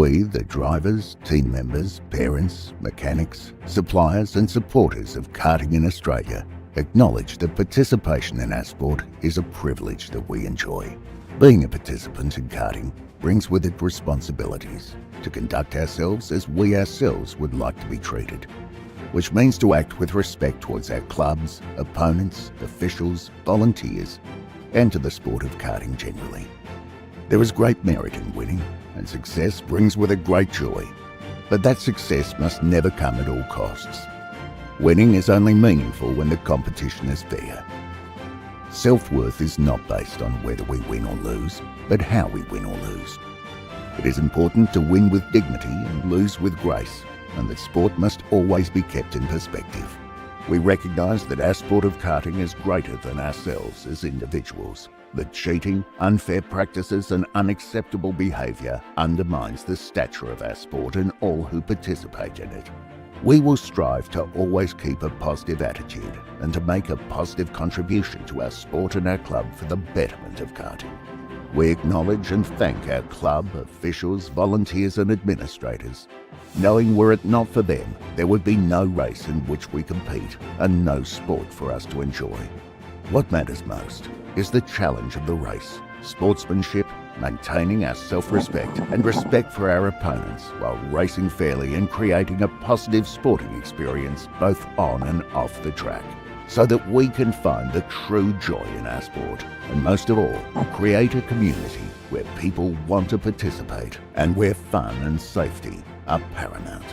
We, the drivers, team members, parents, mechanics, suppliers and supporters of karting in Australia, acknowledge that participation in our sport is a privilege that we enjoy. Being a participant in karting brings with it responsibilities to conduct ourselves as we ourselves would like to be treated, which means to act with respect towards our clubs, opponents, officials, volunteers, and to the sport of karting generally. There is great merit in winning, and success brings with it great joy, but that success must never come at all costs. Winning is only meaningful when the competition is fair. Self-worth is not based on whether we win or lose, but how we win or lose. It is important to win with dignity and lose with grace, and that sport must always be kept in perspective. We recognise that our sport of karting is greater than ourselves as individuals, that cheating, unfair practices and unacceptable behaviour undermines the stature of our sport and all who participate in it. We will strive to always keep a positive attitude and to make a positive contribution to our sport and our club for the betterment of karting. We acknowledge and thank our club, officials, volunteers and administrators, knowing were it not for them, there would be no race in which we compete and no sport for us to enjoy. What matters most is the challenge of the race, sportsmanship, maintaining our self-respect and respect for our opponents while racing fairly and creating a positive sporting experience both on and off the track, so that we can find the true joy in our sport and most of all, create a community where people want to participate and where fun and safety are paramount.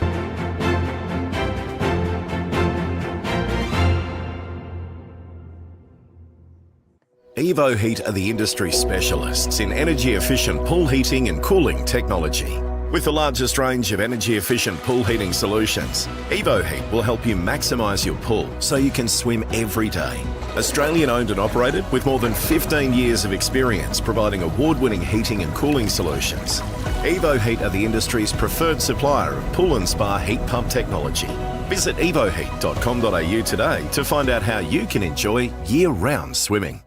Evo Heat are the industry specialists in energy-efficient pool heating and cooling technology. With the largest range of energy-efficient pool heating solutions, Evo Heat will help you maximise your pool so you can swim every day. Australian owned and operated with more than 15 years of experience providing award-winning heating and cooling solutions. Evo Heat are the industry's preferred supplier of pool and spa heat pump technology. Visit evoheat.com.au today to find out how you can enjoy year-round swimming.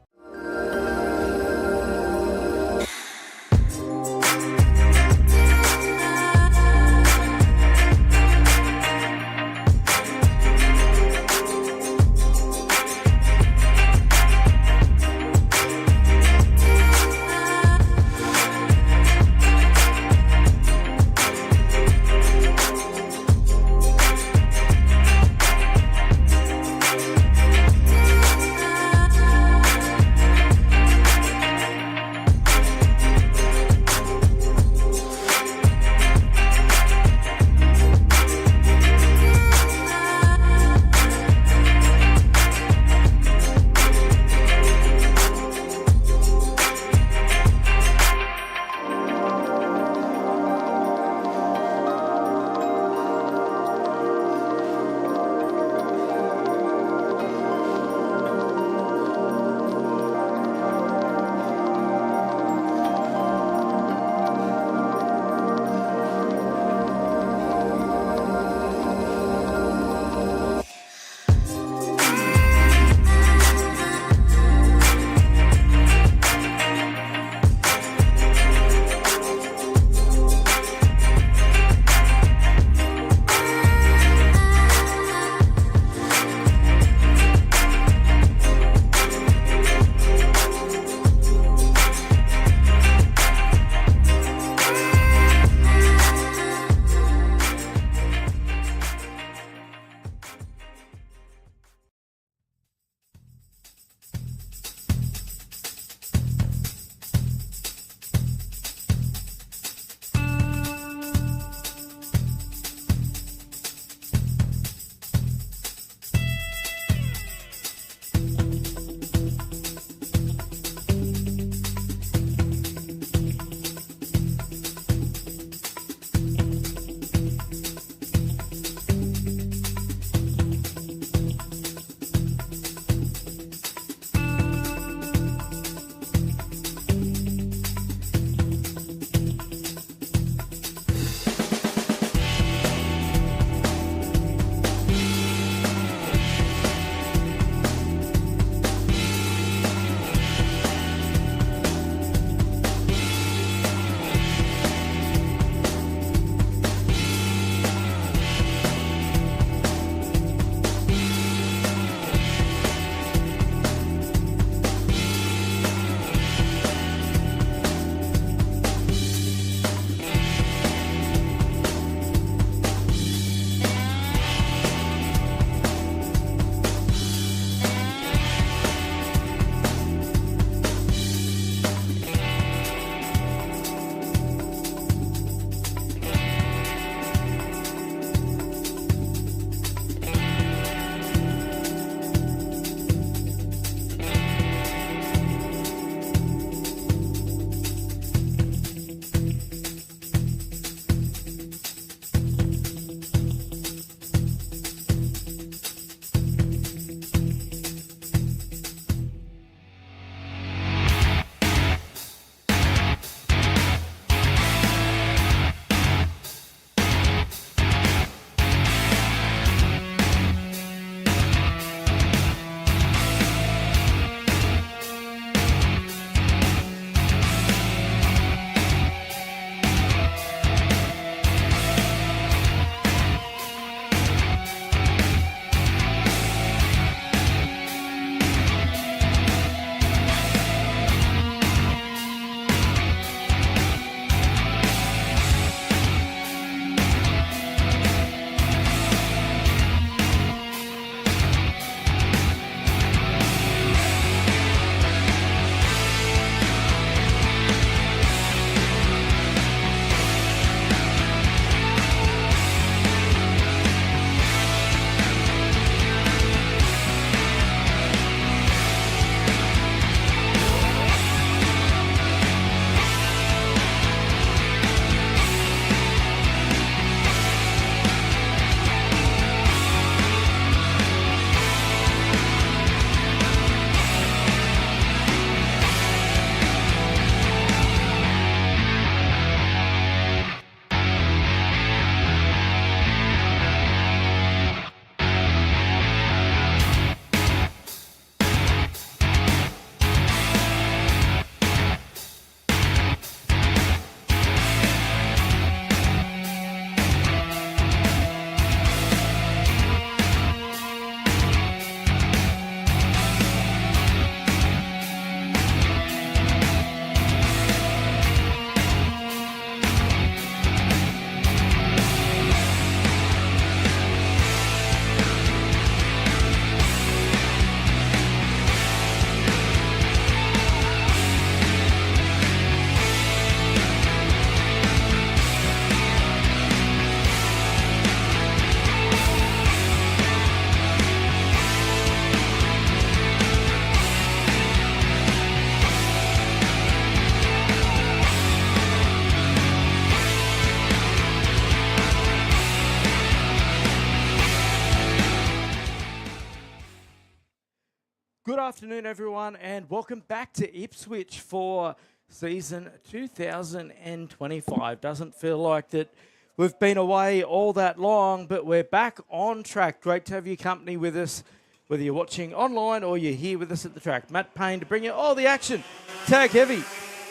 afternoon, everyone, and welcome back to Ipswich for season 2025. Doesn't feel like that we've been away all that long, but we're back on track. Great to have your company with us, whether you're watching online or you're here with us at the track. Matt Payne to bring you all the action. Tag heavy.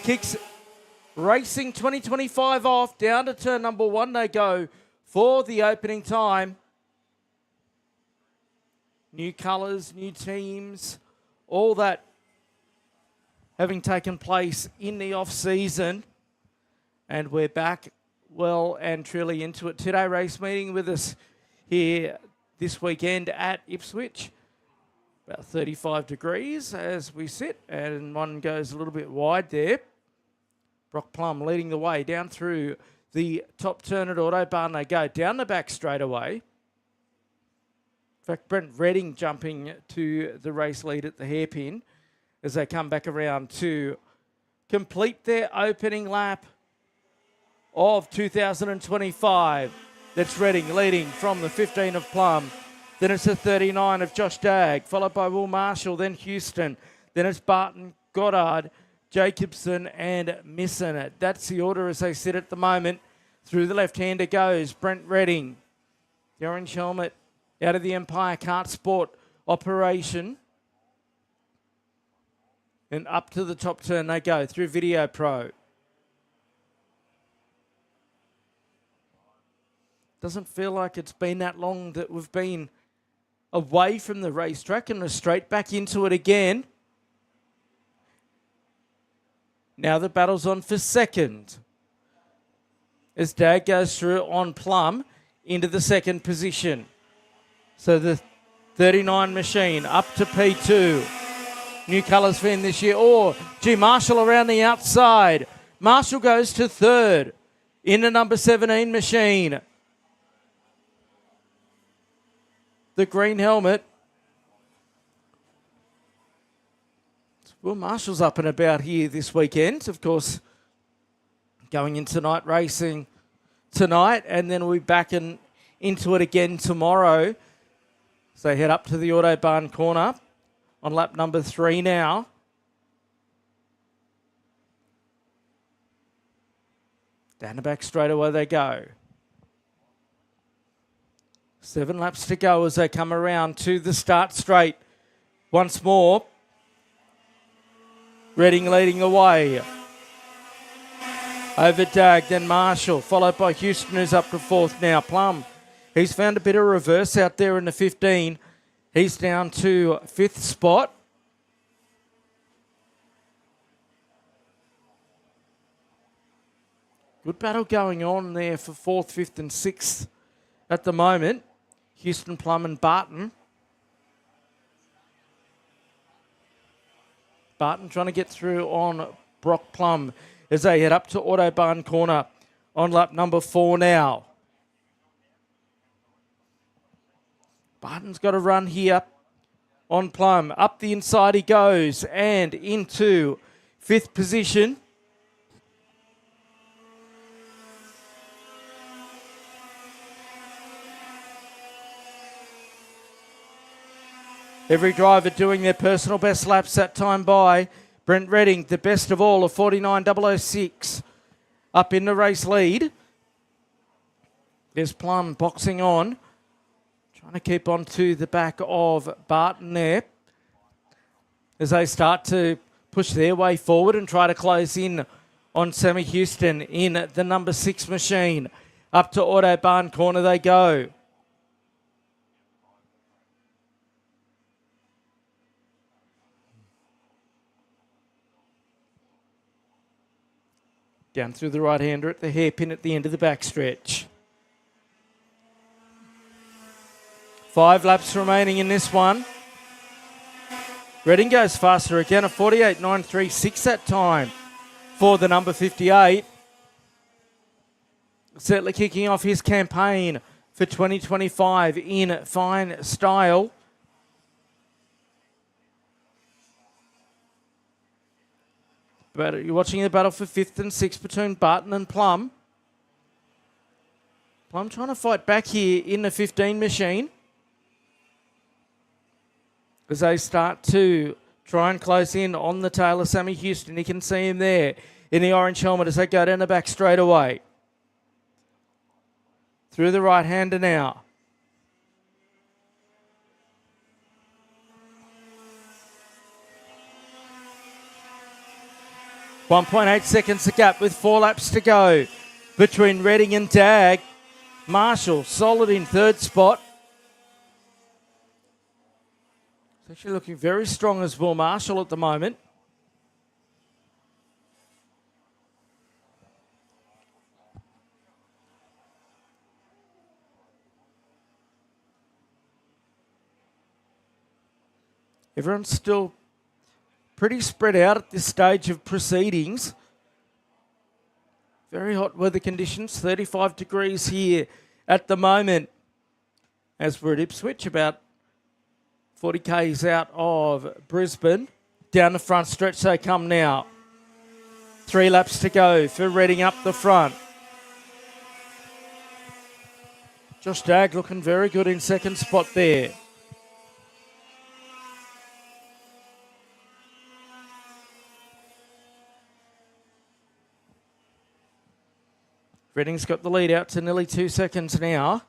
Kicks Racing 2025 off. Down to turn number 1 they go for the opening time. New colours, new teams, all that having taken place in the off-season. And we're back well and truly into it. Today race meeting with us here this weekend at Ipswich. About 35 degrees as we sit, and one goes a little bit wide there. Brock Plum leading the way down through the top turn at Autobahn. They go down the back straightaway. In fact, Brent Redding jumping to the race lead at the hairpin as they come back around to complete their opening lap of 2025. That's Redding leading from the 15 of Plum. Then it's the 39 of Josh Dagg, followed by Will Marshall, then Houston. Then it's Barton, Goddard, Jacobson and Misson. That's the order as they sit at the moment. Through the left-hander goes Brent Redding. The orange helmet out of the Empire Kart Sport operation. And up to the top turn they go through Video Pro. Doesn't feel like it's been that long that we've been away from the racetrack and we're straight back into it again. Now the battle's on for second. As Dagg goes through on Plum into the second position. So the 39 machine up to P2. New colours for him this year. Or G. Marshall around the outside. Marshall goes to third in the number 17 machine. The green helmet. Well, Marshall's up and about here this weekend. Of course, going into night racing tonight, and then we'll be back into it again tomorrow. So they head up to the Autobahn corner on lap number 3 now. Down the back straightaway they go. 7 laps to go as they come around to the start straight. Once more. Redding leading the way. Over Dagg, then Marshall, followed by Houston, who's up to 4th now. Plum, he's found a bit of reverse out there in the 15. He's down to 5th spot. Good battle going on there for 4th, 5th and 6th at the moment. Houston, Plum and Barton. Barton trying to get through on Brock Plum as they head up to Autobahn corner on lap number 4 now. Barton's got a run here on Plum. Up the inside he goes and into 5th position. Every driver doing their personal best laps that time by. Brent Redding, the best of all, of 49.006. Up in the race lead. There's Plum boxing on. Trying to keep on to the back of Barton there. As they start to push their way forward and try to close in on Sammy Houston in the number 6 machine. Up to Autobahn corner they go. Down through the right-hander at the hairpin at the end of the backstretch. 5 laps remaining in this one. Redding goes faster again, a 48.936 that time for the number 58. Certainly kicking off his campaign for 2025 in fine style. But you're watching the battle for 5th and 6th between Barton and Plum. Plum trying to fight back here in the 15 machine. As they start to try and close in on the tail of Sammy Houston. You can see him there in the orange helmet as they go down the back straightaway. Through the right-hander now. .8 seconds the gap with 4 laps to go between Redding and Dag. Marshall solid in third spot. It's actually looking very strong as Will Marshall at the moment. Everyone's still pretty spread out at this stage of proceedings. Very hot weather conditions, 35 degrees here at the moment as we're at Ipswich, about 40 k's out of Brisbane. Down the front stretch they come now. 3 laps to go for Redding up the front. Josh Dagg looking very good in second spot there. Redding's got the lead out to nearly 2 seconds now.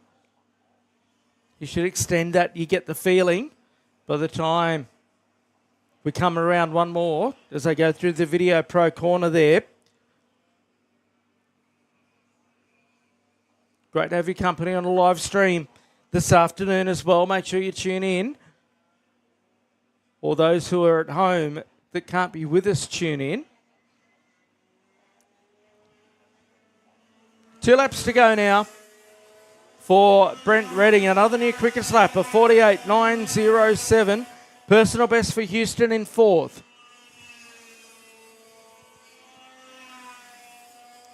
You should extend that, you get the feeling, by the time we come around one more as they go through the Video Pro corner there. Great to have your company on a live stream this afternoon as well. Make sure you tune in. Or those who are at home that can't be with us, tune in. 2 laps to go now for Brent Redding. Another new quickest lap of 48.907. Personal best for Houston in fourth.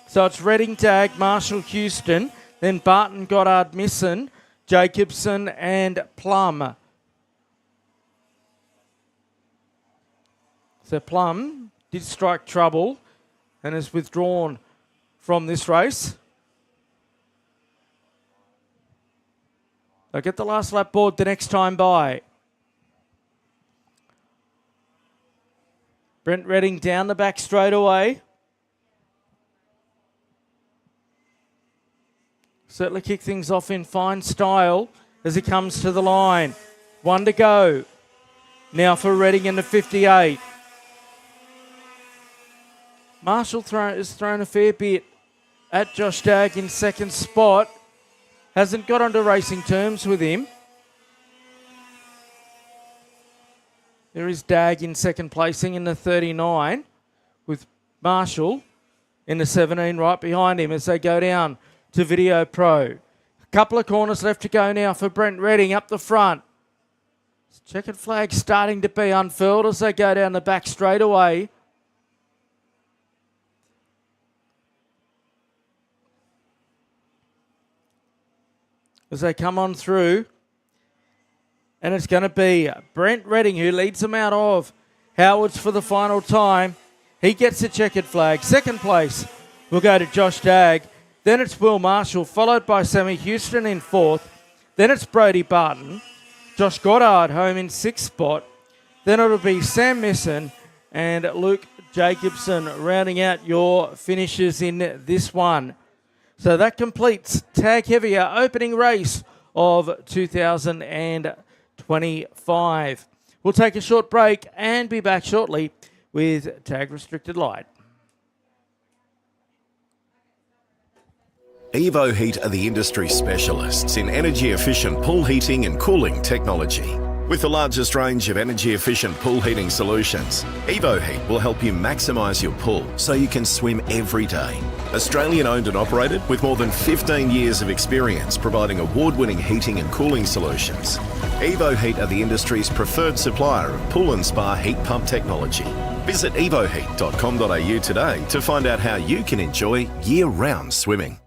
So it's Redding, Dag, Marshall, Houston, then Barton, Goddard, Misson, Jacobson and Plum. So Plum did strike trouble and is withdrawn from this race. They'll get the last lap board the next time by. Brent Redding down the back straight away. Certainly kick things off in fine style as he comes to the line. 1 to go. Now for Redding in the 58. Marshall has thrown a fair bit at Josh Dagg in second spot. Hasn't got onto racing terms with him. There is Dagg in second placing in the 39 with Marshall in the 17 right behind him as they go down to Video Pro. A couple of corners left to go now for Brent Redding up the front. Checkered flag starting to be unfurled as they go down the back straight away. As they come on through. And it's going to be Brent Redding who leads them out of Howards for the final time. He gets the checkered flag. Second place will go to Josh Dagg. Then it's Will Marshall, followed by Sammy Houston in fourth. Then it's Brody Barton. Josh Goddard home in sixth spot. Then it'll be Sam Misson and Luke Jacobson rounding out your finishes in this one. So that completes Tag Heavier opening race of 2025. We'll take a short break and be back shortly with Tag Restricted Light. Evo Heat are the industry specialists in energy-efficient pool heating and cooling technology. With the largest range of energy-efficient pool heating solutions, Evo Heat will help you maximise your pool so you can swim every day. Australian owned and operated with more than 15 years of experience providing award-winning heating and cooling solutions. Evo Heat are the industry's preferred supplier of pool and spa heat pump technology. Visit evoheat.com.au today to find out how you can enjoy year-round swimming.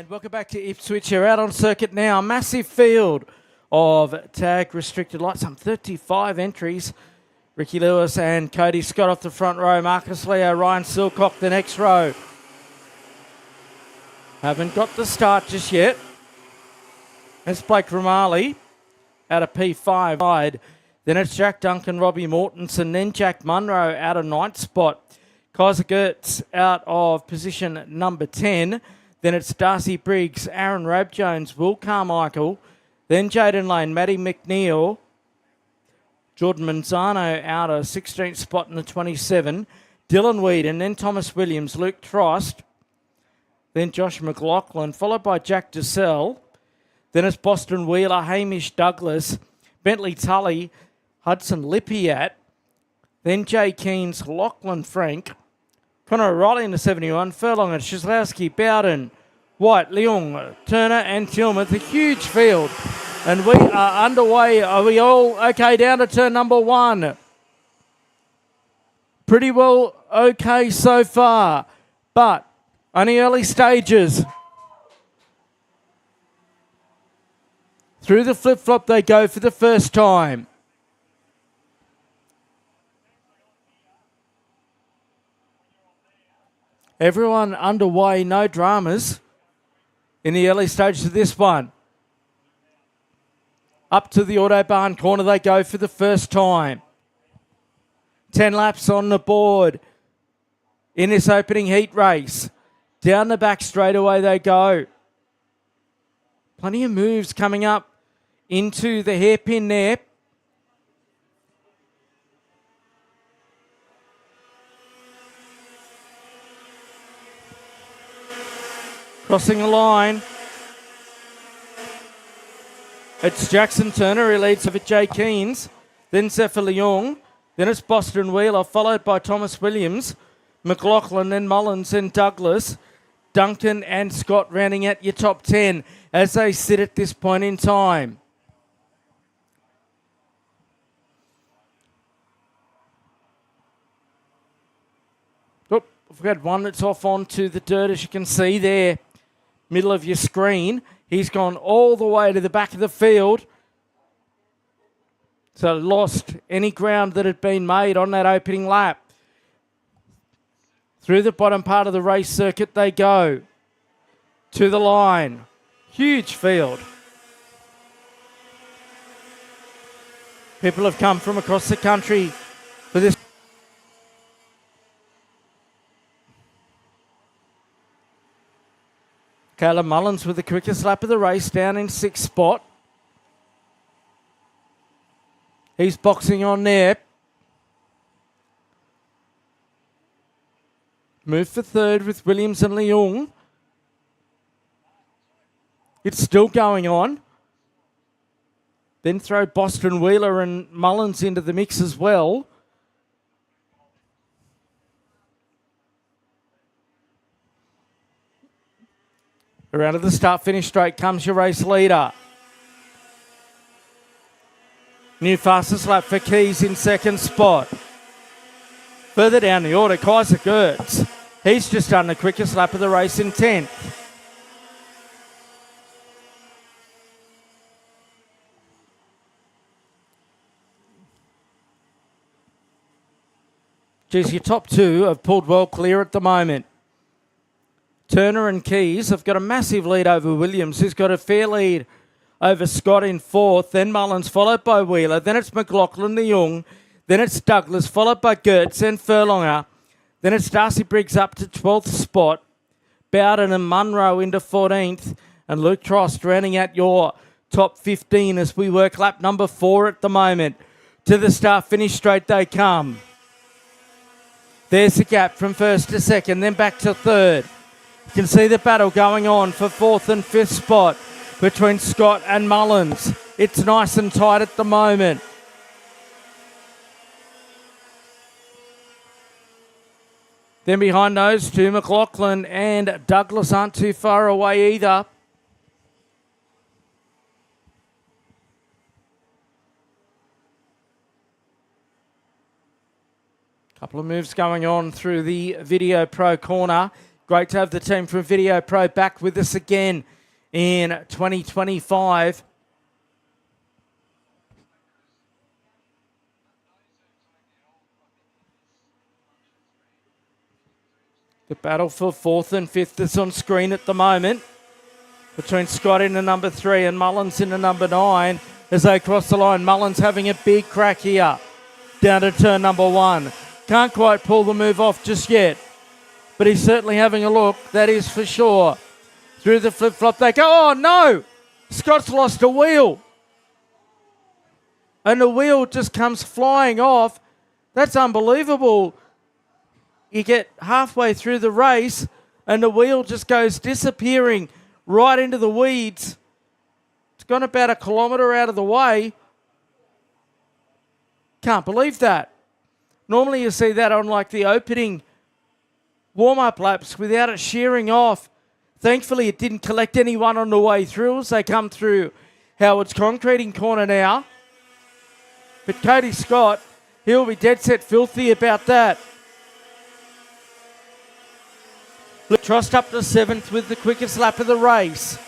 And welcome back to Ipswich. You're out on circuit now. Massive field of tag restricted lights. Some 35 entries. Ricky Lewis and Cody Scott off the front row. Marcus Leo, Ryan Silcock the next row. Haven't got the start just yet. It's Blake Romali out of P5 side. Then it's Jack Duncan, Robbie Mortensen, then Jack Munro out of 9th spot. Kaiser Gertz out of position number 10. Then it's Darcy Briggs, Aaron Rabjones, Will Carmichael. Then Jaden Lane, Matty McNeil. Jordan Manzano out of 16th spot in the 27. Dylan Weed, and then Thomas Williams, Luke Trost. Then Josh McLaughlin, followed by Jack DeSell. Then it's Boston Wheeler, Hamish Douglas, Bentley Tully, Hudson Lippiat. Then Jay Keynes, Lachlan Frank. Connor O'Reilly in the 71, Furlong and Shislowski, Bowden, White, Leung, Turner and Tillman. A huge field. And we are underway. Are we all okay down to turn number 1? Pretty well okay so far, but only early stages. Through the flip-flop they go for the first time. Everyone underway, no dramas in the early stages of this one. Up to the Autobahn corner they go for the first time. 10 laps on the board in this opening heat race. Down the back straightaway they go. Plenty of moves coming up into the hairpin there. Crossing the line. It's Jackson Turner who leads over Jay Keynes. Then Zephyr Leung. Then it's Boston Wheeler, followed by Thomas Williams. McLaughlin, then Mullins, then Douglas. Duncan and Scott rounding out your top 10 as they sit at this point in time. Oh, we've got one that's off onto the dirt, as you can see there. Middle of your screen. He's gone all the way to the back of the field. So lost any ground that had been made on that opening lap. Through the bottom part of the race circuit they go. To the line. Huge field. People have come from across the country for this. Caleb Mullins with the quickest lap of the race down in 6th spot. He's boxing on there. Move for 3rd with Williams and Leung. It's still going on. Then throw Boston Wheeler and Mullins into the mix as well. Around to the start-finish straight comes your race leader. New fastest lap for Keys in 2nd spot. Further down the order, Kaiser Gertz. He's just done the quickest lap of the race in 10th. Geez, your top 2 have pulled well clear at the moment. Turner and Keys have got a massive lead over Williams, who's got a fair lead over Scott in 4th. Then Mullins, followed by Wheeler. Then it's McLaughlin, Leung. Then it's Douglas, followed by Gertz and Furlonger. Then it's Darcy Briggs up to 12th spot. Bowden and Munro into 14th. And Luke Trost rounding out your top 15 as we work lap number 4 at the moment. To the start-finish straight they come. There's the gap from 1st to 2nd, then back to 3rd. You can see the battle going on for 4th and 5th spot between Scott and Mullins. It's nice and tight at the moment. Then behind those two, McLaughlin and Douglas aren't too far away either. Couple of moves going on through the Video Pro corner. Great to have the team from Video Pro back with us again in 2025. The battle for 4th and 5th is on screen at the moment between Scott in the number 3 and Mullins in the number 9 as they cross the line. Mullins having a big crack here down to turn number 1. Can't quite pull the move off just yet, but he's certainly having a look, that is for sure. Through the flip-flop they go. Oh, no! Scott's lost a wheel. And the wheel just comes flying off. That's unbelievable. You get halfway through the race and the wheel just goes disappearing right into the weeds. It's gone about 1 kilometre out of the way. Can't believe that. Normally you see that on like the opening warm-up laps without it shearing off. Thankfully it didn't collect anyone on the way through as they come through Howard's concreting corner now. But Cody Scott, he'll be dead set filthy about that. Trost up to 7th with the quickest lap of the race.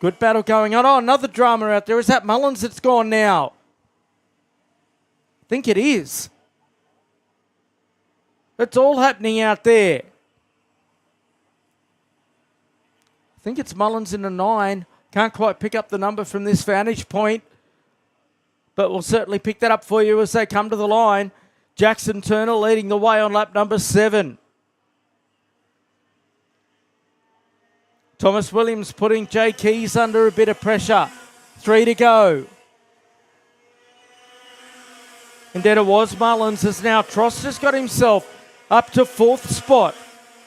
Good battle going on. Oh, another drama out there. Is that Mullins that's gone now? I think it is. It's all happening out there. I think it's Mullins in the 9. Can't quite pick up the number from this vantage point, but we'll certainly pick that up for you as they come to the line. Jackson Turner leading the way on lap number 7. Thomas Williams putting Jay Keys under a bit of pressure. 3 to go. And then it was Mullins as now Trost has got himself up to 4th spot.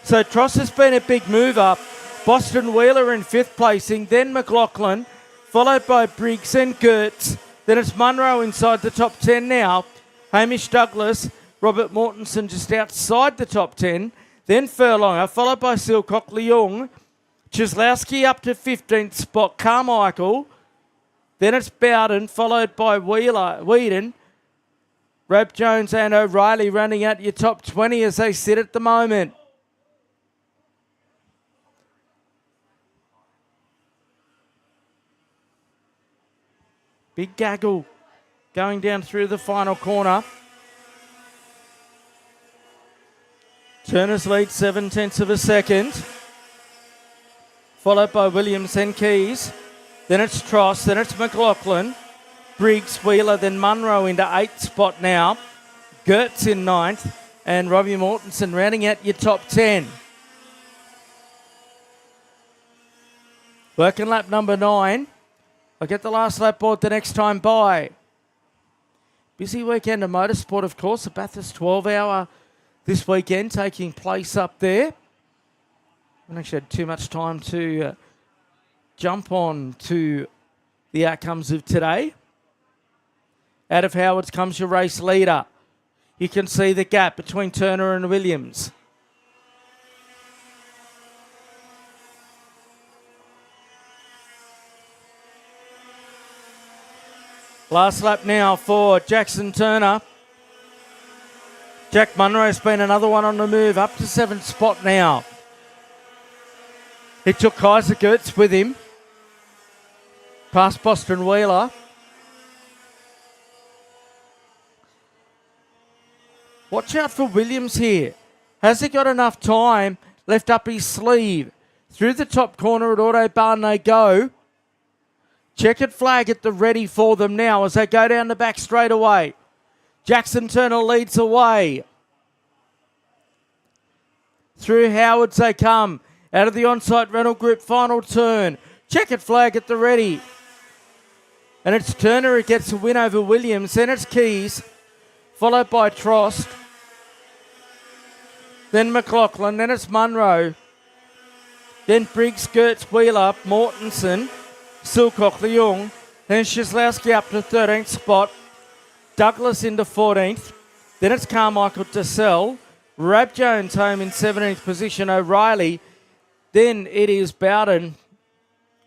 So Trost has been a big mover. Boston Wheeler in 5th placing, then McLaughlin, followed by Briggs and Gertz. Then it's Munro inside the top 10 now. Hamish Douglas, Robert Mortensen just outside the top 10. Then Furlonger, followed by Silcock Leung. Chislowski up to 15th spot, Carmichael. Then it's Bowden, followed by Whedon. Rope Jones and O'Reilly running out your top 20 as they sit at the moment. Big gaggle going down through the final corner. Turner's lead 7/10 of a second. Followed by Williams and Keys. Then it's Trost, then it's McLaughlin. Briggs, Wheeler, then Munro into 8th spot now. Gertz in 9th. And Robbie Mortensen rounding out your top 10. Working lap number 9. I'll get the last lap board the next time by. Busy weekend of motorsport, of course. The Bathurst 12-hour this weekend taking place up there. I haven't actually had too much time to jump on to the outcomes of today. Out of Howards comes your race leader. You can see the gap between Turner and Williams. Last lap now for Jackson Turner. Jack Munro's been another one on the move, up to 7th spot now. He took Kaiser Gertz with him, past Boston Wheeler. Watch out for Williams here. Has he got enough time left up his sleeve? Through the top corner at Autobahn they go. Checkered flag at the ready for them now as they go down the back straight away. Jackson Turner leads away. Through Howards they come. Out of the on-site rental group final turn. Checkered flag at the ready. And it's Turner who gets a win over Williams. Then it's Keys. Followed by Trost. Then McLaughlin. Then it's Munro. Then Briggs, Gertz, Wheeler, Mortensen. Silcock, Leung, then Shislowski up to 13th spot, Douglas into 14th, then it's Carmichael Dessel, Rab Jones home in 17th position, O'Reilly, then it is Bowden,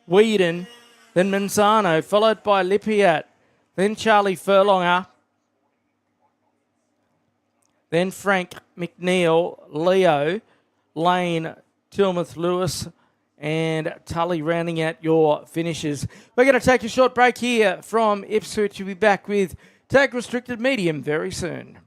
Whedon, then Manzano, followed by Lippiat, then Charlie Furlonger, then Frank McNeil, Leo, Lane, Tilmouth Lewis, and Tully rounding out your finishes. We're going to take a short break here from Ipswich. We'll be back with Tag Restricted Medium very soon.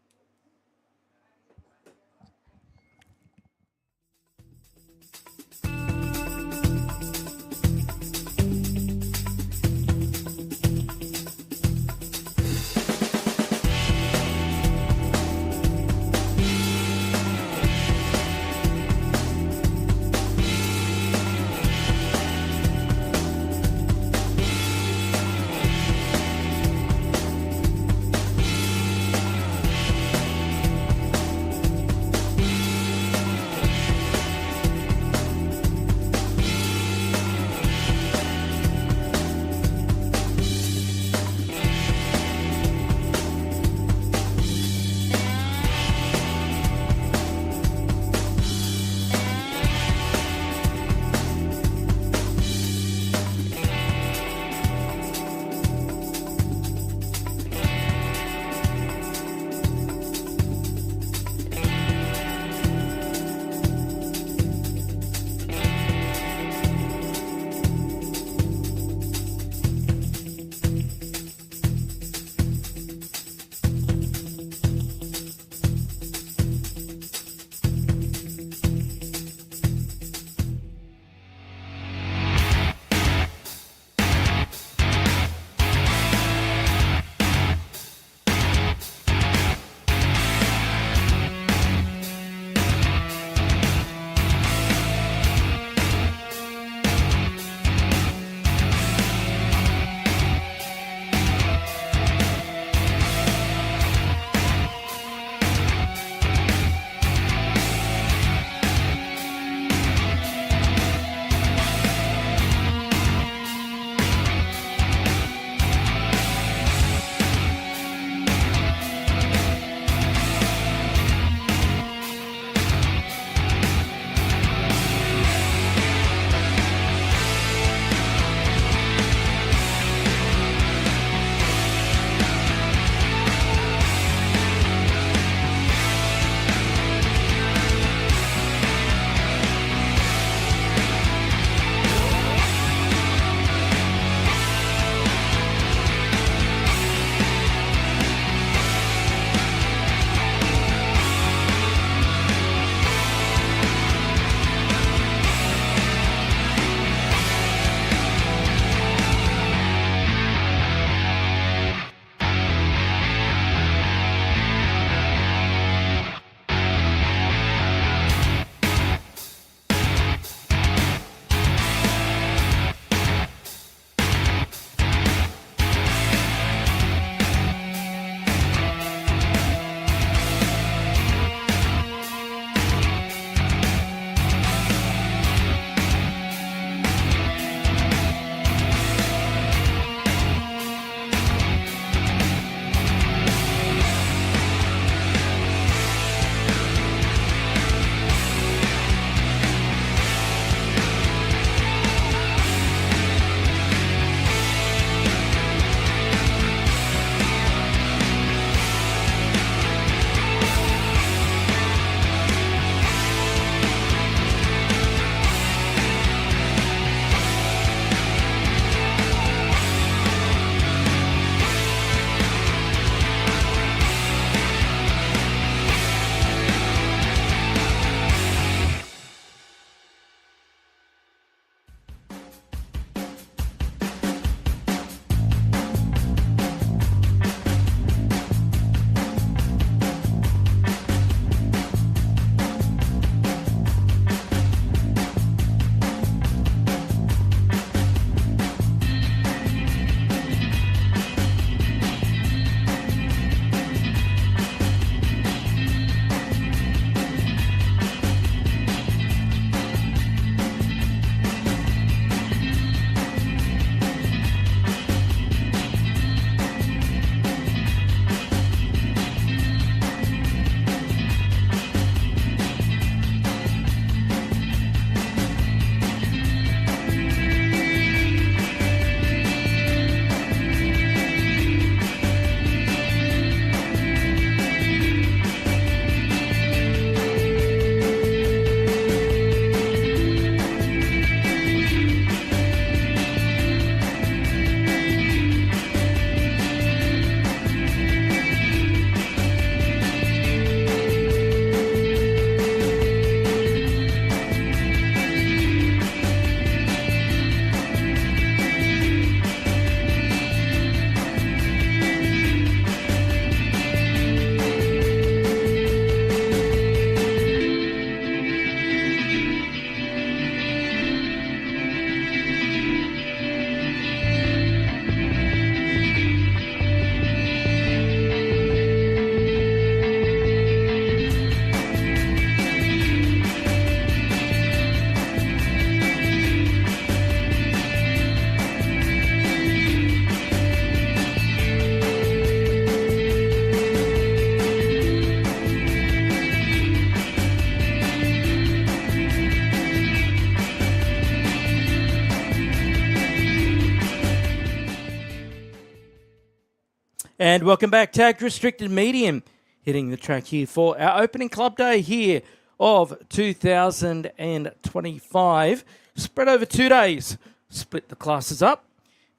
And welcome back, Tag Restricted Medium, hitting the track here for our opening club day here of 2025. Spread over 2 days, split the classes up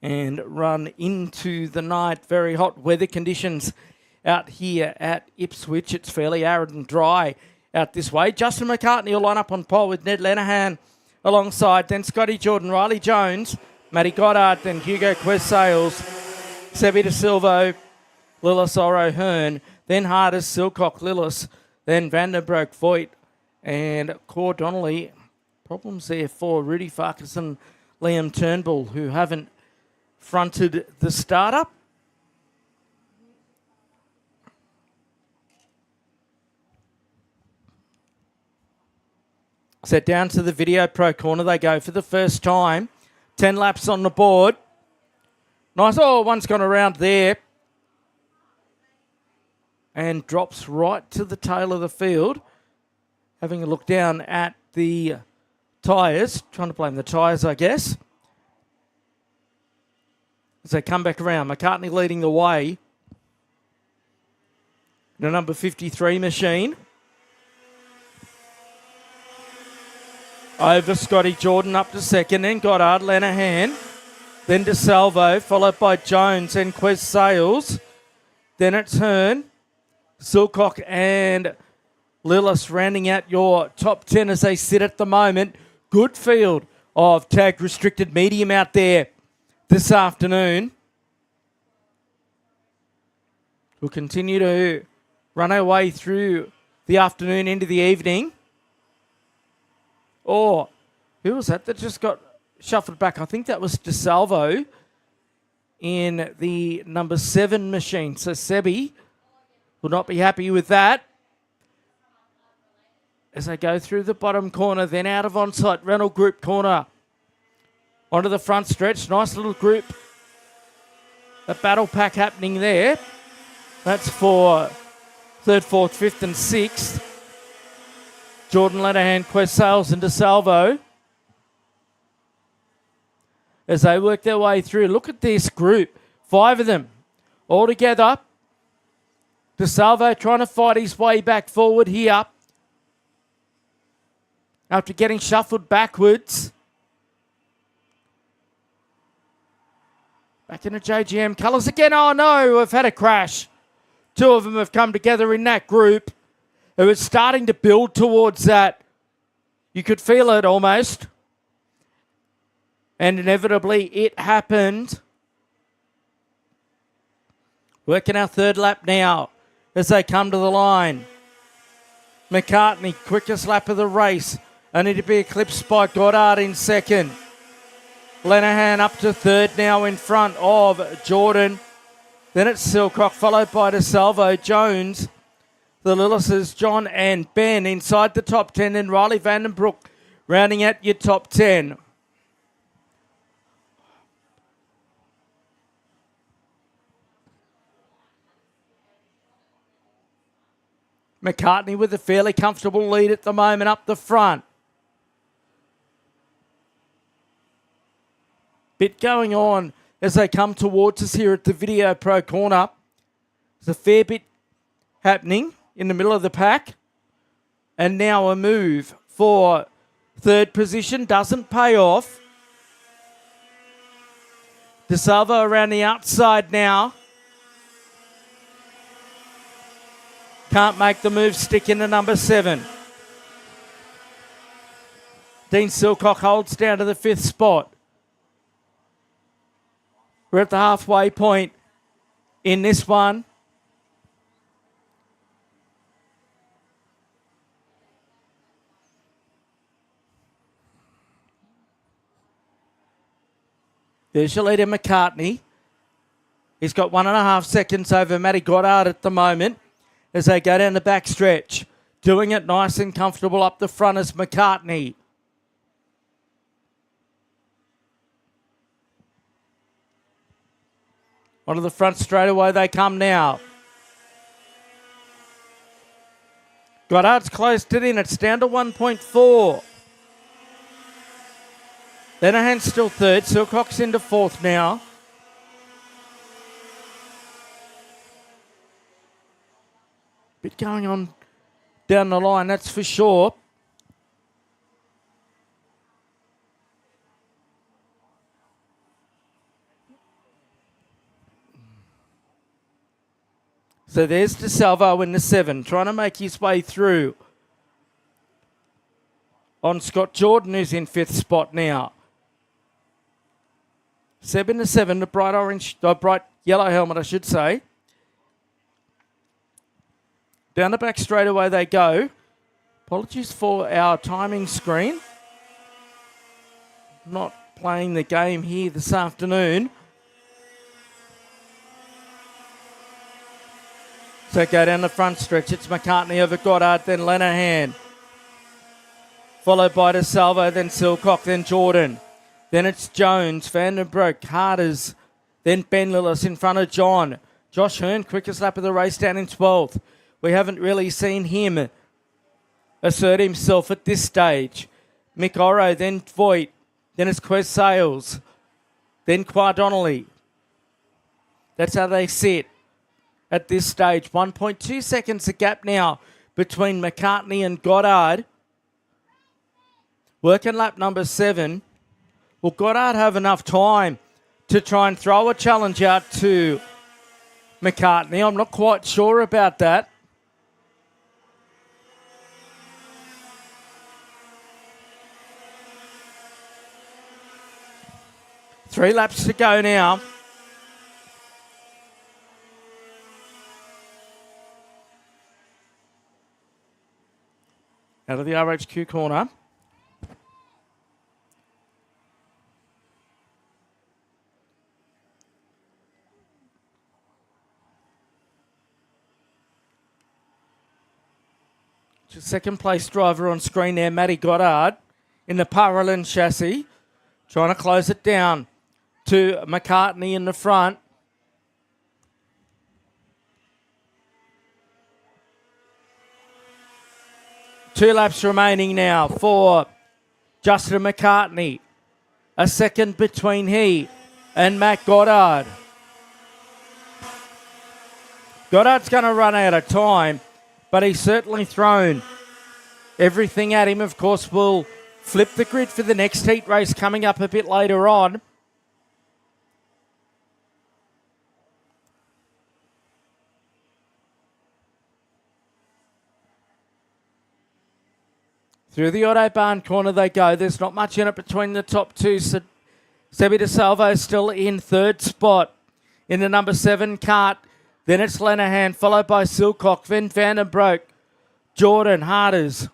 and run into the night. Very hot weather conditions out here at Ipswich. It's fairly arid and dry out this way. Justin McCartney will line up on pole with Ned Lenihan alongside. Then Scotty Jordan, Riley Jones, Matty Goddard, then Hugo Quessales, Sebi De Silvo, Lillis Oro Hearn, then Hardest, Silcock, Lillis, then Vandenbroek, Voigt, and Core Donnelly. Problems there for Rudy Farkas and Liam Turnbull, who haven't fronted the startup. So down to the Video Pro corner they go for the first time. 10 laps on the board. Nice. Oh, one's gone around there. And drops right to the tail of the field. Having a look down at the tyres. Trying to blame the tyres, I guess. As they come back around. McCartney leading the way. The number 53 machine. Over Scotty Jordan up to second. Then Goddard, Lenihan. Then DeSalvo, followed by Jones and Quessales. Then it's Hearn, Silcock and Lillis rounding out your top 10 as they sit at the moment. Good field of Tag Restricted Medium out there this afternoon. We'll continue to run our way through the afternoon into the evening. Oh, who was that just got shuffled back? I think that was DeSalvo in the number 7 machine. So Sebi will not be happy with that. As they go through the bottom corner, then out of onside, Renault Group corner. Onto the front stretch. Nice little group. A battle pack happening there. That's for 3rd, 4th, 5th and 6th. Jordan Lenihan, Quessales and DeSalvo. As they work their way through. Look at this group. 5 of them all together. DeSalvo trying to fight his way back forward here. After getting shuffled backwards. Back into JGM colours again. Oh no, we've had a crash. 2 of them have come together in that group. It was starting to build towards that. You could feel it almost. And inevitably it happened. Working our 3rd lap now as they come to the line. McCartney, quickest lap of the race. Only to be eclipsed by Goddard in 2nd. Lenihan up to 3rd now in front of Jordan. Then it's Silcock, followed by DeSalvo, Jones. The Lillises, John and Ben inside the top 10. And Riley Vandenbroek rounding out your top 10. McCartney with a fairly comfortable lead at the moment up the front. Bit going on as they come towards us here at the Video Pro corner. There's a fair bit happening in the middle of the pack. And now a move for 3rd position. Doesn't pay off. DeSalvo around the outside now. Can't make the move, stick into number 7. Dean Silcock holds down to the 5th spot. We're at the halfway point in this one. There's your leader, McCartney. He's got 1.5 seconds over Matty Goddard at the moment as they go down the back stretch. Doing it nice and comfortable up the front is McCartney. Onto the front straight away they come now. Goddard's closed it in. It's down to 1.4. Lenihan's still 3rd. Silcock's into 4th now. Bit going on down the line, that's for sure. So there's DeSalvo in the 7, trying to make his way through on Scott Jordan, who's in 5th spot now. Seb in the 7, the bright yellow helmet, I should say. Down the back straightaway they go. Apologies for our timing screen. Not playing the game here this afternoon. So go down the front stretch. It's McCartney over Goddard, then Lenahan. Followed by DeSalvo, then Silcock, then Jordan. Then it's Jones, Vandenbroek, Carters, then Ben Lillis in front of John. Josh Hearn, quickest lap of the race down in 12th. We haven't really seen him assert himself at this stage. Mick Oro, then Voigt, then it's Quez Sales, then Qua Donnelly. That's how they sit at this stage. 1.2 seconds a gap now between McCartney and Goddard. Working lap number 7. Will Goddard have enough time to try and throw a challenge out to McCartney? I'm not quite sure about that. Three laps to go now. Out of the RHQ corner. Second place driver on screen there, Matty Goddard, in the Paralin chassis. Trying to close it down to McCartney in the front. Two laps remaining now for Justin McCartney. A second between he and Matt Goddard. Goddard's going to run out of time, but he's certainly thrown everything at him. Of course, we'll flip the grid for the next heat race coming up a bit later on. Through the Autobahn corner they go. There's not much in it between the top two. So Sebi DeSalvo still in 3rd spot in the number 7 kart. Then it's Lenahan, followed by Silcock, then Vandenbroek, Jordan, Harders.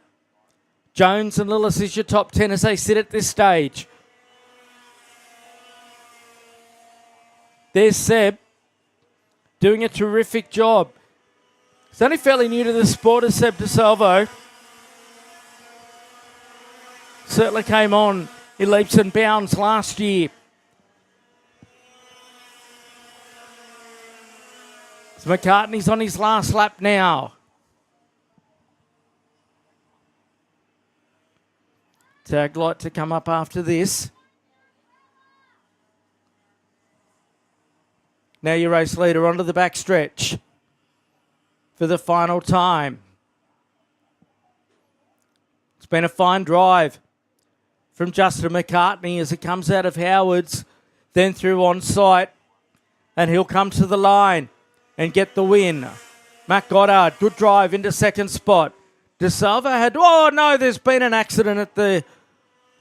Jones and Lillis is your top 10 as they sit at this stage. There's Seb doing a terrific job. He's only fairly new to the sport as Seb DeSalvo. Certainly came on in leaps and bounds last year. So McCartney's on his last lap now. Tag light to come up after this. Now your race leader onto the back stretch for the final time. It's been a fine drive from Justin McCartney as it comes out of Howard's, then through on site, and he'll come to the line and get the win. Matt Goddard, good drive into 2nd spot. DeSalvo had, oh no, there's been an accident at the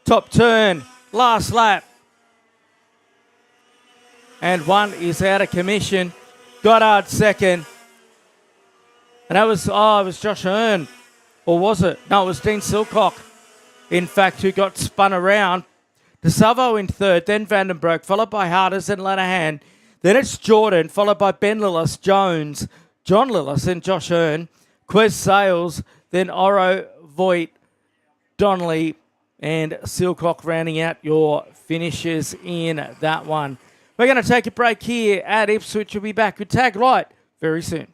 top turn, last lap. And one is out of commission. Goddard 2nd. And that was, it was Josh Hearn. Or was it? No, it was Dean Silcock, in fact, who got spun around. DeSalvo in 3rd, then Vandenbroek, followed by Harders and Lenahan. Then it's Jordan, followed by Ben Lillis, Jones, John Lillis and Josh Hearn. Quez Sales, then Oro, Voigt, Donnelly and Silcock rounding out your finishes in that one. We're going to take a break here at Ipswich. We'll be back with Tag Light very soon.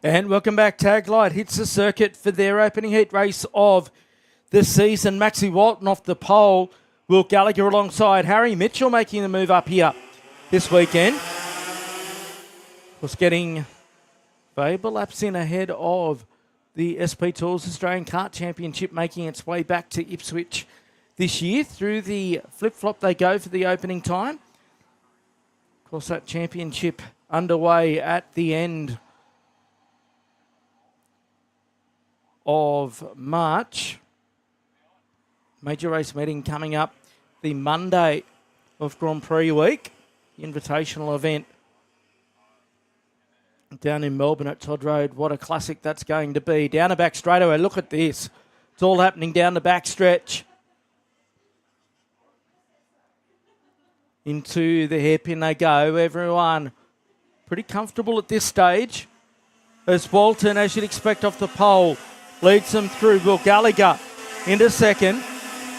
And welcome back. Tag Light hits the circuit for their opening heat race of the season. Maxie Walton off the pole. Will Gallagher alongside Harry Mitchell making the move up here this weekend. Was getting valuable laps in ahead of the SP Tours Australian Kart Championship making its way back to Ipswich this year. Through the flip-flop they go for the opening time. Of course, that championship underway at the end of March. Major race meeting coming up the Monday of Grand Prix week. The invitational event down in Melbourne at Todd Road. What a classic that's going to be. Down the back straightaway. Look at this. It's all happening down the back stretch. Into the hairpin they go. Everyone pretty comfortable at this stage. As Walton, as you'd expect off the pole, leads them through. Will Gallagher into second.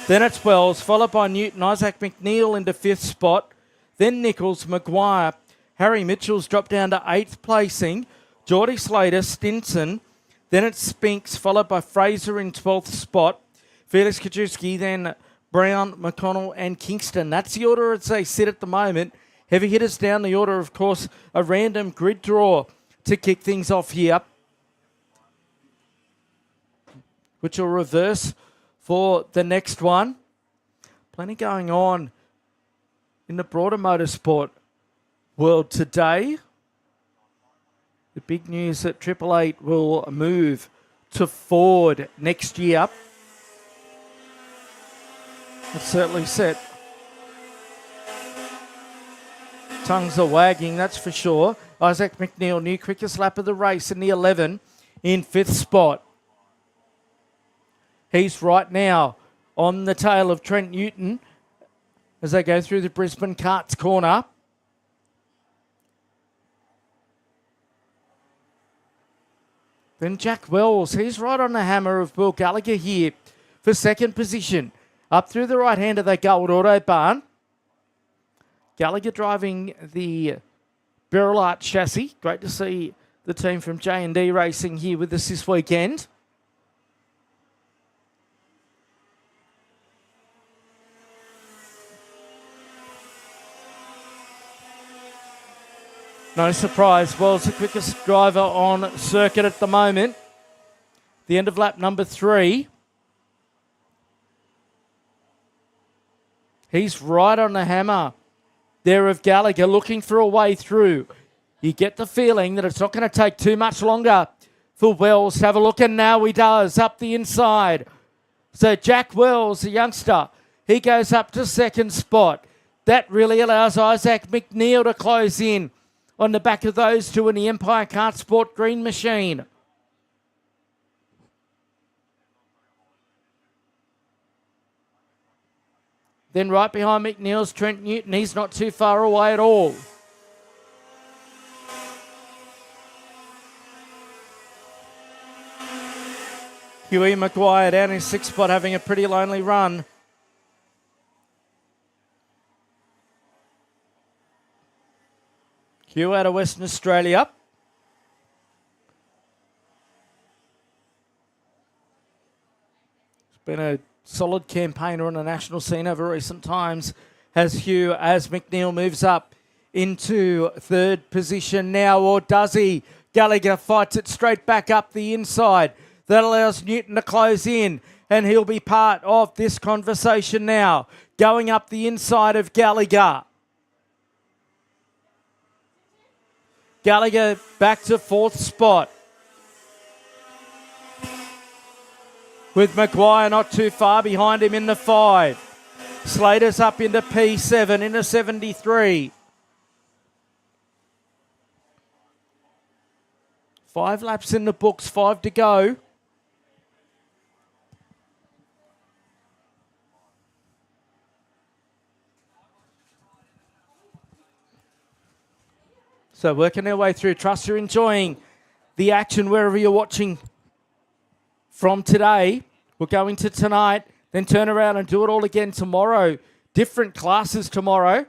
Then it's Wells, followed by Newton. Isaac McNeil into fifth spot. Then Nichols, Maguire. Harry Mitchell's dropped down to eighth placing. Geordie Slater, Stinson. Then it's Spinks, followed by Fraser in 12th spot. Felix Kajewski, then Brown, McConnell and Kingston. That's the order as they sit at the moment. Heavy hitters down the order, of course, a random grid draw to kick things off here, which will reverse for the next one. Plenty going on in the broader motorsport world today. The big news that 888 will move to Ford next year. It's certainly set. Tongues are wagging, that's for sure. Isaac McNeil, new quickest lap of the race in the 11 in fifth spot. He's right now on the tail of Trent Newton as they go through the Brisbane Karts corner. Then Jack Wells, he's right on the hammer of Will Gallagher here for second position. Up through the right-hander they go at Autobahn. Gallagher driving the Beryl Art chassis. Great to see the team from J&D Racing here with us this weekend. No surprise, Wells the quickest driver on circuit at the moment. The end of lap number 3. He's right on the hammer there of Gallagher, looking for a way through. You get the feeling that it's not going to take too much longer for Wells to have a look, and now he does, up the inside. So Jack Wells, the youngster, he goes up to second spot. That really allows Isaac McNeil to close in on the back of those two in the Empire Kart Sport Green Machine. Then right behind McNeil's Trent Newton. He's not too far away at all. Huey Maguire down in sixth spot having a pretty lonely run. Hugh out of Western Australia. It's been a solid campaigner on the national scene over recent times, has Hugh, as McNeil moves up into third position now, or does he? Gallagher fights it straight back up the inside. That allows Newton to close in, and he'll be part of this conversation now, going up the inside of Gallagher. Gallagher back to fourth spot, with Maguire not too far behind him in the 5. Slater's up into P7, into 73. 5 laps in the books, 5 to go. So working their way through. Trust you're enjoying the action wherever you're watching from today. We'll go into tonight, then turn around and do it all again tomorrow. Different classes tomorrow.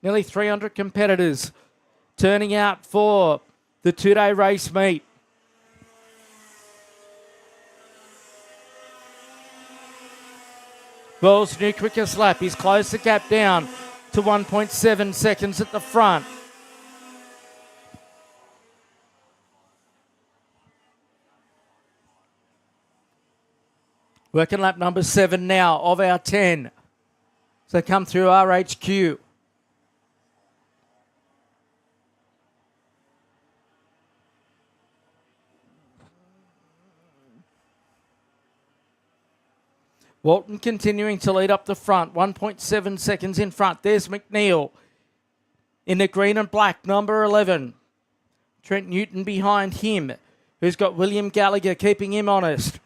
Nearly 300 competitors turning out for the two-day race meet. World's new quickest lap. He's closed the gap down to 1.7 seconds at the front. Working lap number 7 now of our 10. So come through RHQ. Walton continuing to lead up the front, 1.7 seconds in front. There's McNeil in the green and black, number 11. Trent Newton behind him, who's got William Gallagher keeping him honest.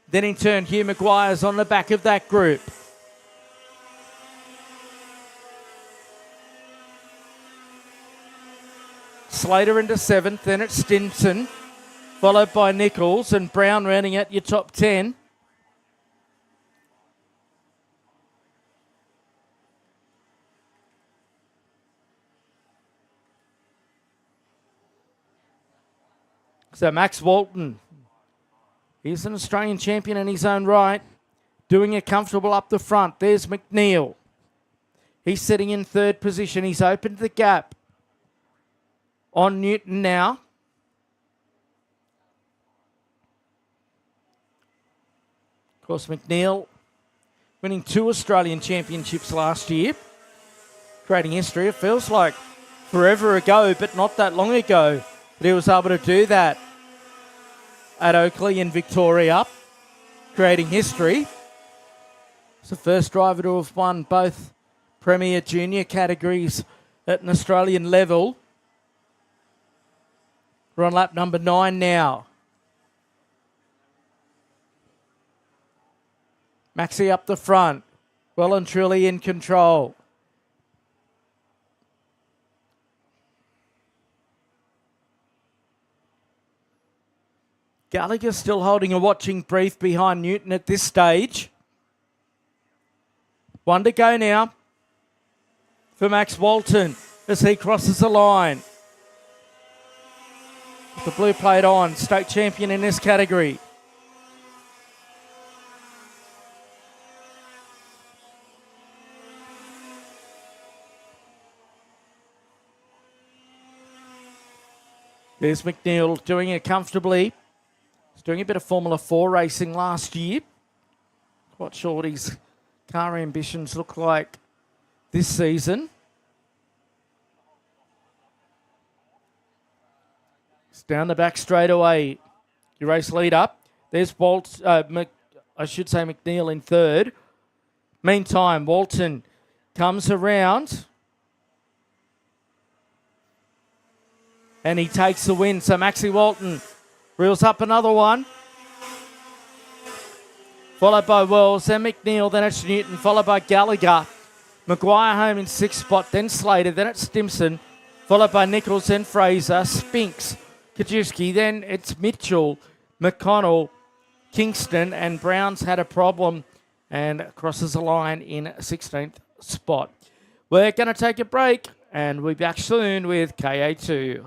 Then in turn, Hugh Maguire's on the back of that group. Slater into 7th, then it's Stinson, followed by Nichols and Brown rounding at your top 10. So Max Walton, he's an Australian champion in his own right, doing it comfortable up the front. There's McNeil. He's sitting in 3rd position. He's opened the gap on Newton now. Of course, McNeil winning 2 Australian championships last year, creating history. It feels like forever ago, but not that long ago, that he was able to do that at Oakley in Victoria, creating history. It's the first driver to have won both Premier Junior categories at an Australian level. We're on lap number 9 now. Maxi up the front, well and truly in control. Gallagher still holding a watching brief behind Newton at this stage. 1 to go now for Max Walton as he crosses the line. With the blue plate on, state champion in this category. There's McNeil doing it comfortably. He's doing a bit of Formula 4 racing last year. Quite sure what his car ambitions look like this season. It's down the back straight away. Your race lead up. There's McNeil in 3rd. Meantime, Walton comes around. And he takes the win. So Maxi Walton reels up another one. Followed by Wells, then McNeil, then it's Newton, followed by Gallagher. Maguire home in 6th spot, then Slater, then it's Stimson, followed by Nichols, then Fraser, Spinks, Kajewski, then it's Mitchell, McConnell, Kingston, and Brown's had a problem and crosses the line in 16th spot. We're going to take a break and we'll be back soon with KA2.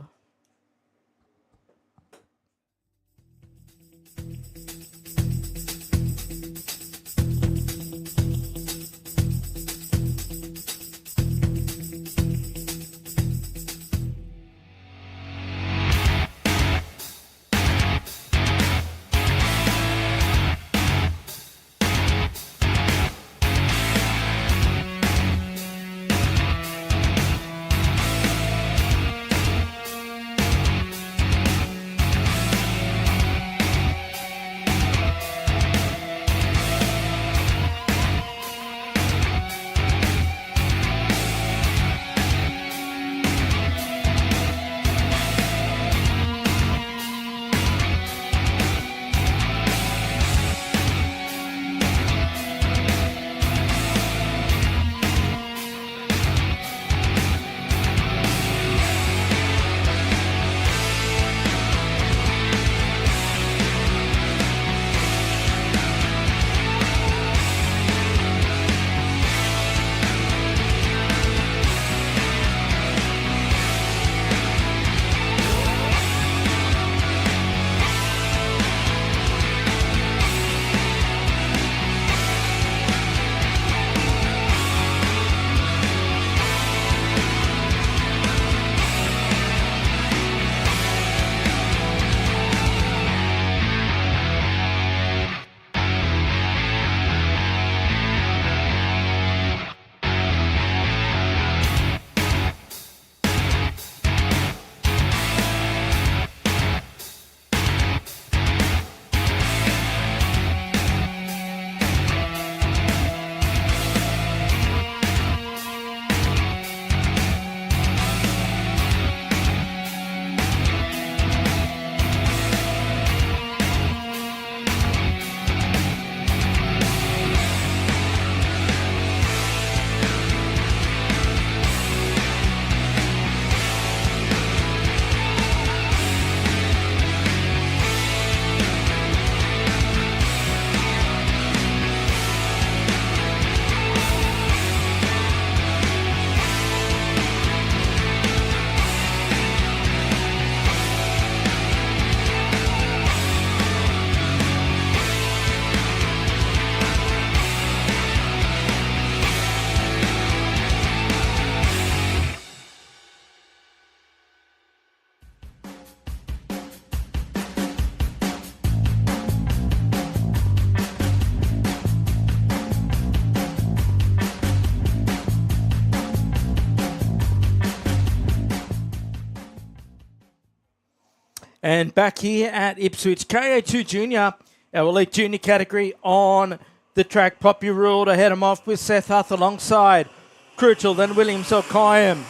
And back here at Ipswich, KA2 Junior, our elite junior category on the track. Poppy Rule to head him off with Seth Huth alongside Crucial, then Williams O'Kayam.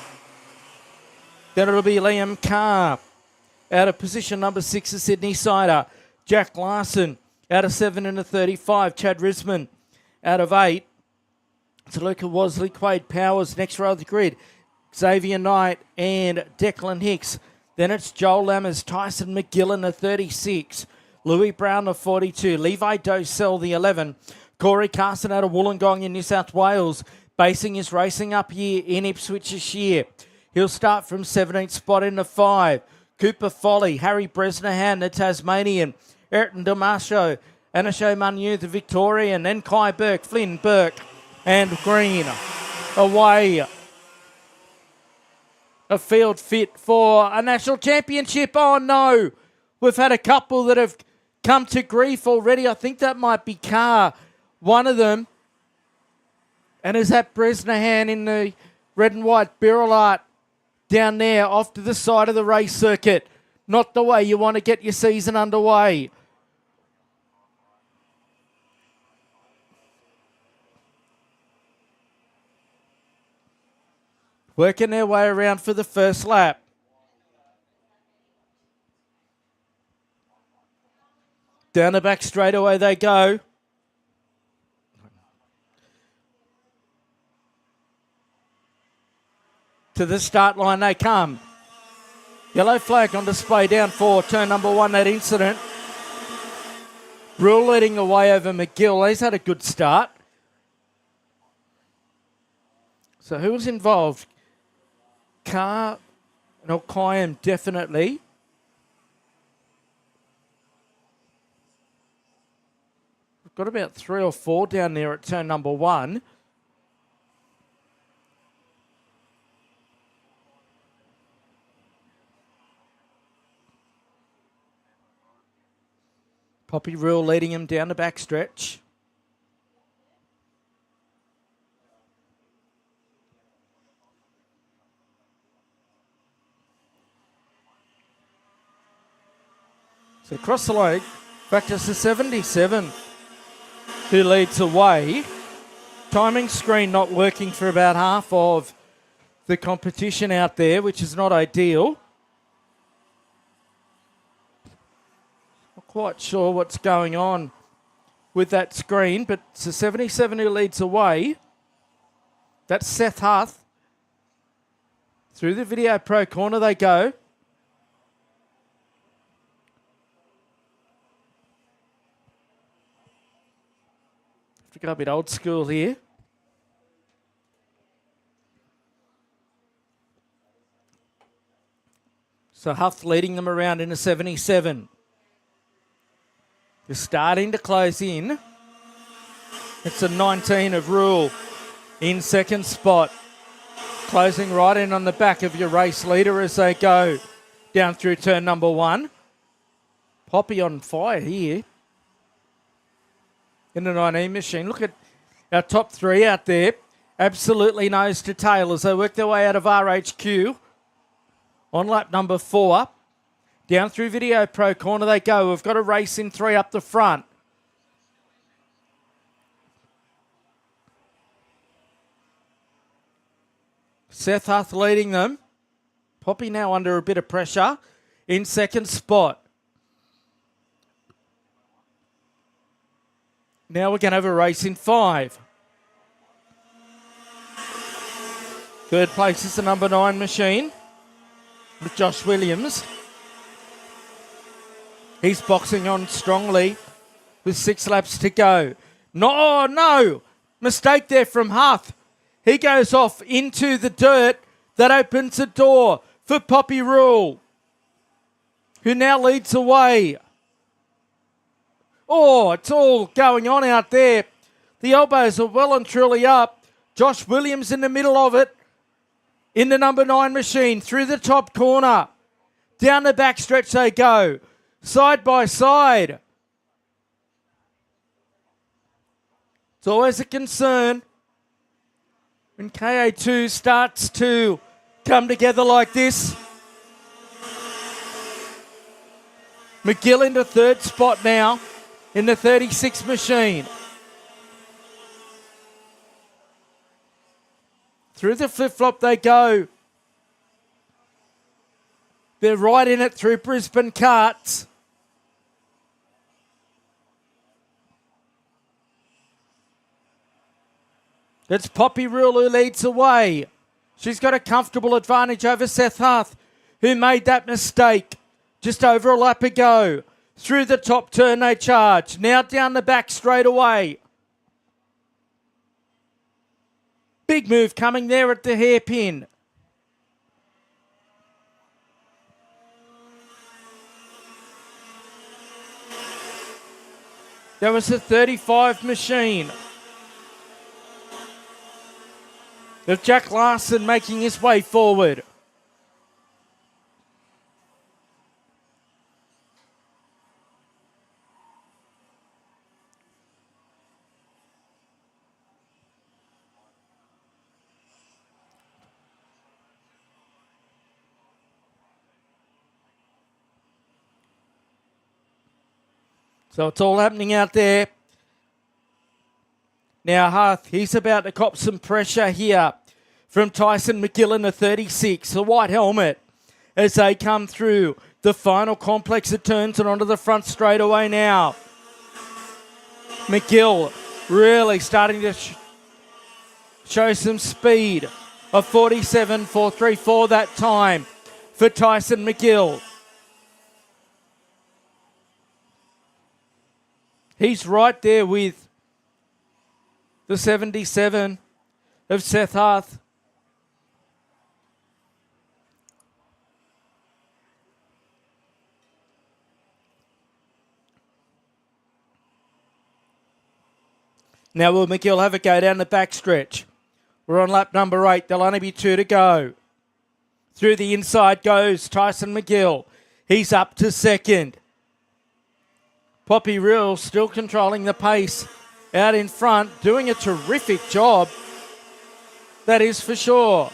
Then it'll be Liam Carr. Out of position number 6 is Sydney Sider. Jack Larson out of 7 in a 35. Chad Risman out of 8. It's Luca Wasley, Quade Powers, next row of the grid. Xavier Knight and Declan Hicks. Then it's Joel Lammers, Tyson McGillen, the 36. Louis Brown, the 42. Levi Dosell, the 11. Corey Carson out of Wollongong in New South Wales. Basing is racing up here in Ipswich this year. He'll start from 17th spot in the 5. Cooper Folly, Harry Bresnahan, the Tasmanian. Ayrton Damasio, Anasho Manu, the Victorian. Then Kai Burke, Flynn Burke and Green away. A field fit for a national championship. Oh no, we've had a couple that have come to grief already. I think that might be Carr, one of them. And is that Bresnahan in the red and white Birrell art down there off to the side of the race circuit. Not the way you want to get your season underway. Working their way around for the first lap. Down the back straightaway they go. To the start line they come. Yellow flag on display down for turn number 1, that incident. Rule leading away over McGill. He's had a good start. So who was involved? Carr and O'Kayam definitely. We've got about 3 or 4 down there at turn number 1. Poppy Rule leading him down the back stretch. So across the line, back to the 77, who leads away. Timing screen not working for about half of the competition out there, which is not ideal. Not quite sure what's going on with that screen, but it's the 77 who leads away. That's Seth Huth. Through the Video Pro corner they go. Have to go a bit old school here. So Huth leading them around in a 77. They're starting to close in. It's a 19 of Rule in second spot. Closing right in on the back of your race leader as they go down through turn number 1. Poppy on fire here in the 19 machine. Look at our top 3 out there. Absolutely nose to tail as they work their way out of RHQ. On lap number 4. Down through Video Pro corner they go. We've got a race in 3 up the front. Seth Huth leading them. Poppy now under a bit of pressure in second spot. Now we're going to have a race in 5. Third place is the number 9 machine with Josh Williams. He's boxing on strongly with 6 laps to go. No! Mistake there from Huth. He goes off into the dirt. That opens the door for Poppy Rule, who now leads away. Oh, it's all going on out there. The elbows are well and truly up. Josh Williams in the middle of it. In the number 9 machine, through the top corner. Down the back stretch they go. Side by side. It's always a concern when KA2 starts to come together like this. McGill into third spot now in the 36 machine. Through the flip-flop they go. They're right in it through Brisbane Karts. It's Poppy Rule who leads away. She's got a comfortable advantage over Seth Huth, who made that mistake just over a lap ago. Through the top turn they charge. Now down the back straight away. Big move coming there at the hairpin. There was a 35 machine of Jack Larson making his way forward. So it's all happening out there. Now Huth, he's about to cop some pressure here from Tyson McGill in the 36, the white helmet, as they come through the final complex of turns and onto the front straightaway now. McGill really starting to show some speed of 47.434 that time for Tyson McGill. He's right there with the 77 of Seth Huth. Now will McGill have a go down the backstretch? We're on lap number 8. There'll only be 2 to go. Through the inside goes Tyson McGill. He's up to second. Poppy Rule still controlling the pace out in front, doing a terrific job. That is for sure.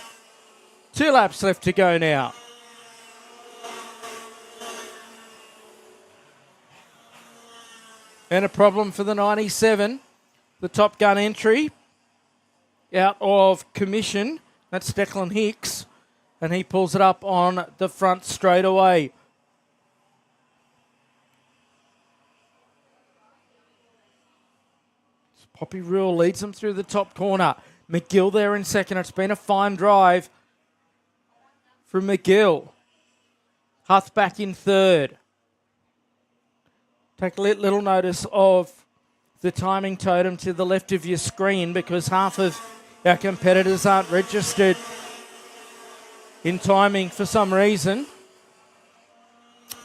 2 laps left to go now. And a problem for the 97. The Top Gun entry out of commission. That's Declan Hicks. And he pulls it up on the front straight away. Poppy Rule leads them through the top corner. McGill there in second. It's been a fine drive from McGill. Huth back in third. Take a little notice of the timing totem to the left of your screen because half of our competitors aren't registered in timing for some reason.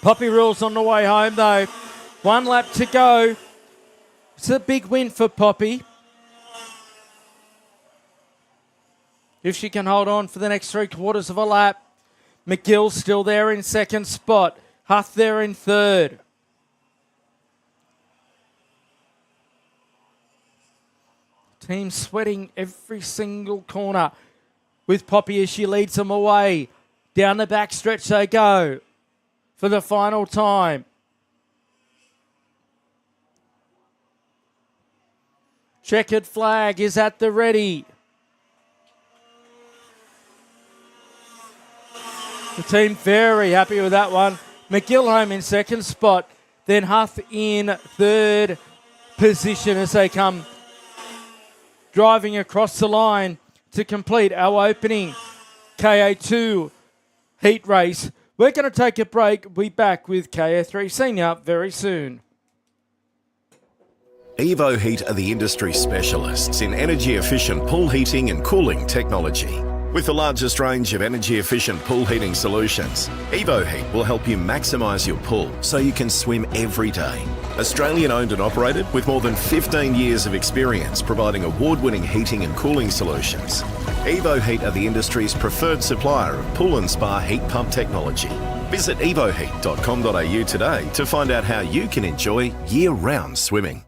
Poppy Rule's on the way home though. 1 lap to go. It's a big win for Poppy. If she can hold on for the next 3/4 of a lap. McGill still there in second spot. Huth there in third. Team sweating every single corner with Poppy as she leads them away. Down the back stretch they go for the final time. Checkered flag is at the ready. The team very happy with that one. McGill home in second spot. Then Huth in third position as they come driving across the line to complete our opening KA2 heat race. We're going to take a break. We'll be back with KA3 Senior very soon. Evo Heat are the industry specialists in energy-efficient pool heating and cooling technology. With the largest range of energy-efficient pool heating solutions, Evo Heat will help you maximise your pool so you can swim every day. Australian owned and operated with more than 15 years of experience providing award-winning heating and cooling solutions. Evo Heat are the industry's preferred supplier of pool and spa heat pump technology. Visit evoheat.com.au today to find out how you can enjoy year-round swimming.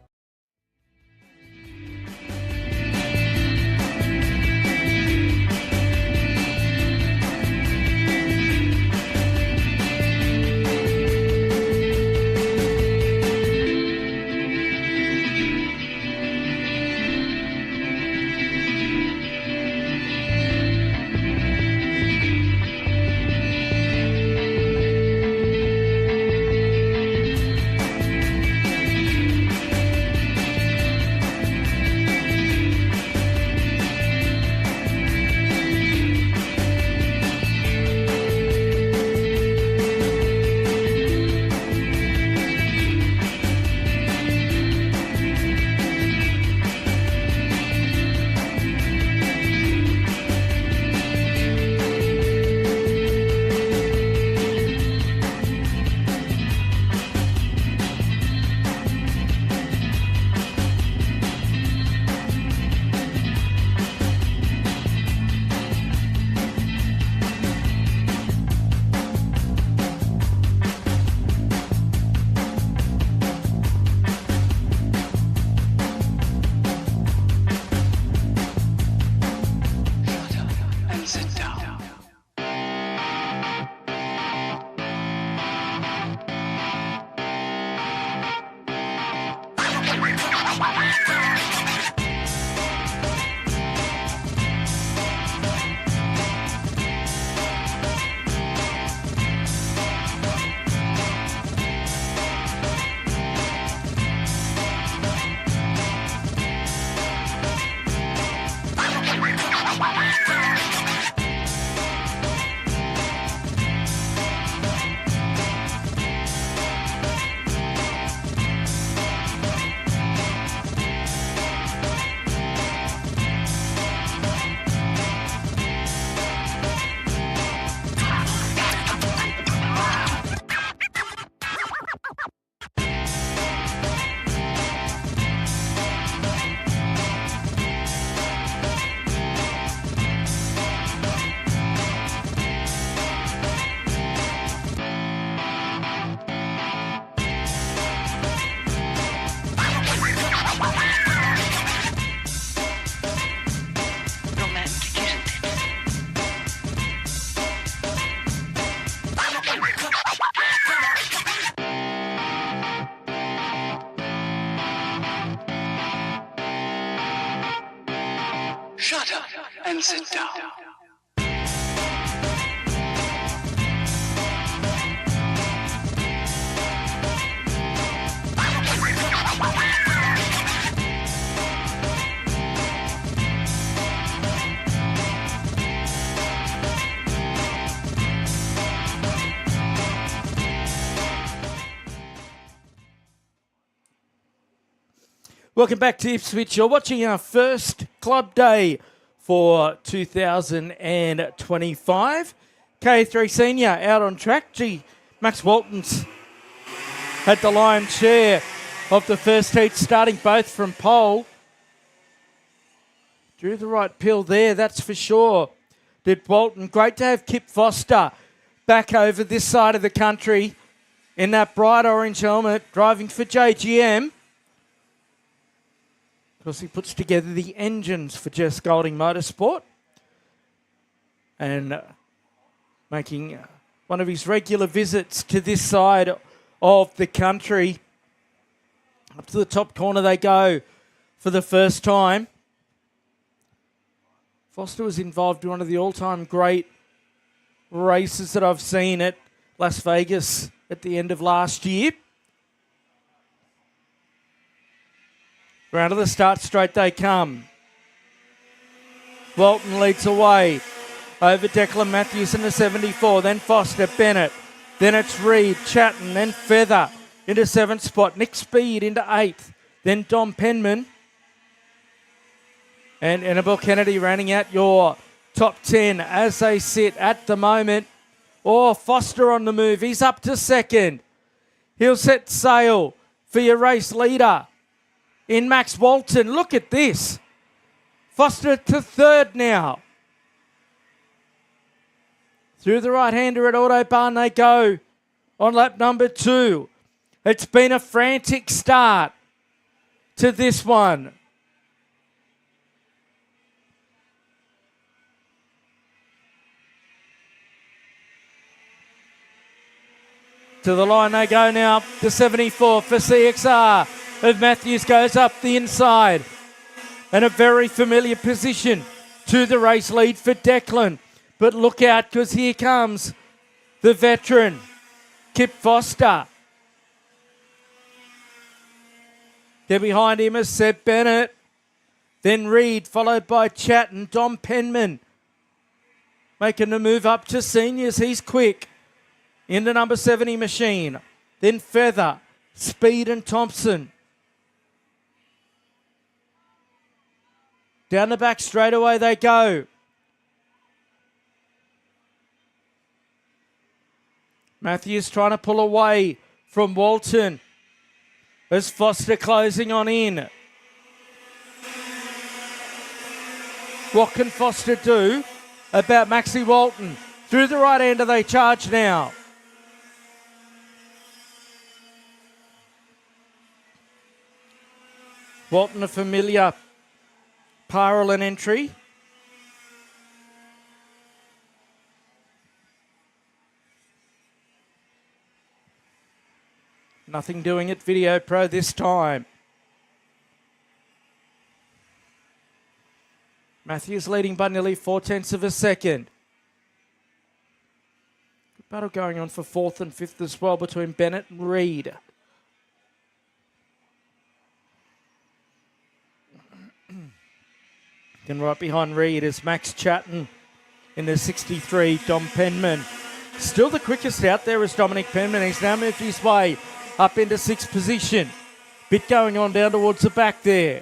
and sit down. Welcome back to Ipswich. You're watching our first club day for 2025. KA2 Senior out on track. Max Walton's had the lion's share of the first heat, starting both from pole. Drew the right pill there, that's for sure. Did Walton. Great to have Kip Foster back over this side of the country in that bright orange helmet, driving for JGM. Because he puts together the engines for Jess Golding Motorsport and making one of his regular visits to this side of the country. Up to the top corner they go for the first time. Foster was involved in one of the all-time great races that I've seen at Las Vegas at the end of last year. Round to the start straight they come. Walton leads away over Declan Matthews in the 74. Then Foster, Bennett. Then it's Reed, Chatton, then Feather into 7th spot. Nick Speed into 8th. Then Dom Penman. And Annabelle Kennedy rounding out your top 10 as they sit at the moment. Oh, Foster on the move. He's up to 2nd. He'll set sail for your race leader in Max Walton. Look at this. Foster to 3rd now. Through the right-hander at Autobahn they go on lap number 2. It's been a frantic start to this one. To the line they go now. The 74 for CXR. Of Matthews goes up the inside. And a very familiar position to the race lead for Declan. But look out, because here comes the veteran, Kip Foster. There behind him is Seb Bennett. Then Reed, followed by Chatton. Dom Penman making the move up to seniors. He's quick in the number 70 machine. Then Feather, Speed and Thompson. Down the back straightaway they go. Matthews trying to pull away from Walton as Foster closing on in. What can Foster do about Maxie Walton? Through the right hander they charge now. Walton a familiar parallel entry. Nothing doing at Video Pro this time. Matthews leading by nearly 0.4 of a second. Good battle going on for 4th and 5th as well between Bennett and Reed. Then right behind Reed is Max Chatton in the 63, Dom Penman. Still the quickest out there is Dominic Penman. He's now moved his way up into 6th position. Bit going on down towards the back there.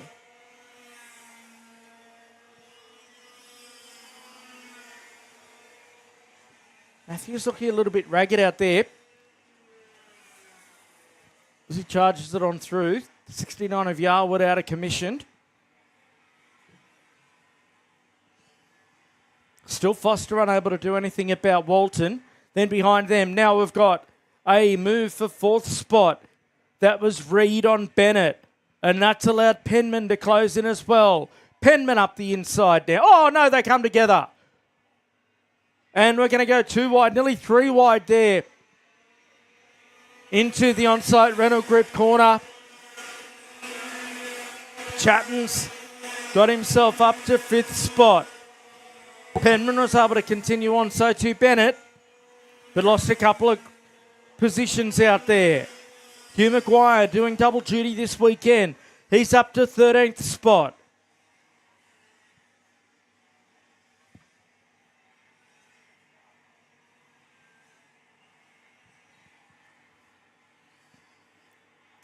Matthews looking a little bit ragged out there as he charges it on through. 69 of Yarwood out of commission. Still Foster unable to do anything about Walton. Then behind them, now we've got a move for 4th spot. That was Reed on Bennett. And that's allowed Penman to close in as well. Penman up the inside now. Oh, no, they come together. And we're going to go 2 wide, nearly 3 wide there. Into the on-site Renault Group corner. Chatton's got himself up to 5th spot. Penman was able to continue on, so too Bennett, but lost a couple of positions out there. Hugh Maguire doing double duty this weekend. He's up to 13th spot.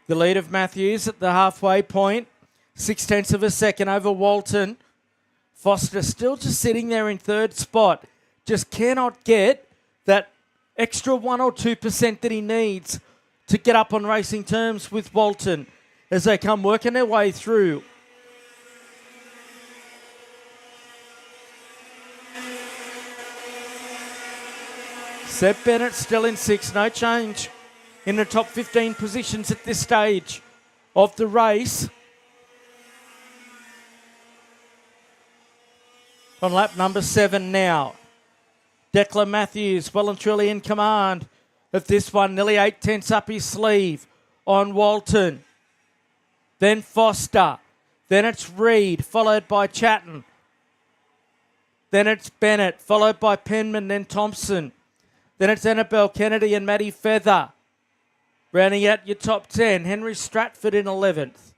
The lead of Matthews at the halfway point, 0.6 of a second over Walton. Foster still just sitting there in third spot. Just cannot get that extra 1 or 2% that he needs to get up on racing terms with Walton as they come working their way through. Seb Bennett still in 6th, no change in the top 15 positions at this stage of the race. On lap number 7 now. Declan Matthews well and truly in command of this one. Nearly 0.8 up his sleeve on Walton. Then Foster. Then it's Reed, followed by Chatton. Then it's Bennett, followed by Penman, then Thompson. Then it's Annabelle Kennedy and Maddie Feather. Rounding out your top 10, Henry Stratford in 11th.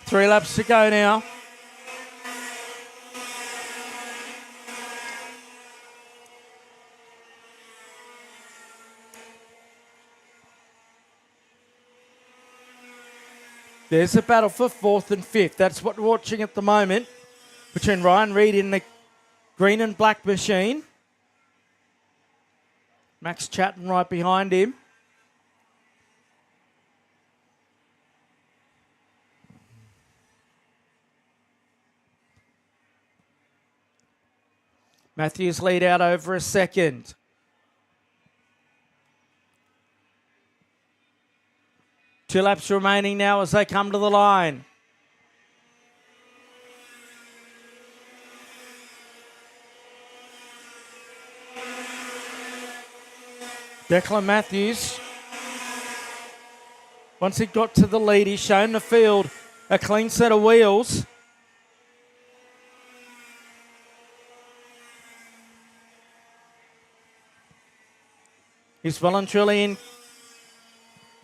Three laps to go now. There's a battle for 4th and 5th. That's what we're watching at the moment between Ryan Reid in the green and black machine. Max Chatton right behind him. Matthews lead out over a second. Two laps remaining now as they come to the line. Declan Matthews, once he got to the lead, he's shown the field a clean set of wheels. He's well and truly in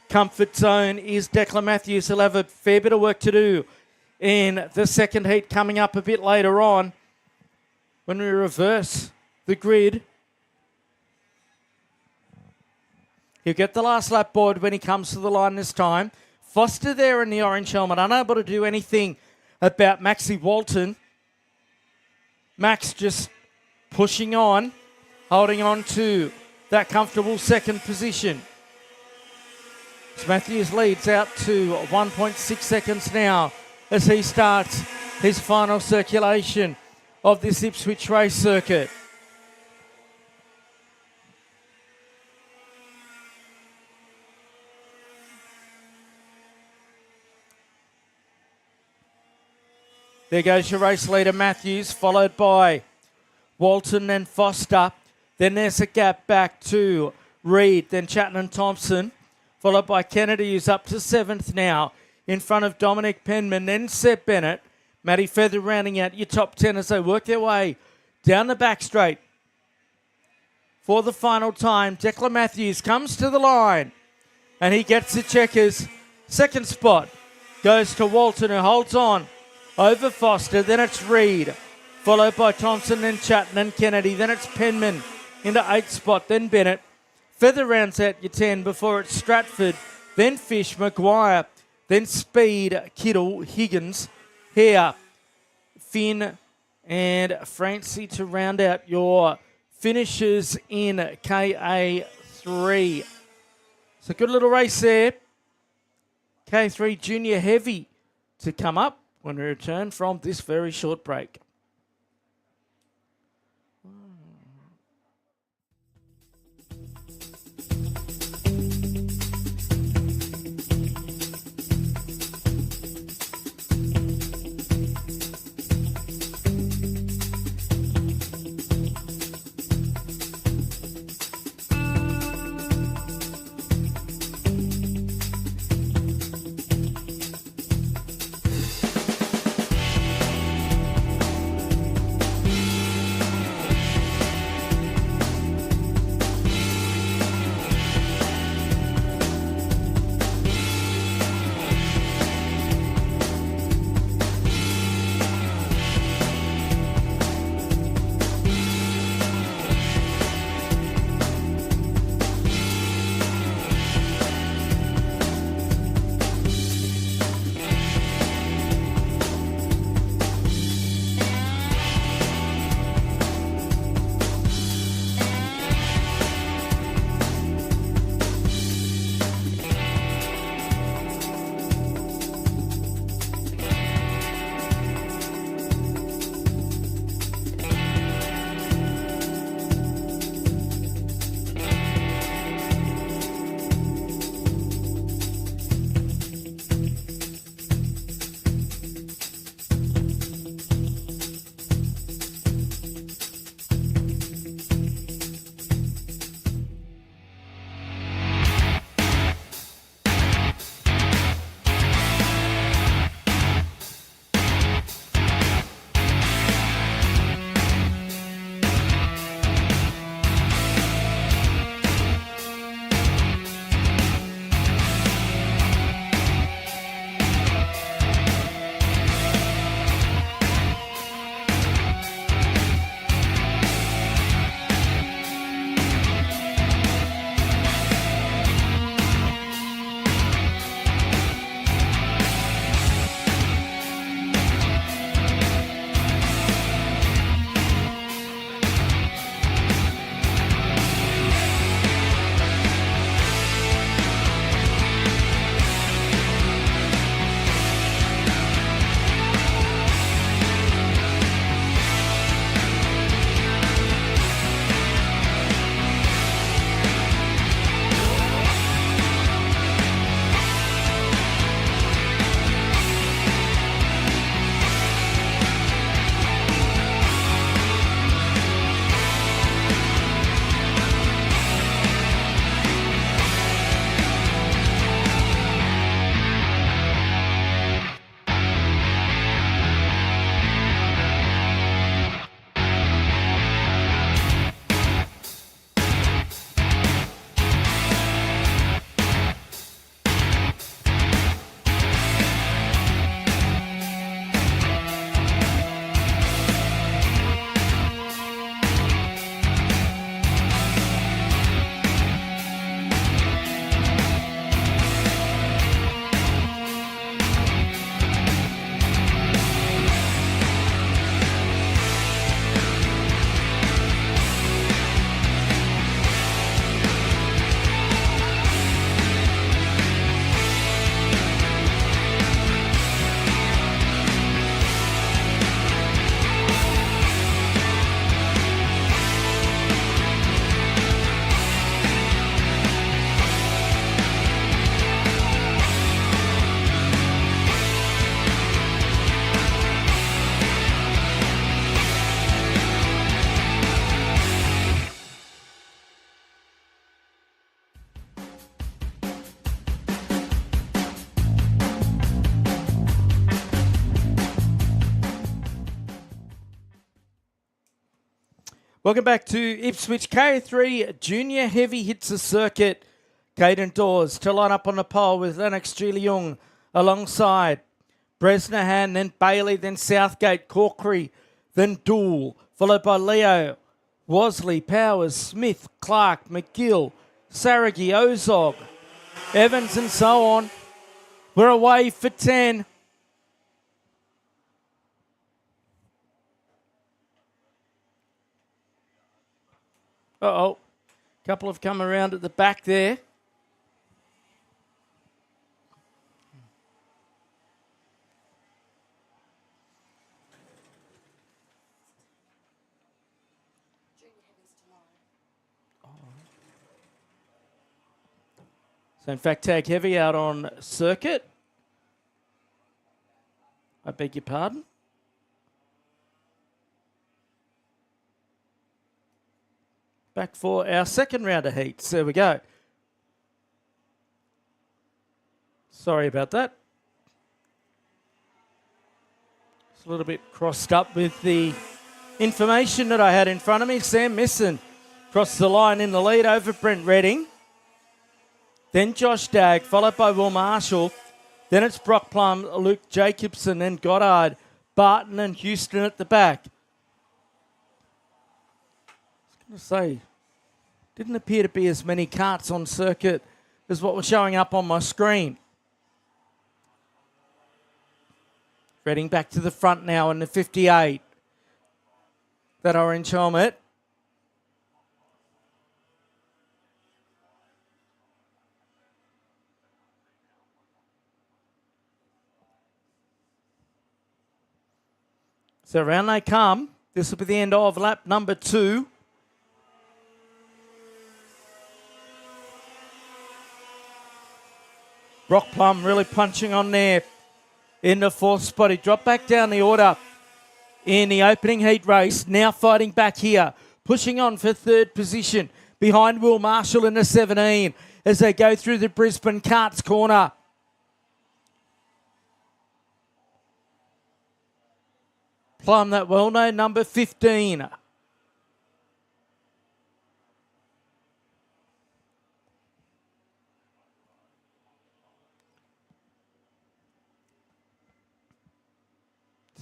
comfort zone is Declan Matthews. He'll have a fair bit of work to do in the second heat coming up a bit later on when we reverse the grid. He'll get the last lap board when he comes to the line this time. Foster there in the orange helmet, unable to do anything about Maxie Walton. Max just pushing on, holding on to that comfortable second position. So Matthews leads out to 1.6 seconds now as he starts his final circulation of this Ipswich race circuit. There goes your race leader Matthews, followed by Walton and Foster. Then there's a gap back to Reed, then Chatton and Thompson, followed by Kennedy, who's up to 7th now, in front of Dominic Penman, then Seb Bennett. Matty Feather rounding out your top 10 as they work their way down the back straight. For the final time, Declan Matthews comes to the line, and he gets the checkers. Second spot goes to Walton, who holds on over Foster. Then it's Reed, followed by Thompson, then Chatton and Kennedy. Then it's Penman into 8th spot, then Bennett. Feather rounds out your 10 before it's Stratford, then Fish, Maguire, then Speed, Kittle, Higgins, Hare, Finn and Francie to round out your finishes in KA3. So good little race there. KA3 Junior Heavy to come up when we return from this very short break. Welcome back to Ipswich KA3 Junior Heavy Hits the Circuit. Caden Dawes to line up on the pole with Lennox Leung alongside Bresnahan, then Bailey, then Southgate, Corkery, then Dool, followed by Leo, Wasley, Powers, Smith, Clark, McGill, Saragi, Ozog, Evans and so on. We're away for 10. Uh-oh. Couple have come around at the back there. So in fact, Tag Heavy out on circuit. I beg your pardon. Back for our second round of heats. There we go. Sorry about that. It's a little bit crossed up with the information that I had in front of me. Sam Misson crossed the line in the lead over Brent Redding. Then Josh Dagg, followed by Will Marshall. Then it's Brock Plum, Luke Jacobson, then Goddard, Barton and Houston at the back. I was going to say, didn't appear to be as many karts on circuit as what was showing up on my screen. Reading back to the front now in the 58. That orange helmet. So around they come. This will be the end of lap number 2. Brock Plum really punching on there in the 4th spot. He dropped back down the order in the opening heat race. Now fighting back here. Pushing on for 3rd position behind Will Marshall in the 17 as they go through the Brisbane Karts corner. Plum, that well-known number 15.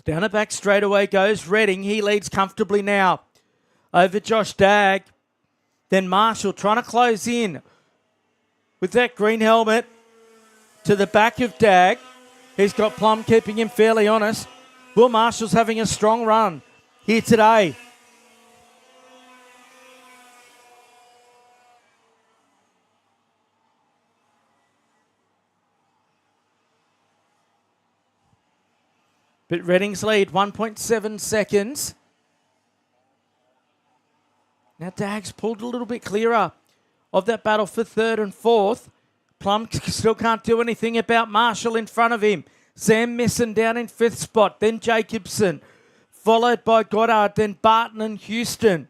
Down the back straightaway goes Redding. He leads comfortably now over Josh Dagg. Then Marshall trying to close in with that green helmet to the back of Dagg. He's got Plum keeping him fairly honest. Will Marshall's having a strong run here today. But Redding's lead, 1.7 seconds. Now Dagg's pulled a little bit clearer of that battle for 3rd and 4th. Plum still can't do anything about Marshall in front of him. Sam Misson down in 5th spot, then Jacobson, followed by Goddard, then Barton and Houston.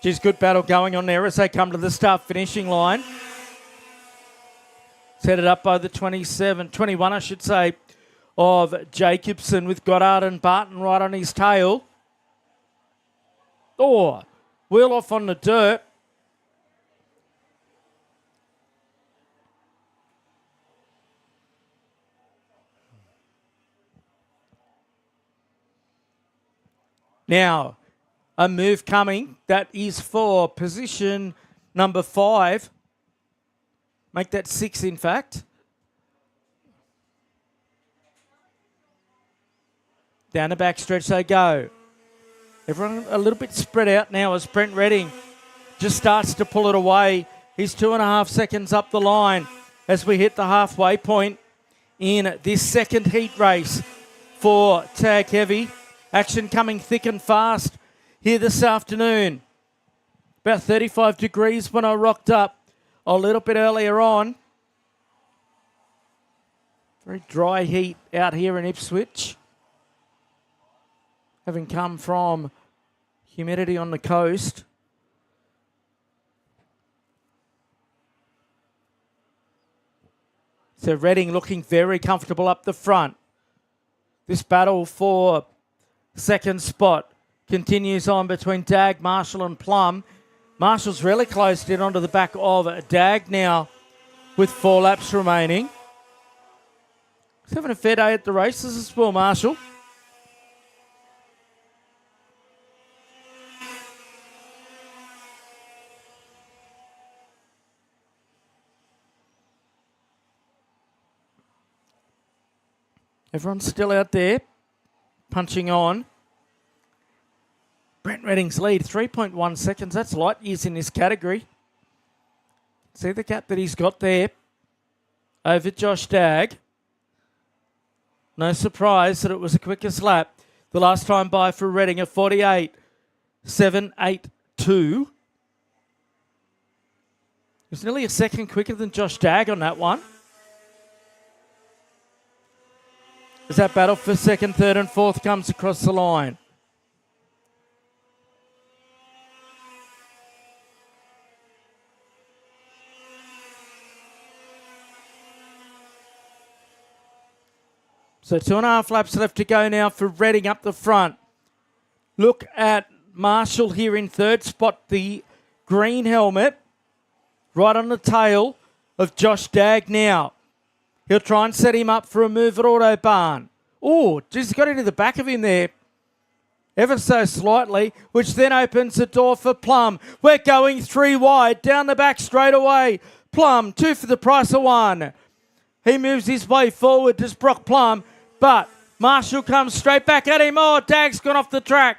Geez, good battle going on there as they come to the start-finishing line. It's headed up by the 21, I should say, of Jacobson with Goddard and Barton right on his tail. Oh, wheel off on the dirt. Now, a move coming. That is for position number 5. Make that 6, in fact. Down the back stretch they go. Everyone a little bit spread out now as Brent Redding just starts to pull it away. He's 2.5 seconds up the line as we hit the halfway point in this second heat race for Tag Heavy. Action coming thick and fast here this afternoon. About 35 degrees when I rocked up a little bit earlier on. Very dry heat out here in Ipswich. Having come from humidity on the coast. So Reading looking very comfortable up the front. This battle for second spot continues on between Dag, Marshall and Plum. Marshall's really closed in onto the back of Dag now with 4 laps remaining. He's having a fair day at the races as well, Marshall. Everyone's still out there punching on. Brent Redding's lead, 3.1 seconds. That's light years in this category. See the gap that he's got there over Josh Dag. No surprise that it was the quickest lap. The last time by for Redding, a 48.782. It was nearly a second quicker than Josh Dag on that one. As that battle for second, third and fourth comes across the line. So 2.5 laps left to go now for Reading up the front. Look at Marshall here in third spot, the green helmet, right on the tail of Josh Dag now. He'll try and set him up for a move at Autobahn. Oh, just got into the back of him there, ever so slightly, which then opens the door for Plum. We're going 3 wide, down the back straight away. Plum, 2 for the price of 1. He moves his way forward, does Brock Plum, but Marshall comes straight back at him. Oh, Dag's gone off the track,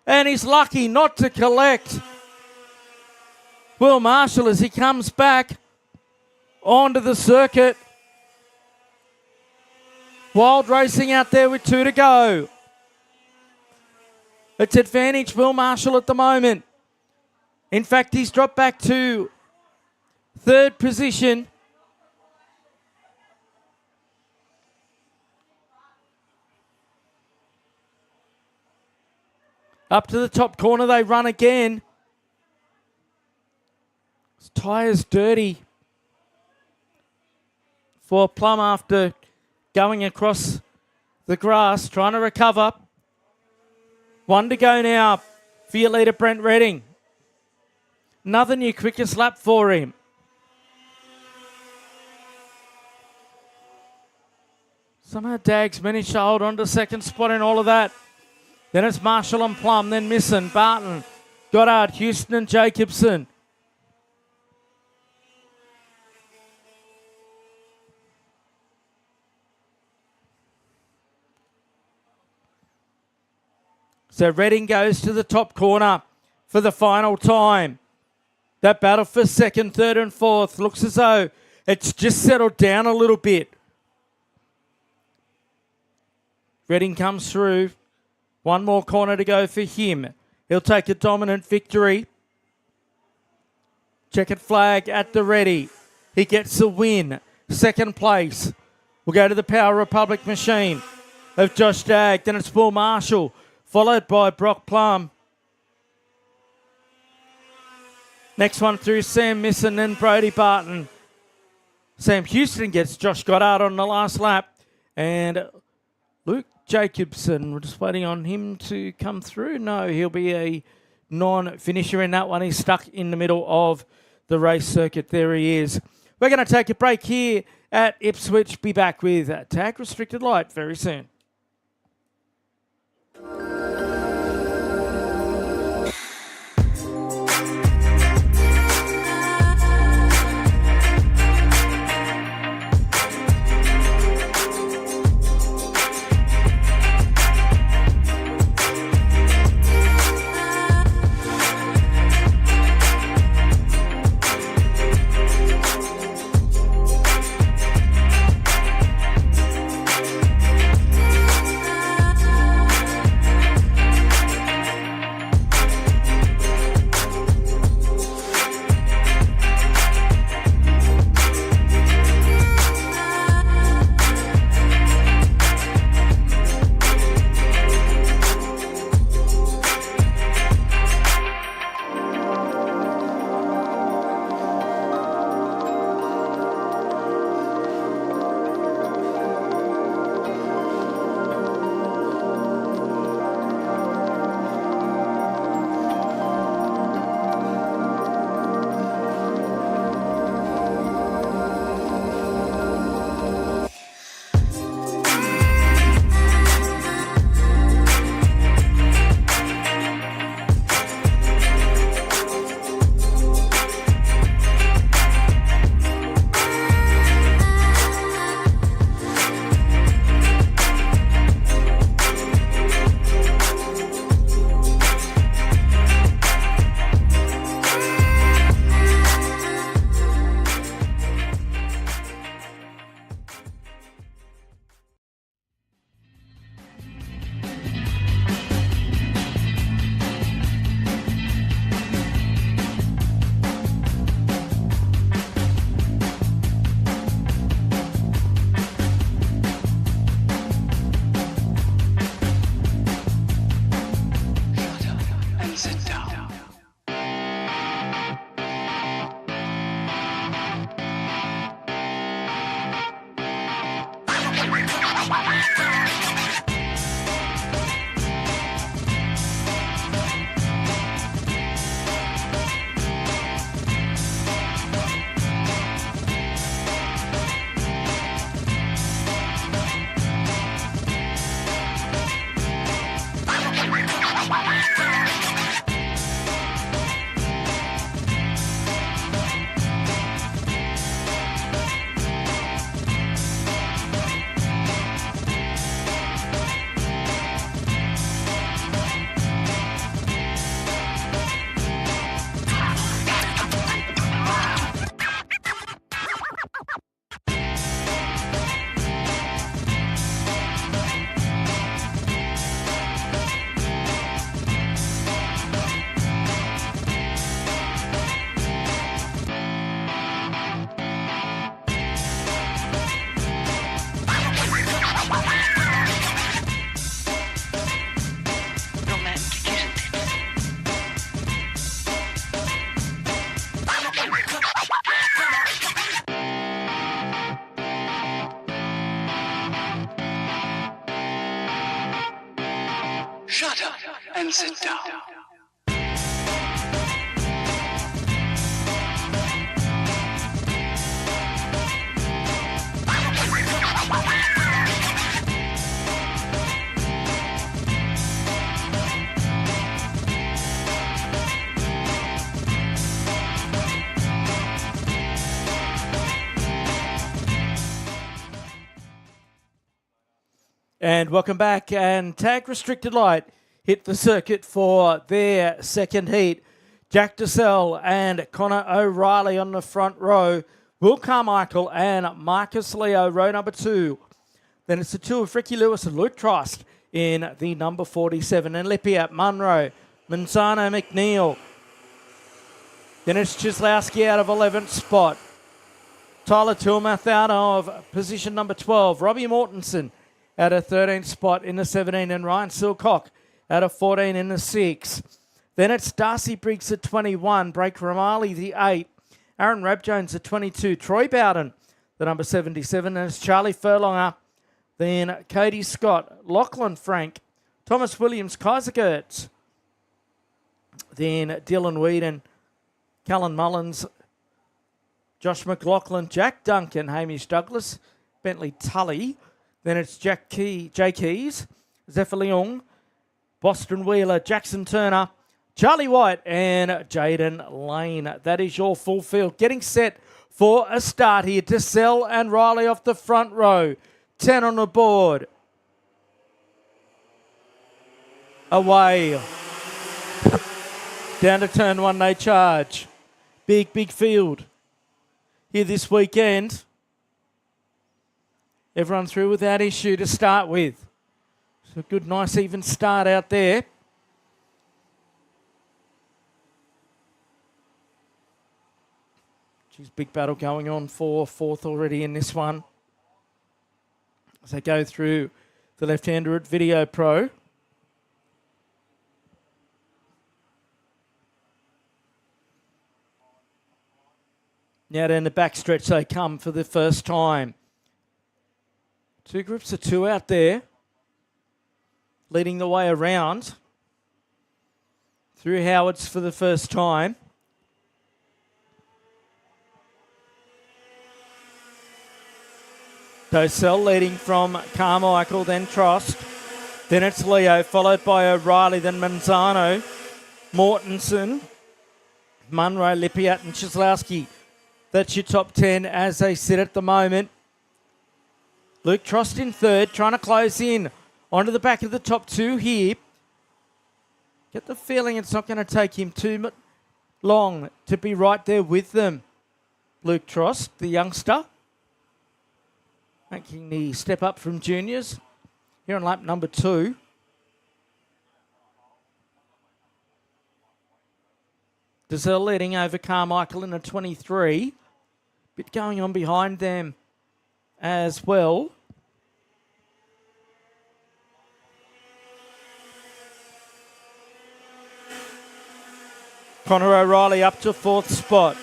and he's lucky not to collect. Will Marshall as he comes back onto the circuit. Wild racing out there with 2 to go. It's advantage Will Marshall at the moment. In fact, he's dropped back to third position. Up to the top corner they run again. His tyre's dirty for Plum after going across the grass, trying to recover. 1 to go now for your leader, Brent Redding. Another new quickest lap for him. Somehow Dag's managed to hold on to second spot in all of that. Then it's Marshall and Plum, then Misson, Barton, Goddard, Houston and Jacobson. So Redding goes to the top corner for the final time. That battle for second, third and fourth looks as though it's just settled down a little bit. Redding comes through. 1 more corner to go for him. He'll take a dominant victory. Checkered flag at the ready. He gets the win. Second place. We'll go to the Power Republic machine of Josh Dag. Then it's Will Marshall, followed by Brock Plum. Next one through Sam Misson and Brody Barton. Sam Houston gets Josh Goddard on the last lap. And Luke Jacobson, we're just waiting on him to come through. No, he'll be a non-finisher in that one. He's stuck in the middle of the race circuit. There he is. We're going to take a break here at Ipswich. Be back with Tag Restricted Light very soon. shut up and sit down. And welcome back. And Tag Restricted Light hit the circuit for their second heat. Jack DeSalle and Connor O'Reilly on the front row. Will Carmichael and Marcus Leo, row number 2. Then it's the two of Ricky Lewis and Luke Trost in the number 47. And Lippiat, Munro, Manzano, McNeil. Then it's Chislowski out of 11th spot. Tyler Tilmath out of position number 12. Robbie Mortensen out of 13th spot in the 17, and Ryan Silcock out of 14 in the 6. Then it's Darcy Briggs at 21, Blake Romali the 8, Aaron Rabjones at 22, Troy Bowden the number 77, and it's Charlie Furlonger, then Cody Scott, Lachlan Frank, Thomas Williams, Kaiser Gertz, then Dylan Whedon, Callan Mullins, Josh McLaughlin, Jack Duncan, Hamish Douglas, Bentley Tully. Then it's Jay Keys, Zephyr Leung, Boston Wheeler, Jackson Turner, Charlie White, and Jaden Lane. That is your full field. Getting set for a start here. DeSalle and Riley off the front row. 10 on the board. Away. Down to turn 1, they charge. Big field here this weekend. Everyone through without issue to start with. So a good, nice, even start out there. Geez, big battle going on for 4th already in this one. As they go through the left-hander at Video Pro. Now down the backstretch they come for the first time. 2 groups of 2 out there, leading the way around through Howards for the first time. DeSalle leading from Carmichael, then Trost. Then it's Leo, followed by O'Reilly, then Manzano, Mortensen, Munro, Lippiat and Chislowski. That's your top 10 as they sit at the moment. Luke Trost in 3rd, trying to close in onto the back of the top 2 here. Get the feeling it's not going to take him too long to be right there with them. Luke Trost, the youngster, making the step up from juniors here on lap number 2. DeSalle leading over Carmichael in a 23. Bit going on behind them as well. Connor O'Reilly up to 4th spot.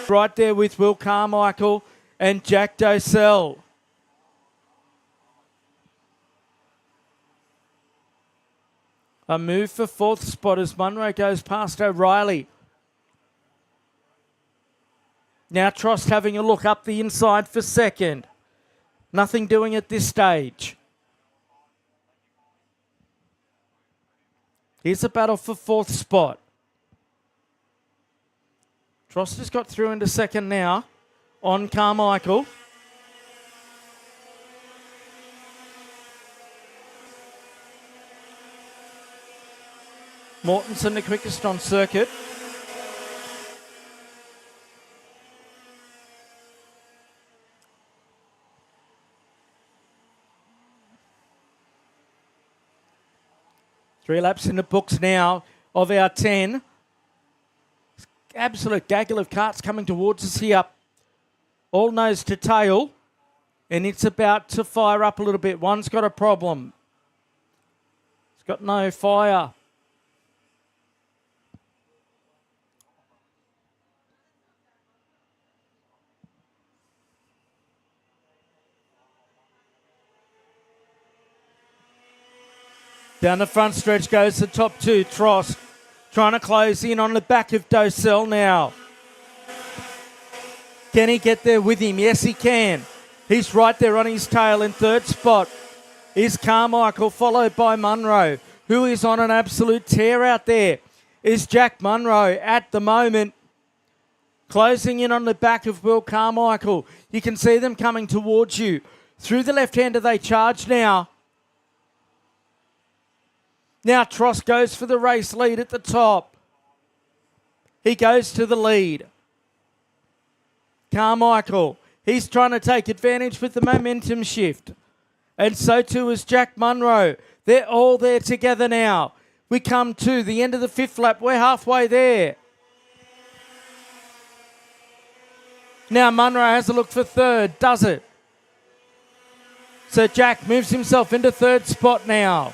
Right there with Will Carmichael and Jack DeSalle. A move for 4th spot as Munro goes past O'Reilly. Now Trost having a look up the inside for 2nd. Nothing doing at this stage. Here's a battle for 4th spot. Trost has got through into 2nd now on Carmichael. Mortensen the quickest on circuit. Three laps in the books now of our 10. Absolute gaggle of karts coming towards us here. All nose to tail. And it's about to fire up a little bit. One's got a problem. It's got no fire. Down the front stretch goes the top two. Trost trying to close in on the back of Docell now. Can he get there with him? Yes, he can. He's right there on his tail in third spot. Is Carmichael, followed by Munro, who is on an absolute tear out there. Is Jack Munro at the moment. Closing in on the back of Will Carmichael. You can see them coming towards you. Through the left-hander they charge now. Now Trost goes for the race lead at the top. He goes to the lead. Carmichael, he's trying to take advantage with the momentum shift. And so too is Jack Munro. They're all there together now. We come to the end of the fifth lap. We're halfway there. Now Munro has a look for third, does it? So Jack moves himself into third spot now.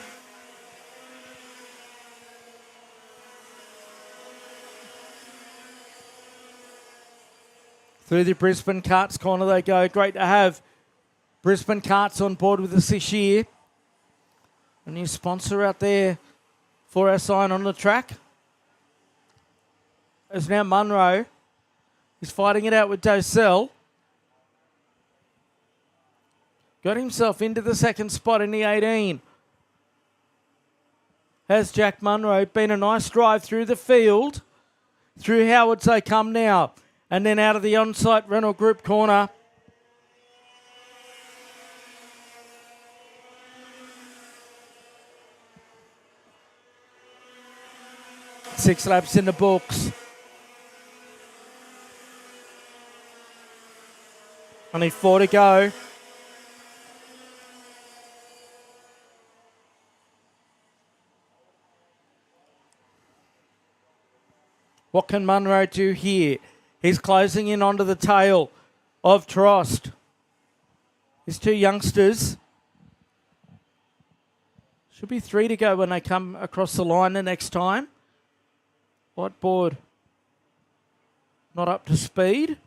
Through the Brisbane Karts corner they go. Great to have Brisbane Karts on board with us this year. A new sponsor out there for our sign on the track. As now Munro is fighting it out with Docell. Got himself into the second spot in the 18. Has Jack Munro. Been a nice drive through the field. Through Howards they come now. And then out of the on-site Renault Group corner. Six laps in the books. Only 4 to go. What can Munro do here? He's closing in onto the tail of Trost. His two youngsters. Should be 3 to go when they come across the line the next time. Whiteboard not up to speed.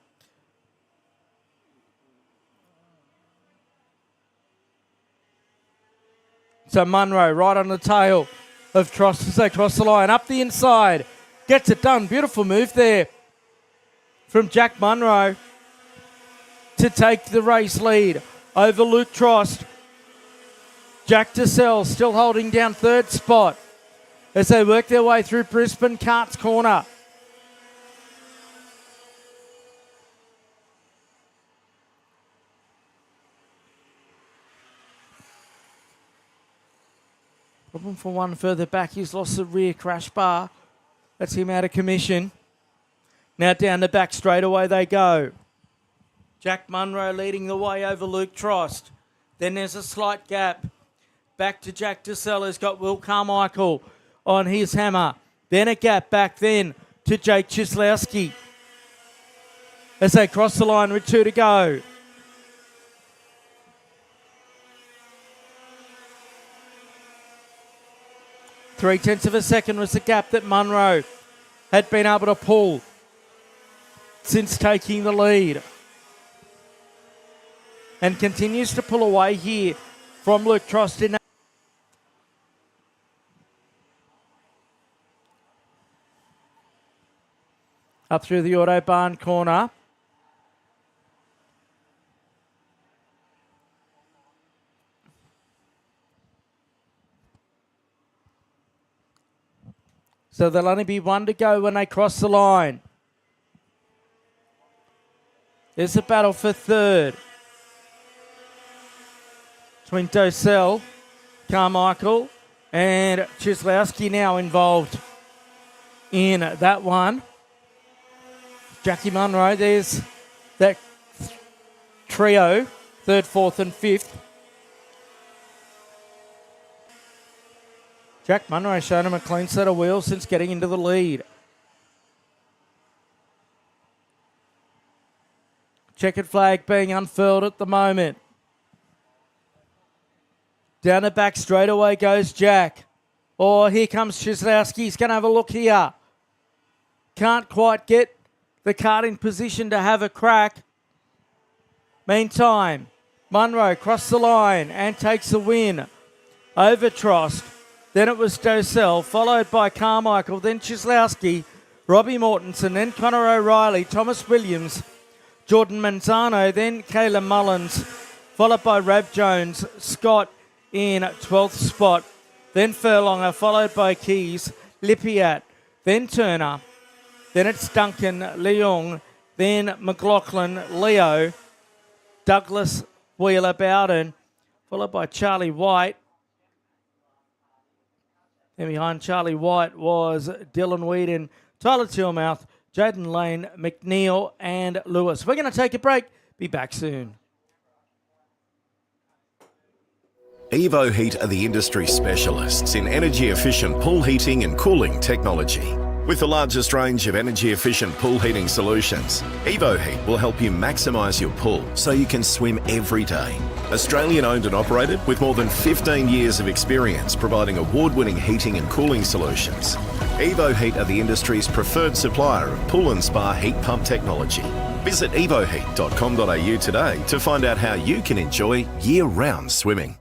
So Munro right on the tail of Trost as they cross the line. Up the inside. Gets it done. Beautiful move there from Jack Munro to take the race lead over Luke Trost. Jack Docell still holding down third spot as they work their way through Brisbane Karts corner. Problem for one further back. He's lost the rear crash bar. That's him out of commission. Now down the back straightaway they go. Jack Munro leading the way over Luke Trost. Then there's a slight gap. Back to Jack Docell, who's got Will Carmichael on his hammer. Then a gap back then to Jake Chislowski as they cross the line with 2 to go. Three-tenths of a second was the gap that Munro had been able to pull since taking the lead. And continues to pull away here from Luke Trost in that. Up through the Autobahn corner. So there'll only be 1 to go when they cross the line. There's a battle for third between Docell, Carmichael and Chislowski now involved in that one. Jackie Munro, there's that trio, third, fourth and fifth. Jack Munro showing him a clean set of wheels since getting into the lead. Checkered flag being unfurled at the moment. Down the back straightaway goes Jack. Oh, here comes Chislowski. He's going to have a look here. Can't quite get the kart in position to have a crack. Meantime, Munro crosses the line and takes the win over Trost. Then it was Docell, followed by Carmichael, then Chislowski, Robbie Mortensen, then Connor O'Reilly, Thomas Williams, Jordan Manzano, then Kayla Mullins, followed by Rab Jones, Scott in 12th spot, then Furlonger, followed by Keys, Lippiat, then Turner, then it's Duncan, Leung, then McLaughlin, Leo, Douglas, Wheeler, Bowden, followed by Charlie White. Then behind Charlie White was Dylan Whedon, Tyler Tillmouth, Jaden Lane, McNeil and Lewis. We're going to take a break. Be back soon. Evo Heat are the industry specialists in energy-efficient pool heating and cooling technology. With the largest range of energy-efficient pool heating solutions, Evo Heat will help you maximise your pool so you can swim every day. Australian owned and operated with more than 15 years of experience providing award-winning heating and cooling solutions. Evo Heat are the industry's preferred supplier of pool and spa heat pump technology. Visit evoheat.com.au today to find out how you can enjoy year-round swimming.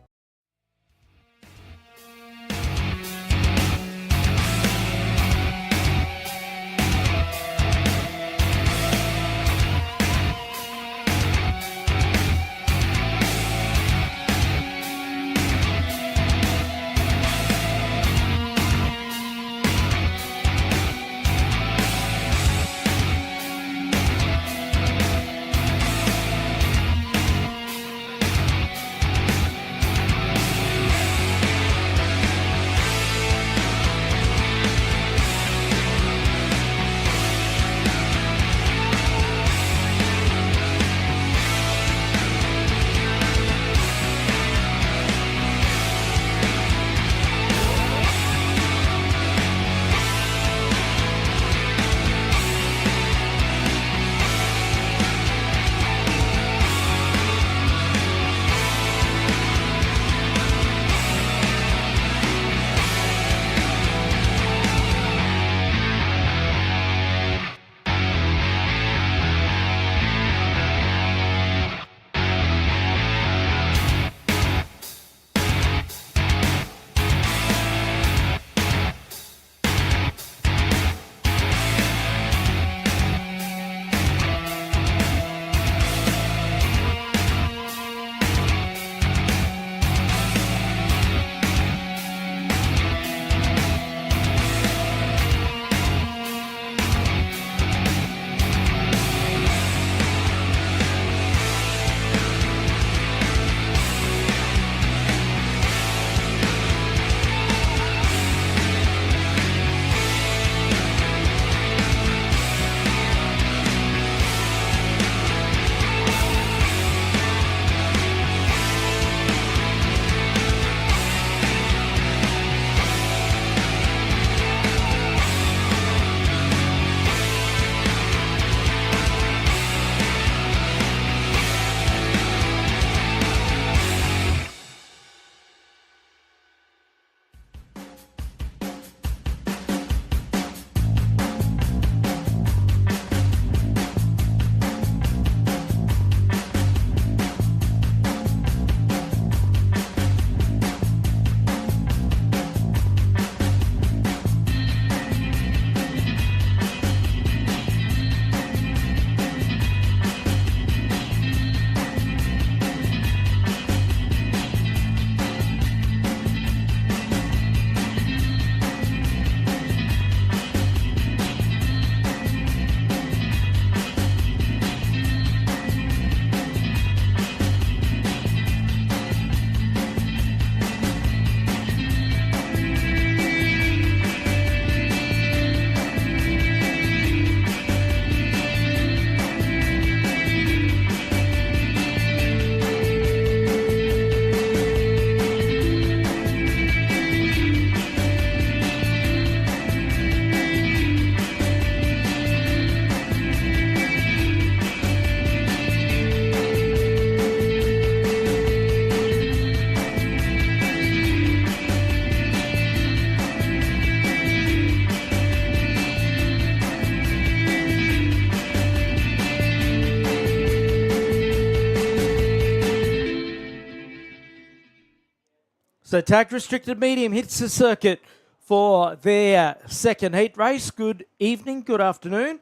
So tag restricted medium hits the circuit for their second heat race. Good evening, good afternoon.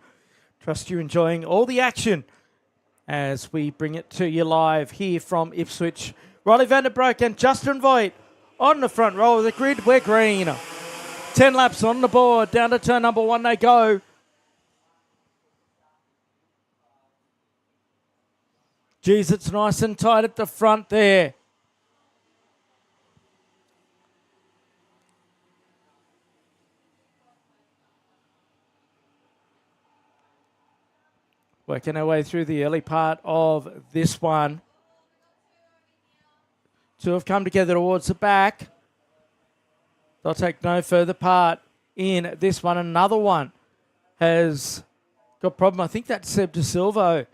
Trust you're enjoying all the action as we bring it to you live here from Ipswich. Riley van der Broek and Justin Voigt on the front row of the grid. We're green. 10 laps on the board. Down to turn number 1 they go. Geez, it's nice and tight at the front there. Working our way through the early part of this one. Two have come together towards the back. They'll take no further part in this one. Another one has got a problem. I think that's Seb De Silvo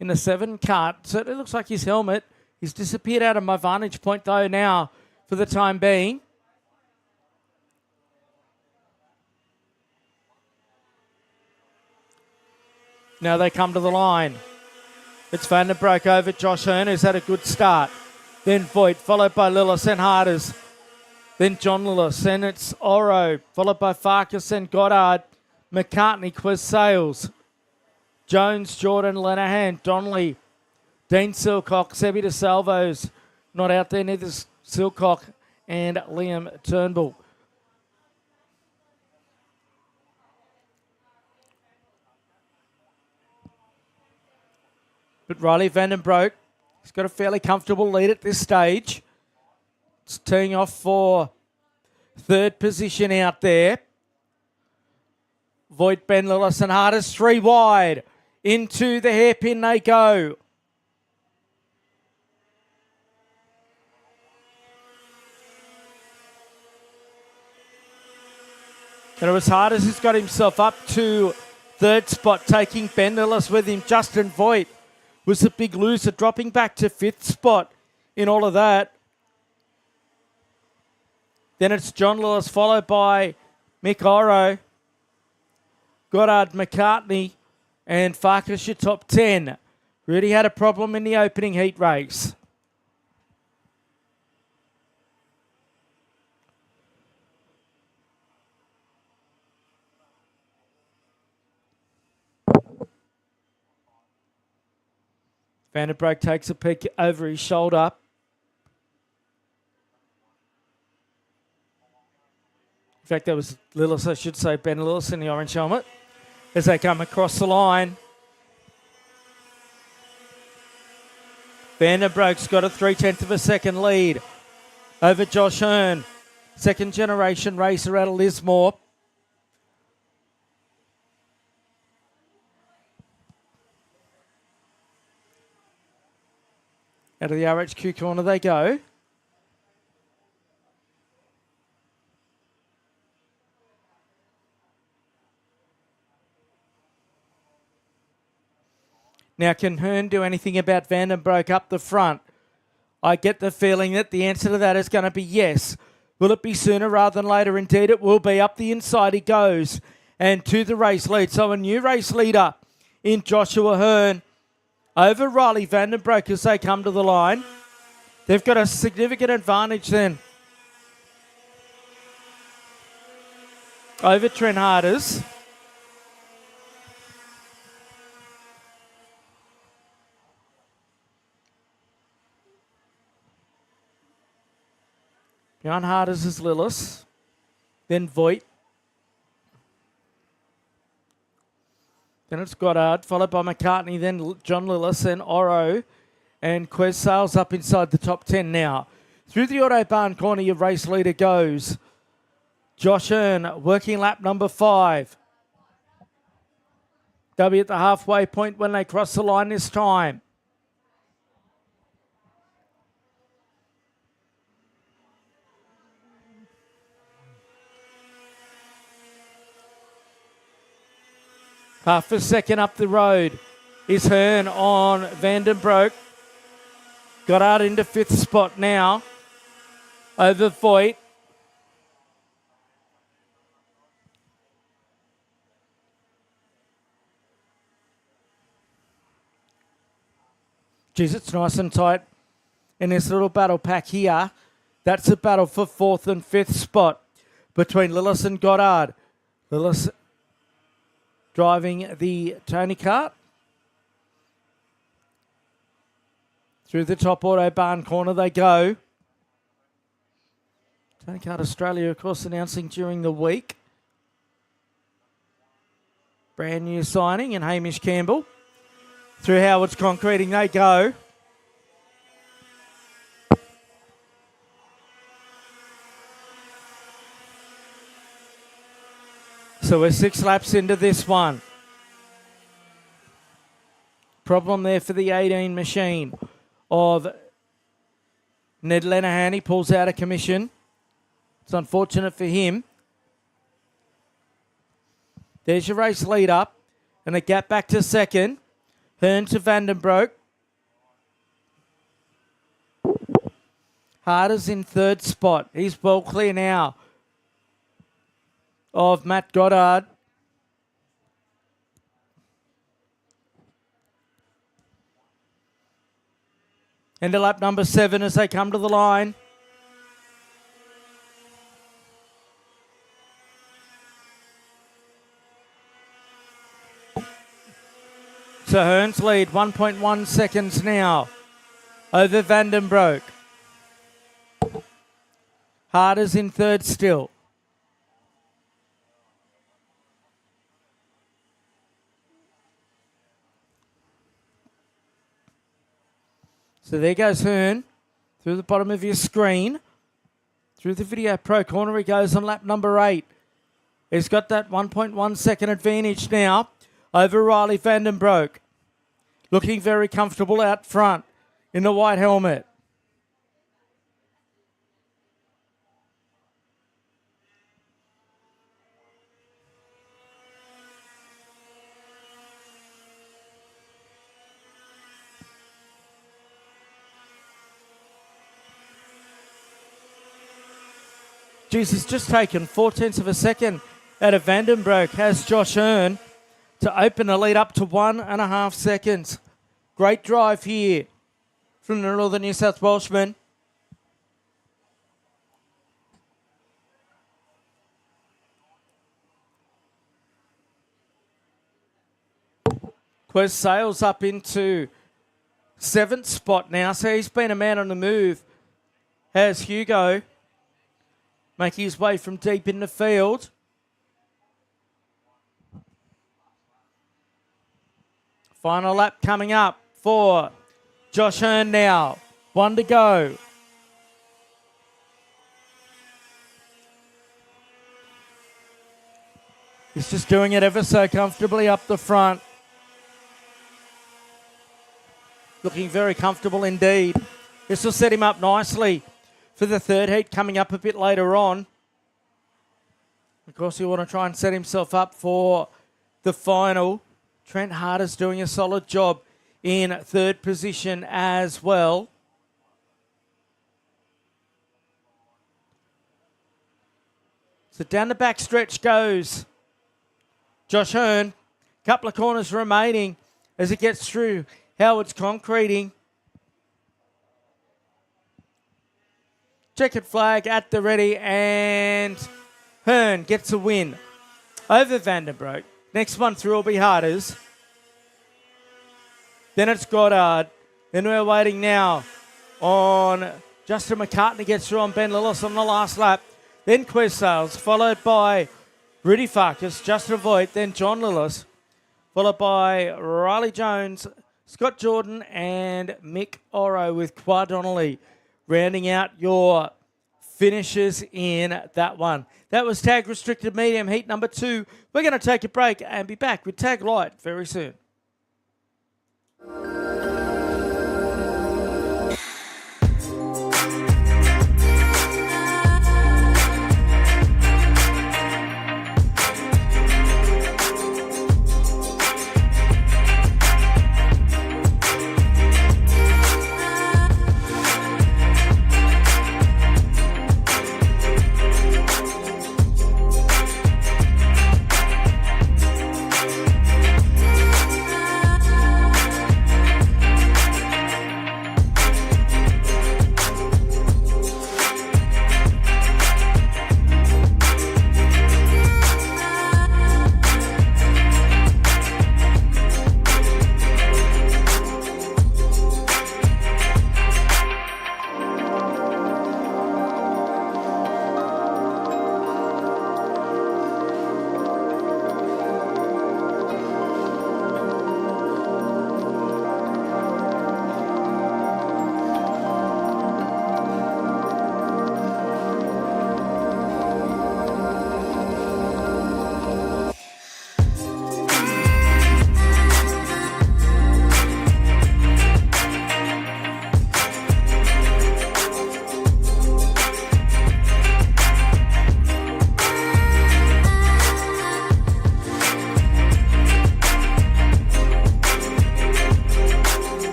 in the 7 kart. Certainly looks like his helmet. He's disappeared out of my vantage point though now for the time being. Now they come to the line. It's Van der Broek over Josh Hearn, who's had a good start. Then Voigt, followed by Lillis and Harders. Then John Lillis, and it's Oro, followed by Farkas and Goddard. McCartney, Quiz Sales. Jones, Jordan, Lenahan, Donnelly, Dean Silcock, Sebi De Salvo's not out there, neither Silcock and Liam Turnbull. But Riley van der Broek, he's got a fairly comfortable lead at this stage. It's teeing off for third position out there. Voigt, Ben Lillis and Harders 3 wide. Into the hairpin they go. And it was Harders who's got himself up to third spot, taking Ben Lillis with him. Justin Voigt was the big loser, dropping back to 5th spot in all of that. Then it's John Lillis, followed by Mick Oro, Goddard, McCartney, and Farkas, your top 10. Really had a problem in the opening heat race. Van der Broek takes a peek over his shoulder. In fact, that was Lillis, I should say, Ben Lillis in the orange helmet as they come across the line. Van der Broek's got a 3/10 of a second lead over Josh Hearn. Second generation racer out of Lismore. Out of the RHQ corner they go. Now, can Hearn do anything about Van der Broek up the front? I get the feeling that the answer to that is going to be yes. Will it be sooner rather than later? Indeed, it will be. Up the inside he goes and to the race lead. So a new race leader in Joshua Hearn over Riley van der Broek as they come to the line. They've got a significant advantage then over Trent Harders. Behind Harders is Lillis, then Voigt. Then it's Goddard, followed by McCartney, then John Lillis, and Oro. And Quez Sales up inside the top 10 now. Through the Autobahn corner, your race leader goes. Josh Hearn, working lap number 5. They'll be at the halfway point when they cross the line this time. Half a second up the road is Hearn on Van der Broek. Got out into 5th spot now over Voigt. Geez, it's nice and tight in this little battle pack here. That's a battle for 4th and 5th spot between Lillis and Goddard. Lillis driving the Tony Kart. Through the top Autobahn corner they go. Tony Kart Australia, of course, announcing during the week. Brand new signing and Hamish Campbell. Through Howard's Concreting they go. So we're 6 laps into this one. Problem there for the 18 machine of Ned Lenahan. He pulls out of commission. It's unfortunate for him. There's your race lead up. And a gap back to second. Hearn to Vandenbroek. Harders in 3rd spot. He's well clear now of Matt Goddard. Into lap number 7 as they come to the line. So Hearn's lead, 1.1 seconds now over Vandenbroek. Harders in 3rd still. So there goes Hearn through the bottom of your screen. Through the Video Pro corner he goes on lap number 8. He's got that 1.1 second advantage now over Riley Vandenbroek. Looking very comfortable out front in the white helmet. Jesus just taken 4/10 of a second out of Vandenbroek has Josh Hearn to open the lead up to 1.5 seconds. Great drive here from the Northern New South Welshman. Quest sails up into 7th spot now, so he's been a man on the move. Has Hugo making his way from deep in the field. Final lap coming up for Josh Hearn now. 1 to go. He's just doing it ever so comfortably up the front. Looking very comfortable indeed. This will set him up nicely for the 3rd heat coming up a bit later on. Of course, you want to try and set himself up for the final. Trent Harder's doing a solid job in 3rd position as well. So down the back stretch goes Josh Hearn. Couple of corners remaining as it gets through Howard's Concreting. Checkered flag at the ready, and Hearn gets a win over Vandenbroek. Next one through will be Harders. Then it's Goddard. Then we're waiting now on Justin McCartney gets through on Ben Lillis on the last lap. Then Quest Sales, followed by Rudy Farkas, Justin Voigt, then John Lillis, followed by Riley Jones, Scott Jordan, and Mick Oro with Qua Donnelly rounding out your finishes in that one. That was Tag Restricted Medium Heat number 2. We're going to take a break and be back with Tag Light very soon.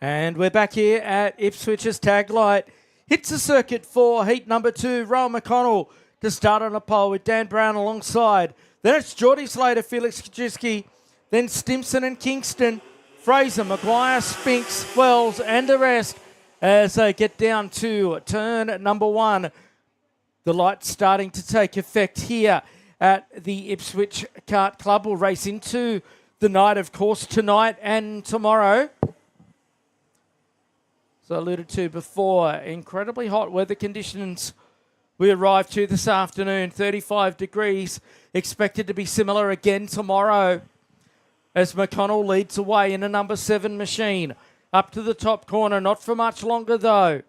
And we're back here at Ipswich's tag light. Hits the circuit for heat number 2. Rowan McConnell to start on a pole with Dan Brown alongside. Then it's Geordie Slater, Felix Kaczynski. Then Stimson and Kingston. Fraser, Maguire, Spinks, Wells and the rest as they get down to turn number 1. The lights starting to take effect here at the Ipswich Kart Club. We'll race into the night, of course, tonight and tomorrow. So alluded to before, incredibly hot weather conditions we arrived to this afternoon. 35 degrees, expected to be similar again tomorrow as McConnell leads away in a number 7 machine. Up to the top corner, not for much longer though.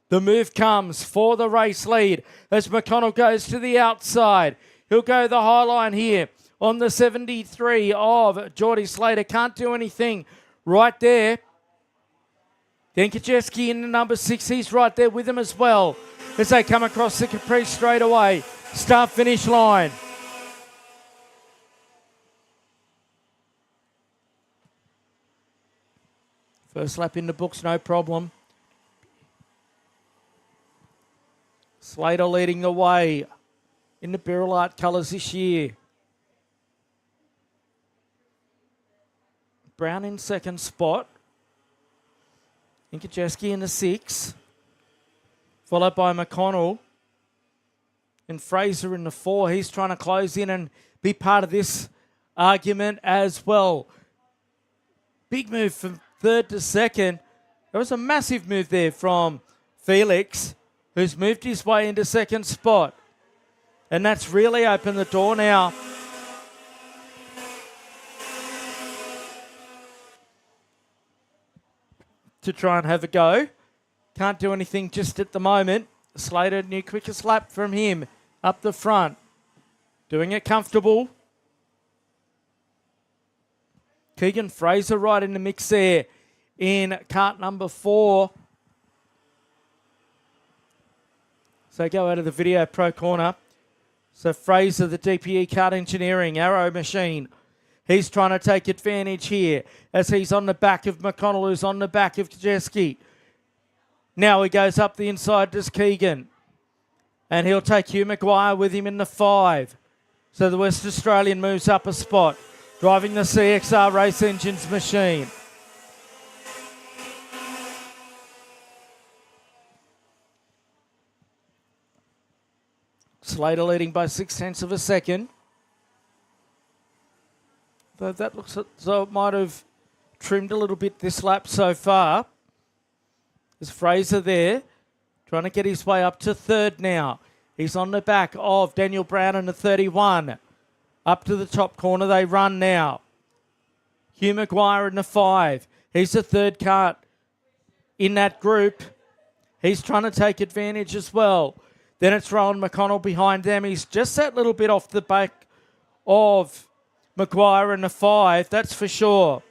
The move comes for the race lead as McConnell goes to the outside. He'll go the high line here on the 73 of Geordie Slater. Can't do anything right there. Then Kaczynski in the number 6. He's right there with him as well as they come across the Capri straightaway. Start-finish line. First lap in the books, no problem. Slater leading the way in the Beryl Art colours this year. Brown in second spot. Kaczynski in the 6. Followed by McConnell. And Fraser in the 4. He's trying to close in and be part of this argument as well. Big move from third to second. There was a massive move there from Felix, who's moved his way into second spot. And that's really opened the door now. to try and have a go. Can't do anything just at the moment. Slater, new quickest lap from him up the front. Doing it comfortable. Keegan Fraser right in the mix there in kart number 4. So go out of the video pro corner. So Fraser, the DPE Kart Engineering Arrow machine. He's trying to take advantage here as he's on the back of McConnell, who's on the back of Kajeski. Now he goes up the inside to Keegan. And he'll take Hugh Maguire with him in the 5. So the West Australian moves up a spot, driving the CXR Race Engines machine. Slater leading by 0.6 of a second. Though that looks as though it might have trimmed a little bit this lap so far. There's Fraser there, trying to get his way up to 3rd now. He's on the back of Daniel Brown in the 31. Up to the top corner they run now. Hugh Maguire in the 5. He's the 3rd kart in that group. He's trying to take advantage as well. Then it's Rowan McConnell behind them. He's just that little bit off the back of Maguire in the 5, that's for sure.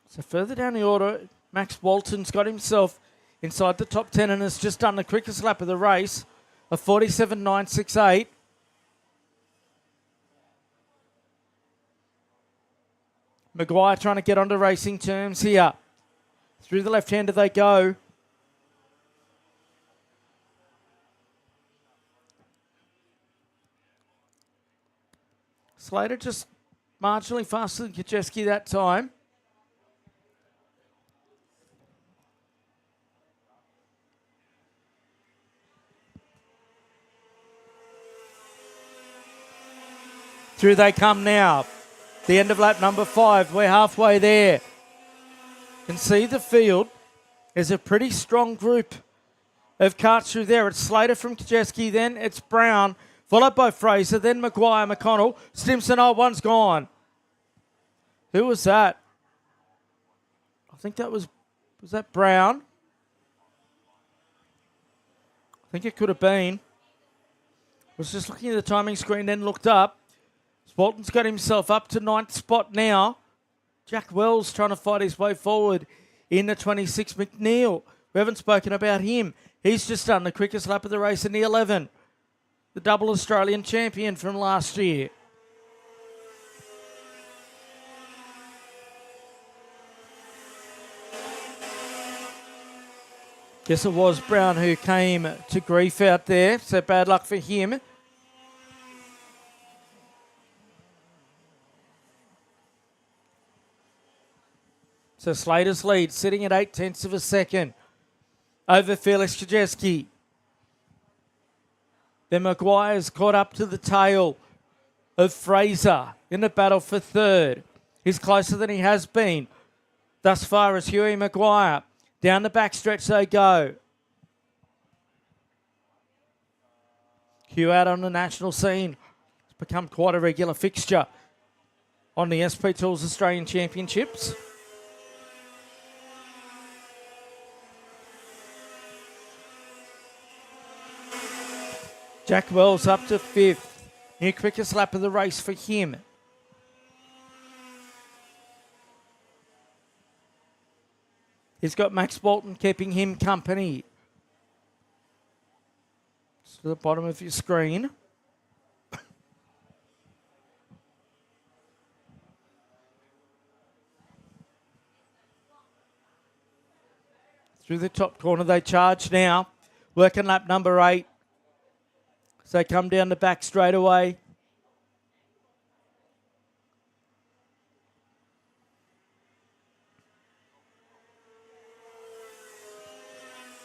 So further down the order, Max Walton's got himself inside the top 10 and has just done the quickest lap of the race, a 47.968. Maguire trying to get onto racing terms here. Through the left-hander they go. Slater just marginally faster than Kajeski that time. Through they come now. The end of lap number 5. We're halfway there. You can see the field. There's a pretty strong group of karts through there. It's Slater from Kajeski, then it's Brown, followed by Fraser, then Maguire, McConnell. Stimson, one's gone. Who was that? I think that was that Brown? I think it could have been. Was just looking at the timing screen, then looked up. Walton's got himself up to 9th spot now. Jack Wells trying to fight his way forward in the 26. McNeil, we haven't spoken about him. He's just done the quickest lap of the race in the 11. The double Australian champion from last year. Guess it was Brown who came to grief out there, so bad luck for him. So Slater's lead, sitting at 0.8 of a second over Felix Kajeski. Then Maguire's caught up to the tail of Fraser in the battle for 3rd. He's closer than he has been thus far as Huey Maguire. Down the backstretch they go. Hugh out on the national scene. It's become quite a regular fixture on the SP Tools Australian Championships. Jack Wells up to 5th. New quickest lap of the race for him. He's got Max Bolton keeping him company. It's to the bottom of your screen. Through the top corner they charge now. Working lap number 8. So they come down the back straight away.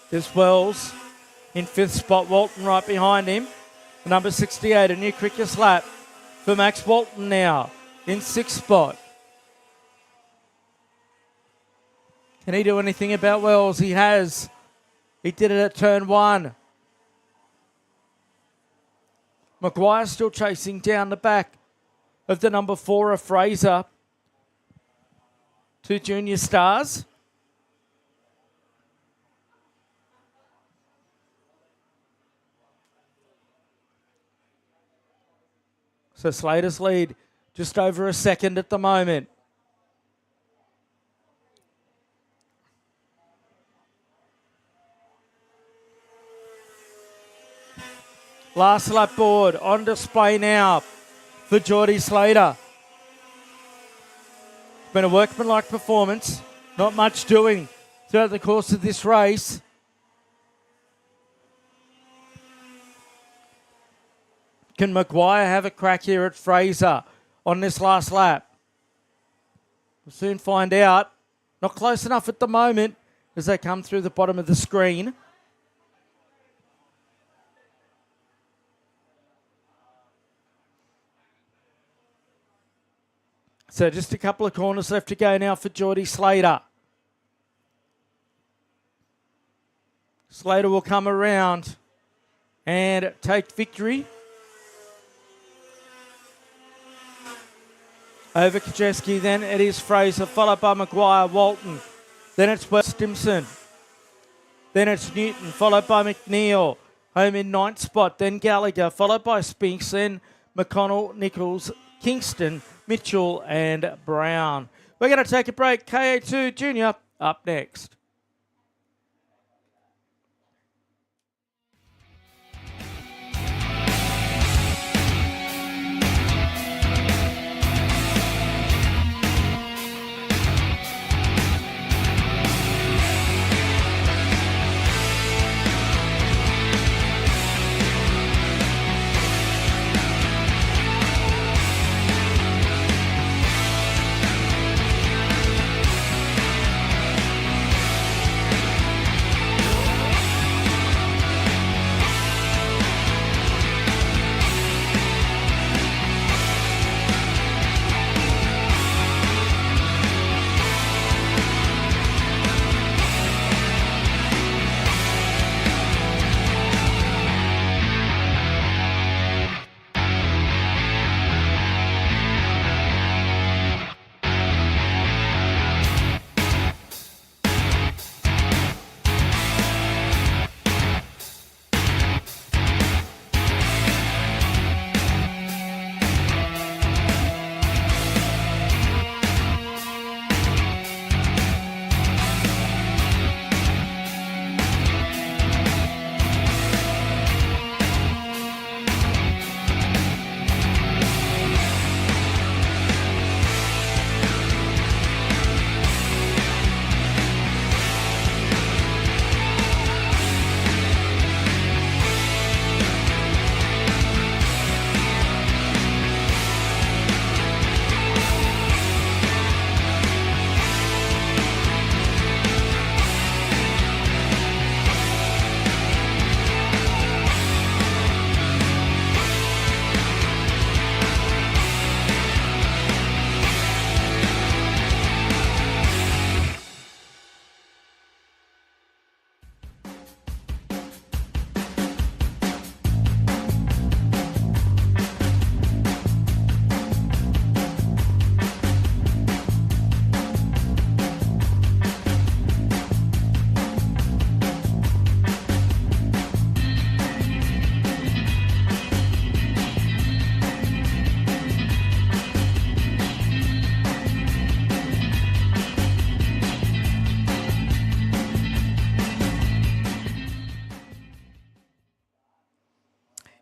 There's Wells in 5th spot. Walton right behind him. Number 68, a new quickest lap for Max Walton now in 6th spot. Can he do anything about Wells? He has. He did it at turn 1. Maguire still chasing down the back of the number 4 of Fraser. 2 junior stars. So Slater's lead just over a second at the moment. Last lap board on display now for Geordie Slater. Been a workmanlike performance. Not much doing throughout the course of this race. Can Maguire have a crack here at Fraser on this last lap? We'll soon find out. Not close enough at the moment as they come through the bottom of the screen. So just a couple of corners left to go now for Geordie Slater. Slater will come around and take victory over Kajeski. Then it is Fraser, followed by Maguire, Walton. Then it's Stimson. Then it's Newton, followed by McNeil. Home in 9th spot. Then Gallagher, followed by Spinks. Then McConnell, Nichols, Kingston, Mitchell and Brown. We're going to take a break. KA2 Junior up next.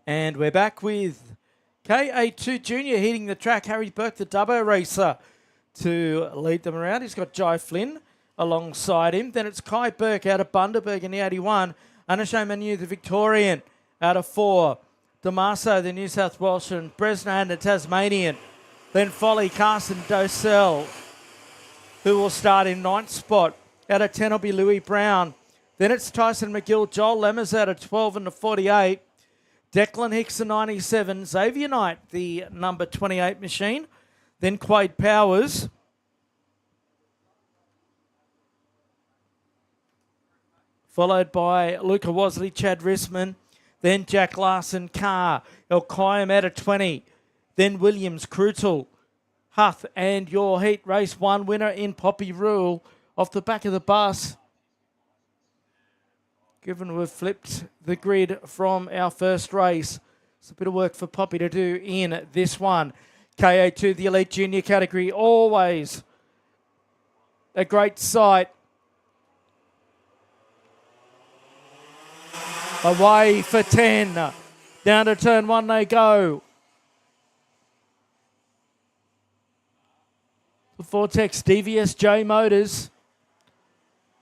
And we're back with KA2 Junior hitting the track. Harry Burke, the Dubbo racer, to lead them around. He's got Jai Flynn alongside him. Then it's Kai Burke out of Bundaberg in the 81. Anashay Manu, the Victorian, out of 4. Damaso, the New South Welsh, and Bresnan, the Tasmanian. Then Folly, Carson Docell, who will start in 9th spot. Out of 10 will be Louis Brown. Then it's Tyson McGill, Joel Lemmers out of 12 and the 48. Declan Hicks, the 97. Xavier Knight, the number 28 machine. Then Quade Powers. Followed by Luca Wasley, Chad Rissman. then Jack Larson, Carr, Elkayam at a 20, then Williams, Krutel, Huth, and your heat race 1 winner in Poppy Rule off the back of the bus. Given we've flipped the grid from our first race, it's a bit of work for Poppy to do in this one. KA2, the elite junior category, always a great sight. Away for 10. Down to turn 1 they go. The Vortex DVSJ Motors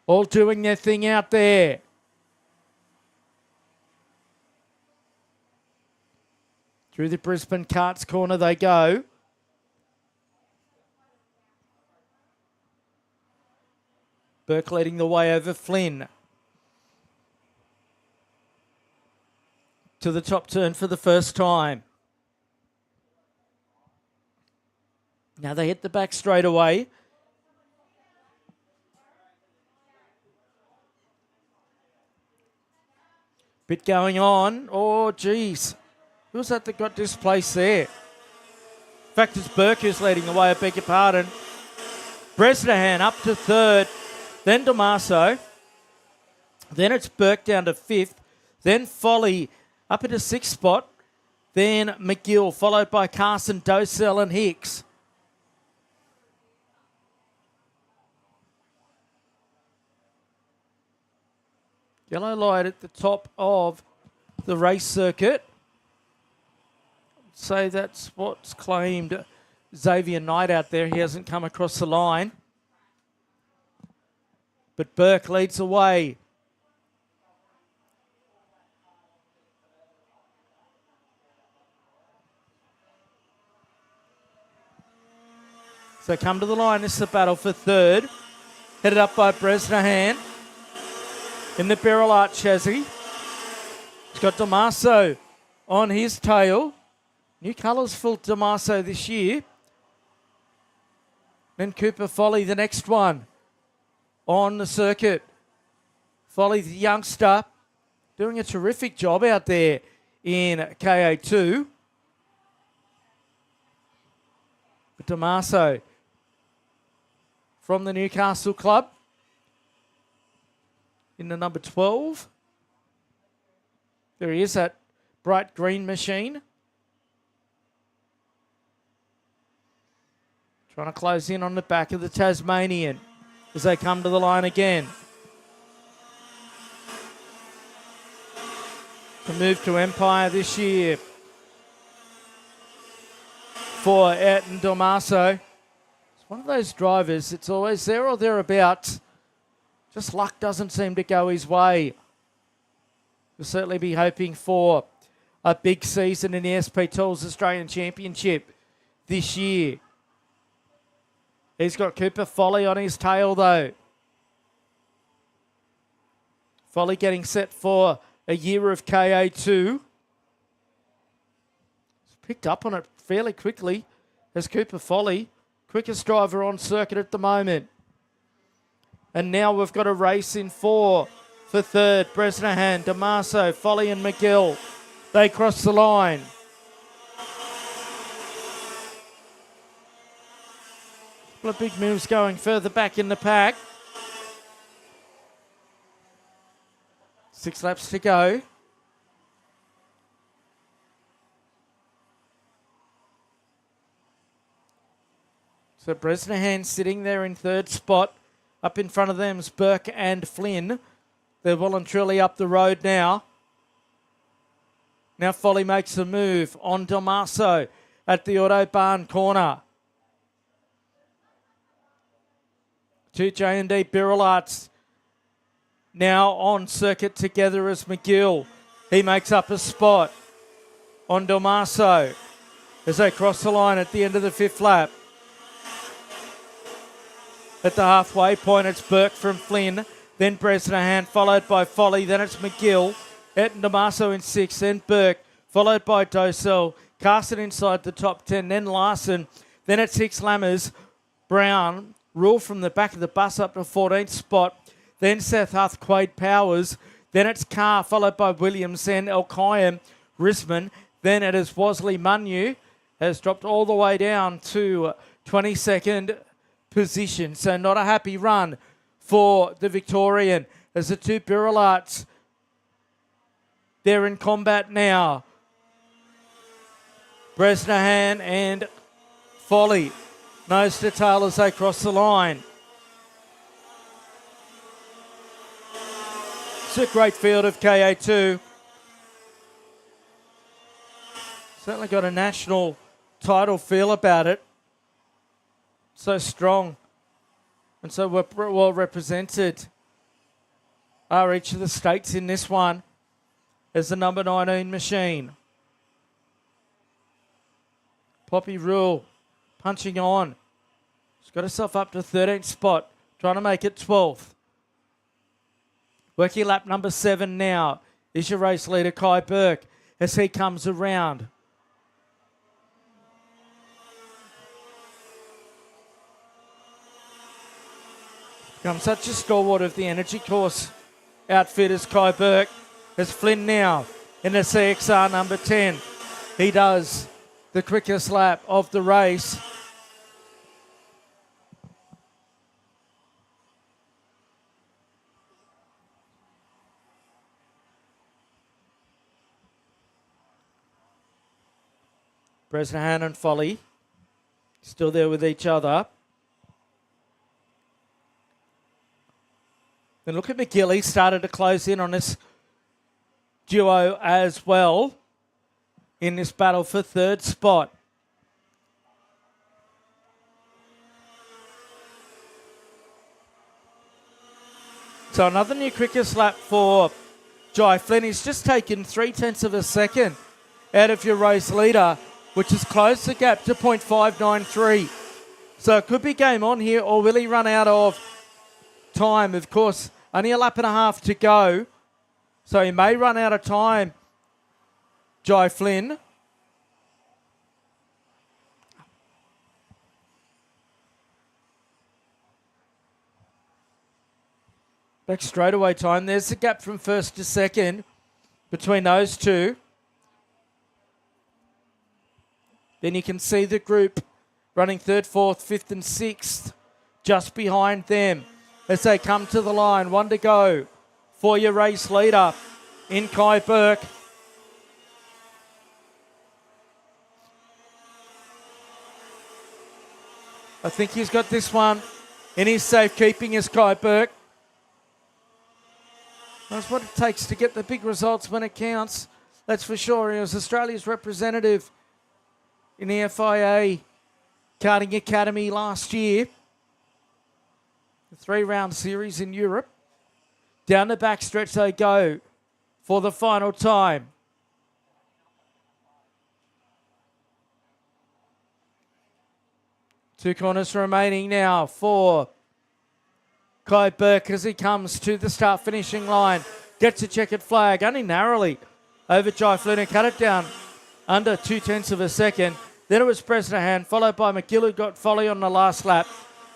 all doing their thing out there. Through the Brisbane Karts corner they go. Burke leading the way over Flynn. To the top turn for the first time. Now they hit the back straight away. Bit going on. Oh, geez. Who's that got displaced there? In fact, it's Burke who's leading the way, I beg your pardon. Bresnahan up to 3rd. Then Damaso. Then it's Burke down to 5th. Then Folly up into 6th spot. Then McGill, followed by Carson, Docell and Hicks. Yellow light at the top of the race circuit. So that's what's claimed Xavier Knight out there. He hasn't come across the line. But Burke leads the way. So come to the line. This is a battle for 3rd. Headed up by Bresnahan. In the barrel art chassis. It's got Damaso on his tail. New colours for Damaso this year. Then Cooper Folly, the next one on the circuit. Folly, the youngster, doing a terrific job out there in KA2. But Damaso from the Newcastle club in the number 12. There he is, that bright green machine. Trying to close in on the back of the Tasmanian as they come to the line again. To move to Empire this year for Ayrton Damaso. It's one of those drivers, it's always there or thereabouts. Just luck doesn't seem to go his way. We'll certainly be hoping for a big season in the SP Tools Australian Championship this year. He's got Cooper Folly on his tail though. Folly getting set for a year of KA2. He's picked up on it fairly quickly as Cooper Folly, quickest driver on circuit at the moment. And now we've got a race in 4 for 3rd. Bresnahan, Damaso, Folly and McGill. They cross the line. Couple of big moves going further back in the pack. 6 laps to go. So Bresnahan sitting there in 3rd spot. Up in front of them is Burke and Flynn. They're well and truly up the road now. Now Folly makes a move on Damaso at the Autobahn corner. 2 J&D Birrell Arts now on circuit together as McGill. He makes up a spot on Damaso as they cross the line at the end of the 5th lap. At the halfway point, it's Burke from Flynn, then Bresnahan, followed by Folly, then it's McGill, Ayrton Damaso in 6th, then Burke, followed by Docell, Carson inside the top 10, then Larson, then it's Hicks Lammers, Brown, Rule from the back of the bus up to 14th spot, then Seth Huth, Quade Powers, Then it's Carr, followed by Williams, then Al-Qaim, Risman. Then it is Wasley Munyu, has dropped all the way down to 22nd position. So not a happy run for the Victorian. As the two Birrellarts, they're in combat now. Bresnahan and Folly, nose to tail as they cross the line. It's a great field of KA2. Certainly got a national title feel about it. So strong and so well represented are each of the states in this one as the number 19 machine. Poppy Rule punching on. She's got herself up to 13th spot, trying to make it 12th. Working lap number 7 now is your race leader, Kai Burke, as he comes around. Becomes such a stalwart of the energy course outfit as Kai Burke. As Flynn now in the CXR number 10. He does the quickest lap of the race. Bresnahan and Folly still there with each other. Then look at McGilly, started to close in on this duo as well in this battle for third spot. So another new quickest lap for Jai Flynn. He's just taken 0.3 of a second out of your race leader, which has closed the gap to 0.593. So it could be game on here, or will he run out of time? Of course, only a lap and a half to go. So he may run out of time, Jai Flynn. Back straightaway time. There's the gap from first to second between those two. Then you can see the group running third, fourth, fifth and sixth just behind them as they come to the line. One to go for your race leader in Kai Burke. I think he's got this one in his safekeeping as Kai Burke. That's what it takes to get the big results when it counts. That's for sure. He was Australia's representative in the FIA Karting Academy last year. The 3-round series in Europe. Down the backstretch they go for the final time. Two corners remaining now for Kai Burke as he comes to the start finishing line. Gets a checkered flag only narrowly over Jai Flynn, cut it down under 0.2 of a second. Then it was Bresnahan, followed by McGill, who got Folly on the last lap.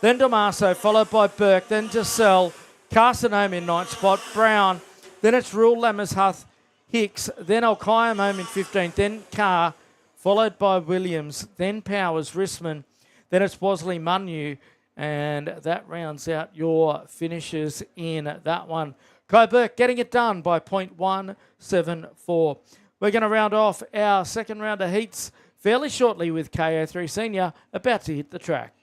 Then Damaso, followed by Burke. Then Giselle, Carson home in 9th spot. Brown. Then it's Rule, Lammers, Huth, Hicks. Then Al-Qaim home in 15th. Then Carr, followed by Williams. Then Powers, Risman. Then it's Wasley Munyu. And that rounds out your finishes in that one. Kai Burke getting it done by 0.174. We're going to round off our second round of heats fairly shortly with KA3 Senior about to hit the track.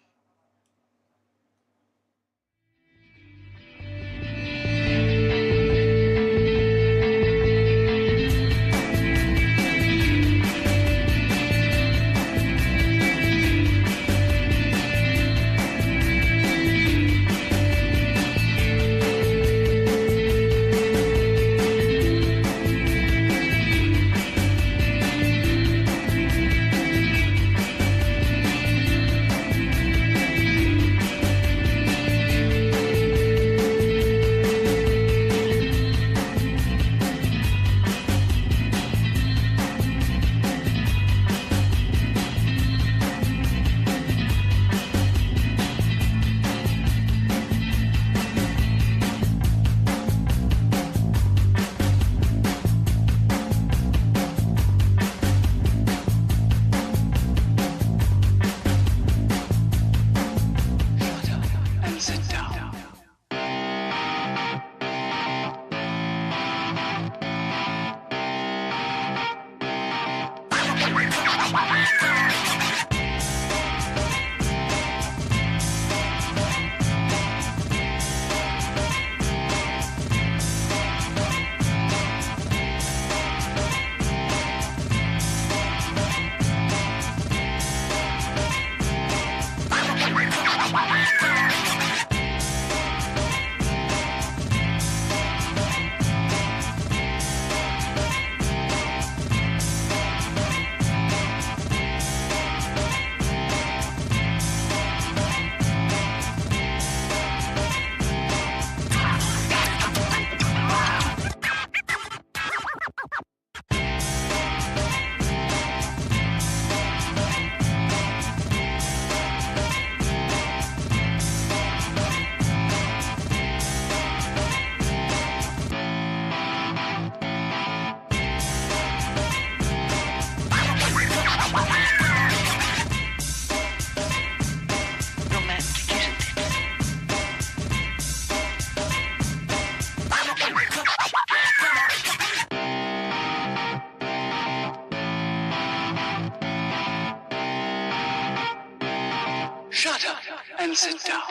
Shut up and sit down.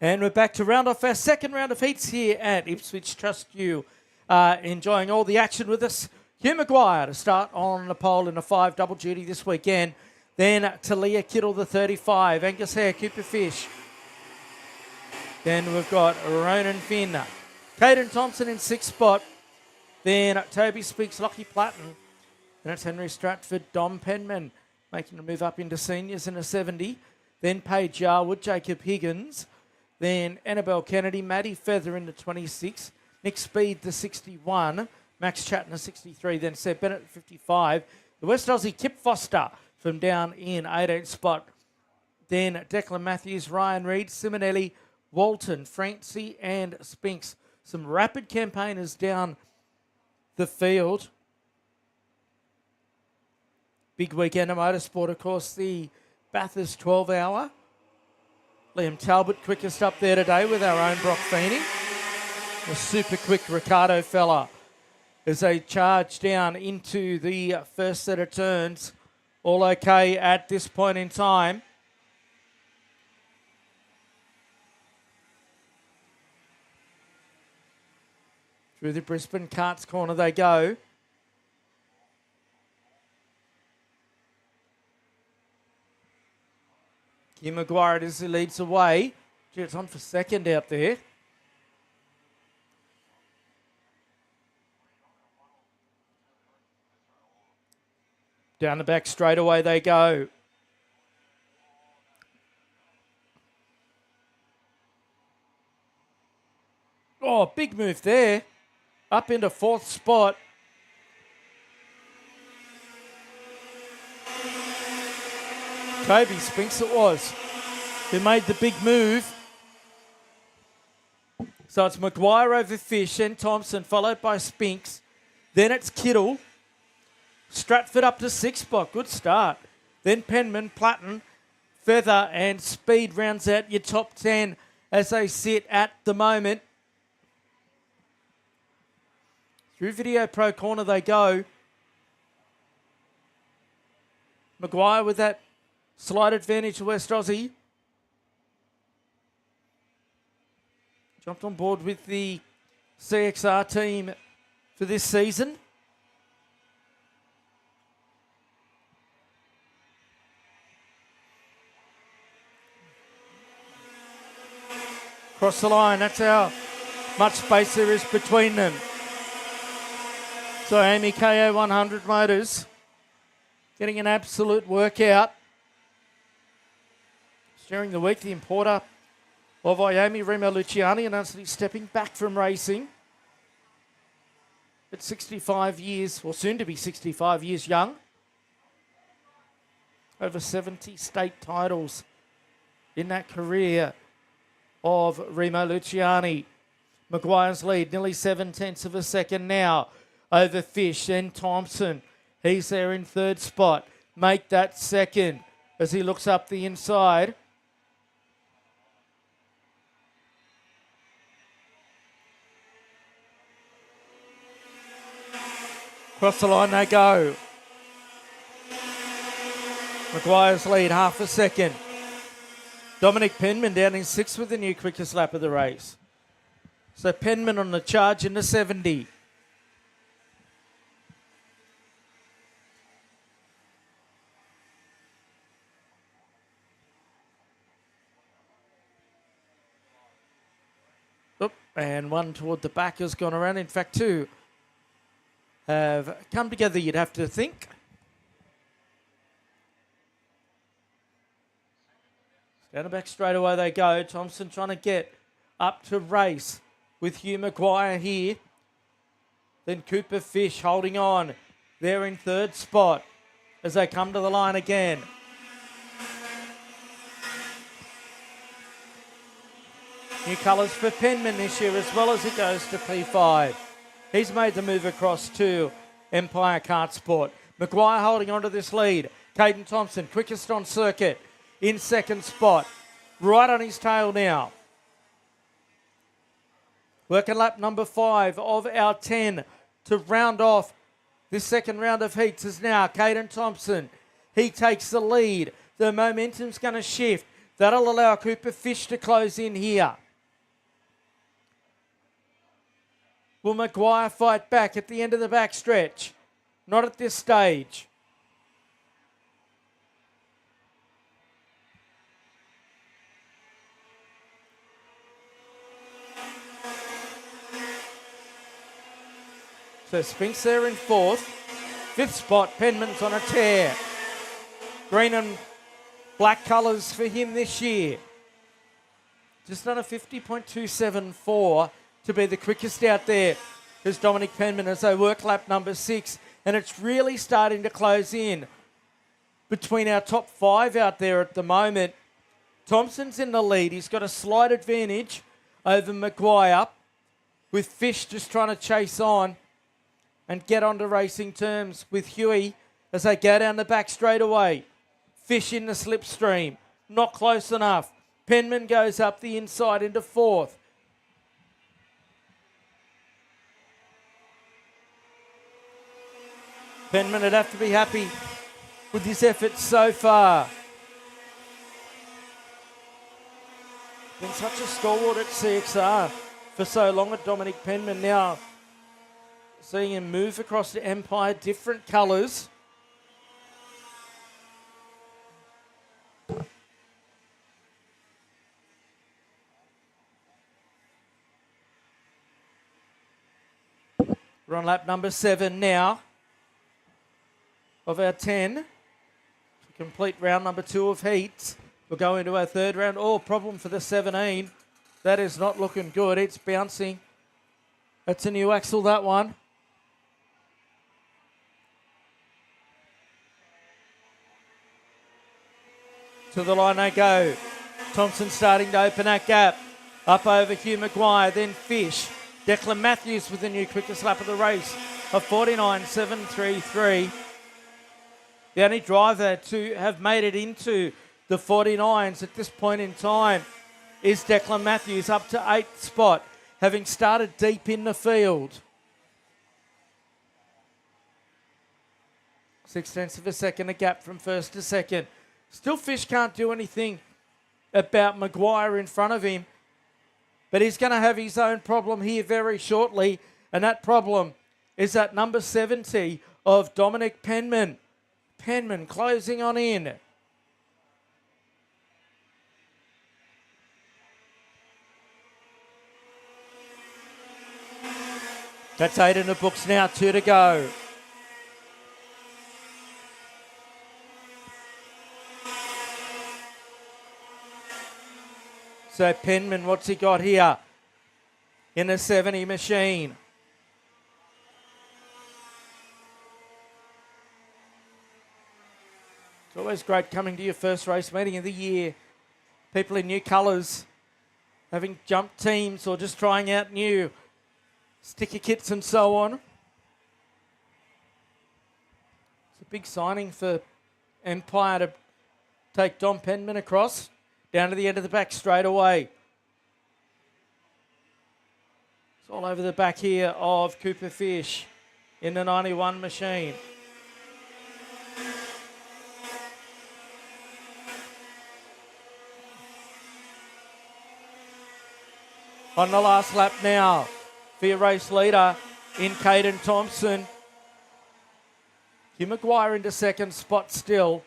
And we're back to round off our second round of heats here at Ipswich. Trust you are enjoying all the action with us. Hugh Maguire to start on the pole in a 5 double duty this weekend. Then Talia Kittle, the 35. Angus Hare, Cooper Fish. Then we've got Ronan Finn. Caden Thompson in 6th spot. Then Toby Speaks, Lockie Platten. Then it's Henry Stratford, Dom Penman making a move up into seniors in a 70. Then Paige Yarwood, Jacob Higgins. Then Annabelle Kennedy, Maddie Feather in the 26, Nick Speed the 61, Max Chatton the 63, then Seb Bennett 55. The West Aussie Kip Foster from down in 18th spot. Then Declan Matthews, Ryan Reid, Simonelli, Walton, Francie and Spinks. Some rapid campaigners down the field. Big weekend of motorsport, of course, the Bathurst 12-hour. Liam Talbot quickest up there today with our own Brock Feeney. A super quick Ricardo fella as they charge down into the first set of turns. All okay at this point in time. Through the Brisbane Karts corner they go. Hugh Maguire as he leads away. Gee, it's on for second out there. Down the back straightaway they go. Oh, big move there. Up into 4th spot. Toby Spinks it was, who made the big move. So it's Maguire over Fish and Thompson, followed by Spinks. Then it's Kittle. Stratford up to 6th spot. Good start. Then Penman, Platten, Feather and Speed rounds out your top 10 as they sit at the moment. Through Video Pro corner they go. Maguire with that slight advantage to West Aussie. Jumped on board with the CXR team for this season. Cross the line, that's how much space there is between them. So Amy KA100 Motors getting an absolute workout. During the week, the importer of Miami, Remo Luciani, announced that he's stepping back from racing. At 65 years, or soon to be 65 years young. Over 70 state titles in that career of Remo Luciani. Maguire's lead, nearly 7/10 of a second now over Fish and Thompson. He's there in 3rd spot. Make that second as he looks up the inside. Across the line they go. Maguire's lead, half a second. Dominic Penman down in 6th with the new quickest lap of the race. So Penman on the charge in the 70. Oop, and one toward the back has gone around. In fact, two have come together, you'd have to think. Down the back straight away they go. Thompson trying to get up to race with Hugh Maguire here. Then Cooper Fish holding on. They're in 3rd spot as they come to the line again. New colours for Penman this year as well as he goes to P5. He's made the move across to Empire Kart Sport. Maguire holding on to this lead. Caden Thompson, quickest on circuit, in second spot. Right on his tail now. Working lap number 5 of our 10 to round off this second round of heats is now Caden Thompson. He takes the lead. The momentum's going to shift. That'll allow Cooper Fish to close in here. Will Maguire fight back at the end of the backstretch? Not at this stage. So Spinks there in fourth. Fifth spot, Penman's on a tear. Green and black colours for him this year. Just done a 50.274 to be the quickest out there. There's Dominic Penman as they work lap number 6. And it's really starting to close in between our top 5 out there at the moment. Thompson's in the lead. He's got a slight advantage over Maguire, with Fish just trying to chase on and get onto racing terms with Huey as they go down the back straightaway. Fish in the slipstream. Not close enough. Penman goes up the inside into fourth. Penman would have to be happy with his efforts so far. Been such a stalwart at CXR for so long at Dominic Penman. Now seeing him move across to Empire, different colours. We're on lap number 7 now of our 10. To complete round number 2 of heats. We'll go into our third round. Oh, problem for the 17. That is not looking good. It's bouncing. That's a new axle, that one. To the line they go. Thompson starting to open that gap. Up over Hugh Maguire, then Fish. Declan Matthews with the new quickest lap of the race of 49.733. The only driver to have made it into the 49s at this point in time is Declan Matthews, up to 8th spot, having started deep in the field. 0.6 of a second a gap from first to second. Still Fish can't do anything about Maguire in front of him, but he's going to have his own problem here very shortly, and that problem is that number 70 of Dominic Penman. Penman closing on in. That's 8 in the books now, 2 to go. So Penman, what's he got here in a 70 machine? It's always great coming to your first race meeting of the year. People in new colours, having jumped teams or just trying out new sticker kits and so on. It's a big signing for Empire to take Dom Penman across. Down to the end of the back straight away. It's all over the back here of Cooper Fish in the 91 machine. On the last lap now for your race leader in Caden Thompson. Hugh Maguire into second spot still.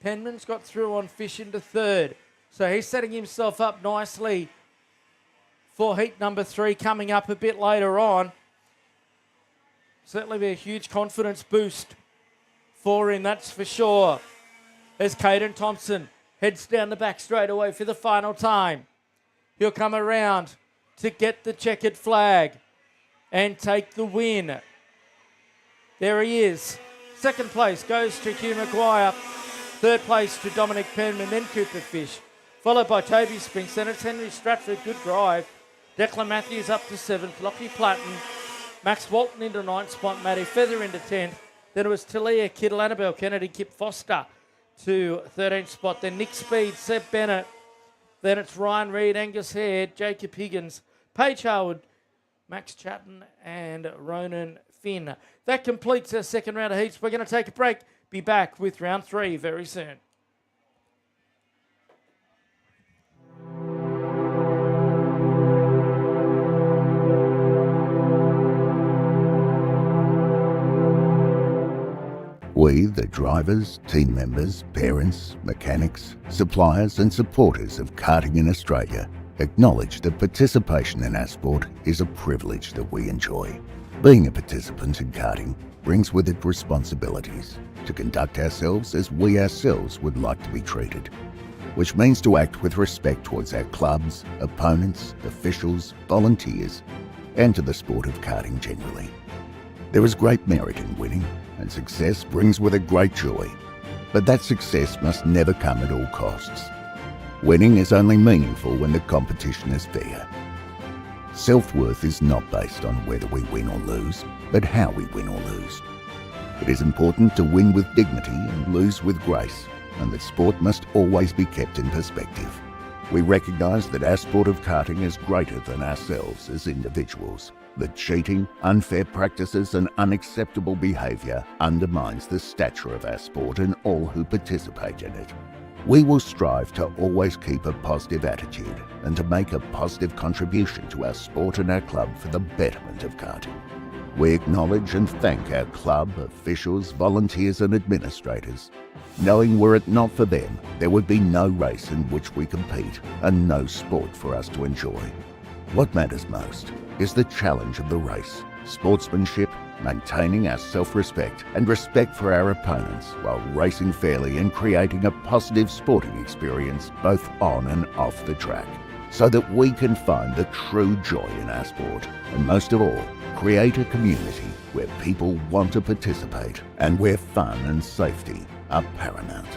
Penman's got through on Fish into third. So he's setting himself up nicely for heat number 3 coming up a bit later on. Certainly be a huge confidence boost for him, that's for sure. As Caden Thompson heads down the back straight away for the final time. He'll come around to get the checkered flag and take the win. There he is. Second place goes to Hugh Maguire. Third place to Dominic Penman, then Cooper Fish. Followed by Toby Spinks. Then it's Henry Stratford, good drive. Declan Matthews up to 7th. Lockie Platten. Max Walton into 9th spot. Matty Feather into 10th. Then it was Talia Kittle, Annabelle Kennedy, Kip Foster to 13th spot. Then Nick Speed, Seb Bennett. Then it's Ryan Reid, Angus Hare, Jacob Higgins, Paige Harwood, Max Chatton and Ronan Finn. That completes our second round of heats. We're going to take a break. Be back with round 3 very soon. We, the drivers, team members, parents, mechanics, suppliers and supporters of karting in Australia, acknowledge that participation in our sport is a privilege that we enjoy. Being a participant in karting brings with it responsibilities to conduct ourselves as we ourselves would like to be treated, which means to act with respect towards our clubs, opponents, officials, volunteers, and to the sport of karting generally. There is great merit in winning, and success brings with it great joy. But that success must never come at all costs. Winning is only meaningful when the competition is fair. Self-worth is not based on whether we win or lose, but how we win or lose. It is important to win with dignity and lose with grace, and that sport must always be kept in perspective. We recognise that our sport of karting is greater than ourselves as individuals, that cheating, unfair practices and unacceptable behaviour undermines the stature of our sport and all who participate in it. We will strive to always keep a positive attitude and to make a positive contribution to our sport and our club for the betterment of karting. We acknowledge and thank our club, officials, volunteers and administrators, knowing were it not for them, there would be no race in which we compete and no sport for us to enjoy. What matters most is the challenge of the race, sportsmanship, maintaining our self-respect and respect for our opponents while racing fairly and creating a positive sporting experience both on and off the track, so that we can find the true joy in our sport and most of all, create a community where people want to participate and where fun and safety are paramount.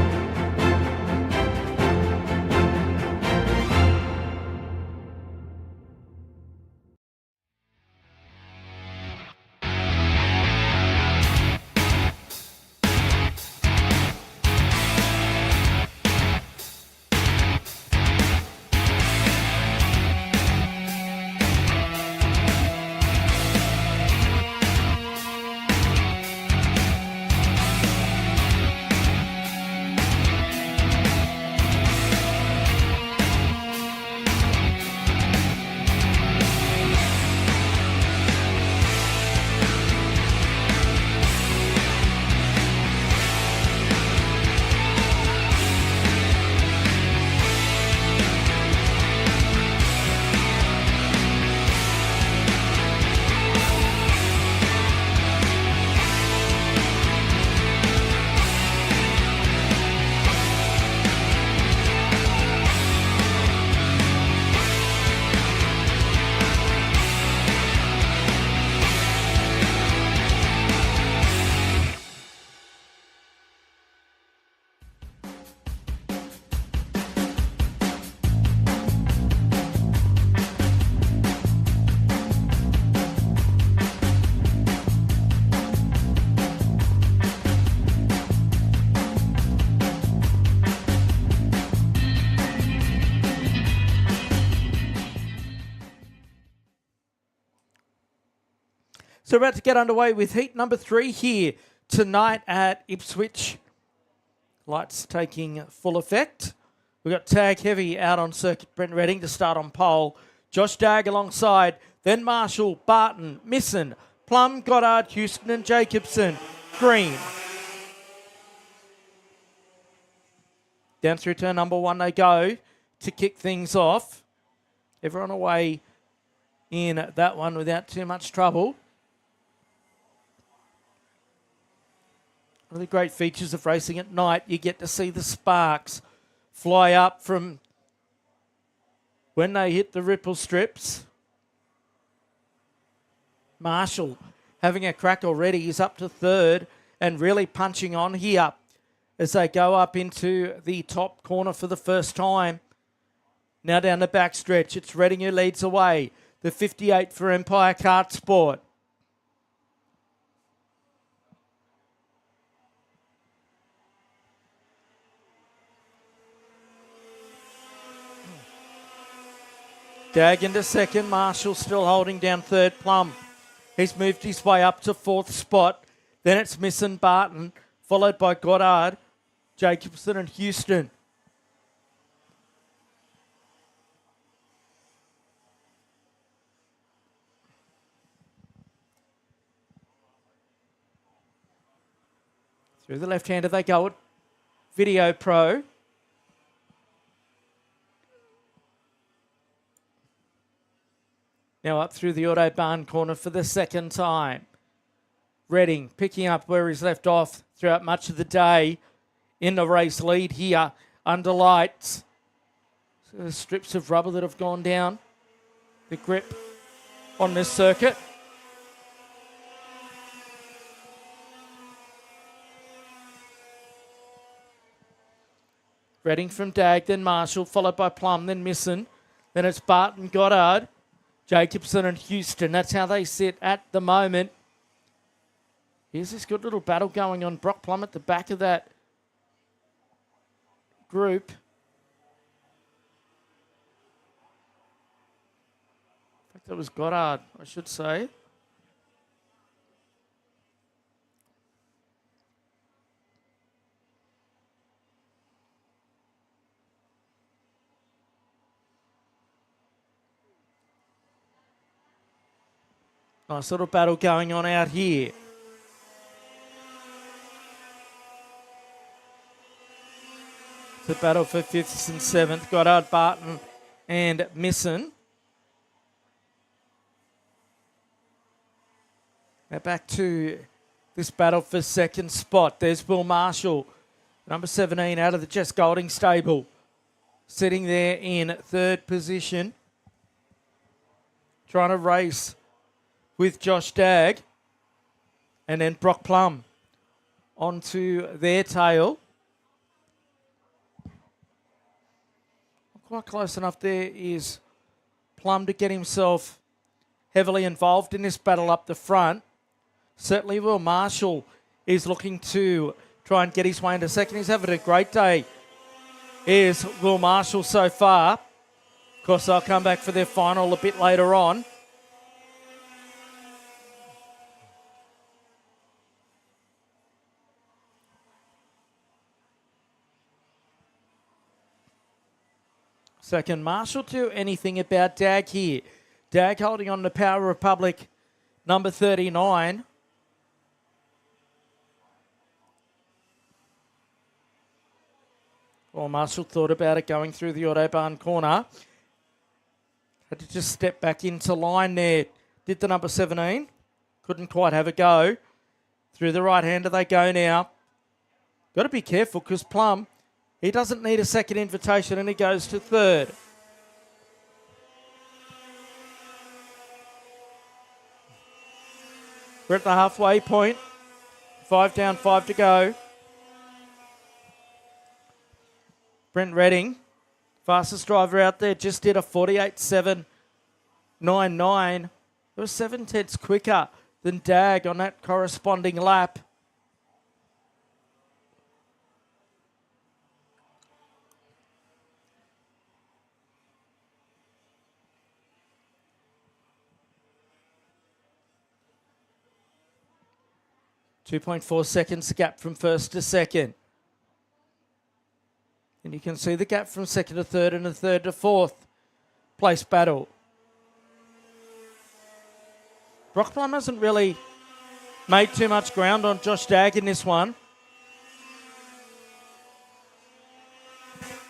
So we're about to get underway with heat number 3 here tonight at Ipswich. Lights taking full effect. We've got Tag Heavy out on circuit, Brent Redding to start on pole. Josh Dagg alongside, then Marshall, Barton, Misson, Plum, Goddard, Houston and Jacobson. Green. Down through turn number 1 they go to kick things off. Everyone away in that one without too much trouble. One of the great features of racing at night, you get to see the sparks fly up from when they hit the ripple strips. Marshall having a crack already. He's up to 3rd and really punching on here. as they go up into the top corner for the first time. Now down the back stretch, it's Reading who leads away. The 58 for Empire Kart Sport. Dag into second, Marshall still holding down third, Plum. He's moved his way up to fourth spot. Then it's Misson Barton, followed by Goddard, Jacobson and Houston. Through the left-hander they go at Video Pro. Now up through the Autobahn corner for the second time. Reading picking up where he's left off throughout much of the day in the race lead here under lights. So the strips of rubber that have gone down the grip on this circuit. Reading from Dag, then Marshall, followed by Plum, then Misson. Then it's Barton, Goddard, Jacobson and Houston. That's how they sit at the moment. Here's this good little battle going on. Brock Plum at the back of that group. In fact, that was Goddard, I should say. Nice little battle going on out here. It's a battle for 5th and 7th. Goddard, Barton and Misson. Now back to this battle for second spot. There's Will Marshall, number 17 out of the Jess Golding stable. Sitting there in third position. Trying to race with Josh Dag, and then Brock Plum onto their tail. Quite close enough there is Plum to get himself heavily involved in this battle up the front. Certainly Will Marshall is looking to try and get his way into second. He's having a great day. Here's Will Marshall so far. Of course, they'll come back for their final a bit later on. So can Marshall do anything about Dag here? Dag holding on to Power Republic, number 39. Well, Marshall thought about it going through the Autobahn corner. Had to just step back into line there. Did the number 17. Couldn't quite have a go. Through the right-hander they go now. Got to be careful because Plum, he doesn't need a second invitation and he goes to third. We're at the halfway point. 5 down, 5 to go. Brent Reading, fastest driver out there, just did a 48.799. It was 7/10 quicker than Dag on that corresponding lap. .4 seconds gap from first to second. And you can see the gap from second to third and the third to fourth place battle. Brock Plum hasn't really made too much ground on Josh Dag in this one.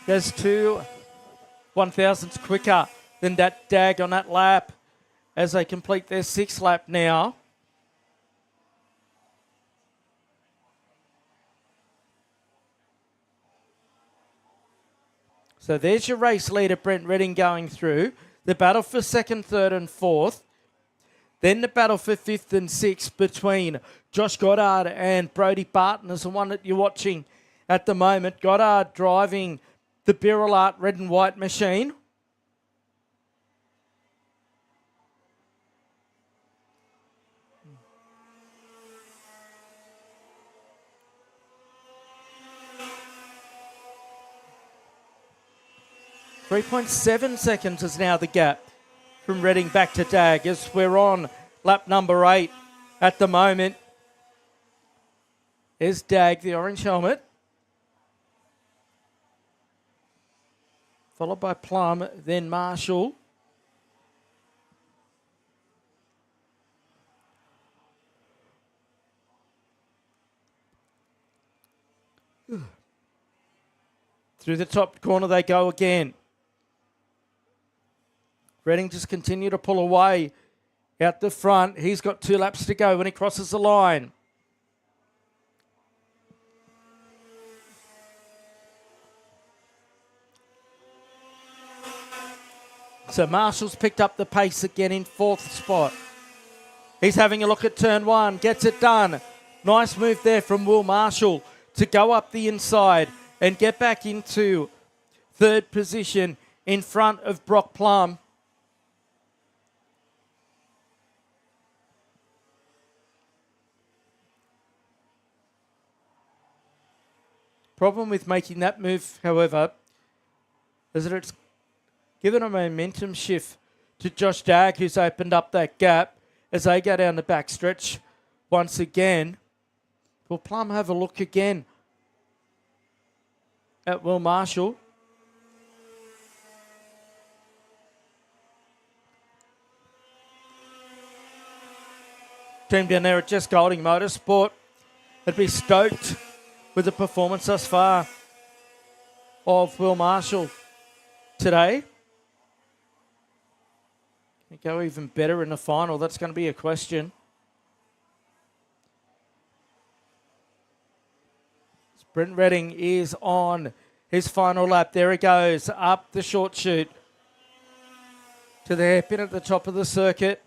There's 2 1,000ths quicker than that Dag on that lap as they complete their 6th lap now. So there's your race leader, Brent Reading, going through. The battle for second, third and fourth. Then the battle for 5th and 6th between Josh Goddard and Brodie Barton is the one that you're watching at the moment. Goddard driving the Birillart red and white machine. .7 seconds is now the gap from Reading back to Dag as we're on lap number 8 at the moment. There's Dag, the orange helmet. Followed by Plum, then Marshall. Through the top corner they go again. Reading just continue to pull away out the front. He's got 2 laps to go when he crosses the line. So Marshall's picked up the pace again in 4th spot. He's having a look at turn 1, gets it done. Nice move there from Will Marshall to go up the inside and get back into 3rd position in front of Brock Plum. Problem with making that move, however, is that it's given a momentum shift to Josh Dag, who's opened up that gap as they go down the back stretch once again. Will Plum have a look again at Will Marshall? Team down there at Just Golding Motorsport would be stoked with the performance thus far of Will Marshall today. Can he go even better in the final? That's going to be a question. Brent Reading is on his final lap. There he goes, up the short chute to the hairpin at the top of the circuit.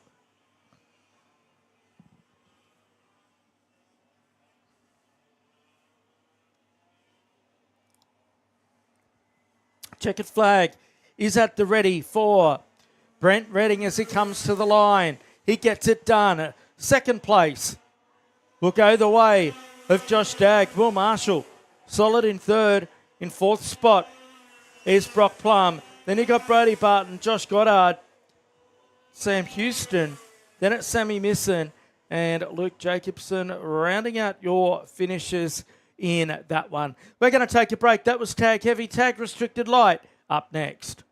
Checkered flag is at the ready for Brent Reading as he comes to the line. He gets it done. 2nd place will go the way of Josh Dag. Will Marshall solid in 3rd. In 4th spot is Brock Plum. Then you got Brody Barton, Josh Goddard, Sam Houston. Then it's Sammy Misson and Luke Jacobson rounding out your finishes in that one. We're going to take a break. That was Tag Heavy, Tag Restricted Light. Up next.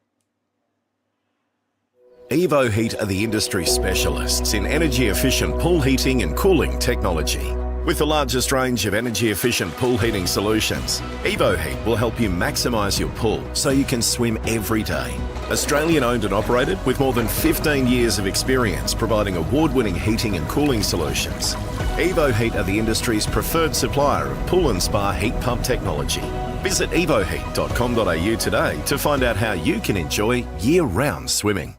Evo Heat are the industry specialists in energy-efficient pool heating and cooling technology. With the largest range of energy-efficient pool heating solutions, Evo Heat will help you maximise your pool so you can swim every day. Australian owned and operated with more than 15 years of experience providing award-winning heating and cooling solutions. Evo Heat are the industry's preferred supplier of pool and spa heat pump technology. Visit evoheat.com.au today to find out how you can enjoy year-round swimming.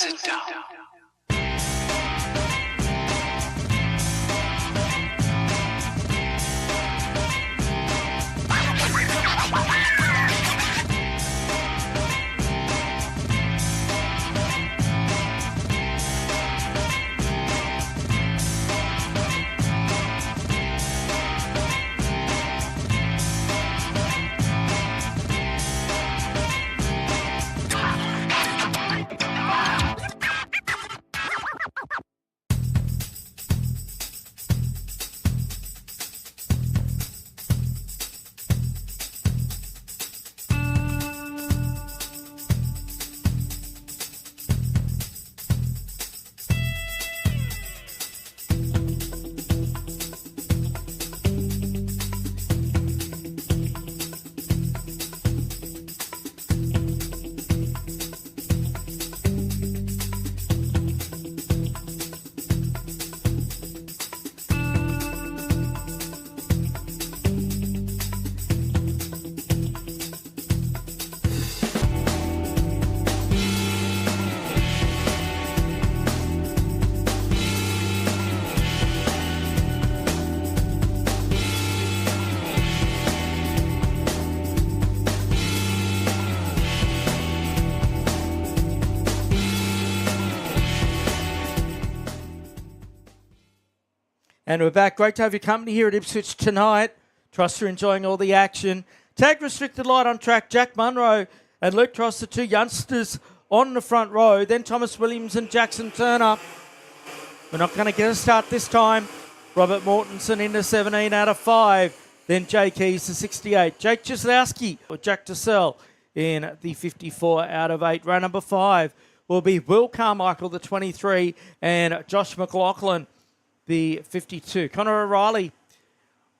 sit down. And we're back. Great to have your company here at Ipswich tonight. Trust you're enjoying all the action. Tag restricted light on track. Jack Munro and Luke Tross, the two youngsters on the front row. Then Thomas Williams and Jackson Turner. We're not going to get a start this time. Robert Mortensen into 17 out of 5. Then Jay Keys to 68. Jake Cieslowski or Jack Dussel in the 54 out of 8. Row number 5 will be Will Carmichael, the 23, and Josh McLaughlin, the 52. Connor O'Reilly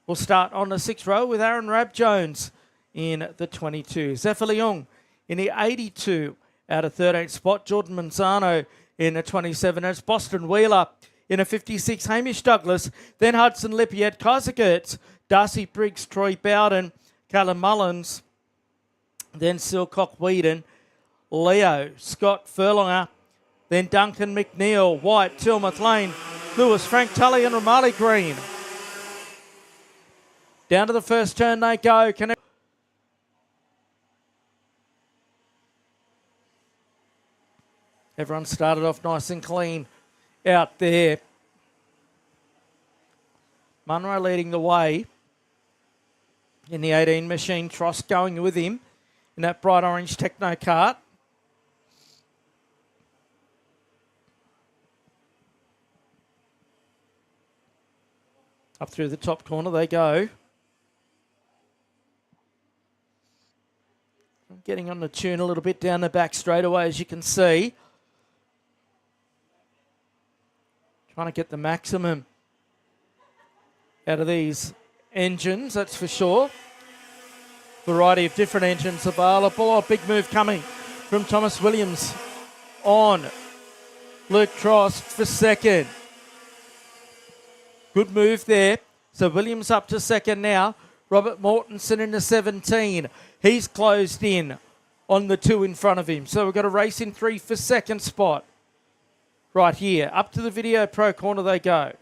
will start on the 6th row with Aaron Rab-Jones in the 22. Zephyr Leung in the 82 out of 13 spot. Jordan Manzano in the 27. It's Boston Wheeler in a 56. Hamish Douglas. Then Hudson Lippiet, Kaiser Gertz, Darcy Briggs, Troy Bowden, Callum Mullins. Then Silcock Whedon, Leo, Scott Furlonger. Then Duncan McNeil, White, Tilmouth Lane, Lewis, Frank Tully and Romali Green. Down to the first turn they go. Everyone started off nice and clean out there. Munro leading the way in the 18 machine. Tross going with him in that bright orange Techno kart. Up through the top corner they go. Getting on the tune a little bit down the back straightaway, as you can see. Trying to get the maximum out of these engines, that's for sure. Variety of different engines available. Oh, big move coming from Thomas Williams on Luke Tross for second. Good move there. So Williams up to second now. Robert Mortensen in the 17. He's closed in on the 2 in front of him. So we've got a race in 3 for second spot. Right here. Up to the Video Pro corner they go.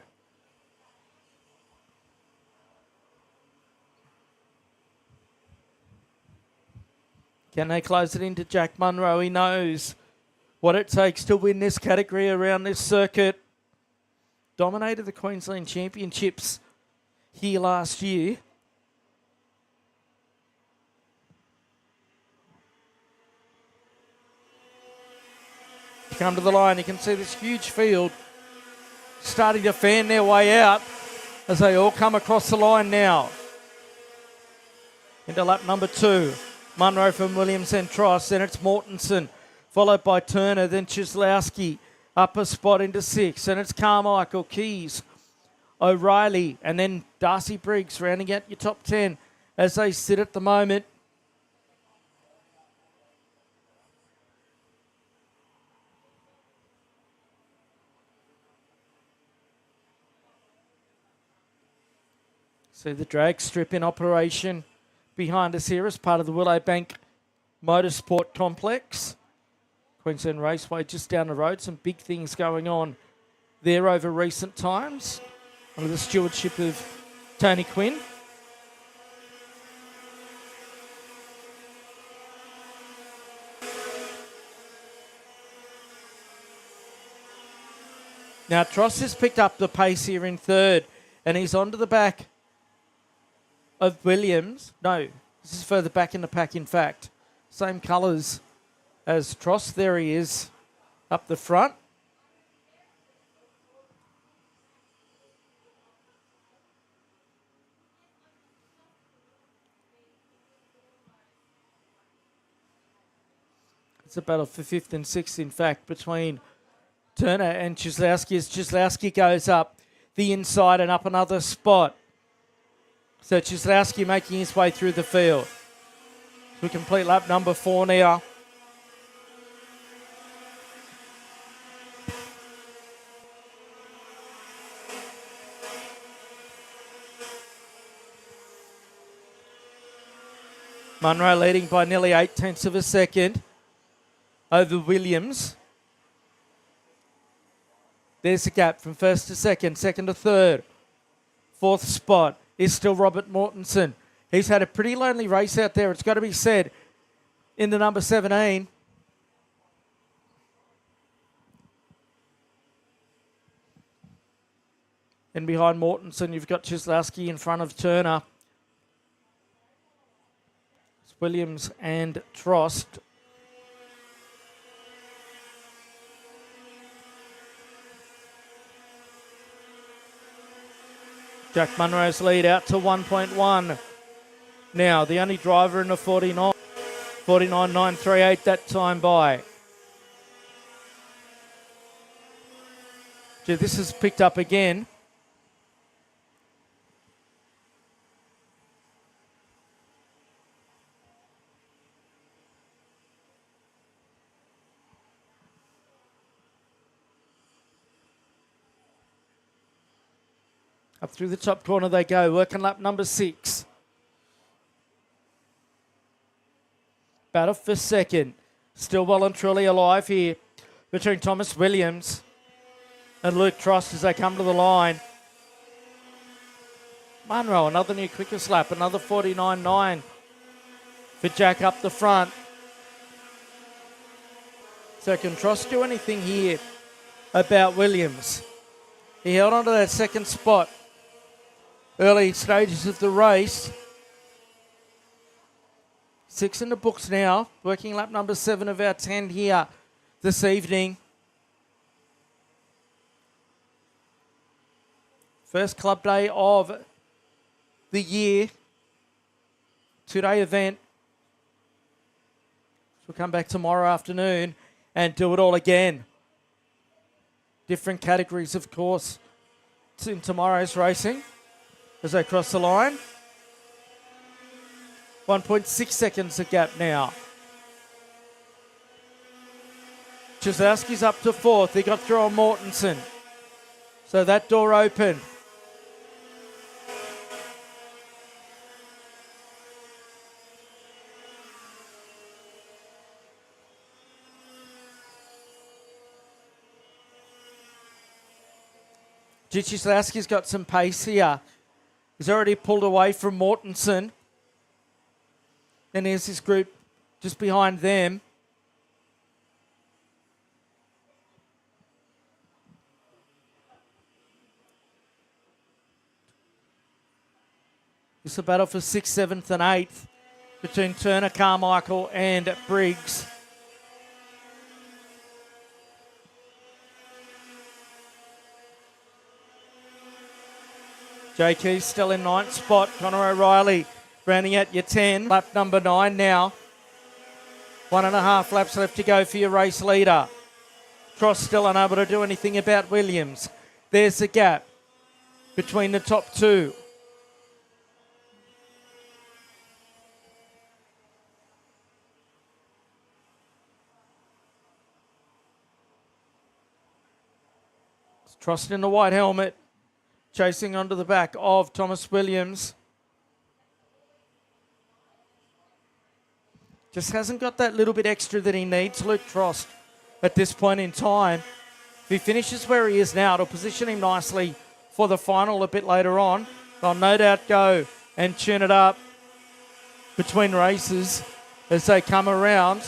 Can they close it into Jack Munro? He knows what it takes to win this category around this circuit. Dominated the Queensland Championships here last year. Come to the line, you can see this huge field starting to fan their way out as they all come across the line now. Into lap number 2. Munro from Williams and Tross, then it's Mortensen, followed by Turner, then Cieslowski. Up a spot into 6, and it's Carmichael, Keys, O'Reilly, and then Darcy Briggs rounding out your top 10 as they sit at the moment. See the drag strip in operation behind us here as part of the Willowbank Motorsport Complex. Queensland Raceway just down the road. Some big things going on there over recent times under the stewardship of Tony Quinn. Now, Tross has picked up the pace here in third, and he's onto the back of Williams. No, this is further back in the pack, in fact. Same colours as Tross. There he is up the front. It's a battle for fifth and sixth, in fact, between Turner and Cieslawski as Cieslawski goes up the inside and up another spot. So Cieslawski making his way through the field. We complete lap number 4 now. Munro leading by nearly 0.8 of a second over Williams. There's the gap from first to second, second to third. Fourth spot is still Robert Mortensen. He's had a pretty lonely race out there, it's got to be said, in the number 17. And behind Mortensen, you've got Cieslawski in front of Turner. It's Williams and Trost. Jack Munro's lead out to 1.1. Now, the only driver in the 49.938 that time by. Gee, this is picked up again. Up through the top corner they go, working lap number 6. Battle for second. Still well and truly alive here between Thomas Williams and Luke Trost as they come to the line. Munro, another new quickest lap, another 49.9 for Jack up the front. So can Trost do anything here about Williams? He held on to that second spot early stages of the race. 6 in the books now. Working lap number 7 of our 10 here this evening. First club day of the year. 2-day event. We'll come back tomorrow afternoon and do it all again. Different categories, of course, in tomorrow's racing. As they cross the line. 1.6 seconds a gap now. Cieslawski's up to 4th. He got through on Mortensen. So that door open. Cieslawski's got some pace here. He's already pulled away from Mortensen. And here's his group just behind them. It's a battle for 6th, 7th and 8th between Turner, Carmichael and Briggs. JQ's still in 9th spot. Connor O'Reilly rounding out your 10. Lap number 9 now. 1.5 laps left to go for your race leader. Cross still unable to do anything about Williams. There's the gap between the top two. Trost in the white helmet. Chasing onto the back of Thomas Williams. Just hasn't got that little bit extra that he needs. Luke Trost at this point in time. If he finishes where he is now, it'll position him nicely for the final a bit later on. They'll no doubt go and tune it up between races as they come around.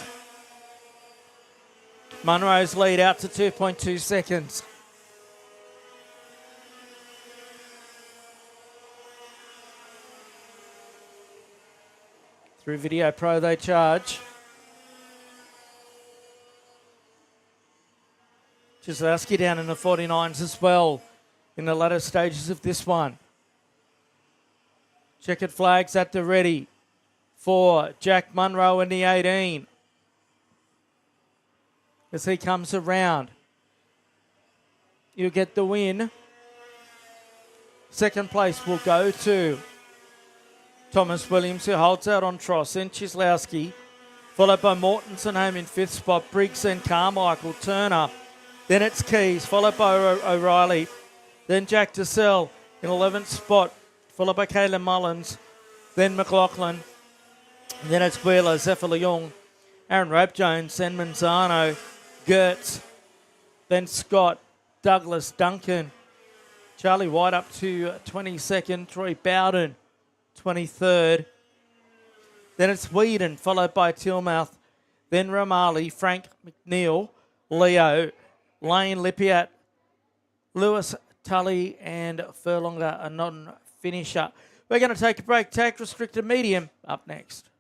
Munro's lead out to 2.2 seconds. Through Video Pro they charge. Kozlowski down in the 49s as well in the latter stages of this one. Checkered flags at the ready for Jack Munro in the 18. As he comes around, you get the win. Second place will go to Thomas Williams, who holds out on Tross, and Kozlowski, followed by Mortensen home in fifth spot, Briggs and Carmichael, Turner. Then it's Keys, followed by O'Reilly. Then Jack DeSell in 11th spot, followed by Caleb Mullins. Then McLaughlin. Then it's Wheeler, Zephyr Leung, Aaron Rabe-Jones, then Manzano, Gertz. Then Scott, Douglas, Duncan. Charlie White up to 22nd, Troy Bowden 23rd. Then it's Whedon, followed by Tilmouth. Then Ramali, Frank McNeil, Leo, Lane Lippiat, Lewis Tully, and Furlonger, a non-finisher. We're going to take a break. Tag restricted medium up next.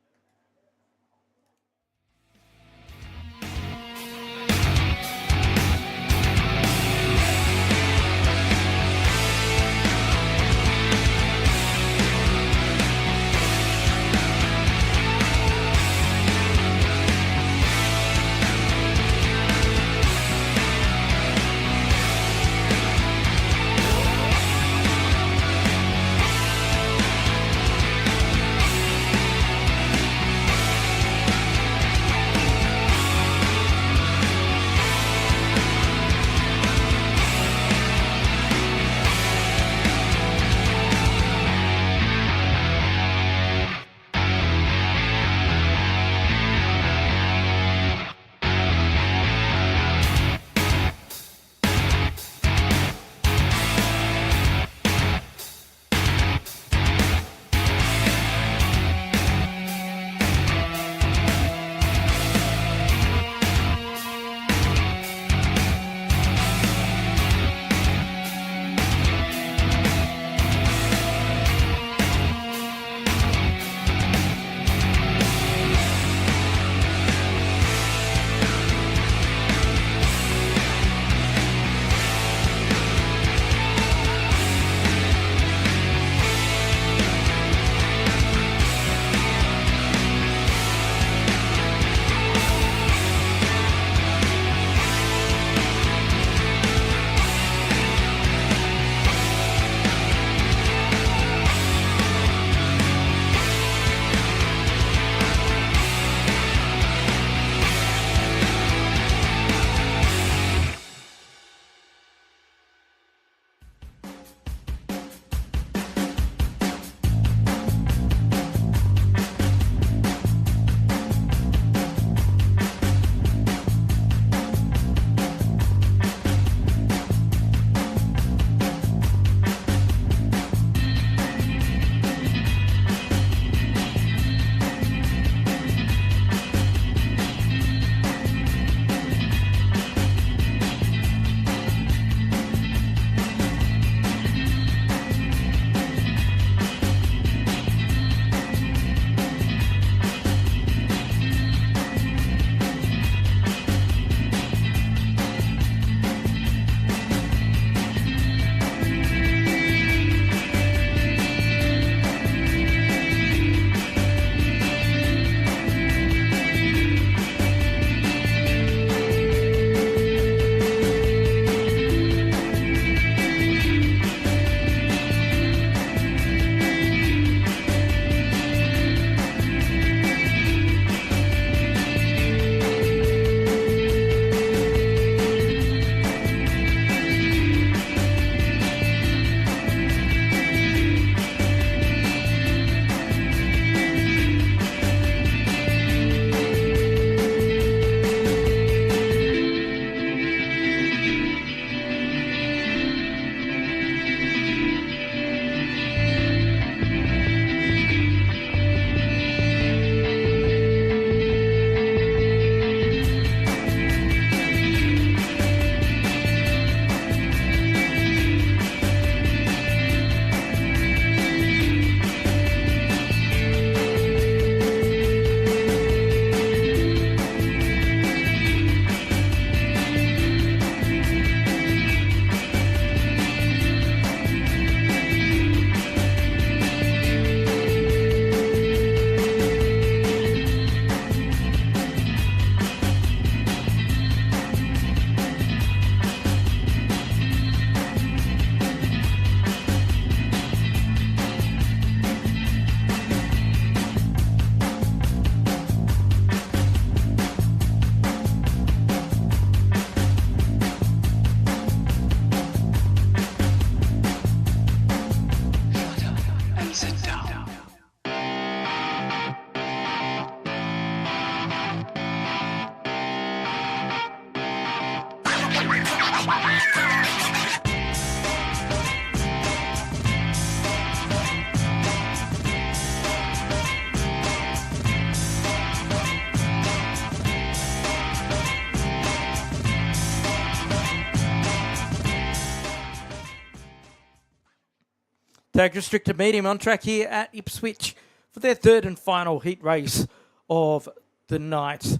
Tag restricted medium on track here at Ipswich for their third and final heat race of the night.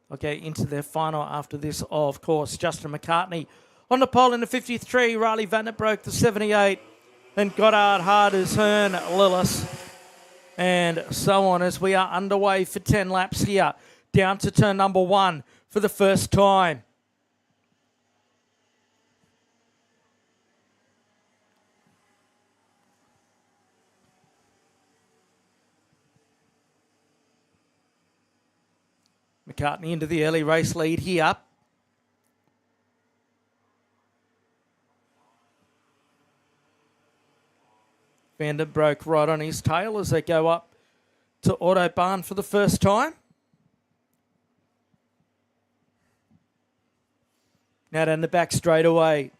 Okay, into their final after this, of course. Justin McCartney on the pole in the 53, Riley Vandenbroek the 78, and Goddard, Harders, Hearn, Lillis, and so on as we are underway for 10 laps here. Down to turn number 1 for the first time. McCartney into the early race lead here. Vandenbroek right on his tail as they go up to Autobahn for the first time. Now down the back straightaway.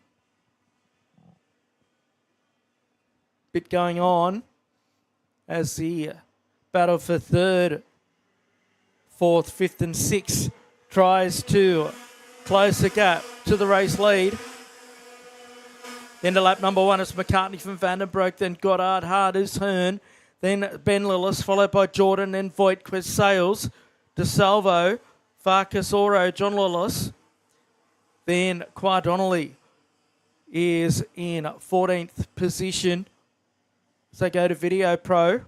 Bit going on as the battle for third, fourth, fifth and sixth tries to close the gap to the race lead. Into lap number 1 is McCartney from Vandenbroek, then Goddard, Harders, Hearn, then Ben Lillis, followed by Jordan, then Voigtquist, Sales, DeSalvo, Farkas Oro, John Lillis. Then Qua Donnelly is in 14th position. So go to Video Pro.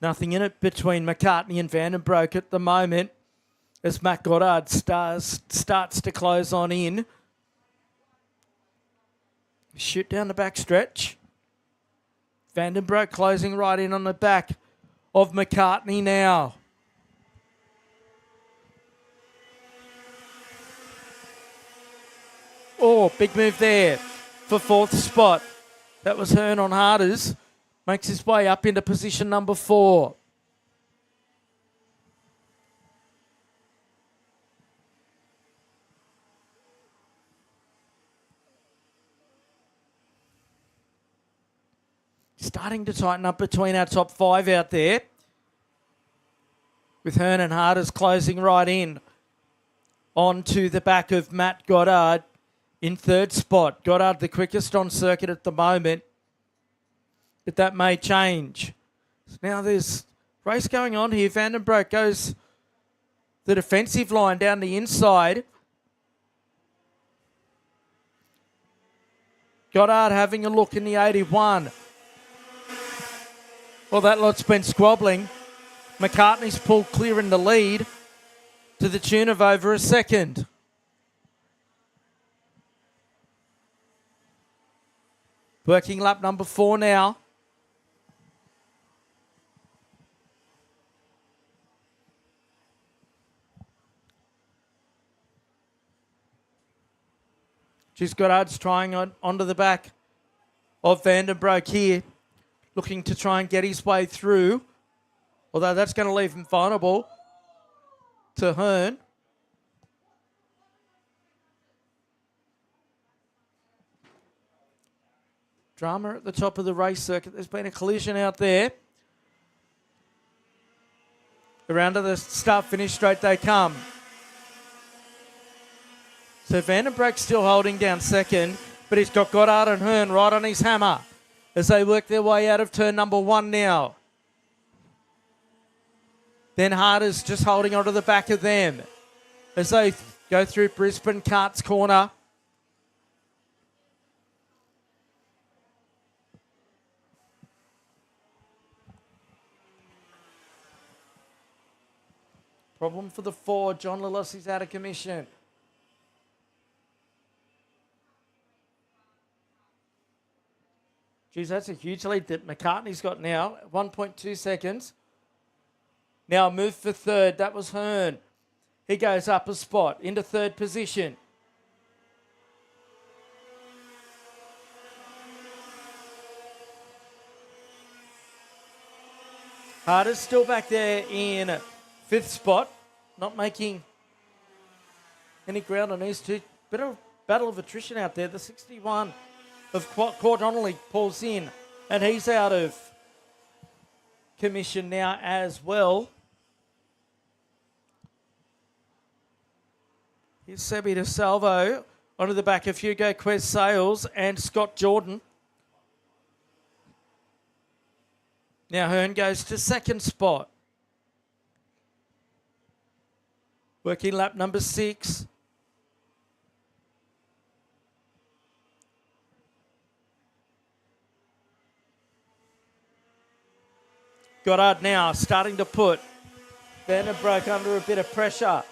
Nothing in it between McCartney and Vandenbroek at the moment as Matt Goddard starts to close on in. Shoot down the back stretch. Vandenbroek closing right in on the back of McCartney now. Oh, big move there for fourth spot. That was Hearn on Harders. Makes his way up into position number 4. Starting to tighten up between our top 5 out there. With Hearn and Harders closing right in onto the back of Matt Goddard in third spot. Goddard the quickest on circuit at the moment. But that may change. So now there's race going on here. Vandenbroek goes the defensive line down the inside. Goddard having a look in the 81. Well, that lot's been squabbling. McCartney's pulled clear in the lead to the tune of over a second. Working lap number 4 now. She's Goddard's trying onto the back of Vandenbroek here, looking to try and get his way through, although that's going to leave him vulnerable to Hearn. Drama at the top of the race circuit. There's been a collision out there. Around to the start-finish straight they come. So Vandenbroek's still holding down second, but he's got Goddard and Hearn right on his hammer as they work their way out of turn number 1 now. Then Harders just holding onto the back of them as they go through Brisbane Karts corner. Problem for the 4. John Lillis is out of commission. Geez, that's a huge lead that McCartney's got now. 1.2 seconds. Now a move for third. That was Hearn. He goes up a spot into third position. Harders still back there in 5th spot. Not making any ground on these two. Bit of battle of attrition out there. The 61 of Qua Donnelly pulls in, and he's out of commission now as well. Here's Sebi DeSalvo onto the back of Hugo Quez Sales and Scott Jordan. Now Hearn goes to second spot. Working lap number 6. Goddard now starting to put Vandenbroek under a bit of pressure.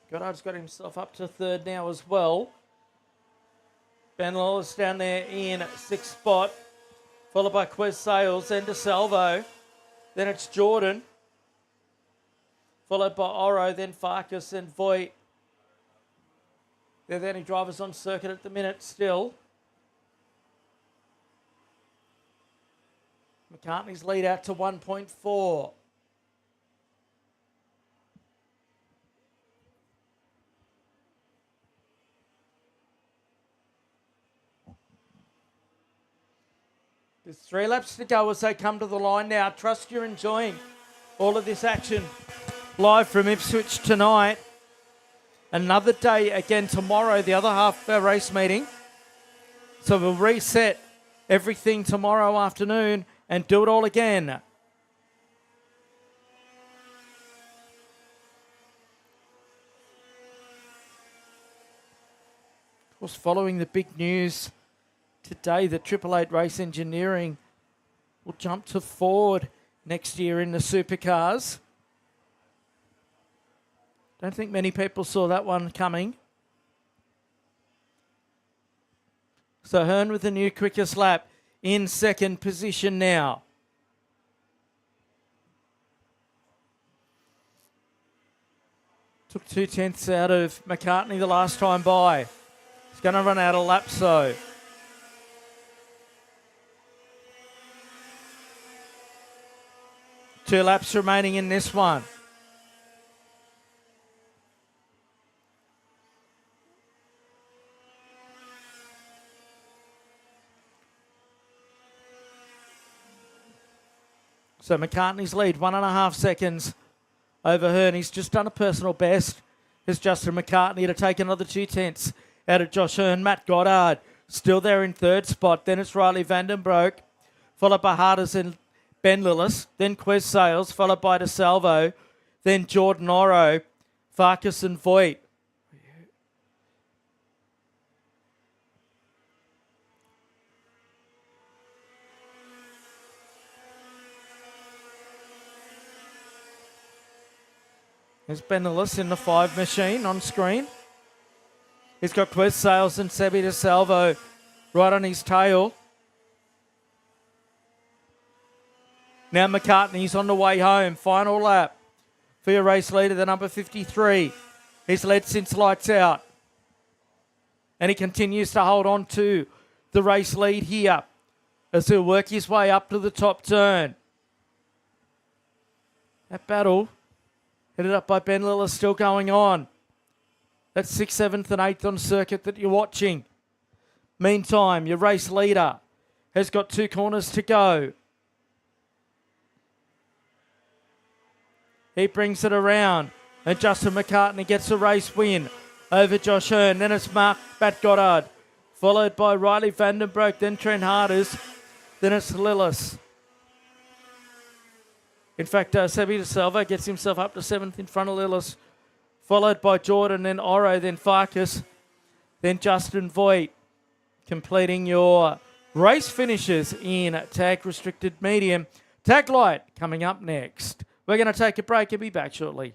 Goddard's got himself up to third now as well. Ben Lawler's down there in 6th spot, followed by Quez Sales, then DeSalvo. Then it's Jordan, followed by Oro, then Farkas and Voigt. They're the only drivers on circuit at the minute still. McCartney's lead out to 1.4. There's 3 laps to go as they come to the line now. Trust you're enjoying all of this action live from Ipswich tonight. Another day again tomorrow, the other half of our race meeting. So we'll reset everything tomorrow afternoon and do it all again. Of course, following the big news today that 888 Race Engineering will jump to Ford next year in the supercars. Don't think many people saw that one coming. So Hearn with the new quickest lap in second position now. Took 2/10 out of McCartney the last time by. He's going to run out of laps though. Two laps remaining in this one. So McCartney's lead, 1.5 seconds over Hearn. He's just done a personal best. Here's Justin McCartney to take another 2/10 out of Josh Hearn. Matt Goddard still there in third spot. Then it's Riley Vandenbroek, followed by Harders and Ben Lillis. Then Quez Sales, followed by DeSalvo. Then Jordan Oro, Farkas and Voigt. There's Ben Lillis in the 5 machine on screen. He's got Quez Sales and Sebi DeSalvo right on his tail. Now McCartney's on the way home. Final lap for your race leader, the number 53. He's led since lights out. And he continues to hold on to the race lead here as he'll work his way up to the top turn. That battle headed up by Ben Lillis still going on. That's 6th, 7th and 8th on circuit that you're watching. Meantime, your race leader has got 2 corners to go. He brings it around and Justin McCartney gets a race win over Josh Hearn. Then it's Matt Goddard, followed by Riley Vandenbroek, then Trent Harders, then it's Lillis. In fact, Sebi DeSalvo gets himself up to 7th in front of Lillis, followed by Jordan, then Oro, then Farkas, then Justin Voigt, completing your race finishes in tag restricted medium. Tag light coming up next. We're going to take a break and be back shortly.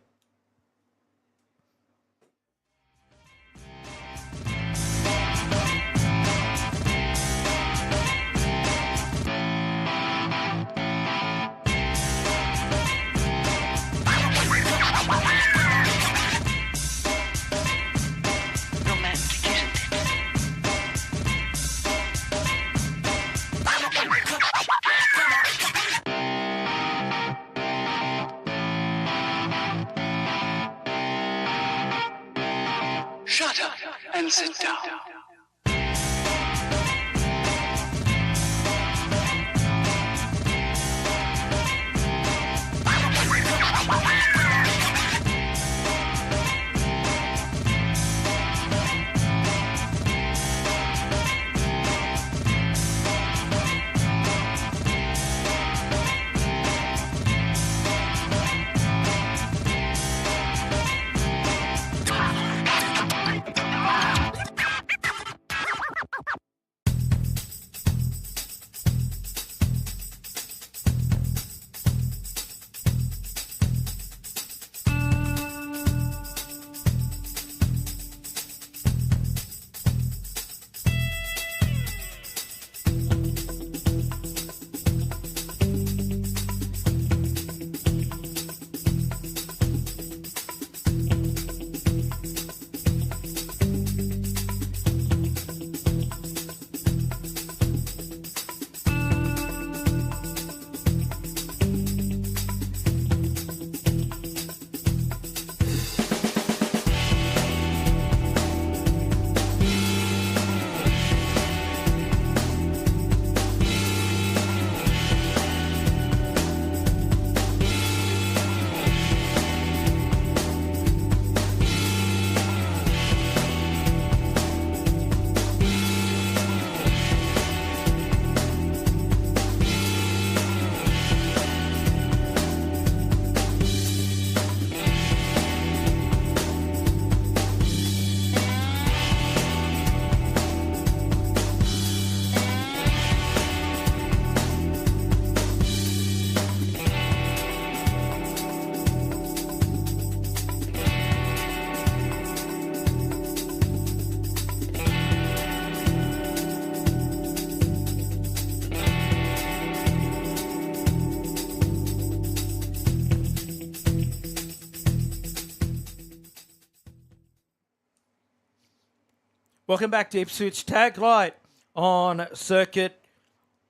Welcome back to Ipswich Tag Light on circuit.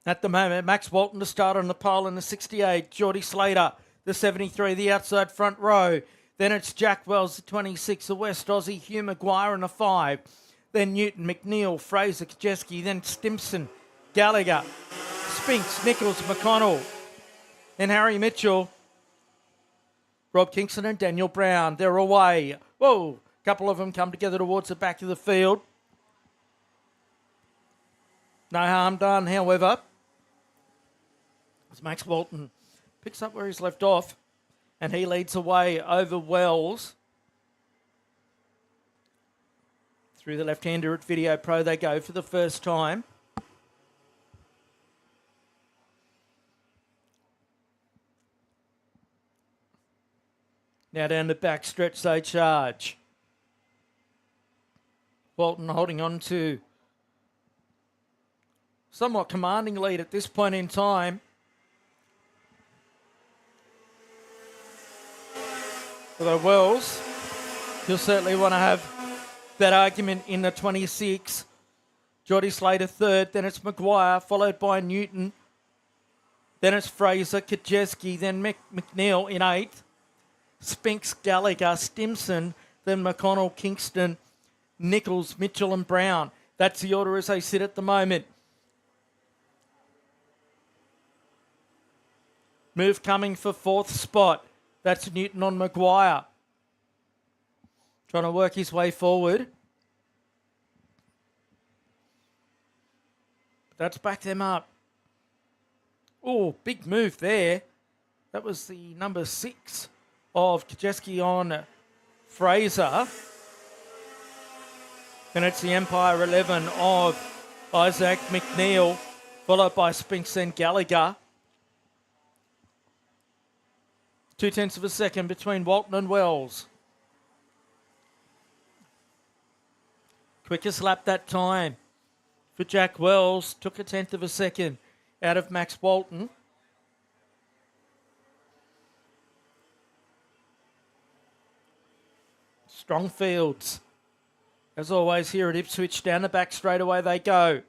At the moment, Max Walton to start on the pole in the 68. Geordie Slater, the 73, the outside front row. Then it's Jack Wells, the 26, the West Aussie, Hugh Maguire in the 5. Then Newton, McNeil, Fraser, Kajeski. Then Stimson, Gallagher, Spinks, Nichols, McConnell. Then Harry Mitchell, Rob Kingston and Daniel Brown. They're away. Whoa, a couple of them come together towards the back of the field. No harm done, however, as Max Walton picks up where he's left off, and he leads away over Wells. Through the left-hander at Video Pro they go for the first time. Now down the back stretch they charge. Walton holding on to somewhat commanding lead at this point in time. Although Wells, he'll certainly want to have that argument in the 26. Geordie Slater third, then it's Maguire, followed by Newton. Then it's Fraser, Kajeski, then McNeil in 8th. Spinks, Gallagher, Stimson, then McConnell, Kingston, Nichols, Mitchell and Brown. That's the order as they sit at the moment. Move coming for 4th spot. That's Newton on Maguire. Trying to work his way forward. That's backed them up. Oh, big move there. That was the number 6 of Kajeski on Fraser. And it's the Empire 11 of Isaac McNeil, followed by Spinks and Gallagher. 0.2 of a second between Walton and Wells. Quickest lap that time for Jack Wells. Took 0.1 of a second out of Max Walton. Strong fields. As always here at Ipswich, down the back straightaway they go.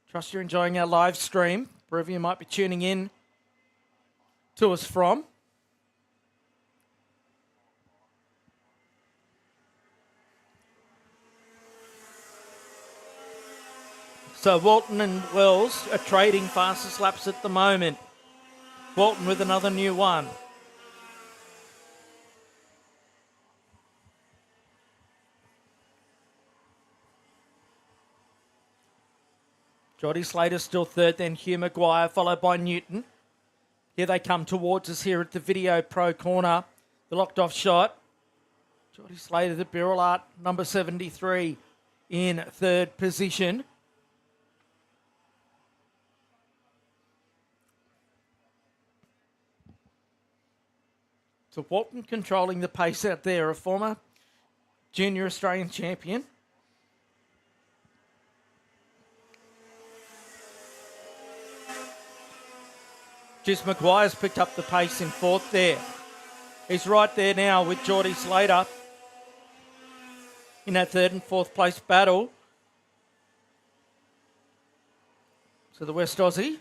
Trust you're enjoying our live stream, wherever you might be tuning in to us from. So Walton and Wells are trading fastest laps at the moment. Walton with another new one. Geordie Slater still third, then Hugh Maguire, followed by Newton. Here they come towards us here at the Video Pro corner. The locked off shot. Geordie Slater, the barrel art, number 73 in third position. So Walton controlling the pace out there, a former junior Australian champion. Just Maguire's picked up the pace in 4th there. He's right there now with Geordie Slater in that 3rd and 4th place battle. So the West Aussie,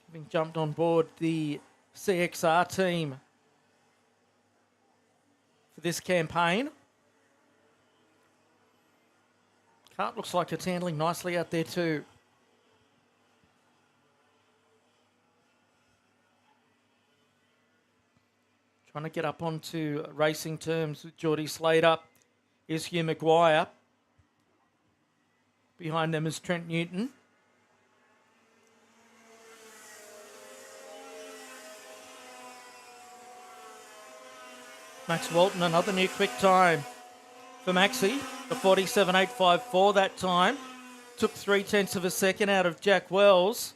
having jumped on board the CXR team for this campaign. Kart looks like it's handling nicely out there too. Trying to get up onto racing terms with Geordie Slater is Hugh Maguire. Behind them is Trent Newton. Max Walton, another new quick time for Maxi. The 47.854 that time. Took 0.3 of a second out of Jack Wells.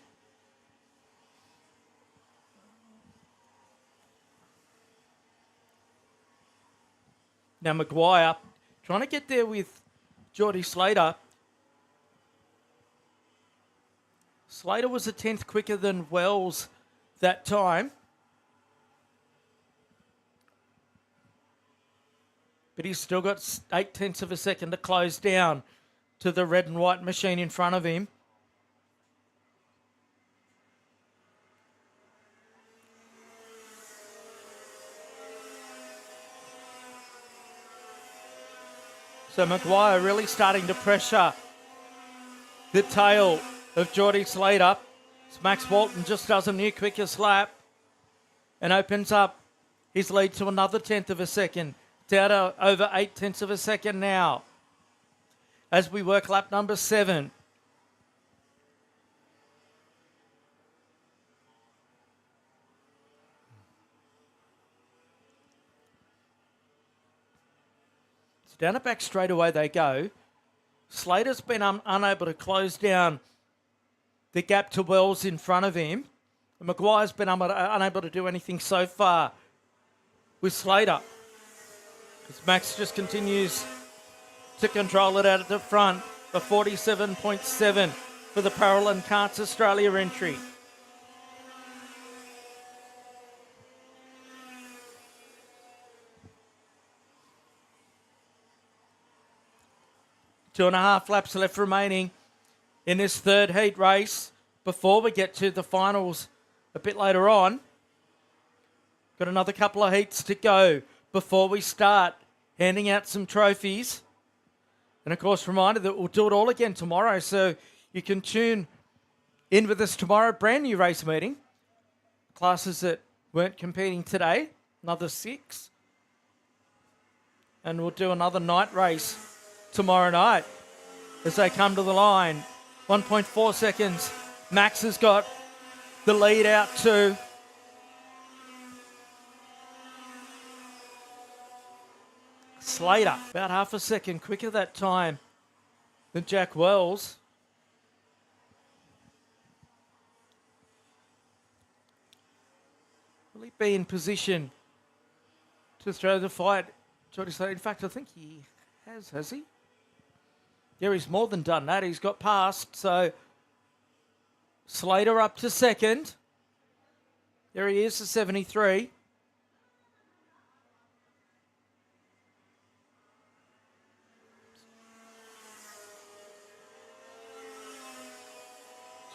Now Maguire trying to get there with Geordie Slater. Slater was 1/10 quicker than Wells that time. but he's still got 0.8 of a second to close down to the red and white machine in front of him. So Maguire really starting to pressure the tail of Geordie Slater. So Max Walton just does a new quickest lap and opens up his lead to another 1/10 of a second. Down to over 0.8 of a second now as we work lap number 7. Down a back straightaway they go. Slater's been unable to close down the gap to Wells in front of him. And Maguire's been unable to do anything so far with Slater. As Max just continues to control it out at the front for 47.7 for the Parallel Karts Australia entry. Two and a half laps left remaining in this third heat race before we get to the finals a bit later on. Got another couple of heats to go before we start handing out some trophies. And of course, reminder that we'll do it all again tomorrow, so you can tune in with us tomorrow. Brand new race meeting. Classes that weren't competing today, another 6. And we'll do another night race tomorrow night as they come to the line. 1.4 seconds. Max has got the lead out to Slater. About half a second quicker that time than Jack Wells. Will he be in position to throw the fight? Geordie Slater, in fact, I think he has he? Yeah, he's more than done that. He's got past, so Slater up to second. There he is, the 73.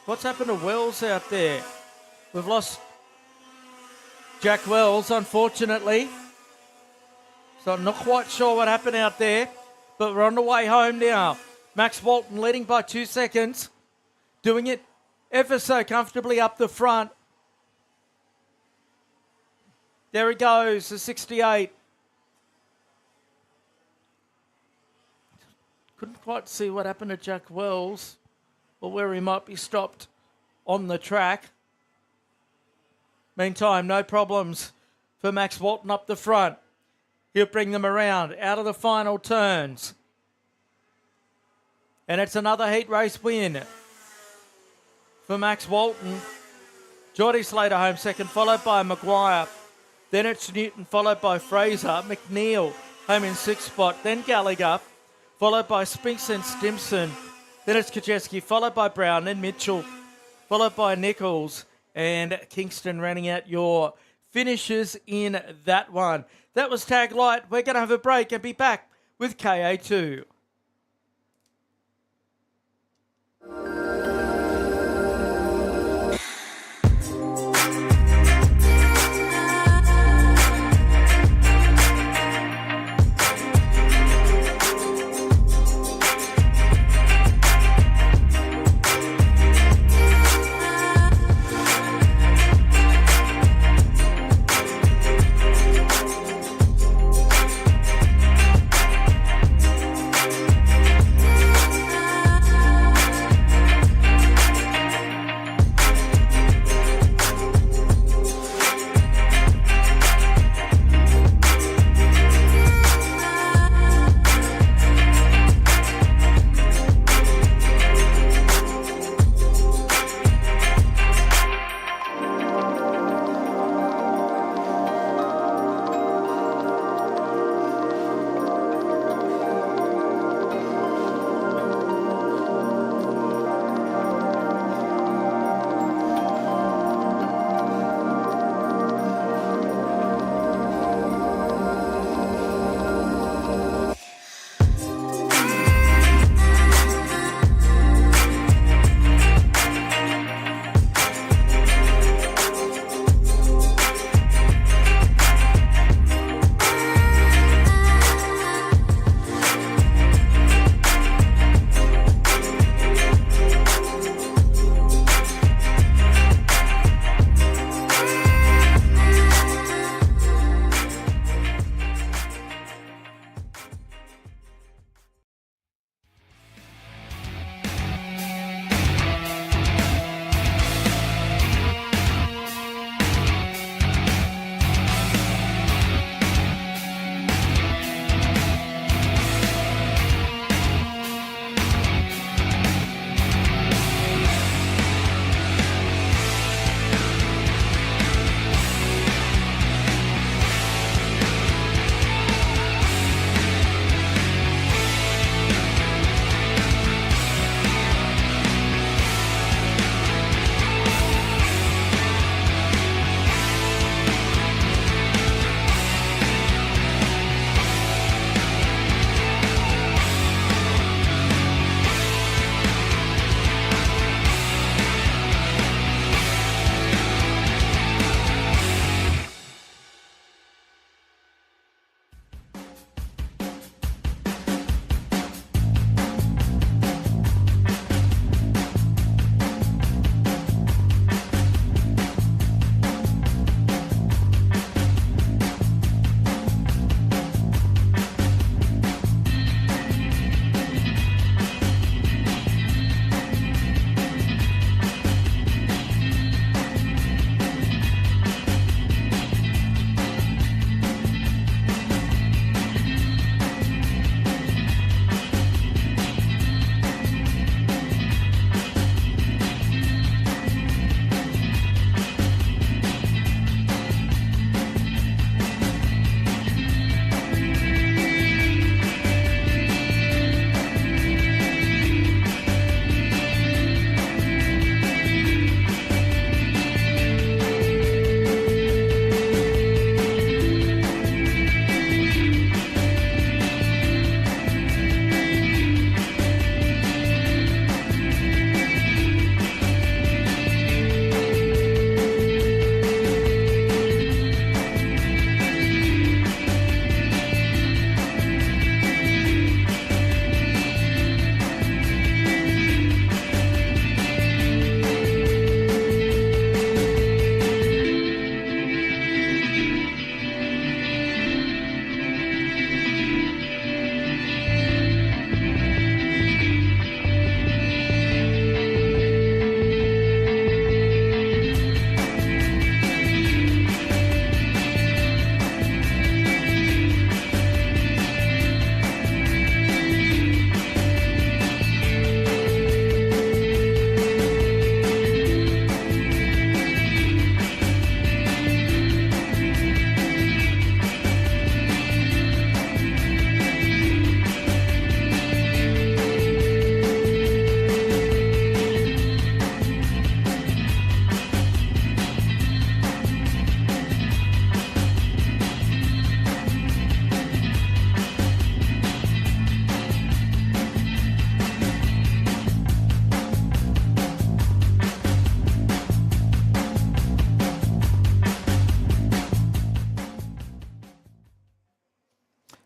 What's happened to Wells out there? We've lost Jack Wells, unfortunately. So I'm not quite sure what happened out there, but we're on the way home now. Max Walton leading by 2 seconds, doing it ever so comfortably up the front. There he goes, the 68. Couldn't quite see what happened to Jack Wells or where he might be stopped on the track. Meantime, no problems for Max Walton up the front. He'll bring them around out of the final turns. And it's another heat race win for Max Walton. Geordie Slater home second, followed by Maguire. Then it's Newton, followed by Fraser. McNeil home in 6th spot. Then Gallagher, followed by Spinks and Stimson. Then it's Kajeski, followed by Brown. Then Mitchell, followed by Nichols. And Kingston rounding out your finishes in that one. That was Tag Light. We're going to have a break and be back with KA2.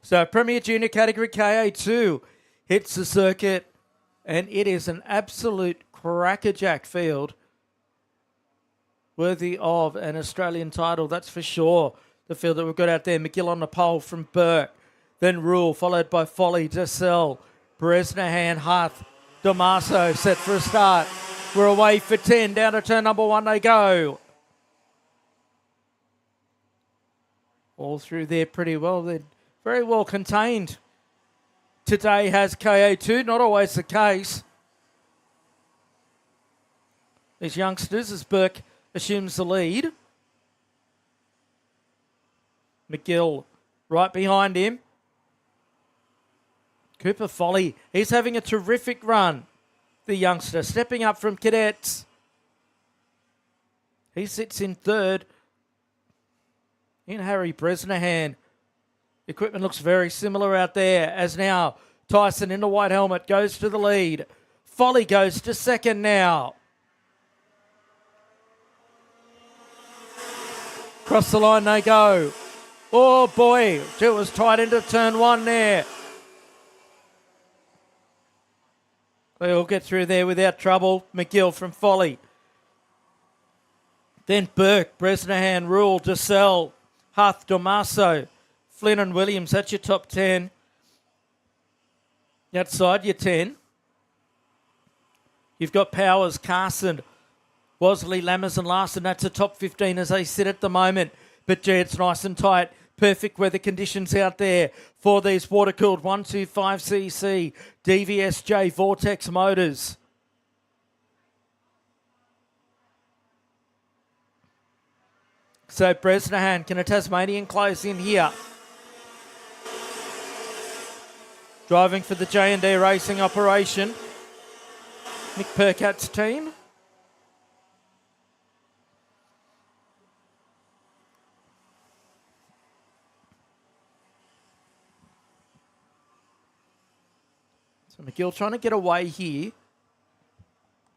So Premier Junior category KA2 hits the circuit, and it is an absolute crackerjack field worthy of an Australian title, that's for sure. The field that we've got out there, McGill on the pole from Burke, then Rule, followed by Folly, Dessel, Bresnahan, Huth, Damaso set for a start. We're away for 10, down to turn number 1 they go. All through there pretty well. They're very well contained. Today has KA2, not always the case. These youngsters, as Burke assumes the lead. McGill right behind him. Cooper Folly, he's having a terrific run. The youngster stepping up from cadets. He sits in third. In Harry Bresnahan. Equipment looks very similar out there, as now Tyson in the white helmet goes to the lead. Folly goes to second now. Across the line they go. Oh boy, it was tight into turn 1 there. They all get through there without trouble. McGill from Folly. Then Burke, Bresnahan, Rule, Dessel, Huth, Damaso, Flynn and Williams. That's your top 10. Outside your 10. You've got Powers, Carson, Bosley, Lammers and Larson. That's the top 15 as they sit at the moment. But gee, it's nice and tight. Perfect weather conditions out there for these water-cooled 125cc DVSJ Vortex motors. So Bresnahan, can a Tasmanian close in here? Driving for the J&D Racing operation. Nick Percat's team. So McGill trying to get away here.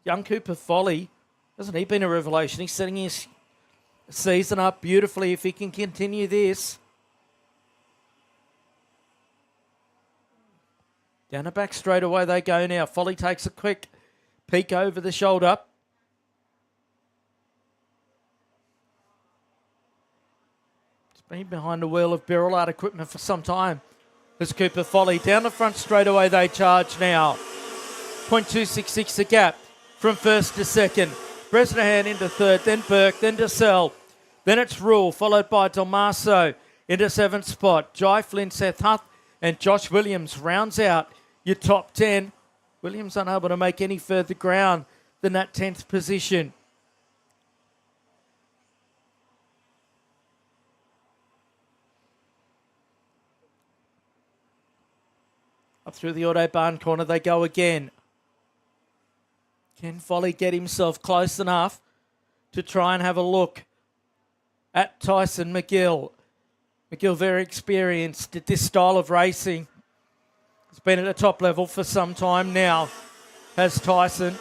Young Cooper Folly, hasn't he been a revelation? He's setting his season up beautifully if he can continue this. Down the back straight away they go now. Folly takes a quick peek over the shoulder. It's been behind the wheel of Beryl Art equipment for some time. There's Cooper Folly. Down the front straight away they charge now. 0.266 the gap from first to second. Bresnahan into third, then Burke, then Dessel. Then it's Rule, followed by Damaso into 7th spot. Jai Flynn, Seth Huth, and Josh Williams rounds out your top 10. Williams unable to make any further ground than that 10th position. Up through the Autobahn corner they go again. Can Folly get himself close enough to try and have a look at Tyson McGill? McGill very experienced at this style of racing. He's been at the top level for some time now, has Tyson.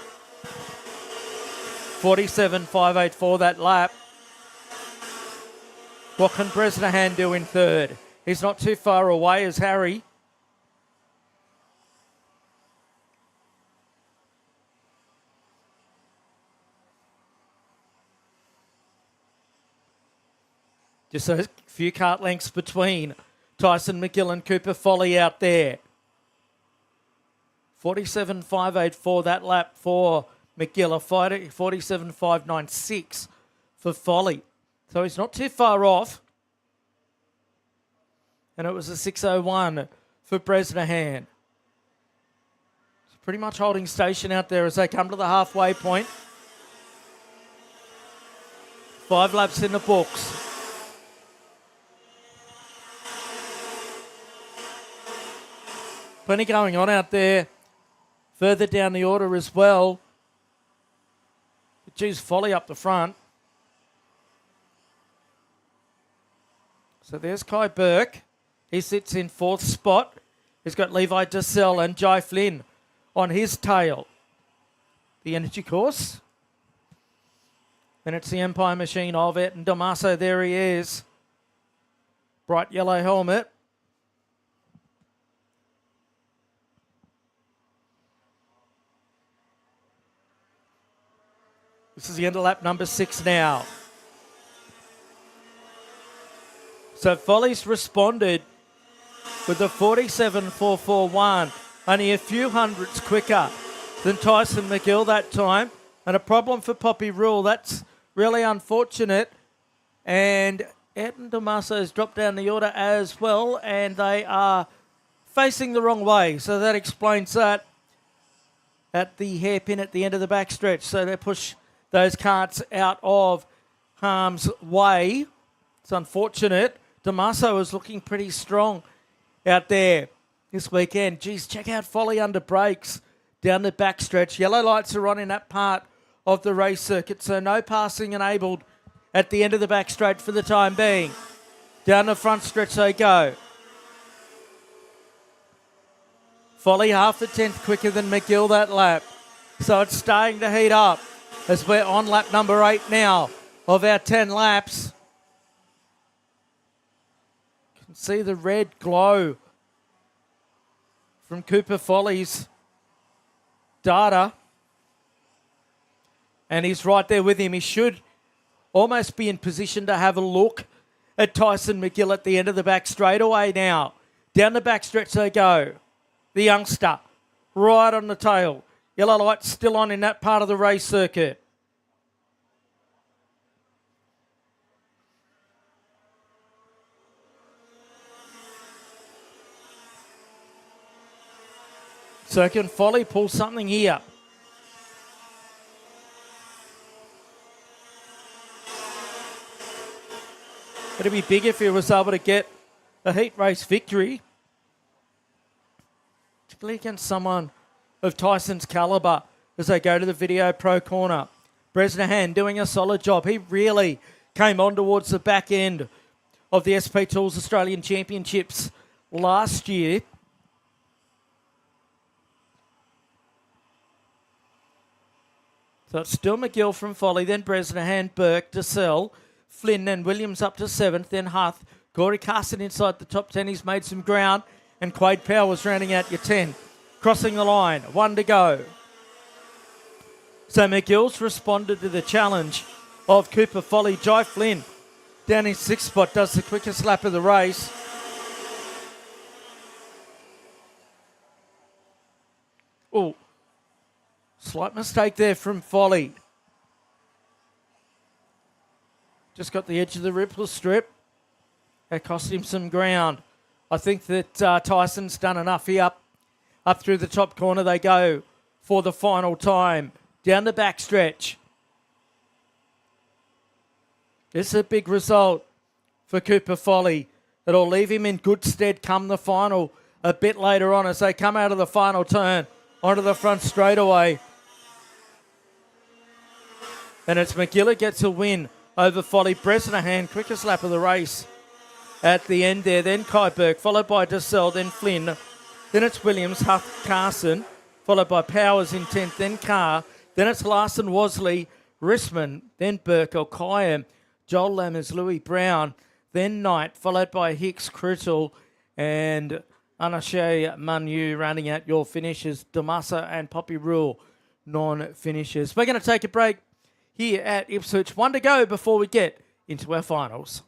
47.584 that lap. What can Bresnahan do in third? He's not too far away as Harry. Just a few kart lengths between Tyson McGill and Cooper Folly out there. 47.584 that lap for McGill, a 47.596 for Folly. So he's not too far off. And it was a 6.01 for Bresnahan. It's pretty much holding station out there as they come to the halfway point. 5 laps in the books. Plenty going on out there. Further down the order as well. Geez, Folly up the front. So there's Kai Burke. He sits in 4th spot. He's got Levi Dessel and Jai Flynn on his tail. The energy course. Then it's the Empire Machine of it. And Damaso, there he is. Bright yellow helmet. This is the end of lap number 6 now. So Folly's responded with a 47.441, only a few hundredths quicker than Tyson McGill that time. And a problem for Poppy Rule. That's really unfortunate. And Ayrton Damaso's dropped down the order as well, and they are facing the wrong way. So that explains that at the hairpin at the end of the backstretch. So they push those karts out of harm's way. It's unfortunate. Damaso is looking pretty strong out there this weekend. Geez, check out Folly under brakes down the backstretch. Yellow lights are on in that part of the race circuit, so no passing enabled at the end of the backstretch for the time being. Down the front stretch they go. Folly half a tenth quicker than McGill that lap. So it's starting to heat up as we're on lap number 8 now of our 10 laps. You can see the red glow from Cooper Folly's data. And he's right there with him. He should almost be in position to have a look at Tyson McGill at the end of the back straightaway now. Down the back stretch they go. The youngster right on the tail. Yellow light still on in that part of the race circuit. So can Folly pull something here? It'd be big if he was able to get a heat race victory, particularly against someone of Tyson's calibre as they go to the Video Pro corner. Bresnahan doing a solid job. He really came on towards the back end of the SP Tools Australian Championships last year. So it's still McGill from Folly, then Bresnahan, Burke, DeSell, Flynn and Williams up to 7th, then Huth. Corey Carson inside the top 10. He's made some ground. And Quade Powers rounding out your 10. Crossing the line. 1 to go. So McGill's responded to the challenge of Cooper Folly. Jai Flynn down in 6th spot does the quickest lap of the race. Oh, slight mistake there from Folly. Just got the edge of the Ripple strip. That cost him some ground. I think that Tyson's done enough here. Up through the top corner they go for the final time. Down the back stretch. This is a big result for Cooper Folly. It'll leave him in good stead come the final a bit later on as they come out of the final turn onto the front straightaway. And it's McGill who gets a win over Folly. Bresnahan, quickest lap of the race at the end there. Then Kai Burke, followed by DeSell, then Flynn. Then it's Williams, Huff, Carson, followed by Powers in 10th, then Carr. Then it's Larson, Wasley, Rissman, then Burke, O'Kyan, Joel Lammers, Louis Brown, then Knight, followed by Hicks, Crittle, and Anashe Manu rounding out your finishes. Damasa and Poppy Rule, non-finishers. We're going to take a break here at Ipswich. 1 to go before we get into our finals.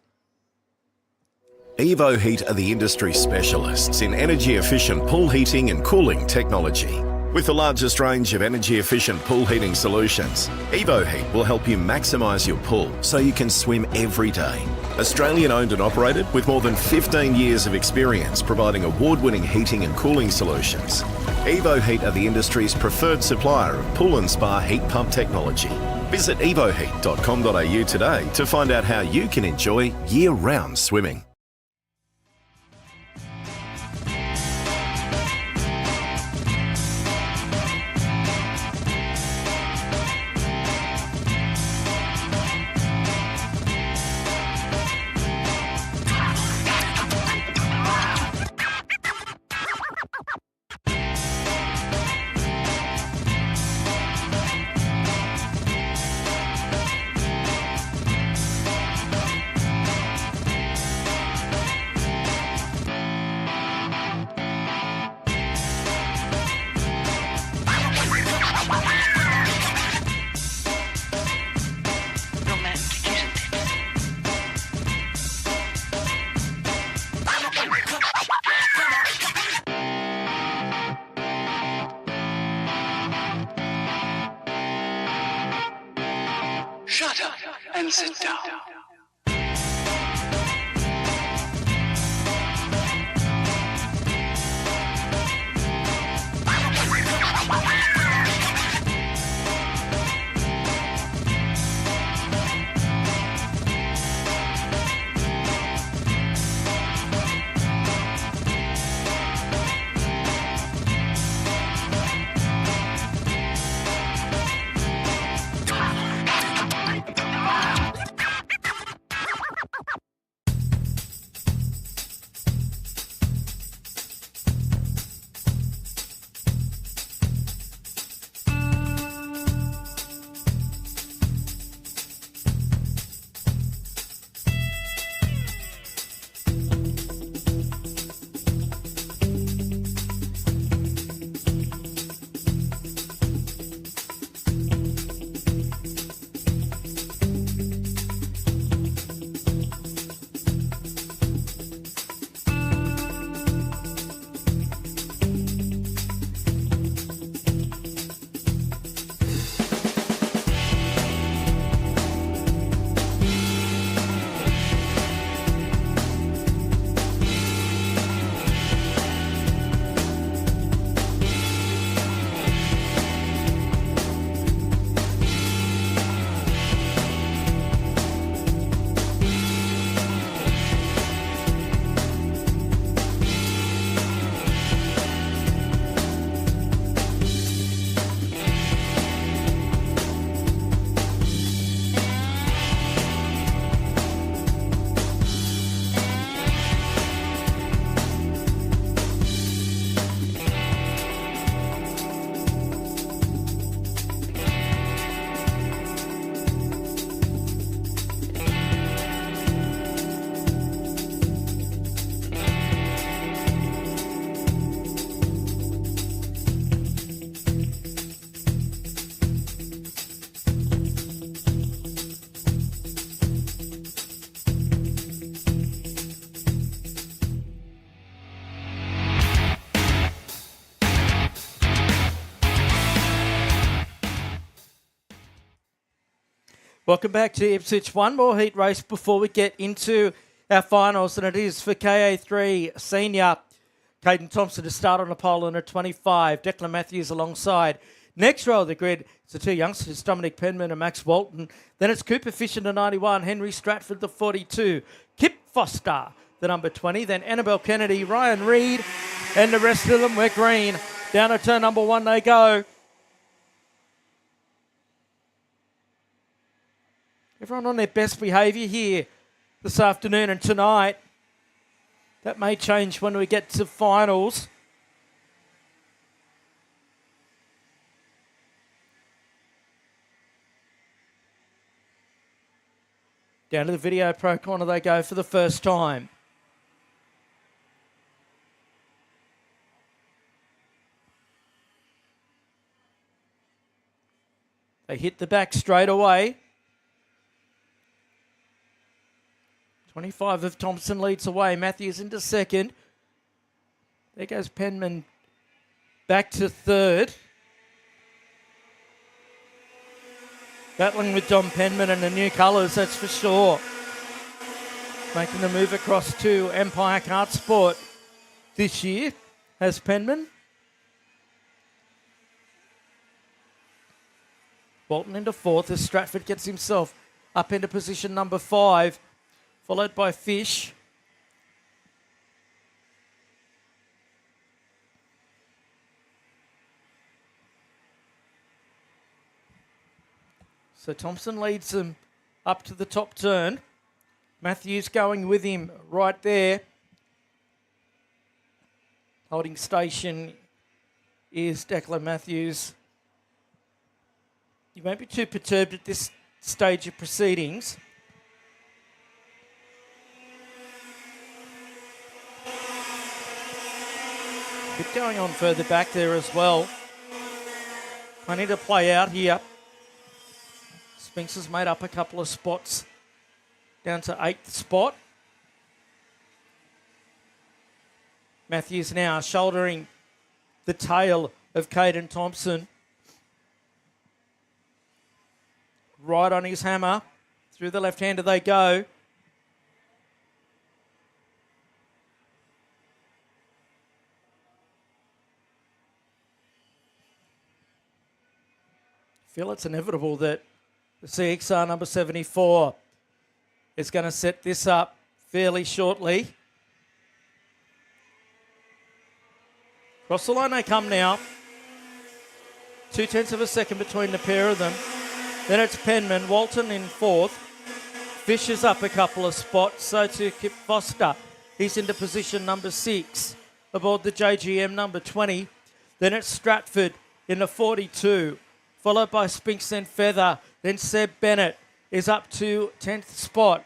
Evo Heat are the industry specialists in energy-efficient pool heating and cooling technology. With the largest range of energy-efficient pool heating solutions, Evo Heat will help you maximise your pool so you can swim every day. Australian-owned and operated with more than 15 years of experience providing award-winning heating and cooling solutions. Evo Heat are the industry's preferred supplier of pool and spa heat pump technology. Visit evoheat.com.au today to find out how you can enjoy year-round swimming. shut up and sit down. Welcome back to Ipswich. One more heat race before we get into our finals, and it is for KA3 Senior. Caden Thompson to start on the pole in a 25. Declan Matthews alongside. Next row of the grid, it's the two youngsters, Dominic Penman and Max Walton. Then it's Cooper Fisher, the 91. Henry Stratford, the 42. Kip Foster, the number 20. Then Annabelle Kennedy, Ryan Reid, and the rest of them were green. Down to turn number 1 they go. Everyone on their best behaviour here this afternoon and tonight. That may change when we get to finals. Down to the video pro corner they go for the first time. They hit the back straight away. 25 of Thompson leads away. Matthews into second. There goes Penman back to third. Battling with Dom Penman and the new colours, that's for sure. Making the move across to Empire Kart Sport this year has Penman. Walton into fourth as Stratford gets himself up into position number 5. Followed by Fish. So Thompson leads them up to the top turn. Matthews going with him right there. Holding station is Declan Matthews. You won't be too perturbed at this stage of proceedings. Bit going on further back there as well. Plenty to play out here. Spinks has made up a couple of spots down to 8th spot. Matthews now shouldering the tail of Caden Thompson. right on his hammer. Through the left-hander they go. I feel it's inevitable that the CXR number 74 is going to set this up fairly shortly. Across the line they come now. 0.2 of a second between the pair of them. Then it's Penman, Walton in fourth. Fish is up a couple of spots, so to Kip Foster. He's into position number 6 aboard the JGM number 20. Then it's Stratford in the 42, followed by Spinks and Feather. Then Seb Bennett is up to 10th spot.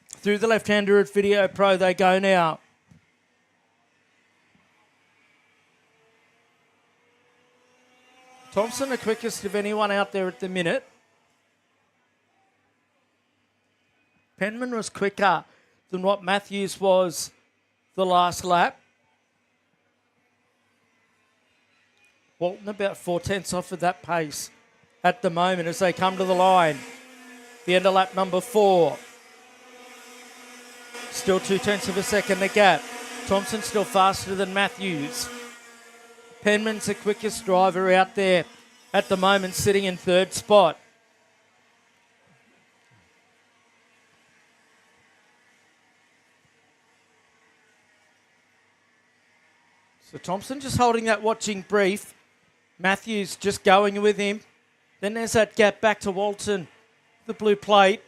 Through the left-hander at Video Pro they go now. Thompson the quickest of anyone out there at the minute. Penman was quicker than what Matthews was the last lap. Walton about 4/10 off of that pace at the moment as they come to the line. The end of lap number 4. Still 0.2 of a second the gap. Thompson still faster than Matthews. Penman's the quickest driver out there at the moment, sitting in 3rd spot. So Thompson just holding that watching brief. Matthews just going with him. Then there's that gap back to Walton, the blue plate,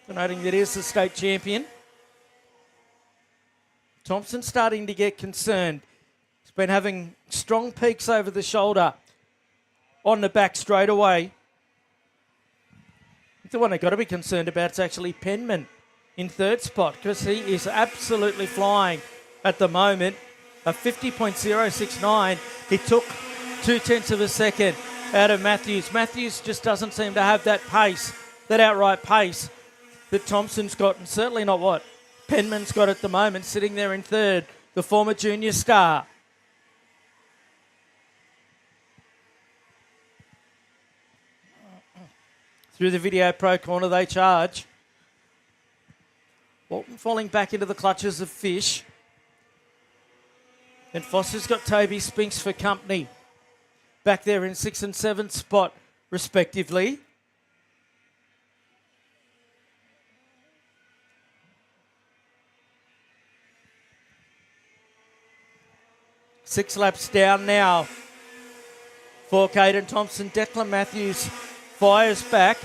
denoting that he is the state champion. Thompson starting to get concerned. He's been having strong peaks over the shoulder on the back straightaway. The one I've got to be concerned about is actually Penman in 3rd spot, because he is absolutely flying at the moment. A 50.069. He took 0.2 of a second out of Matthews. Matthews just doesn't seem to have that pace, that outright pace that Thompson's got, and certainly not what Penman's got at the moment, sitting there in 3rd, the former junior star. Through the Video Pro corner they charge. Walton falling back into the clutches of Fish. And Foster's got Toby Spinks for company. Back there in 6th and 7th spot, respectively. Six laps down now for Caden Thompson. Declan Matthews fires back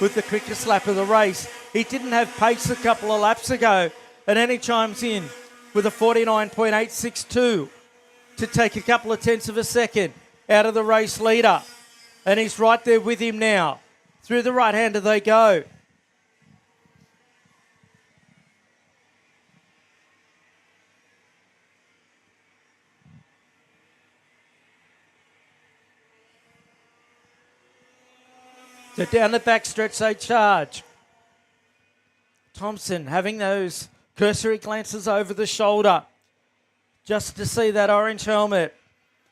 with the quickest lap of the race. He didn't have pace a couple of laps ago, and then he chimes in with a 49.862 to take a couple of tenths of a second out of the race leader. And he's right there with him now. Through the right-hander they go. So down the back stretch they charge. Thompson having those cursory glances over the shoulder just to see that orange helmet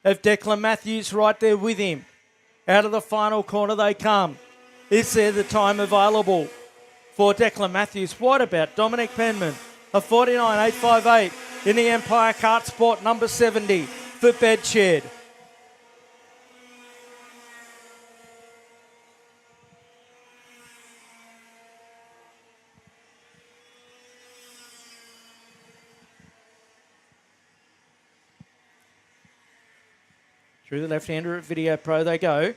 of Declan Matthews right there with him. Out of the final corner they come. Is there the time available for Declan Matthews? What about Dominic Penman? A 49.858 in the Empire Kart Sport number 70 for Bedshed. Through the left-hander at Video Pro they go.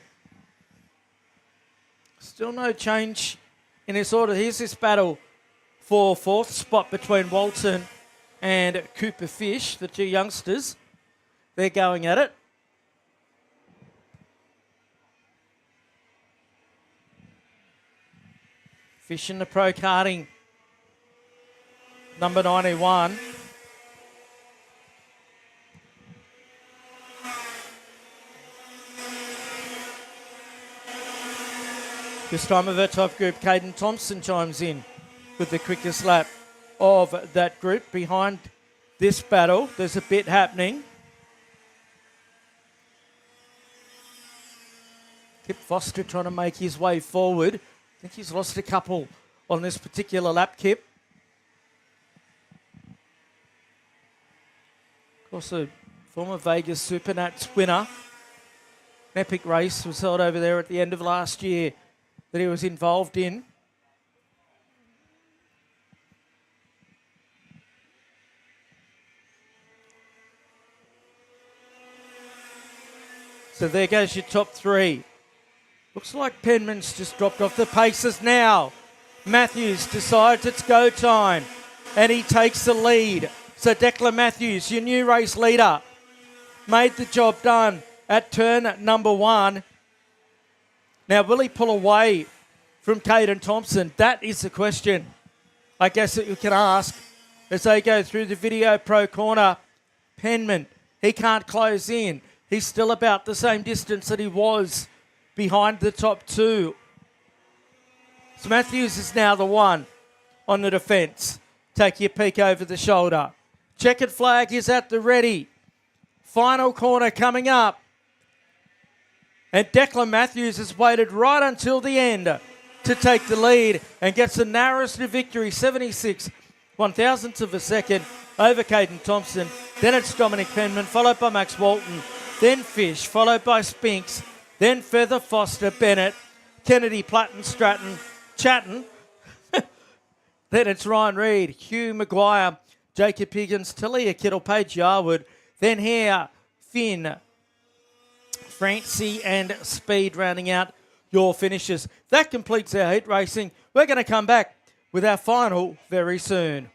Still no change in this order. Here's this battle for 4th spot between Walton and Cooper Fish, the two youngsters. They're going at it. Fish in the Pro Karting, number 91. This time of our top group, Caden Thompson chimes in with the quickest lap of that group. Behind this battle, there's a bit happening. Kip Foster trying to make his way forward. I think he's lost a couple on this particular lap, Kip. Of course, a former Vegas Supernats winner. An epic race was held over there at the end of last year that he was involved in. So there goes your top three. Looks like Penman's just dropped off the paces now. Matthews decides it's go time, and he takes the lead. So Declan Matthews, your new race leader, made the job done at turn number 1. Now, will he pull away from Caden Thompson? That is the question, I guess, that you can ask as they go through the Video Pro corner. Penman, he can't close in. He's still about the same distance that he was behind the top two. So Matthews is now the one on the defence. Take your peek over the shoulder. Checkered flag is at the ready. Final corner coming up. And Declan Matthews has waited right until the end to take the lead and gets the narrowest of victory, 76 1,000ths of a second over Caden Thompson. Then it's Dominic Penman, followed by Max Walton. Then Fish, followed by Spinks. Then Feather, Foster, Bennett, Kennedy, Platten, Stratton, Chatton. Then it's Ryan Reid, Hugh Maguire, Jacob Higgins, Talia Kittle, Paige Yarwood. Then here, Finn, Francie and Speed rounding out your finishes. That completes our heat racing. We're going to come back with our final very soon.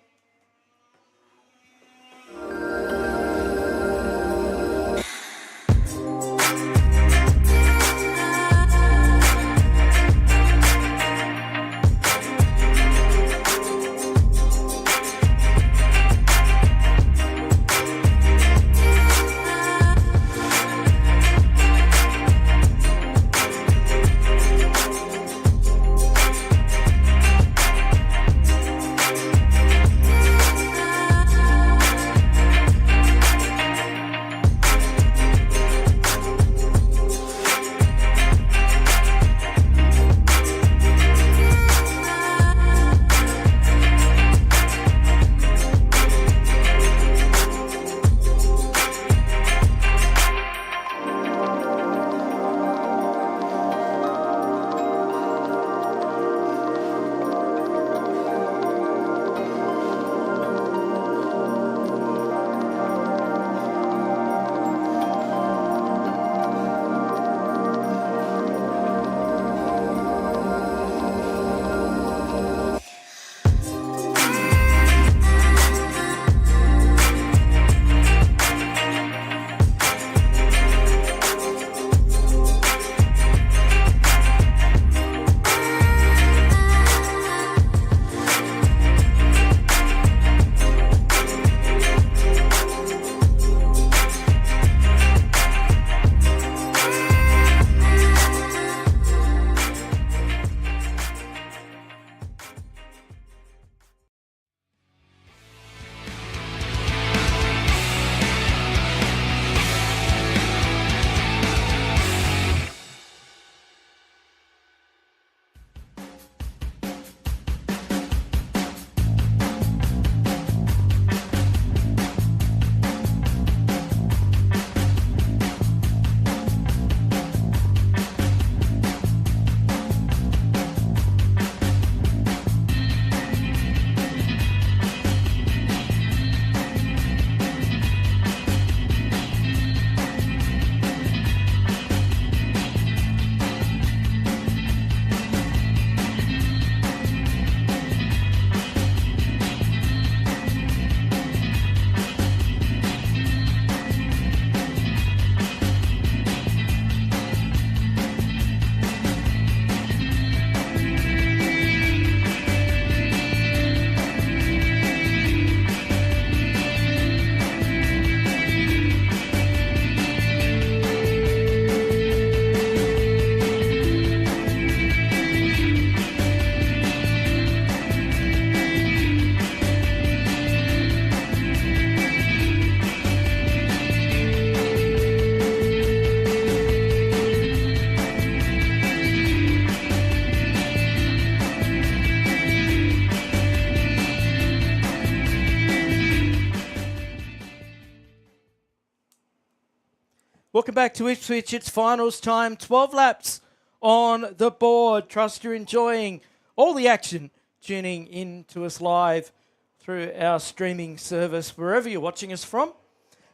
Welcome back to Ipswich. It's finals time. 12 laps on the board. Trust you're enjoying all the action. Tuning in to us live through our streaming service, wherever you're watching us from.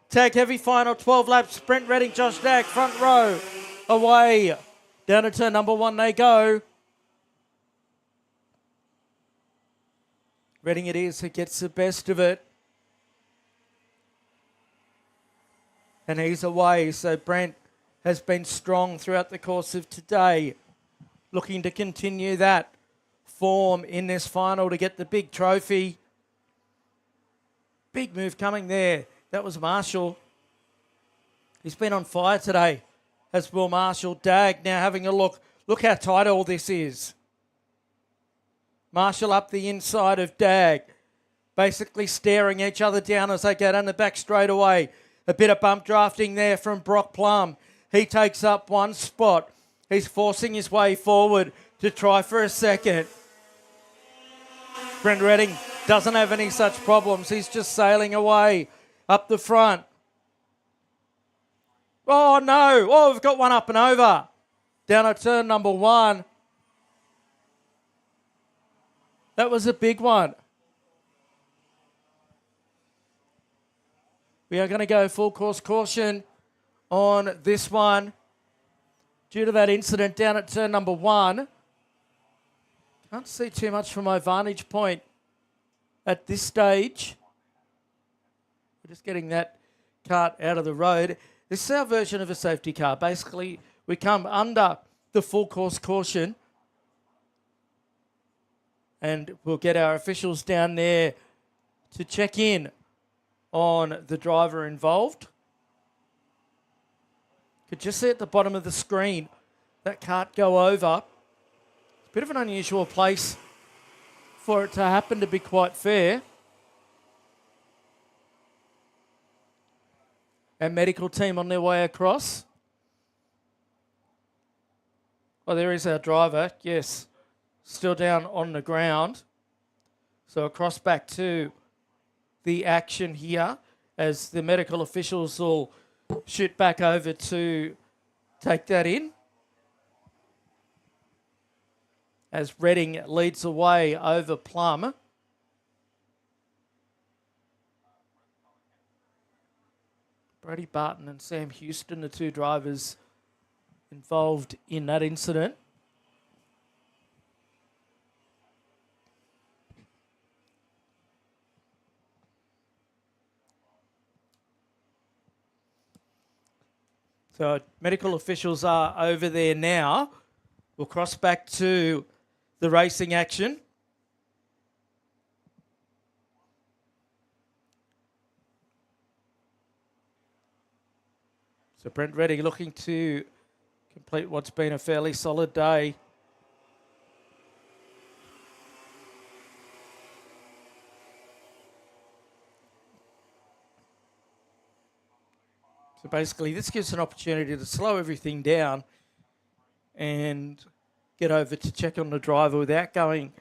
Tag heavy final, 12 laps. Brent Redding, Josh Dagg, front row. Away. Down to turn number 1 they go. Redding it is who gets the best of it. And he's away, so Brent has been strong throughout the course of today, looking to continue that form in this final to get the big trophy. Big move coming there. That was Marshall. He's been on fire today, as Will Marshall. Dagg now having a look. Look how tight all this is. Marshall up the inside of Dagg, basically staring each other down as they go down the back straightaway. A bit of bump drafting there from Brock Plum. He takes up one spot. He's forcing his way forward to try for a second. Brent Redding doesn't have any such problems. He's just sailing away up the front. Oh, no. Oh, we've got one up and over. Down at turn number 1. That was a big one. We are going to go full course caution on this one due to that incident down at turn number 1. Can't see too much from my vantage point at this stage. We're just getting that cart out of the road. This is our version of a safety car. Basically, we come under the full course caution and we'll get our officials down there to check in on the driver involved. Could just see at the bottom of the screen that cart go over. It's a bit of an unusual place for it to happen, to be quite fair. Our medical team on their way across. Oh, there is our driver. Yes, still down on the ground. So across back to the action here as the medical officials will shoot back over to take that in. As Redding leads away over Plum. Brody Barton and Sam Houston, the two drivers involved in that incident. So medical officials are over there now. We'll cross back to the racing action. So Brent Redding looking to complete what's been a fairly solid day. So basically, this gives an opportunity to slow everything down and get over to check on the driver without going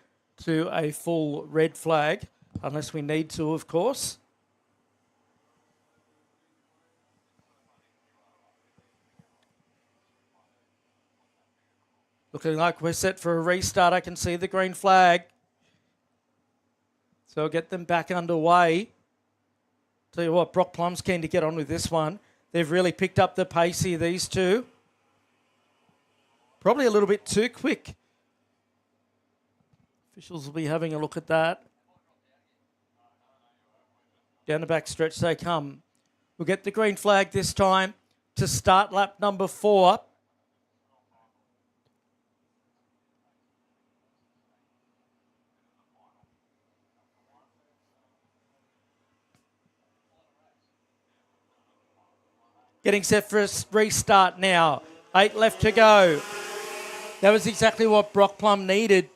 to a full red flag, unless we need to, of course. Looking like we're set for a restart. I can see the green flag. So I'll get them back underway. Tell you what, Brock Plum's keen to get on with this one. They've really picked up the pace here, these two. Probably a little bit too quick. Officials will be having a look at that. Down the back stretch they come. We'll get the green flag this time to start lap number 4. Getting set for a restart now. 8 left to go. That was exactly what Brock Plum needed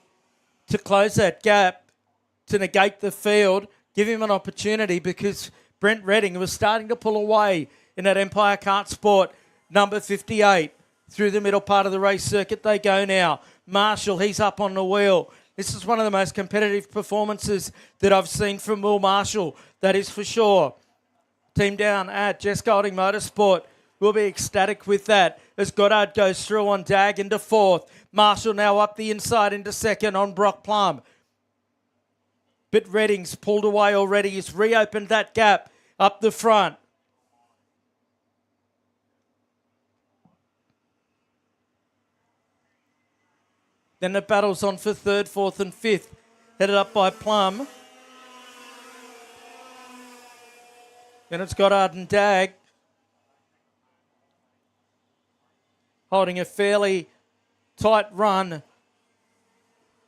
to close that gap, to negate the field, give him an opportunity, because Brent Redding was starting to pull away in that Empire Kart Sport number 58. Through the middle part of the race circuit they go now. Marshall, he's up on the wheel. This is one of the most competitive performances that I've seen from Will Marshall, that is for sure. Team down at Jess Golding Motorsport will be ecstatic with that as Goddard goes through on Dag into fourth. Marshall now up the inside into second on Brock Plum. But Redding's pulled away already. He's reopened that gap up the front. Then the battle's on for third, fourth and fifth. Headed up by Plum. Then it's Goddard and Dag. Holding a fairly tight run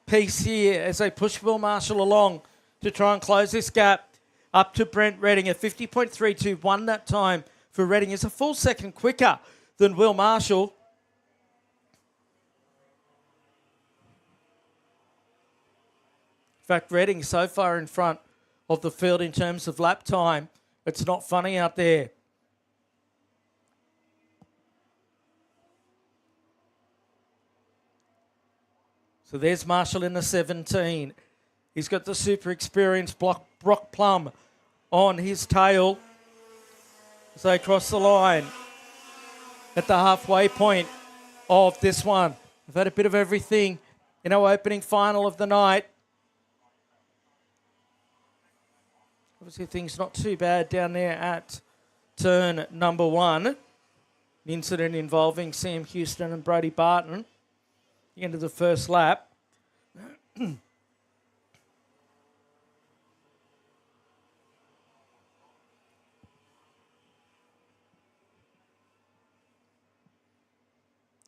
piece here as they push Will Marshall along to try and close this gap up to Brent Redding. A 50.321 that time for Redding is a full second quicker than Will Marshall. In fact, Redding so far in front of the field in terms of lap time. It's not funny out there. So there's Marshall in the 17. He's got the super experienced Brock Plum on his tail as they cross the line at the halfway point of this one. We've had a bit of everything in our opening final of the night. Obviously things not too bad down there at turn number 1. An incident involving Sam Houston and Brody Barton. The end of the first lap.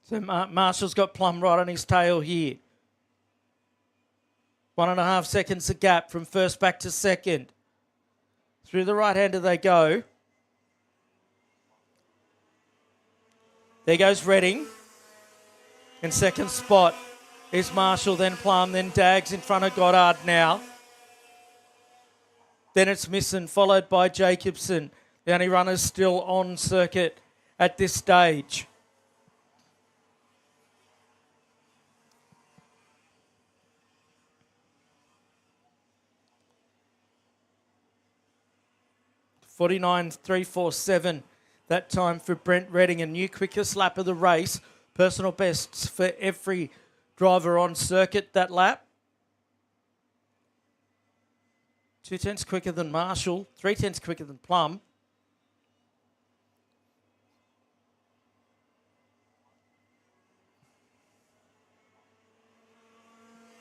So Marshall's got Plum right on his tail here. 1.5 seconds a gap from first back to second. Through the right-hander they go. There goes Redding. In second spot is Marshall, then Plum, then Dags in front of Goddard now. Then it's Misson, followed by Jacobson. The only runners still on circuit at this stage. .49.347 that time for Brent Redding, a new quickest lap of the race. Personal bests for every driver on circuit that lap. 2/10 quicker than Marshall, 3/10 quicker than Plum.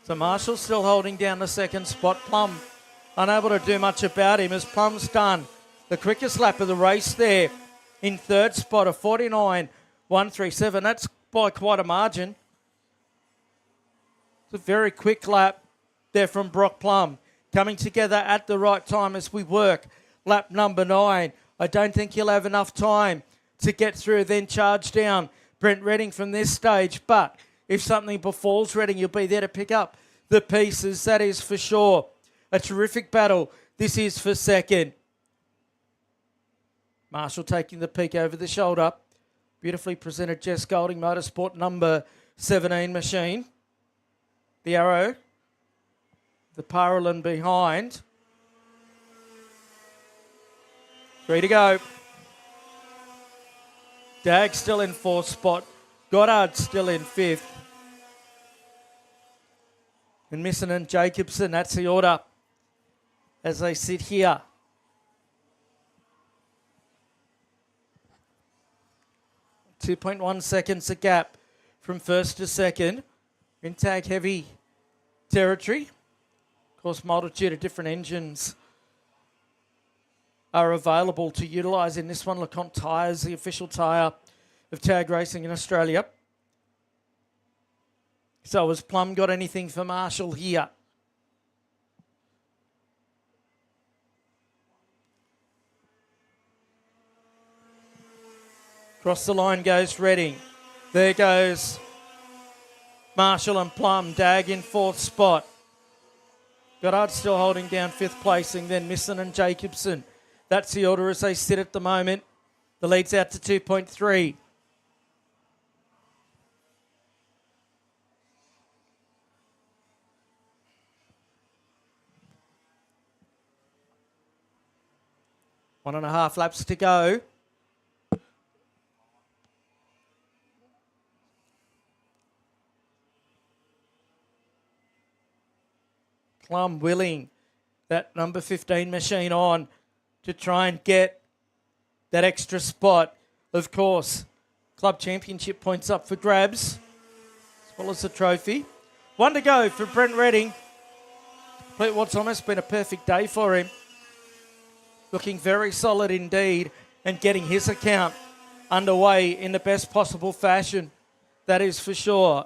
So Marshall's still holding down the second spot. Plum unable to do much about him as Plum's done the quickest lap of the race there in third spot, a 49.137. That's by quite a margin. It's a very quick lap there from Brock Plum. Coming together at the right time as we work lap number 9. I don't think he'll have enough time to get through, then charge down Brent Redding from this stage. But if something befalls Redding, you'll be there to pick up the pieces, that is for sure. A terrific battle. This is for second. Marshall taking the peak over the shoulder. Beautifully presented Jess Golding Motorsport number 17 machine. The arrow. The Paralin behind. 3 to go. Dag still in 4th spot. Goddard still in 5th. And Misson and Jacobson, that's the order as they sit here. 2.1 seconds a gap from first to second. In tag heavy territory. Of course, multitude of different engines are available to utilise in this one. LeConte tyres, the official tyre of tag racing in Australia. So has Plum got anything for Marshall here? Across the line goes Redding. There goes Marshall and Plum. Dag in 4th spot. Goddard still holding down 5th placing. Then Misson and Jacobson. That's the order as they sit at the moment. The lead's out to 2.3. One and a half laps to go. plumb willing that number 15 machine on to try and get that extra spot. Of course, Club Championship points up for grabs, as well as the trophy. One to go for Brent Redding. Complete what's almost been a perfect day for him. Looking very solid indeed and getting his account underway in the best possible fashion. That is for sure.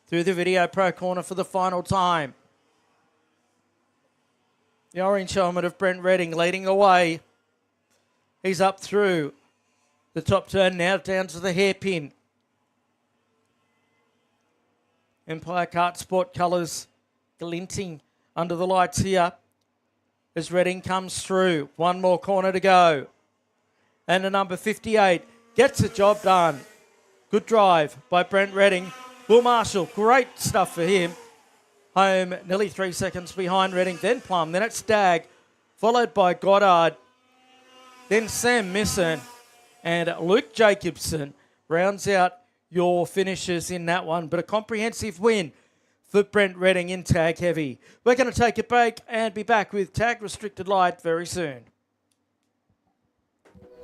Through the Video Pro corner for the final time. The orange helmet of Brent Redding leading away. He's up through the top turn now down to the hairpin. Empire Kart Sport colours glinting under the lights here as Redding comes through. One more corner to go. And the number 58 gets the job done. Good drive by Brent Redding. Will Marshall, great stuff for him. Home nearly 3 seconds behind Redding, then Plum, then it's Stagg, followed by Goddard, then Sam Misson, and Luke Jacobson rounds out your finishes in that one. But a comprehensive win for Brent Redding in Tag Heavy. We're going to take a break and be back with Tag Restricted Light very soon.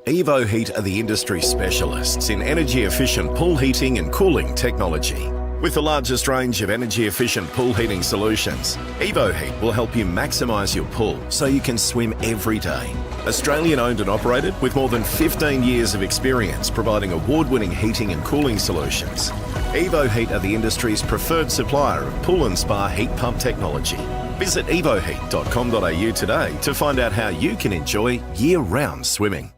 Evo Heat are the industry specialists in energy-efficient pool heating and cooling technology. With the largest range of energy-efficient pool heating solutions, Evo Heat will help you maximise your pool so you can swim every day. Australian owned and operated with more than 15 years of experience providing award-winning heating and cooling solutions. Evo Heat are the industry's preferred supplier of pool and spa heat pump technology. Visit evoheat.com.au today to find out how you can enjoy year-round swimming.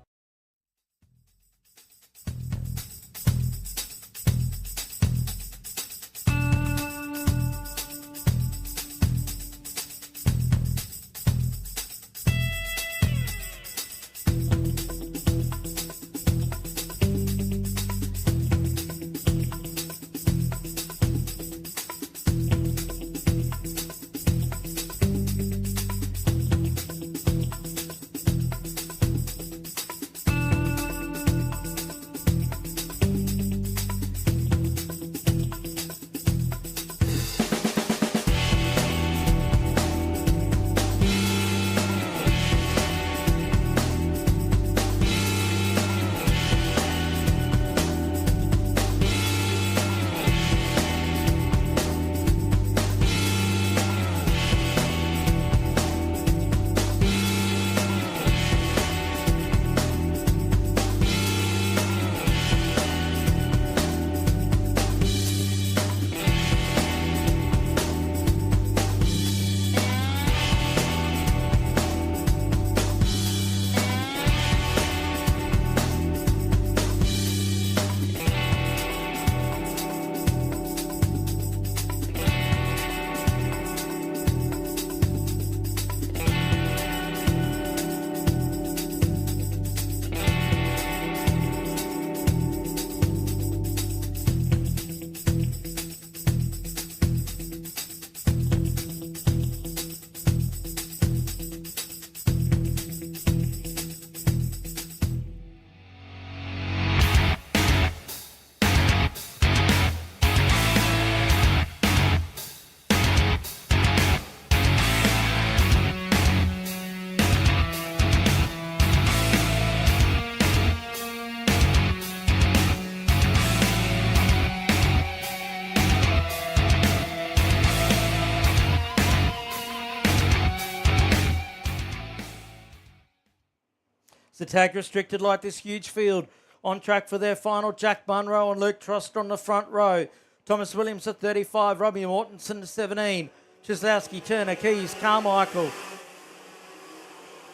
The Tag Restricted Light, this huge field on track for their final. Jack Munro and Luke Trost on the front row. Thomas Williams at 35, Robbie Mortensen at 17, Chisowski, Turner, Keys, Carmichael.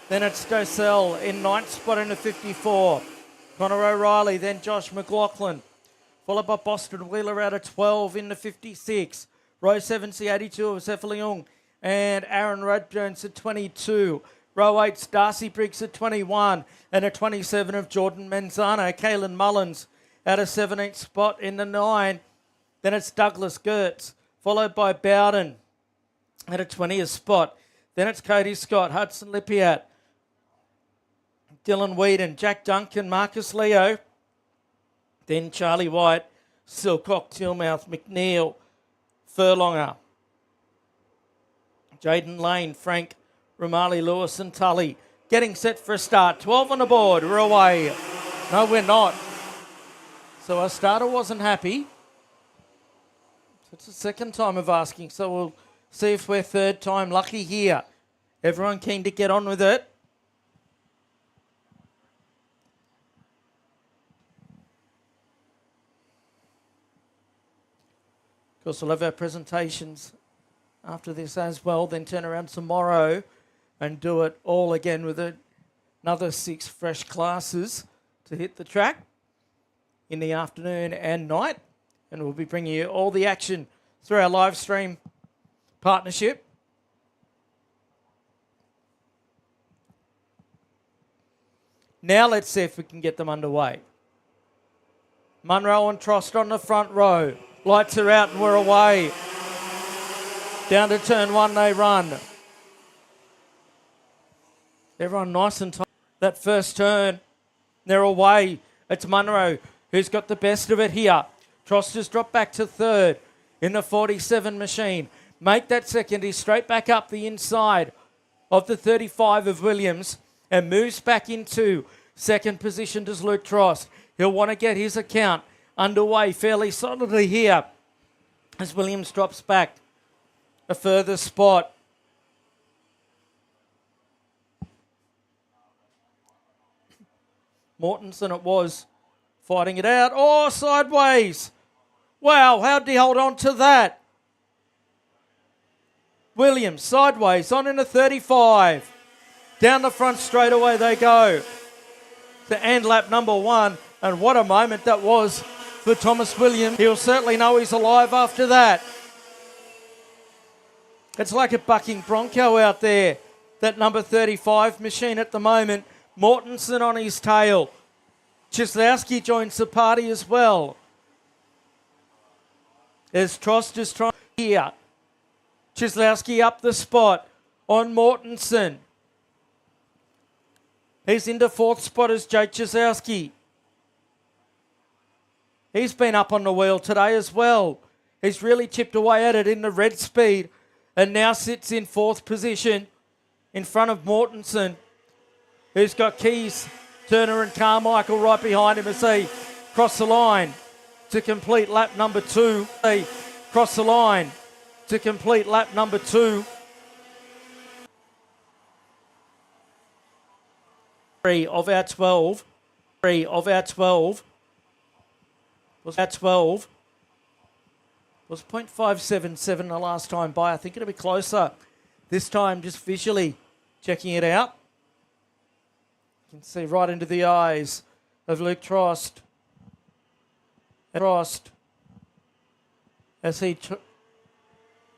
Then it's Docell in 9th spot in the 54. Connor O'Reilly, then Josh McLaughlin. Followed by Boston Wheeler out of 12 in the 56. Row 7's the 82 of Cephaliung and Aaron Radjones at 22. Row 8's Darcy Briggs at 21 and a 27 of Jordan Manzano. Kaylin Mullins out of 17th spot in the 9. Then it's Douglas Gertz, followed by Bowden at a 20th spot. Then it's Cody Scott, Hudson Lippiat, Dylan Whedon, Jack Duncan, Marcus Leo. Then Charlie White, Silcock, Tillmouth, McNeil, Furlonger, Jaden Lane, Frank, Romali, Lewis and Tully. Getting set for a start. 12 on the board. We're away. No, we're not. So our starter wasn't happy. It's the second time of asking, so we'll see if we're third time lucky here. Everyone keen to get on with it. Of course, we'll have our presentations after this as well, then turn around tomorrow and do it all again with another 6 fresh classes to hit the track in the afternoon and night. And we'll be bringing you all the action through our live stream partnership. Now let's see if we can get them underway. Munro and Trost on the front row. Lights are out and we're away. Down to turn 1 they run. Everyone nice and tight. That first turn, they're away. It's Munro who's got the best of it here. Trost has dropped back to third in the 47 machine. Make that second. He's straight back up the inside of the 35 of Williams and moves back into second position does Luke Trost. He'll want to get his account underway fairly solidly here as Williams drops back a further spot. Mortensen it was fighting it out. Oh, sideways. Wow, how'd he hold on to that? Williams sideways on in a 35. Down the front straight away they go to end lap number 1. And what a moment that was for Thomas Williams. He'll certainly know he's alive after that. It's like a bucking bronco out there, that number 35 machine at the moment. Mortensen on his tail. Cieslowski joins the party as well. As Trost is trying here. Cieslowski up the spot on Mortensen. He's into fourth spot as Jake Cieslowski. He's been up on the wheel today as well. He's really chipped away at it in the red speed and now sits in fourth position in front of Mortensen, who's got Keys, Turner and Carmichael right behind him as they cross the line to complete lap number 2. They cross the line to complete lap number 2. 3 of our 12. 3 of our 12. Was at 12. Was 0.577 the last time by. I think it'll be closer this time, just visually checking it out. You can see right into the eyes of Luke Trost. Trost as he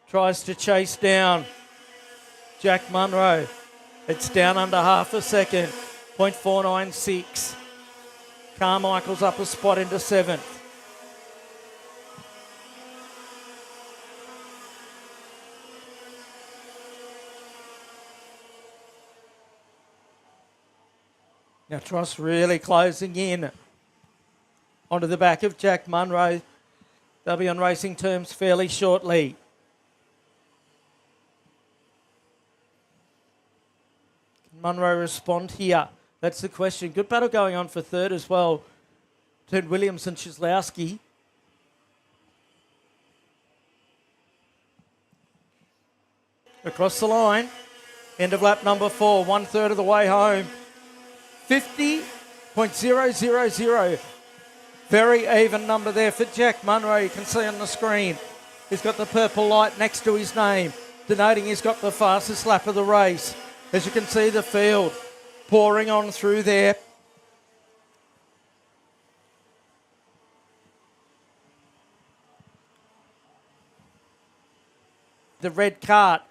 tries to chase down Jack Munro. It's down under half a second. 0.496. Carmichael's up a spot into 7th. Now Trost really closing in onto the back of Jack Munro. They'll be on racing terms fairly shortly. Can Munro respond here? That's the question. Good battle going on for third as well. Between Williams and Cieslowski. Across the line. End of lap number 4. 1/3 of the way home. 50.000. Very even number there for Jack Munro. You can see on the screen. He's got the purple light next to his name, denoting he's got the fastest lap of the race. As you can see, the field pouring on through there. The red cart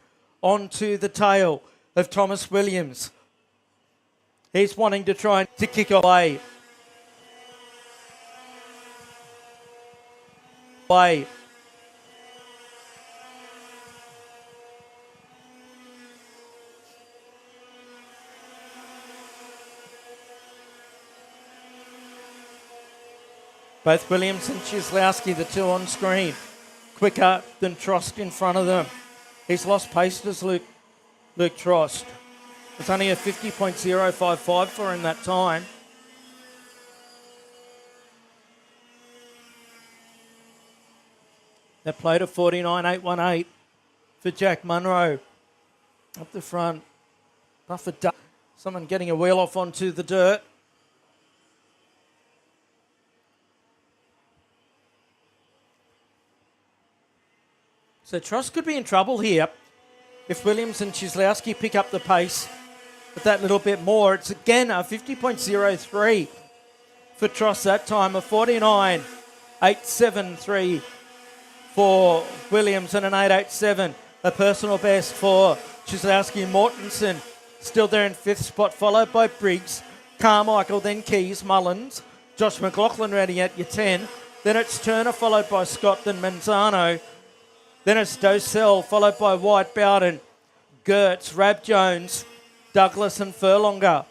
onto the tail of Thomas Williams. He's wanting to try to kick away. Both Williams and Cieslowski, the two on screen, quicker than Trost in front of them. He's lost pace to Luke Trost. It's only a 50.055 for him that time. That played a 49.818 for Jack Munro. Up the front, Buffer Duck. Someone getting a wheel off onto the dirt. So Trost could be in trouble here if Williams and Cieslowski pick up the pace with that little bit more. It's again a 50.03 for Trost that time, a 49.873 for Williams and an 8.87, a personal best for Cieslowski. Mortensen still there in fifth spot, followed by Briggs, Carmichael, then Keys, Mullins, Josh McLaughlin ready at your 10. Then it's Turner, followed by Scott, then Manzano. Then it's Docell, followed by White, Bowden, Gertz, Rab Jones, Douglas and Furlonger.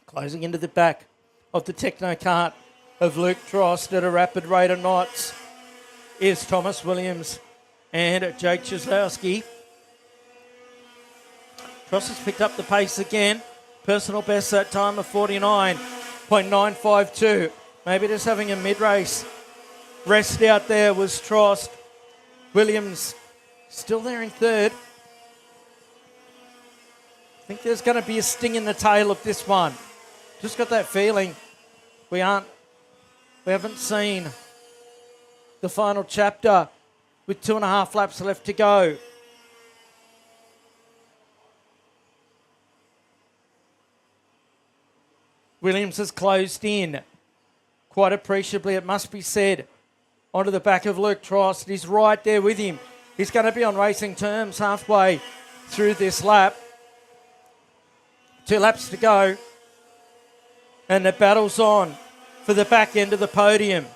Closing into the back of the Techno Kart of Luke Trost at a rapid rate of knots is Thomas Williams and Jake Cieslowski. Trost has picked up the pace again. Personal best that time of 49.952. Maybe just having a mid-race rest out there was Trost. Williams still there in third. I think there's going to be a sting in the tail of this one. Just got that feeling. We haven't seen the final chapter with 2.5 laps left to go. Williams has closed in quite appreciably, it must be said, onto the back of Luke Trost. He's right there with him. He's going to be on racing terms halfway through this lap. 2 laps to go. And the battle's on for the back end of the podium.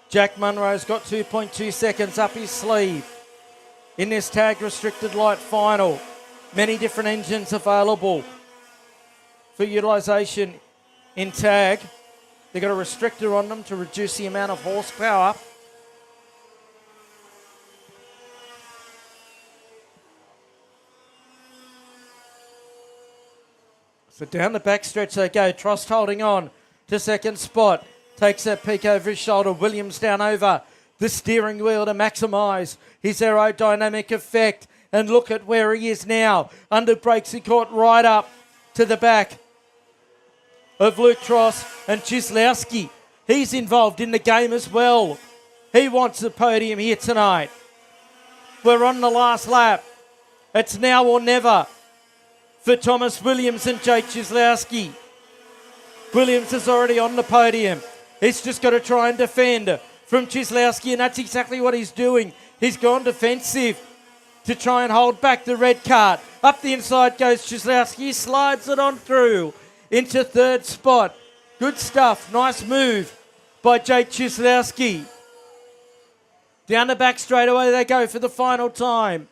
Jack Munro's got 2.2 seconds up his sleeve in this tag restricted light final. Many different engines available for utilisation in tag. They've got a restrictor on them to reduce the amount of horsepower. So down the backstretch they go. Trost holding on to second spot. Takes that peek over his shoulder. Williams down over the steering wheel to maximise his aerodynamic effect. And look at where he is now. Under brakes, he caught right up to the back of Luke Trost and Cieslowski. He's involved in the game as well. He wants the podium here tonight. We're on the last lap. It's now or never for Thomas Williams and Jake Cieslowski. Williams is already on the podium. He's just got to try and defend from Cieslowski, and that's exactly what he's doing. He's gone defensive to try and hold back the red cart. Up the inside goes Cieslowski, slides it on through into third spot. Good stuff. Nice move by Jake Cieslowski. Down the back straightaway they go for the final time.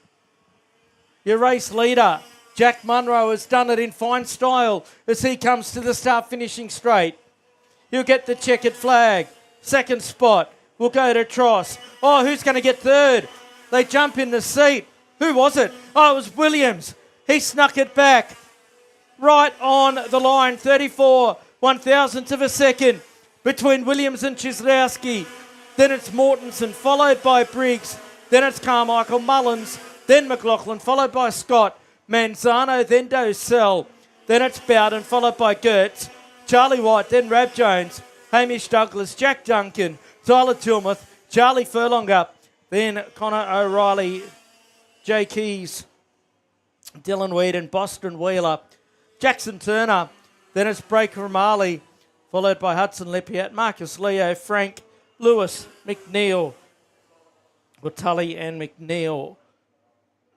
Your race leader, Jack Munro, has done it in fine style as he comes to the start finishing straight. He'll get the checkered flag. Second spot will go to Trost. Oh, who's going to get third? They jump in the seat. Who was it? Oh, it was Williams. He snuck it back. Right on the line, 34 1,000th of a second between Williams and Cieslowski. Then it's Mortensen, followed by Briggs. Then it's Carmichael, Mullins, then McLaughlin, followed by Scott, Manzano, then Docell. Then it's Bowden, followed by Gertz, Charlie White, then Rab Jones, Hamish Douglas, Jack Duncan, Tyler Tilmuth, Charlie Furlonger, then Connor O'Reilly, Jay Keys, Dylan Whedon, Boston Wheeler, Jackson Turner, then it's Breaker O'Malley, followed by Hudson Lippiat, Marcus Leo, Frank, Lewis, McNeil, Tully and McNeil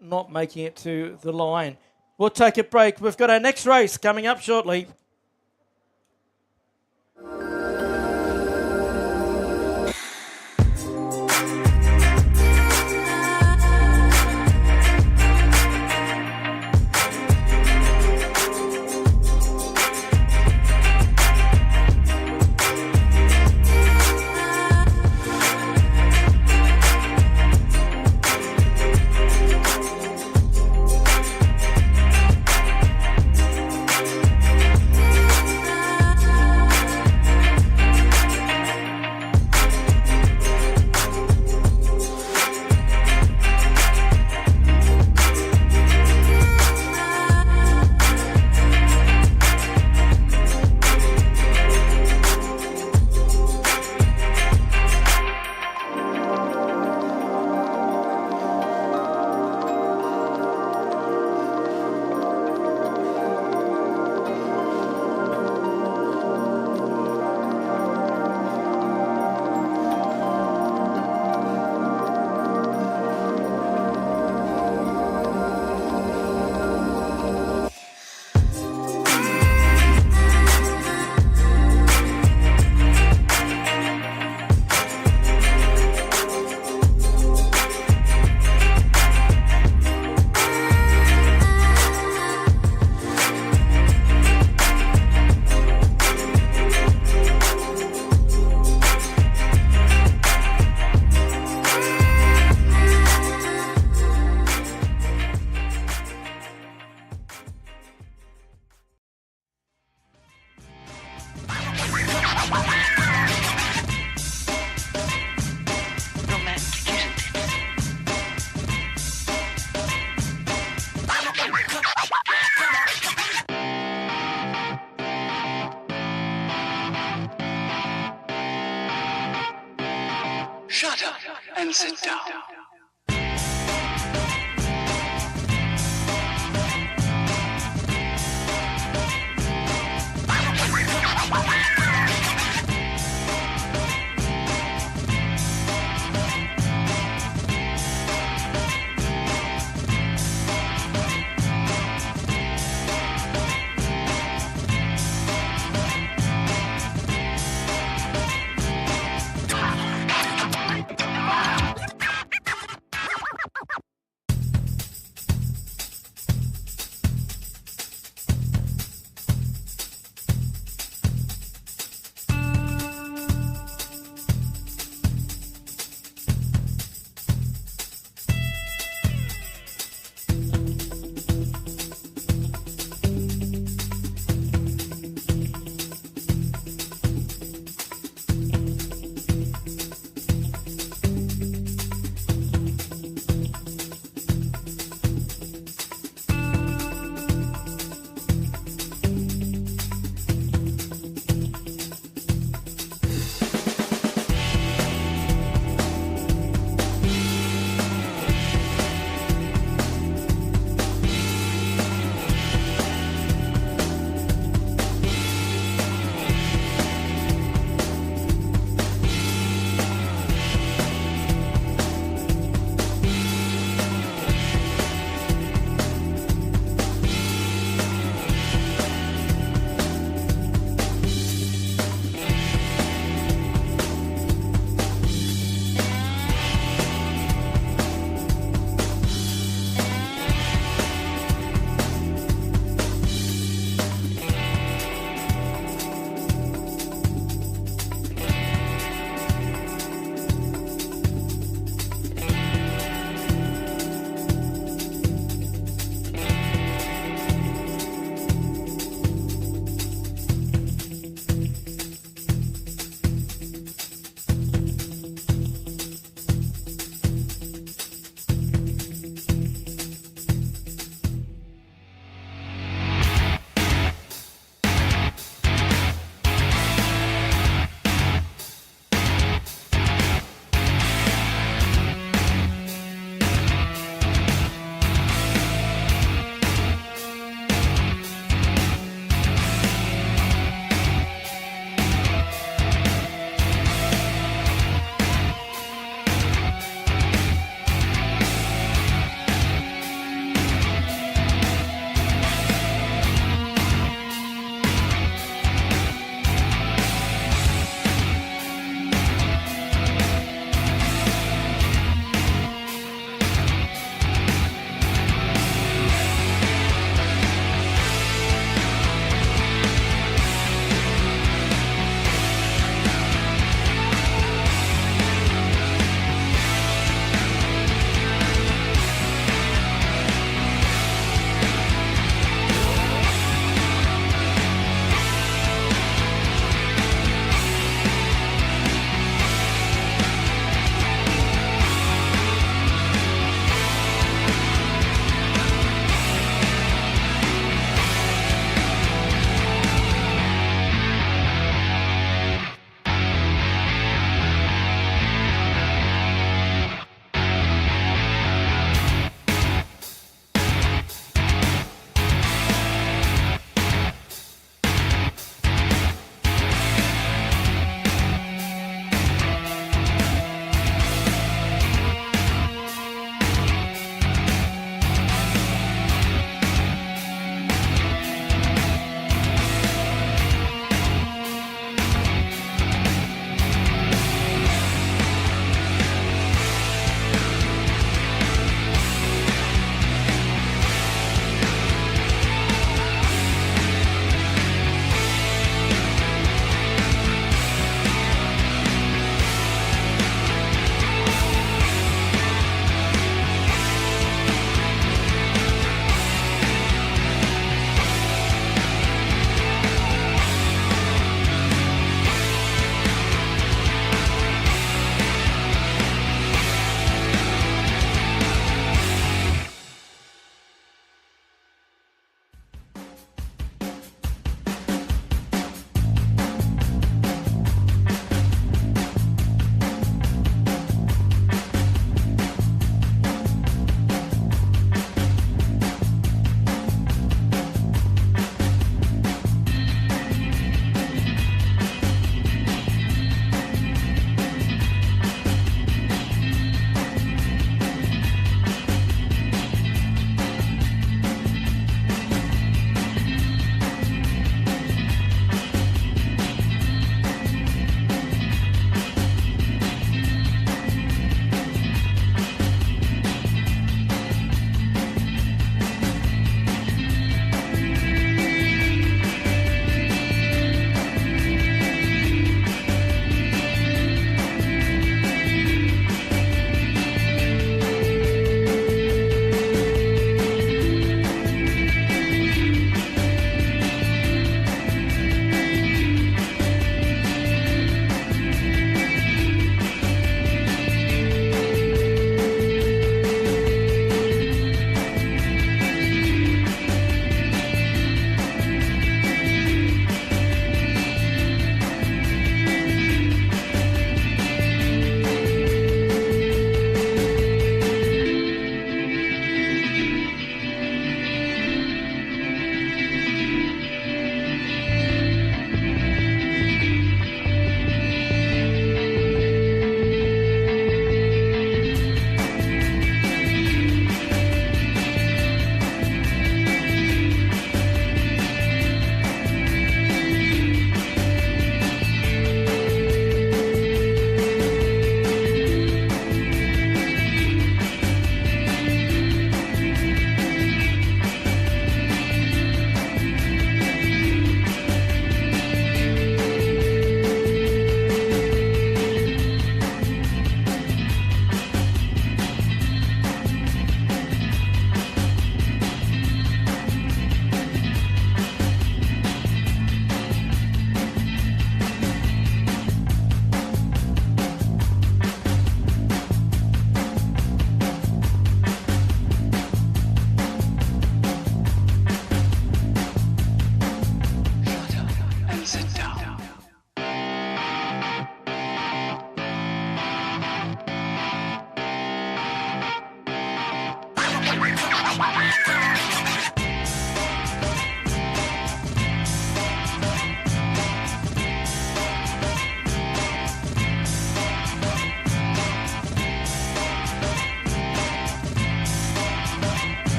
not making it to the line. We'll take a break. We've got our next race coming up shortly. down.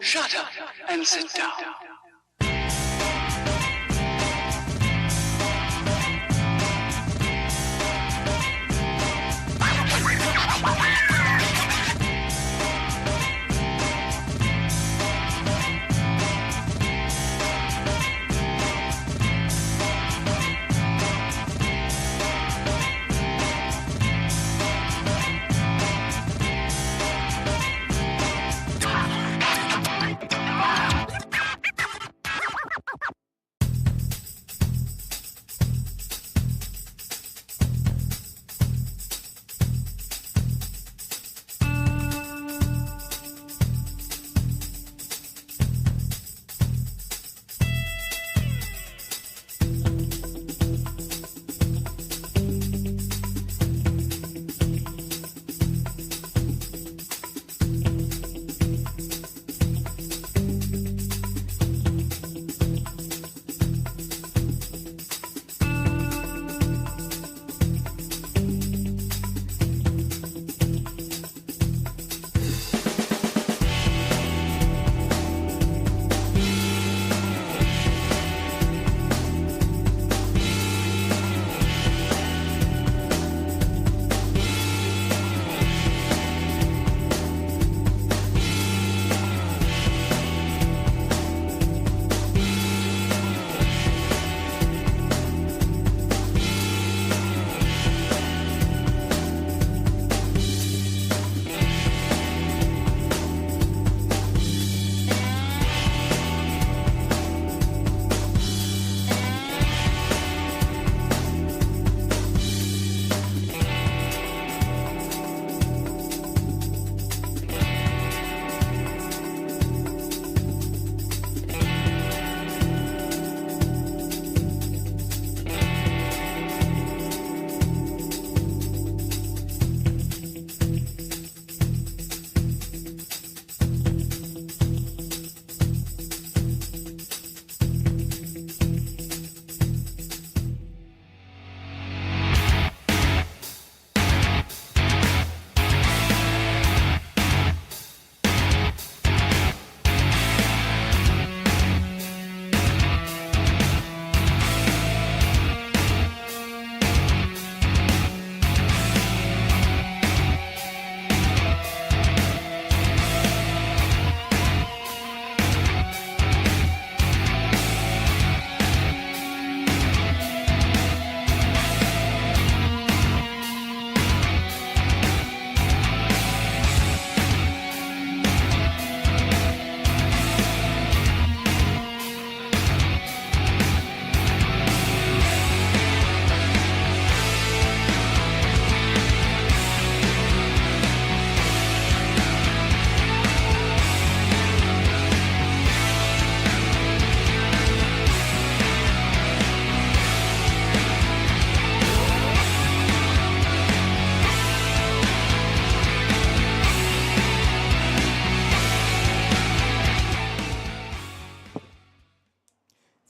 shut up and sit down.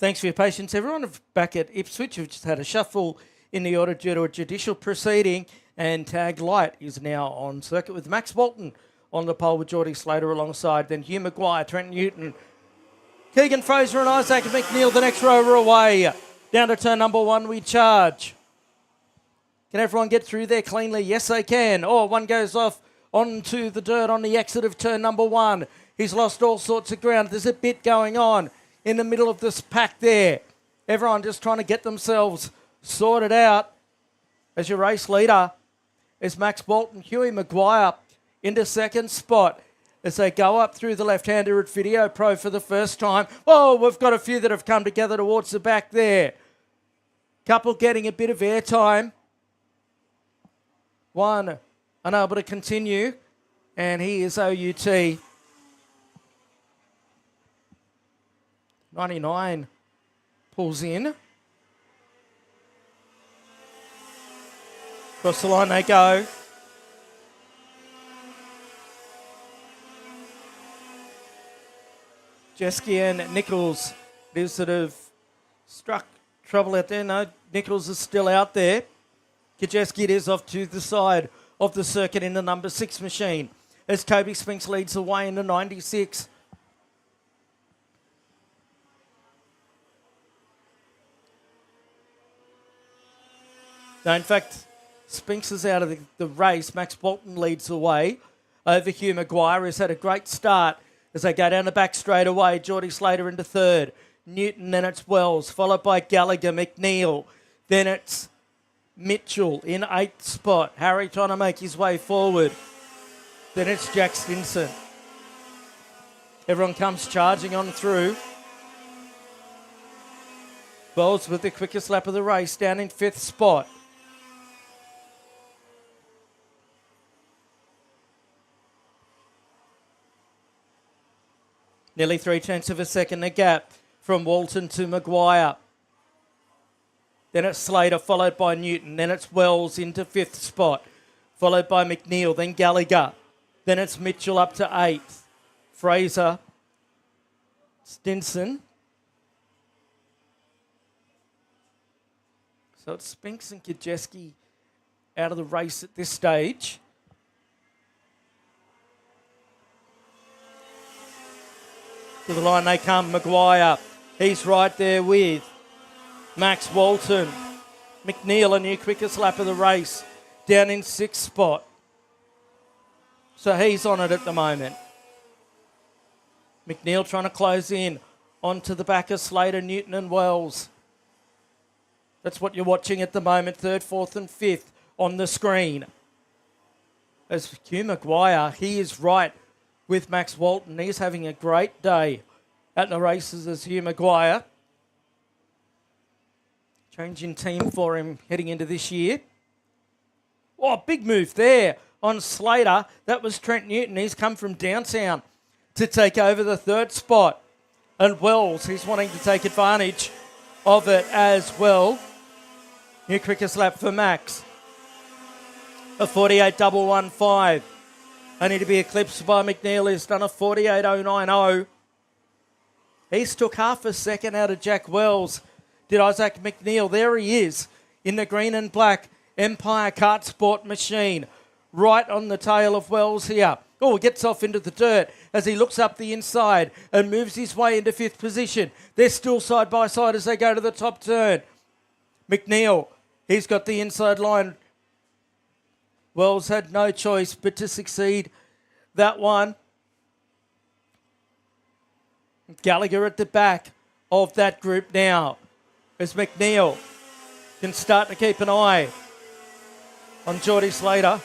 Thanks for your patience, everyone. Back at Ipswich, we've just had a shuffle in the order due to a judicial proceeding, and Tag Light is now on circuit with Max Bolton on the pole with Geordie Slater alongside, then Hugh Maguire, Trent Newton, Keegan Fraser and Isaac McNeil, the next rover away. Down to turn number one, we charge. Can everyone get through there cleanly? Yes, they can. Oh, one goes off onto the dirt on the exit of turn number one. He's lost all sorts of ground. There's a bit going on in the middle of this pack there. Everyone just trying to get themselves sorted out. As your race leader is Max Bolton, Huey Maguire into second spot as they go up through the left-hander at Video Pro for the first time. Oh, we've got a few that have come together towards the back there. Couple getting a bit of airtime. One unable to continue, and he is OUT. 99 pulls in. Across the line they go. Jeski and Nichols, it is that have struck trouble out there. No, Nichols is still out there. Kajeski it is off to the side of the circuit in the number 6 machine as Kobe Spinks leads the way into 96. No, in fact, Spinks is out of the race. Max Bolton leads the way over Hugh Maguire, who's had a great start as they go down the back straight away. Geordie Slater into third. Newton, then it's Wells, followed by Gallagher, McNeil. Then it's Mitchell in 8th spot. Harry trying to make his way forward. Then it's Jack Stinson. Everyone comes charging on through. Wells with the quickest lap of the race, down in 5th spot. Nearly 3/10 of a second a gap from Walton to Maguire. Then it's Slater, followed by Newton. Then it's Wells into 5th spot, followed by McNeil. Then Gallagher. Then it's Mitchell up to 8th. Fraser. Stinson. So it's Spinks and Kajeski out of the race at this stage. To the line they come, Maguire. He's right there with Max Walton. McNeil, a new quickest lap of the race, down in 6th spot. So he's on it at the moment. McNeil trying to close in onto the back of Slater, Newton and Wells. That's what you're watching at the moment, 3rd, 4th and 5th on the screen. As for Hugh Maguire, he is right with Max Walton. He's having a great day at the races as Hugh Maguire. Changing team for him heading into this year. Oh, big move there on Slater. That was Trent Newton. He's come from downtown to take over the 3rd spot. And Wells, he's wanting to take advantage of it as well. New quickest lap for Max. A 48.115. Only to be eclipsed by McNeil, who's done a 48.090. He's took half a second out of Jack Wells. Did Isaac McNeil. There he is in the green and black Empire Kart Sport machine. Right on the tail of Wells here. Oh, gets off into the dirt as he looks up the inside and moves his way into 5th position. They're still side by side as they go to the top turn. McNeil, he's got the inside line. Wells had no choice but to succeed that one. Gallagher at the back of that group now as McNeil can start to keep an eye on Geordie Slater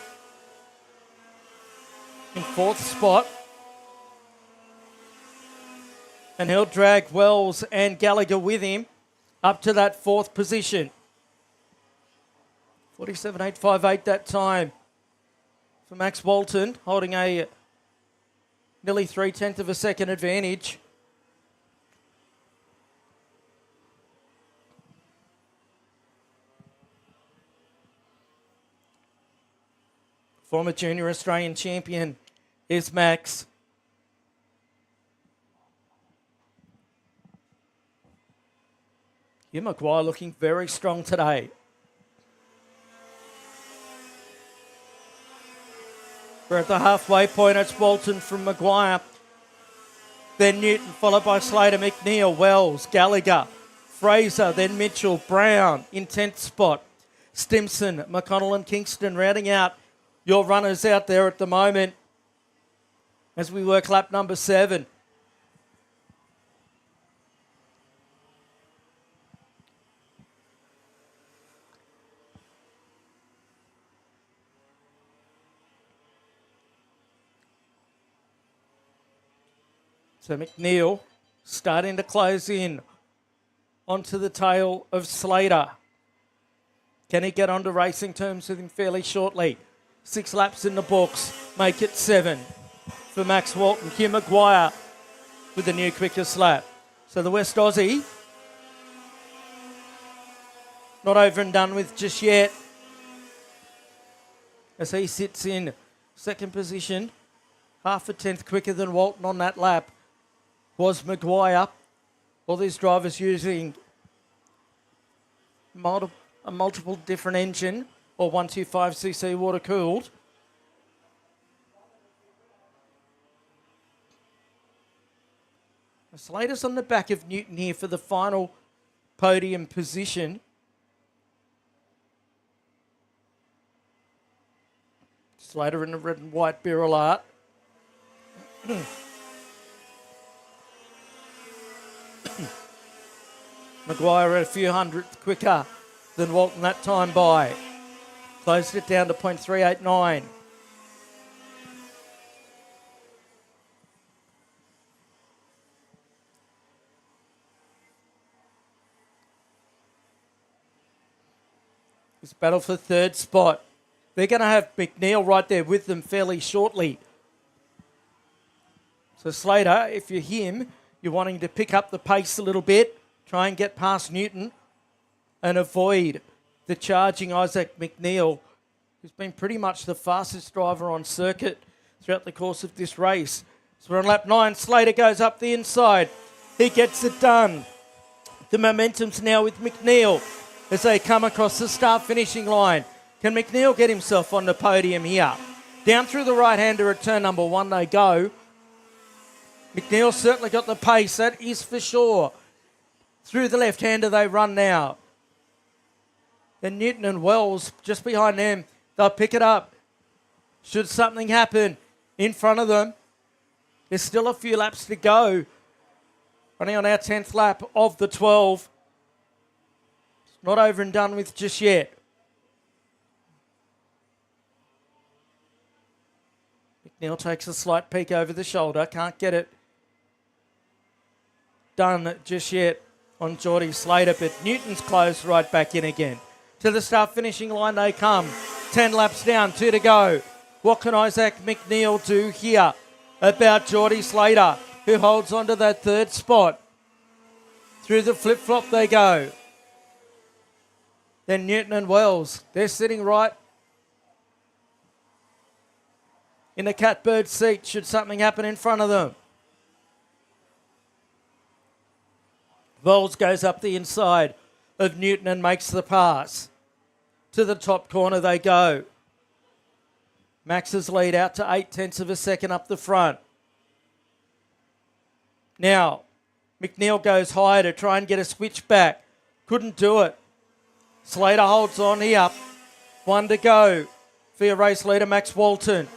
in 4th spot. And he'll drag Wells and Gallagher with him up to that 4th position. 47.858 that time for Max Walton, holding a nearly 3/10 of a second advantage. Former junior Australian champion is Max. Hugh Maguire looking very strong today. We're at the halfway point. It's Walton from Maguire. Then Newton, followed by Slater, McNeil, Wells, Gallagher, Fraser, then Mitchell, Brown in 10th spot. Stimson, McConnell and Kingston rounding out your runners out there at the moment as we work lap number 7. So McNeil starting to close in onto the tail of Slater. Can he get onto racing terms with him fairly shortly? 6 laps in the books, make it 7 for Max Walton. Hugh Maguire with the new quickest lap. So the West Aussie not over and done with just yet as he sits in 2nd position. Half a tenth quicker than Walton on that lap was Maguire. All these drivers using a multiple different engine or 125cc water cooled. Slater's on the back of Newton here for the final podium position. Slater in the red and white Birrell art. Maguire at a few hundredths quicker than Walton that time by. Closed it down to .389. This battle for third spot. They're going to have McNeil right there with them fairly shortly. So Slater, if you're him, you're wanting to pick up the pace a little bit, try and get past Newton and avoid the charging Isaac McNeil, who's been pretty much the fastest driver on circuit throughout the course of this race. So we're on lap 9. Slater goes up the inside. He gets it done. The momentum's now with McNeil as they come across the start-finishing line. Can McNeil get himself on the podium here? Down through the right-hander at turn number 1 they go. McNeil certainly got the pace, that is for sure. Through the left-hander they run now. Then Newton and Wells just behind them. They'll pick it up. Should something happen in front of them, there's still a few laps to go. Running on our 10th lap of the 12. It's not over and done with just yet. McNeil takes a slight peek over the shoulder. Can't get it done just yet on Geordie Slater, but Newton's closed right back in again. To the start-finishing line they come. 10 laps down, 2 to go. What can Isaac McNeil do here about Geordie Slater, who holds on to that third spot? Through the flip-flop they go. Then Newton and Wells, they're sitting right in the catbird seat should something happen in front of them. Wells goes up the inside of Newton and makes the pass. To the top corner they go. Max's lead out to 0.8 of a second up the front. Now, McNeil goes higher to try and get a switch back. Couldn't do it. Slater holds on here. 1 to go for your race leader, Max Walton.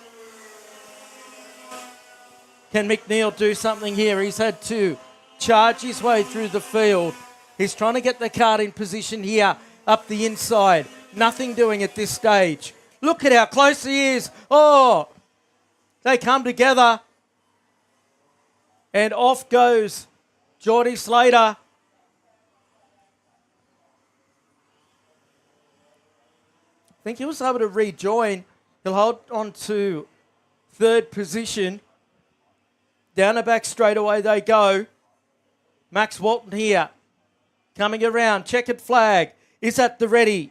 Can McNeil do something here? He's had to charge his way through the field. He's trying to get the kart in position here up the inside. Nothing doing at this stage. Look at how close he is. Oh, they come together. And off goes Geordie Slater. I think he was able to rejoin. He'll hold on to third position. Down the back straightaway they go. Max Walton here. Coming around. Checkered flag is at the ready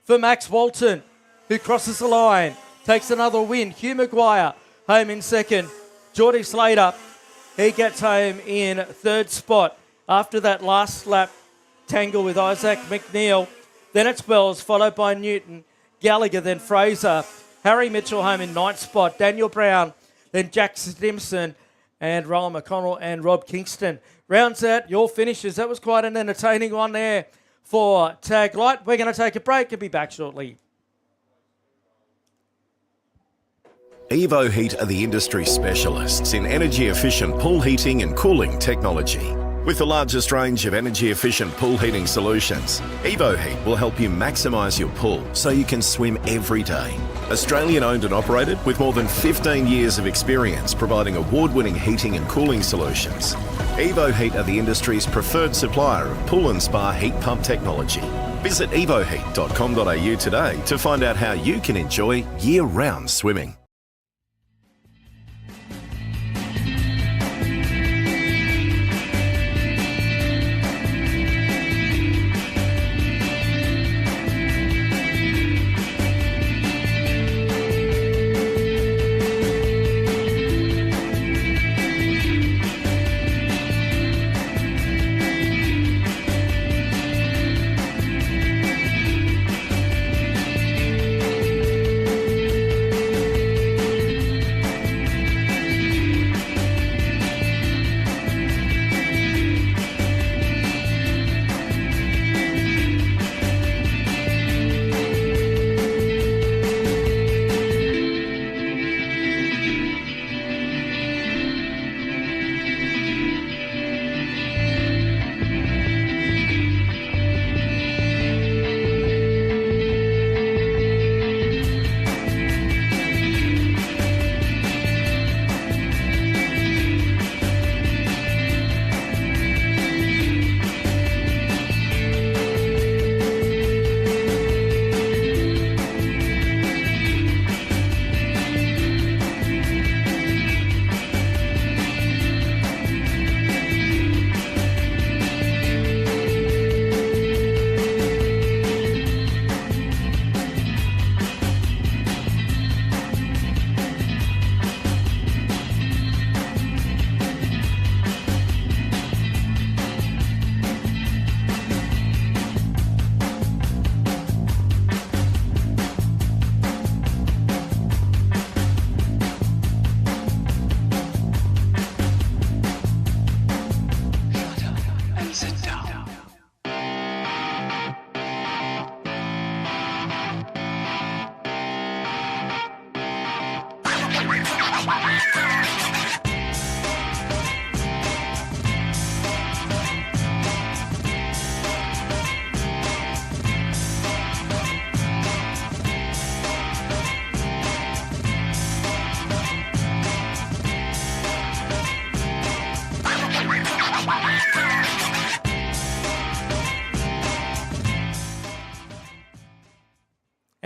for Max Walton, who crosses the line. Takes another win. Hugh Maguire home in second. Geordie Slater, he gets home in third spot after that last lap tangle with Isaac McNeil. Then it's Wells, followed by Newton, Gallagher, then Fraser. Harry Mitchell home in ninth spot. Daniel Brown, then Jack Stimson, and Rowan McConnell and Rob Kingston. Rounds out your finishes. That was quite an entertaining one there for Tag Light. We're going to take a break and be back shortly. Evo Heat are the industry specialists in energy-efficient pool heating and cooling technology. With the largest range of energy-efficient pool heating solutions, Evo Heat will help you maximise your pool so you can swim every day. Australian owned and operated with more than 15 years of experience providing award-winning heating and cooling solutions. Evo Heat are the industry's preferred supplier of pool and spa heat pump technology. Visit evoheat.com.au today to find out how you can enjoy year-round swimming.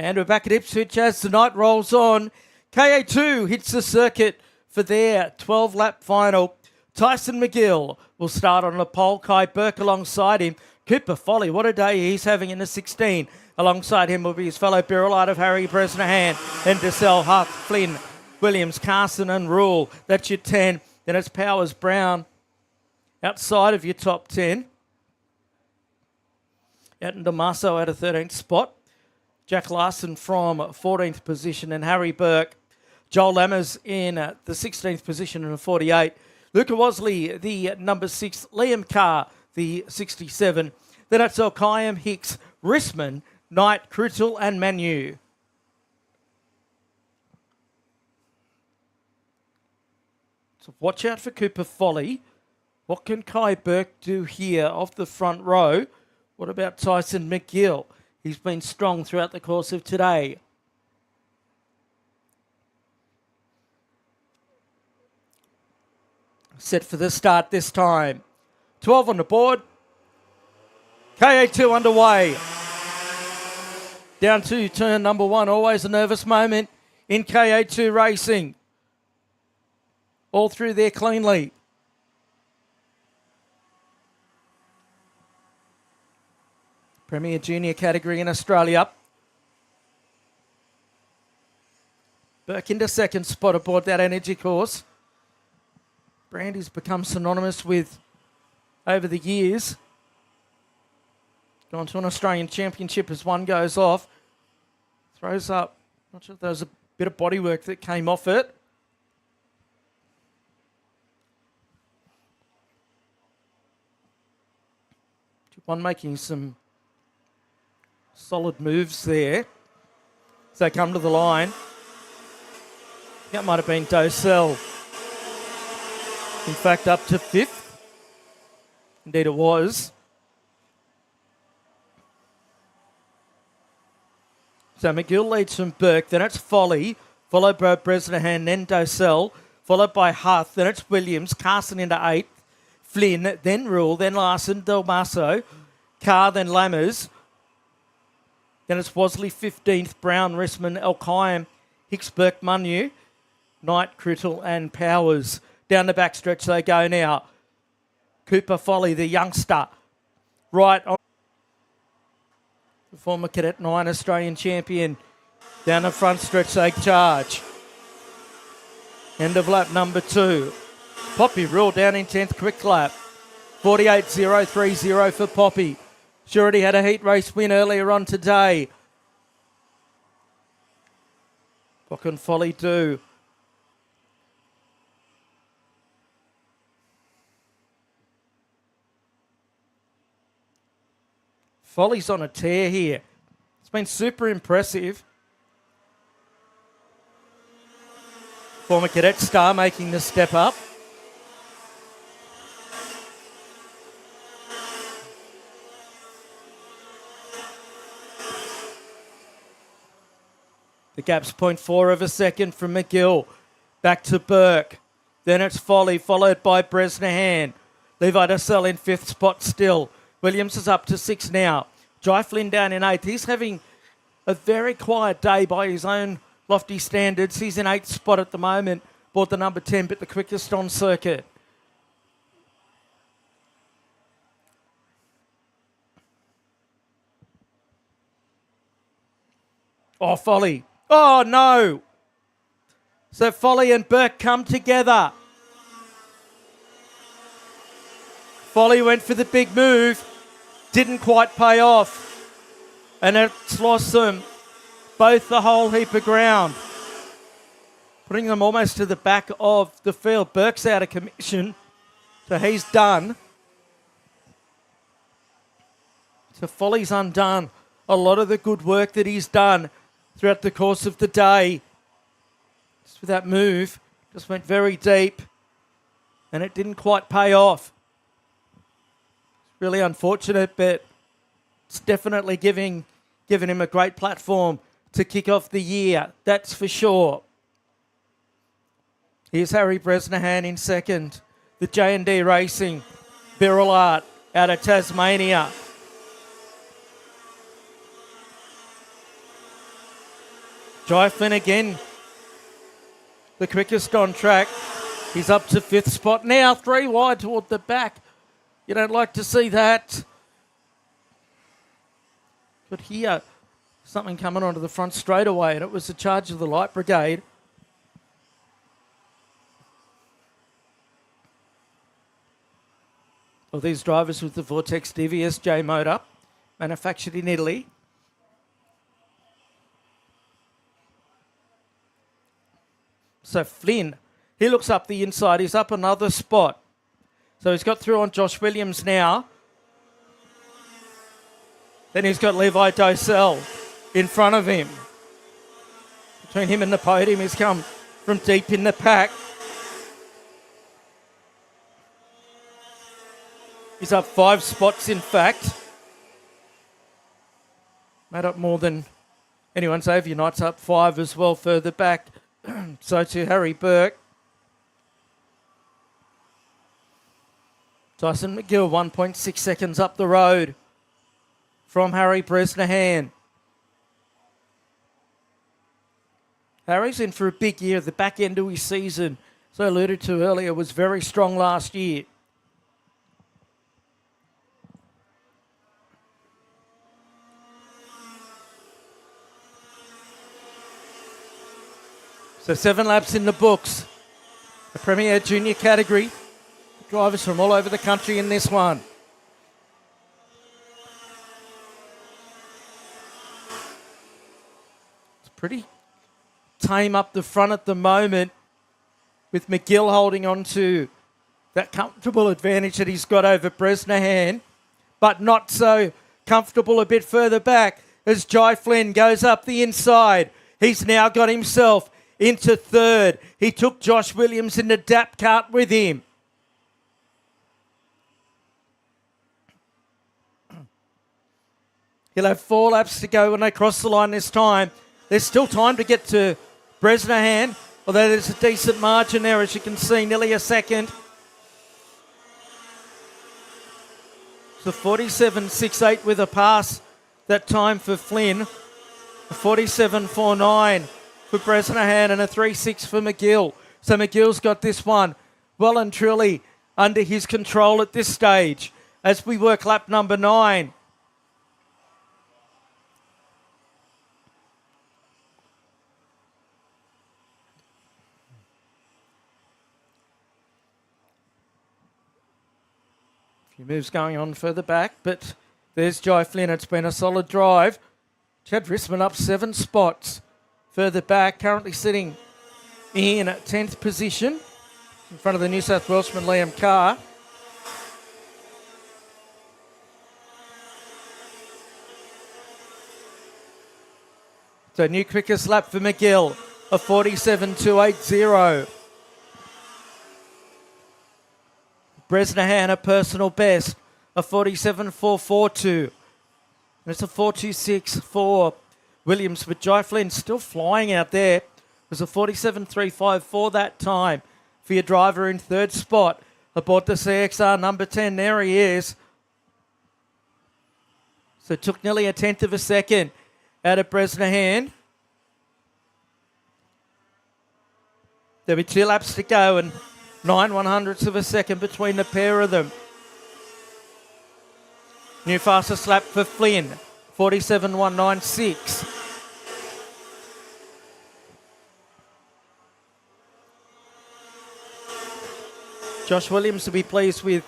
And we're back at Ipswich as the night rolls on. KA2 hits the circuit for their 12-lap final. Tyson McGill will start on the pole. Kai Burke alongside him. Cooper Foley, what a day he's having in the 16. Alongside him will be his fellow Birrellite of Harry Bresnahan. Then DeSell, Huff, Flynn, Williams, Carson and Rule. That's your 10. Then it's Powers Brown outside of your top 10. Out in Damaso at a 13th spot. Jack Larson from 14th position and Harry Burke. Joel Lammers in the 16th position in a 48. Luca Wasley, the number 6. Liam Carr, the 67. Then it's Elkayam, Hicks, Risman, Knight, Crutel and Manu. So watch out for Cooper Foley. What can Kai Burke do here off the front row? What about Tyson McGill? He's been strong throughout the course of today. Set for the start this time. 12 on the board. KA2 underway. Down to turn number 1. Always a nervous moment in KA2 racing. All through there cleanly. Premier Junior category in Australia. Burke into second spot aboard that energy course. Brandy's become synonymous with over the years. Gone to an Australian Championship as one goes off. Throws up. Not sure if there was a bit of bodywork that came off it. One making some solid moves there. So they come to the line. That might have been Docell. In fact, up to 5th. Indeed it was. So McGill leads from Burke. Then it's Foley. Followed by Bresnahan. Then Docell. Followed by Huth. Then it's Williams. Carson into 8th. Flynn. Then Rule. Then Larson. Del Maso. Carr. Then Lammers. Then it's Wasley 15th. Brown. Risman. Elkayam. Hicks. Burke. Manu. Knight. Crutel and Powers. Down the backstretch they go now. Cooper Foley, the youngster. Right on. The former Cadet 9 Australian champion. Down the front stretch they charge. End of lap number 2. Poppy Rule down in 10th quick lap. 48.030 for Poppy. Surety had a heat race win earlier on today. What can Foley do? Foley's on a tear here. It's been super impressive. Former Cadet star making the step up. The gap's 0.4 of a second from McGill. Back to Burke. Then it's Foley, followed by Bresnahan. Levi DeSell in 5th spot still. Williams is up to 6 now. Jai Flynn down in 8th. He's having a very quiet day by his own lofty standards. He's in 8th spot at the moment. Bought the number 10, but the quickest on circuit. Oh, Foley. Oh, no. So Foley and Burke come together. Foley went for the big move. Didn't quite pay off. And it's lost them both the whole heap of ground. Putting them almost to the back of the field. Burke's out of commission. So he's done. So Foley's undone a lot of the good work that he's done throughout the course of the day. Just with that move, just went very deep. And it didn't quite pay off. Really unfortunate, but it's definitely giving him a great platform to kick off the year. That's for sure. Here's Harry Bresnahan in second. The J&D Racing. Birrellite out of Jai Flynn again, the quickest on track. He's up to 5th spot now, 3 wide toward the back. You don't like to see that. Could hear something coming onto the front straightaway, and it was the charge of the Light Brigade. Well, these drivers with the Vortex DVSJ motor, manufactured in Italy. So Flynn, he looks up the inside. He's up another spot. So he's got through on Josh Williams now. Then he's got Levi Dosell in front of him. Between him and the podium, he's come from deep in the pack. He's up 5 spots, in fact. Made up more than anyone's overnights, up 5 as well further back. So to Harry Burke. Tyson McGill, 1.6 seconds up the road from Harry Bresnahan. Harry's in for a big year at the back end of his season. As I alluded to earlier, was very strong last year. So 7 laps in the books. The Premier Junior category. Drivers from all over the country in this one. It's pretty tame up the front at the moment, with McGill holding on to that comfortable advantage that he's got over Bresnahan, but not so comfortable a bit further back as Jai Flynn goes up the inside. He's now got himself into 3rd. He took Josh Williams in the DAP kart with him. He'll have 4 laps to go when they cross the line this time. There's still time to get to Bresnahan, although there's a decent margin there, as you can see, nearly a second. So 47.68 with a pass that time for Flynn. A 47.49 for Bresnahan and a 3.6 for McGill. So McGill's got this one well and truly under his control at this stage as we work lap number 9. Few moves going on further back, but there's Jai Flynn. It's been a solid drive. Chad Risman up 7 spots further back, currently sitting in 10th position in front of the New South Welshman Liam Carr. So new quickest lap for McGill, a 47.280. Bresnahan, a personal best, a 47.442. And it's a 4.26 for Williams, but Jai Flynn still flying out there. It was a 47.354 that time for your driver in 3rd spot aboard the CXR number 10. There he is. So it took nearly a 1/10 of a second out of Bresnahan. There'll be 2 laps to go and 9/100ths of a second between the pair of them. New fastest lap for Flynn, 47.196. Josh Williams will be pleased with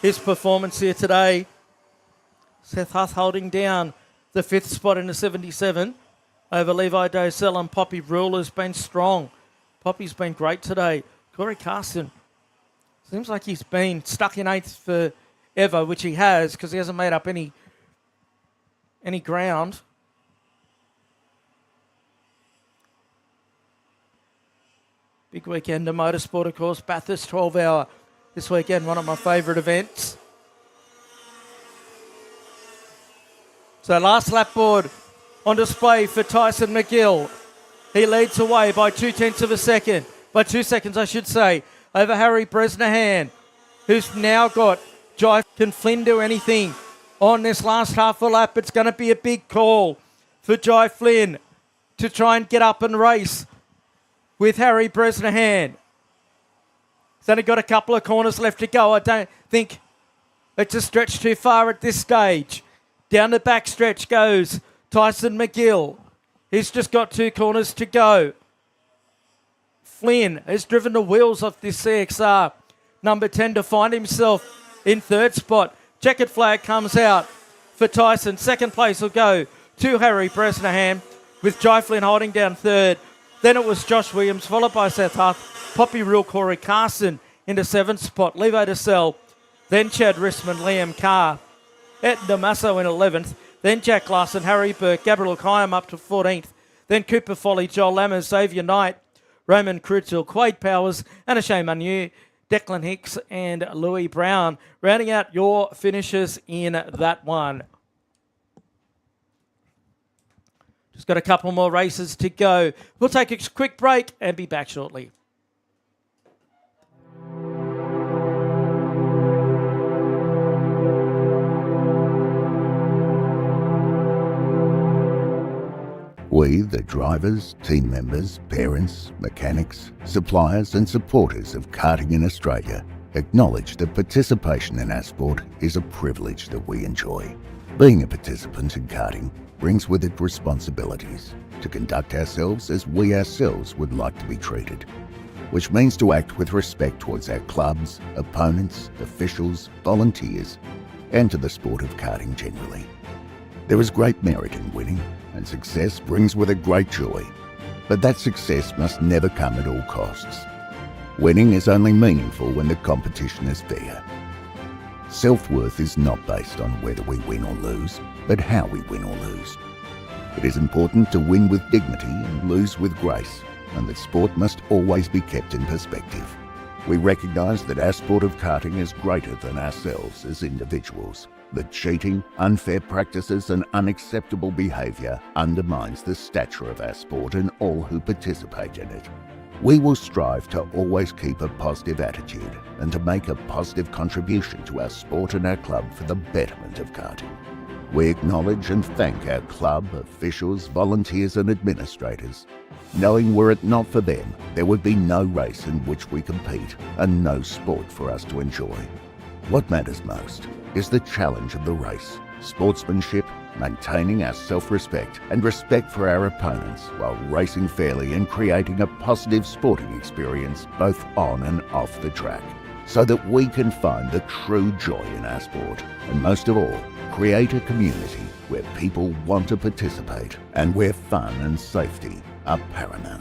his performance here today. Seth Huth holding down the 5th spot in the 77 over Levi Dosell, and Poppy Rule has been strong. Poppy's been great today. Corey Carson seems like he's been stuck in 8th forever, which he has, because he hasn't made up any ground. Big weekend of motorsport, of course. Bathurst 12-hour this weekend, one of my favourite events. So last lap board on display for Tyson McGill. He leads away by 2/10 of a second. By 2 seconds, I should say, over Harry Bresnahan, who's now got Jai. Can Flynn do anything on this last half a lap? It's going to be a big call for Jai Flynn. to try and get up and race with Harry Bresnahan. He's only got a couple of corners left to go. I don't think it's a stretch too far at this stage. Down the back stretch goes Tyson McGill. He's just got 2 corners to go. Flynn has driven the wheels off this CXR number 10 to find himself in 3rd spot. Checkered flag comes out for Tyson. 2nd place will go to Harry Bresnahan, with Jai Flynn holding down 3rd. Then it was Josh Williams, followed by Seth Huth, Poppy Real, Corey Carson into 7th spot. Levo DeSell, then Chad Rissman, Liam Carr, Ed Damaso in 11th, then Jack Larson, Harry Burke, Gabriel Kayam up to 14th, then Cooper Foley, Joel Lammers, Xavier Knight, Roman Crudzill, Quade Powers, Anashay Manu, Declan Hicks and Louis Brown, rounding out your finishers in that one. Just got a couple more races to go. We'll take a quick break and be back shortly. We, the drivers, team members, parents, mechanics, suppliers and supporters of karting in Australia, acknowledge that participation in our sport is a privilege that we enjoy. Being a participant in karting brings with it responsibilities to conduct ourselves as we ourselves would like to be treated, which means to act with respect towards our clubs, opponents, officials, volunteers, and to the sport of karting generally. There is great merit in winning, and success brings with it great joy, but that success must never come at all costs. Winning is only meaningful when the competition is fair. Self-worth is not based on whether we win or lose, but how we win or lose. It is important to win with dignity and lose with grace, and that sport must always be kept in perspective. We recognise that our sport of karting is greater than ourselves as individuals, that cheating, unfair practices and unacceptable behaviour undermines the stature of our sport and all who participate in it. We will strive to always keep a positive attitude and to make a positive contribution to our sport and our club for the betterment of karting. We acknowledge and thank our club, officials, volunteers and administrators, knowing were it not for them, there would be no race in which we compete and no sport for us to enjoy. What matters most is the challenge of the race, sportsmanship, maintaining our self-respect and respect for our opponents while racing fairly and creating a positive sporting experience both on and off the track, so that we can find the true joy in our sport, and most of all, create a community where people want to participate and where fun and safety are paramount.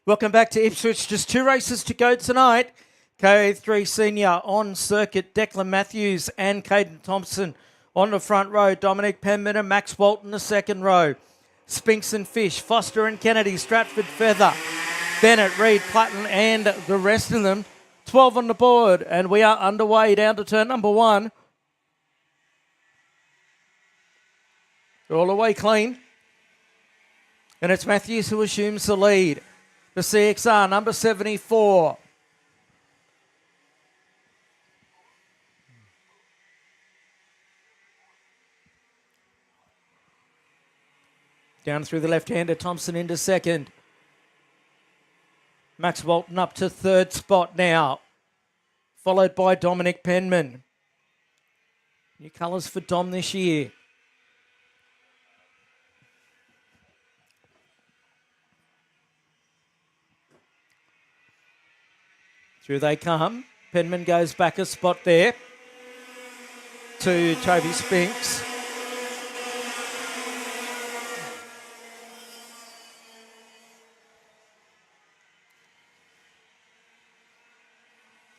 Welcome back to Ipswich. Just 2 races to go tonight. KA3 Senior on circuit. Declan Matthews and Caden Thompson on the front row. Dominic Penman and Max Walton the second row. Spinks and Fish, Foster and Kennedy, Stratford Feather, Bennett, Reed, Platten and the rest of them. 12 on the board and we are underway down to turn number 1. They're all away clean. And it's Matthews who assumes the lead. The CXR, number 74. Down through the left-hander, Thompson into second. Max Walton up to 3rd spot now. followed by Dominic Penman. New colours for Dom this year. Through they come. Penman goes back a spot there to Toby Spinks.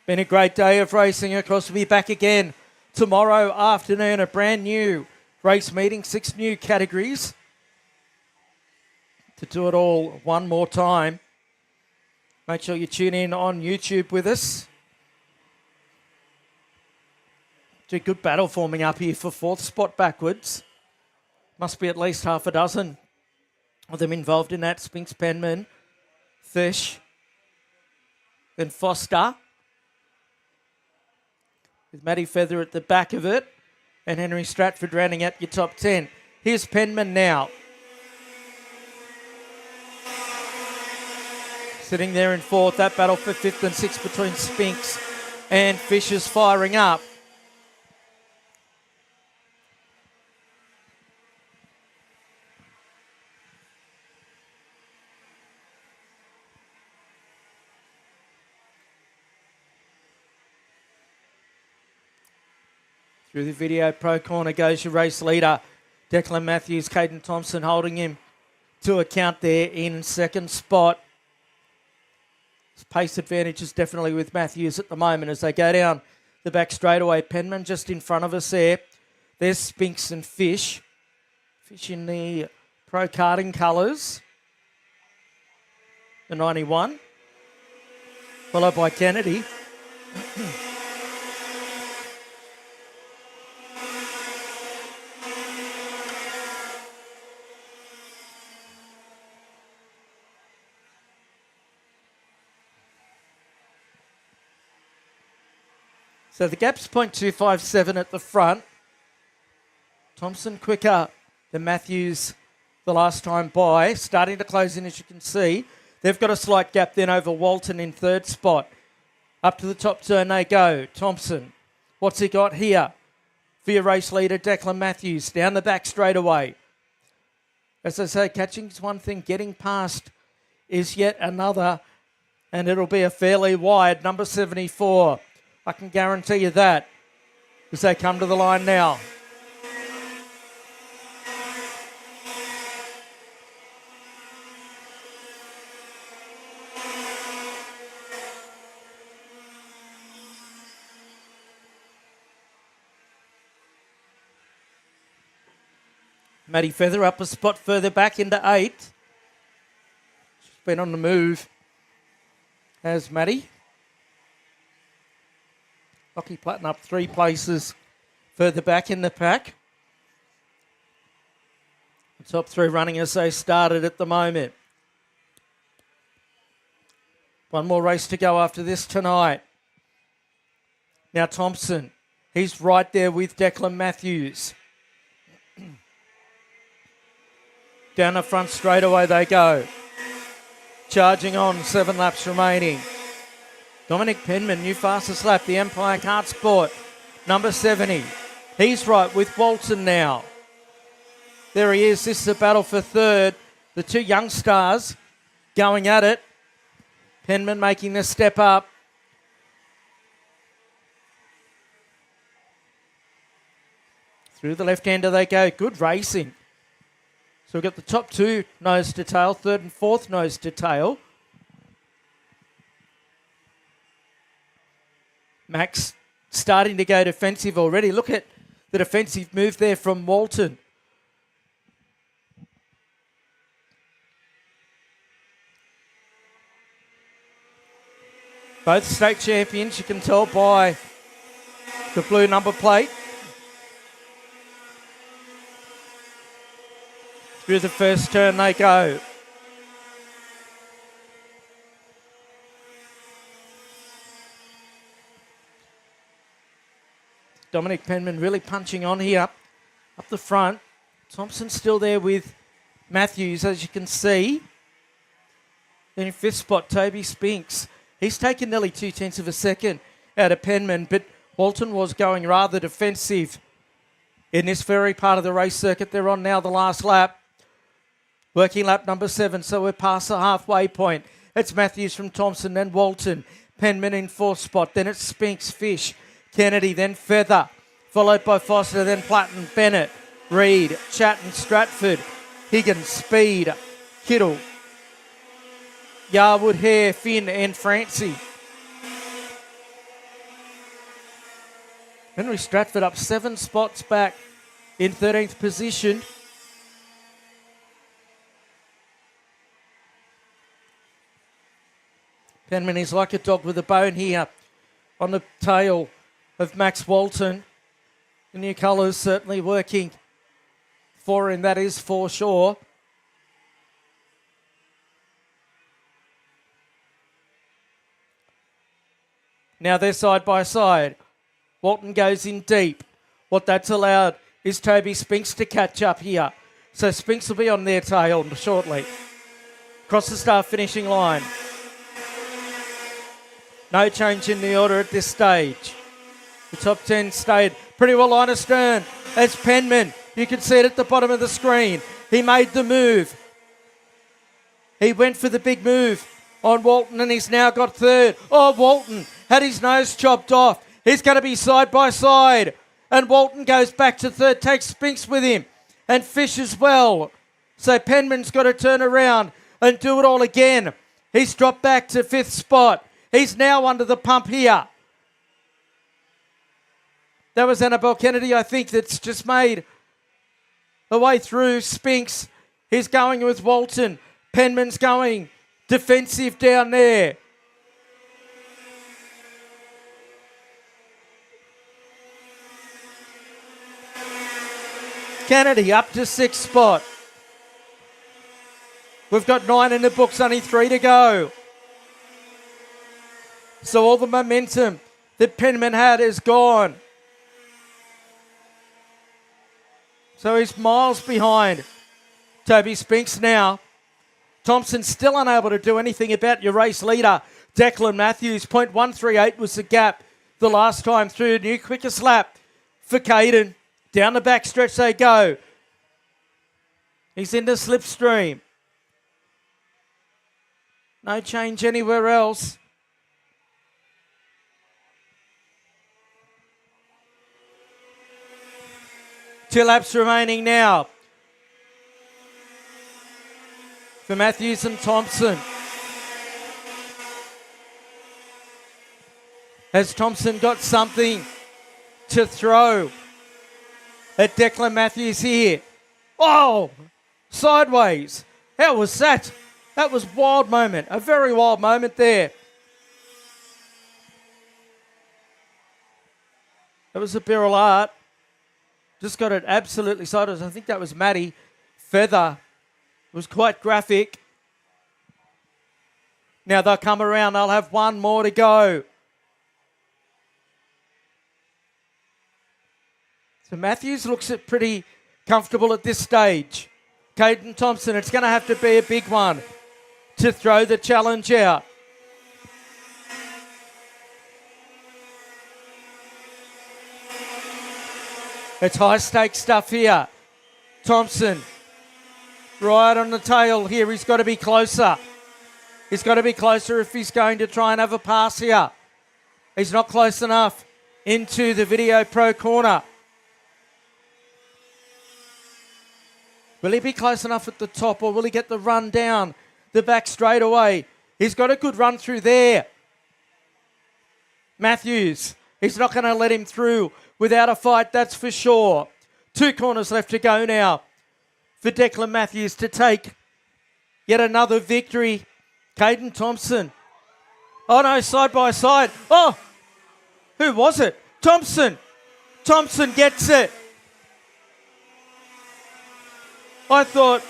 Been a great day of racing. Of course, we'll be back again tomorrow afternoon. A brand new race meeting, 6 new categories. To do it all one more time, make sure you tune in on YouTube with us. A good battle forming up here for 4th spot backwards. Must be at least half a dozen of them involved in that. Spinks, Penman, Fish, then Foster. With Matty Feather at the back of it. And Henry Stratford rounding out your top 10. Here's Penman now. Sitting there in 4th. That battle for 5th and 6th between Spinks and Fish is firing up. Through the video pro corner goes your race leader, Declan Matthews. Caden Thompson holding him to account there in 2nd spot. His pace advantage is definitely with Matthews at the moment as they go down the back straightaway. Penman just in front of us there. There's Spinks and Fish. Fish in the pro karting colours. The 91. Followed by Kennedy. So the gap's 0.257 at the front. Thompson quicker than Matthews the last time by. Starting to close in, as you can see. They've got a slight gap then over Walton in 3rd spot. Up to the top turn they go. Thompson, what's he got here? For your race leader, Declan Matthews. Down the back straight away. As I say, catching is one thing. Getting past is yet another. And it'll be a fairly wide number 74. I can guarantee you that as they come to the line now. Matty Feather up a spot further back into 8th. She's been on the move as Matty. Lockie Platten up 3 places further back in the pack. The top 3 running as they started at the moment. One more race to go after this tonight. Now Thompson, he's right there with Declan Matthews. Down the front straight away they go. Charging on, 7 laps remaining. Dominic Penman, new fastest lap, the Empire Kart Sport, number 70. He's right with Walton now. There he is. This is a battle for 3rd. The 2 young stars going at it. Penman making the step up. Through the left-hander they go. Good racing. So we've got the top 2 nose to tail, 3rd and 4th nose to tail. Max starting to go defensive already. Look at the defensive move there from Walton. Both state champions, you can tell by the blue number plate. Through the first turn they go. Dominic Penman really punching on here up the front. Thompson still there with Matthews, as you can see. Then in 5th spot, Toby Spinks. He's taken nearly 0.2 of a second out of Penman, but Walton was going rather defensive in this very part of the race circuit. They're on now the last lap. Working lap number 7, so we're past the halfway point. It's Matthews from Thompson, then Walton. Penman in 4th spot, then it's Spinks, Fish, Kennedy, then Feather, followed by Foster, then Platten, Bennett, Reed, Chatton, Stratford, Higgins, Speed, Kittle, Yarwood, Hare, Finn and Francie. Henry Stratford up 7 spots back in 13th position. Penman is like a dog with a bone here on the tail of Max Walton. The new colours certainly working for him, that is for sure. Now they're side by side. Walton goes in deep. What that's allowed is Toby Spinks to catch up here. So Spinks will be on their tail shortly. Across the start finishing line. No change in the order at this stage. The top 10 stayed pretty well line astern. That's Penman. You can see it at the bottom of the screen. He made the move. He went for the big move on Walton and he's now got 3rd. Oh, Walton had his nose chopped off. He's going to be side by side. And Walton goes back to 3rd, takes Spinks with him. And Fish as well. So Penman's got to turn around and do it all again. He's dropped back to 5th spot. He's now under the pump here. That was Annabelle Kennedy, I think, that's just made the way through. Spinks, he's going with Walton. Penman's going defensive down there. Kennedy up to 6th spot. We've got 9 in the books, only 3 to go. So all the momentum that Penman had is gone. So he's miles behind Toby Spinks now. Thompson still unable to do anything about your race leader, Declan Matthews. 0.138 was the gap the last time through. New quickest lap for Caden. Down the back stretch they go. He's in the slipstream. No change anywhere else. Two laps remaining now for Matthews and Thompson. Has Thompson got something to throw at Declan Matthews here? Oh, sideways. How was that? That was a wild moment, a very wild moment there. That was a Birrell Art. Just got it absolutely sideways. I think that was Matty. Feather. It was quite graphic. Now they'll come around. They'll have one more to go. So Matthews looks it pretty comfortable at this stage. Caden Thompson, it's going to have to be a big one to throw the challenge out. It's high stakes stuff here. Thompson, right on the tail here. He's got to be closer. He's got to be closer if he's going to try and have a pass here. He's not close enough into the Video Pro corner. Will he be close enough at the top, or will he get the run down the back straightaway? He's got a good run through there. Matthews, he's not going to let him through without a fight, that's for sure. 2 corners left to go now for Declan Matthews to take yet another victory. Caden Thompson. Oh no, side by side. Oh, who was it? Thompson. Thompson gets it. I thought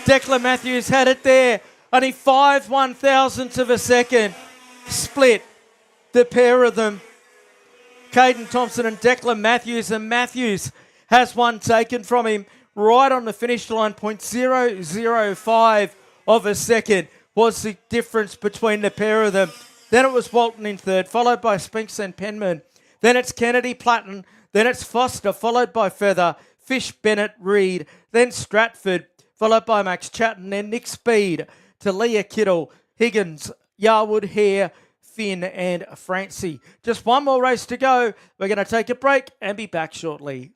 Declan Matthews had it there. Only 5 1,000ths of a second split the pair of them. Caden Thompson and Declan Matthews, and Matthews has one taken from him right on the finish line. 0.005 of a second was the difference between the pair of them. Then it was Walton in third, followed by Spinks and Penman. Then it's Kennedy, Platten. Then it's Foster, followed by Feather, Fish, Bennett, Reed. Then Stratford, followed by Max Chatton. Then Nick Speed, Talia Kittle, Higgins, Yarwood, Hare, Finn and Francie. Just one more race to go. We're going to take a break and be back shortly.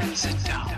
And sit down.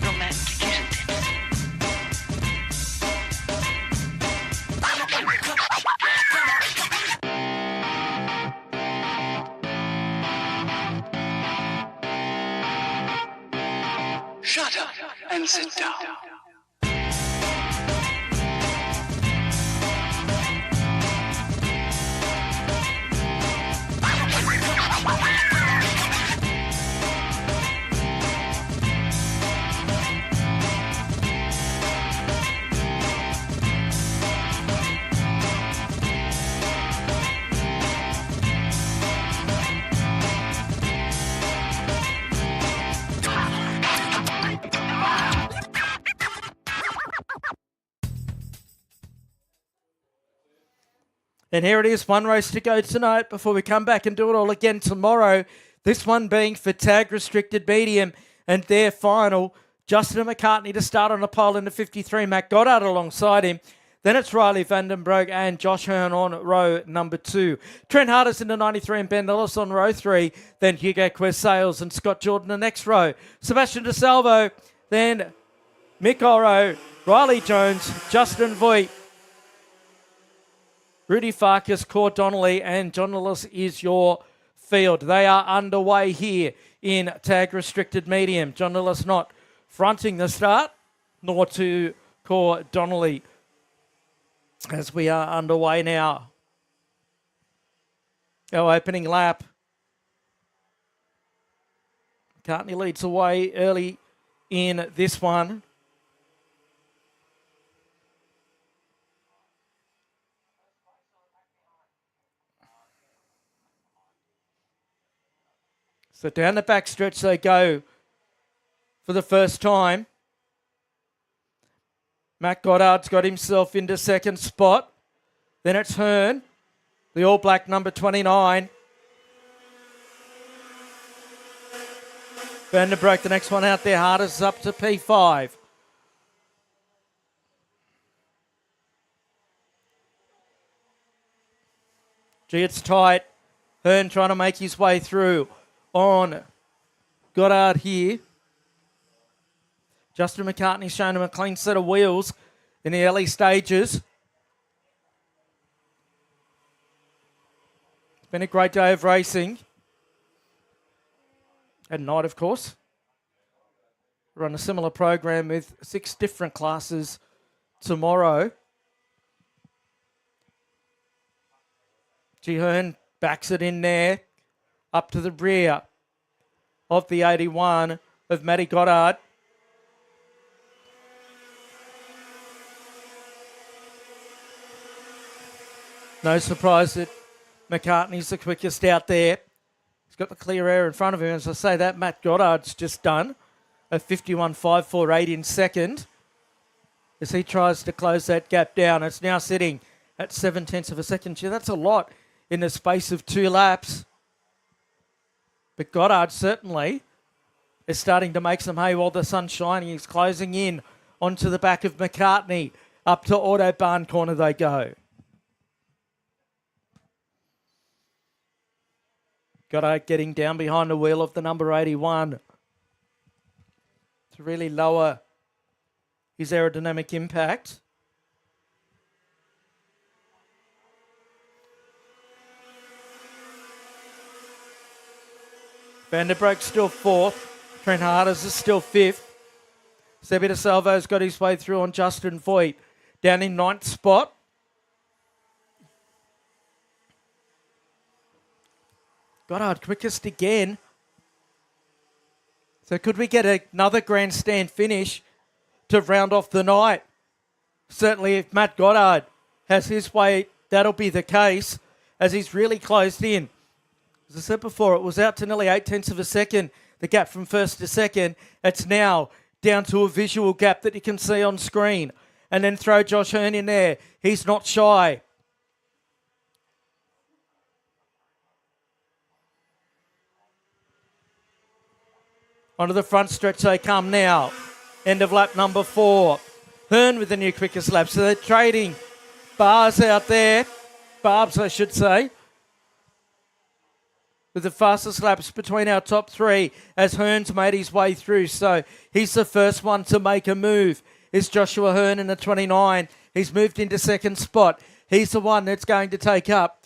Romantic, isn't it? Shut up and sit down. And here it is, one race to go tonight before we come back and do it all again tomorrow. This one being for tag restricted medium and their final. Justin McCartney to start on the pole in the 53. Matt Goddard alongside him. Then it's Riley Vandenbroek and Josh Hearn on row number 2. Trent Hardis in the 93 and Ben Ellis on row 3. Then Hugo Quesales and Scott Jordan the next row. Sebastian DeSalvo. Then Mick Oro, Riley Jones, Justin Voigt, Rudy Farkas, Cord Donnelly, and John Lillis is your field. They are underway here in tag restricted medium. John Lillis not fronting the start, nor to Cord Donnelly as we are underway now. Our opening lap. McCartney leads away early in this one. So down the back stretch they go for the first time. Matt Goddard's got himself into second spot. Then it's Hearn, the All Black number 29. Vandenbroek, the next one out there. Hardest is up to P5. Gee, it's tight. Hearn trying to make his way through on Goddard here. Justin McCartney's shown him a clean set of wheels in the early stages. It's been a great day of racing. At night, of course. Run a similar program with 6 different classes tomorrow. G. Hearn backs it in there. Up to the rear of the 81 of Matty Goddard. No surprise that McCartney's the quickest out there. He's got the clear air in front of him. As I say, that Matt Goddard's just done a 51.548 in second. As he tries to close that gap down, it's now sitting at 0.7 of a second. Gee, that's a lot in the space of 2 laps. But Goddard certainly is starting to make some hay while the sun's shining. He's closing in onto the back of McCartney. Up to Autobahn corner they go. Goddard getting down behind the wheel of the number 81 to really lower his aerodynamic impact. Vandenbroek still 4th. Trent Harders is still 5th. Sebi De Salvo's got his way through on Justin Voigt. Down in 9th spot. Goddard quickest again. So could we get another grandstand finish to round off the night? Certainly if Matt Goddard has his way, that'll be the case, as he's really closed in. As I said before, it was out to nearly 0.8 of a second, the gap from first to second. It's now down to a visual gap that you can see on screen. And then throw Josh Hearn in there. He's not shy. Onto the front stretch they come now. End of lap number 4. Hearn with the new quickest lap. So they're trading bars out there. Barbs, I should say. With the fastest laps between our top 3 as Hearn's made his way through. So he's the first one to make a move. Is Joshua Hearn in the 29. He's moved into 2nd spot. He's the one that's going to take up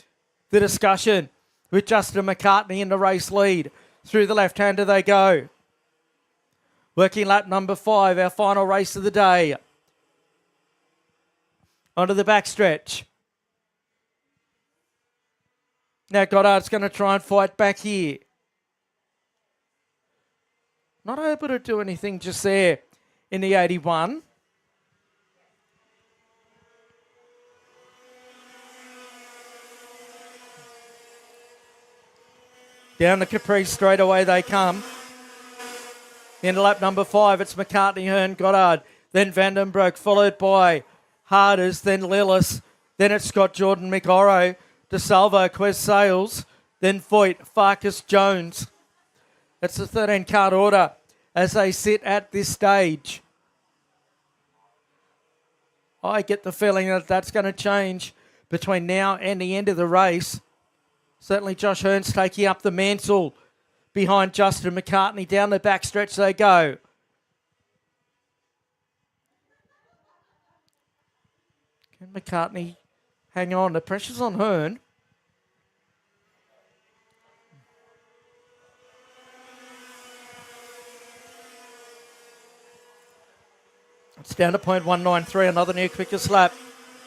the discussion with Justin McCartney in the race lead. Through the left-hander they go. Working lap number 5, our final race of the day. Onto the backstretch. Now Goddard's going to try and fight back here. Not able to do anything just there in the 81. Down the Capri straightaway they come. Into lap number 5, it's McCartney, Hearn, Goddard, then Vandenbroek, followed by Harders, then Lillis, then it's Scott Jordan, McOrrow, De Salvo, Quez Sales, then Voigt, Farkas, Jones. That's the 13 card order as they sit at this stage. I get the feeling that that's going to change between now and the end of the race. Certainly Josh Hearn's taking up the mantle behind Justin McCartney. Down the backstretch they go. Can McCartney hang on? The pressure's on Hearn. It's down to 0.193, another new quickest lap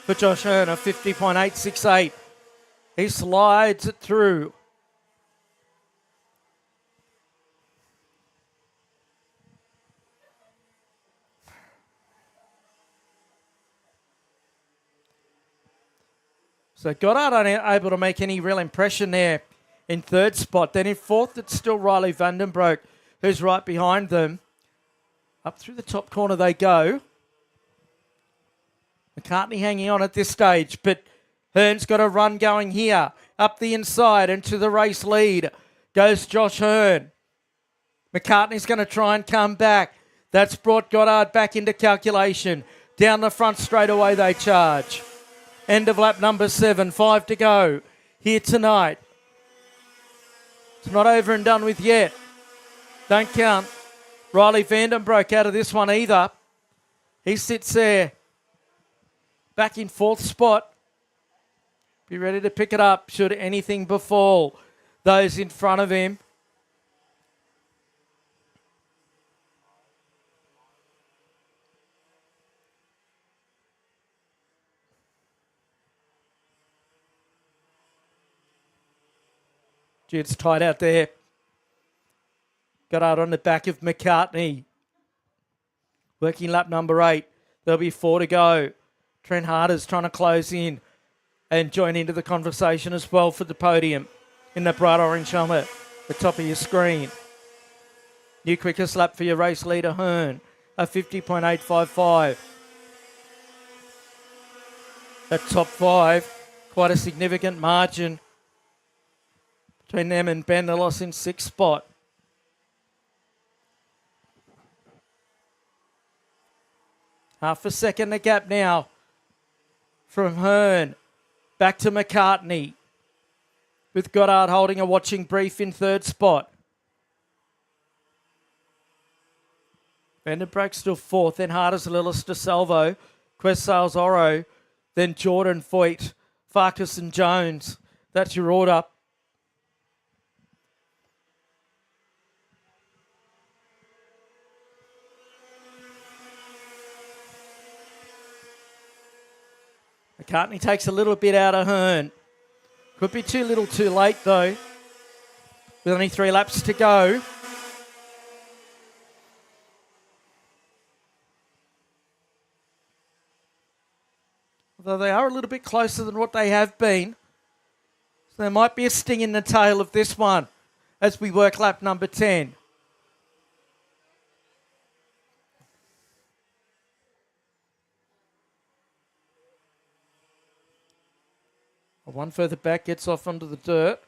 for Josh Hearn, a 50.868. He slides it through. So Goddard unable to make any real impression there in 3rd spot. Then in 4th, it's still Riley Vandenbroek, who's right behind them. Up through the top corner they go. McCartney hanging on at this stage, but Hearn's got a run going here. Up the inside into the race lead goes Josh Hearn. McCartney's going to try and come back. That's brought Goddard back into calculation. Down the front straightaway they charge. End of lap number 7, 5 to go here tonight. It's not over and done with yet. Don't count Riley Vandenbroek out of this one either. He sits there back in 4th spot. Be ready to pick it up should anything befall those in front of him. Gee, it's tight out there. Got out on the back of McCartney. Working lap number 8. There'll be 4 to go. Trent Harders trying to close in. and join into the conversation as well for the podium in the bright orange helmet, the top of your screen. New quickest lap for your race leader, Hearn, a 50.855. That top five, quite a significant margin between them and Bendelos in sixth spot. Half a second the gap now from Hearn back to McCartney, with Goddard holding a watching brief in third spot. Vandenbroek still fourth, then Harders, Lillis, DeSalvo, Quest Sales, Oro, then Jordan, Foyt, Farkas and Jones. That's your order. McCartney takes a little bit out of Hearn. Could be too little too late though, with only 3 laps to go. Although they are a little bit closer than what they have been. So there might be a sting in the tail of this one as we work lap number 10. One further back gets off onto the dirt.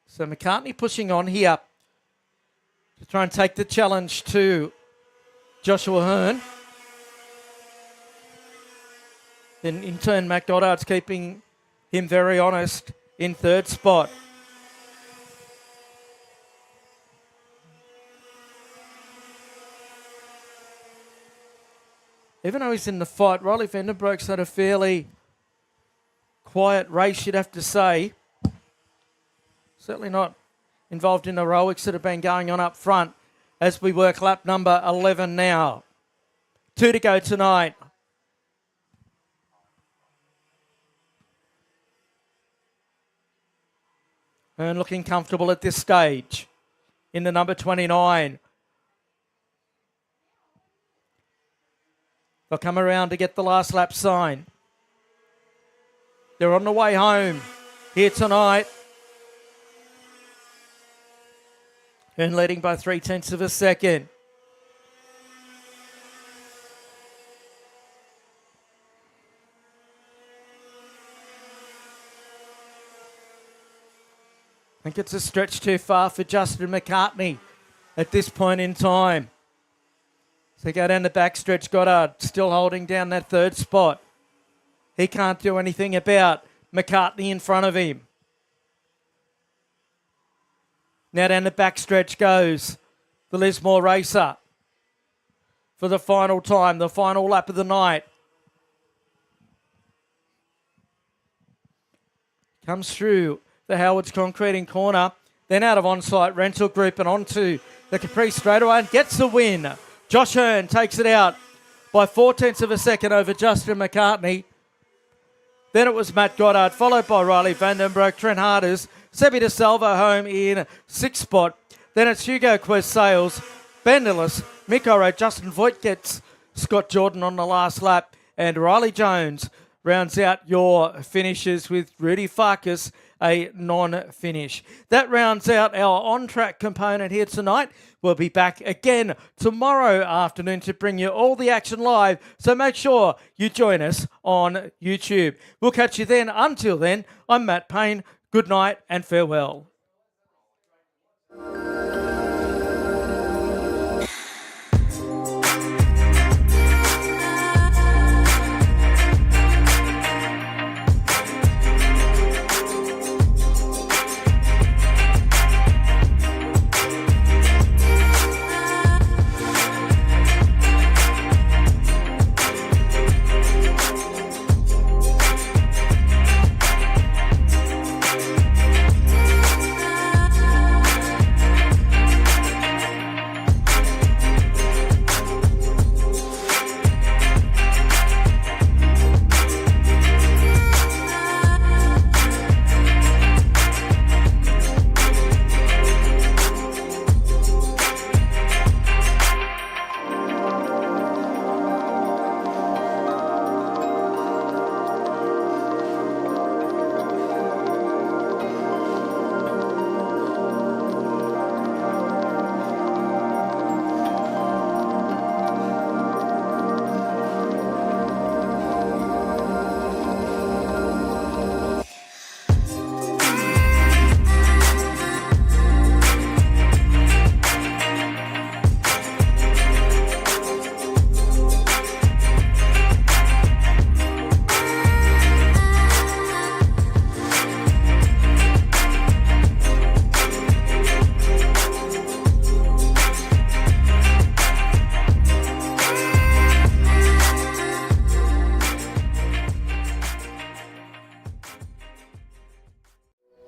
So McCartney pushing on here to try and take the challenge to Joshua Hearn. Then in turn, Matt Goddard's keeping him very honest in third spot. Even though he's in the fight, Riley Vandenbroek's had a fairly quiet race, you'd have to say. Certainly not involved in the heroics that have been going on up front as we work lap number 11 now. 2 to go tonight. And looking comfortable at this stage in the number 29. They'll come around to get the last lap sign. They're on the way home here tonight. And leading by 0.3 of a second. I think it's a stretch too far for Justin McCartney at this point in time. So go down the back stretch, Goddard still holding down that third spot. He can't do anything about McCartney in front of him. Now down the back stretch goes the Lismore racer for the final time, the final lap of the night. Comes through the Howard's concreting corner, then out of on-site rental group and onto the Capri straightaway and gets the win. Josh Hearn takes it out by 0.4 of a second over Justin McCartney. Then it was Matt Goddard, followed by Riley Vandenbroek, Trent Harders, Sebi DeSalvo home in sixth spot. Then it's Hugo Quest Sales, Bendelis, Mick Oro, Justin Voigt gets Scott Jordan on the last lap, and Riley Jones rounds out your finishes with Rudy Farkas, a non-finish. That rounds out our on-track component here tonight. We'll be back again tomorrow afternoon to bring you all the action live, so make sure you join us on YouTube. We'll catch you then. Until then, I'm Matt Payne. Good night and farewell.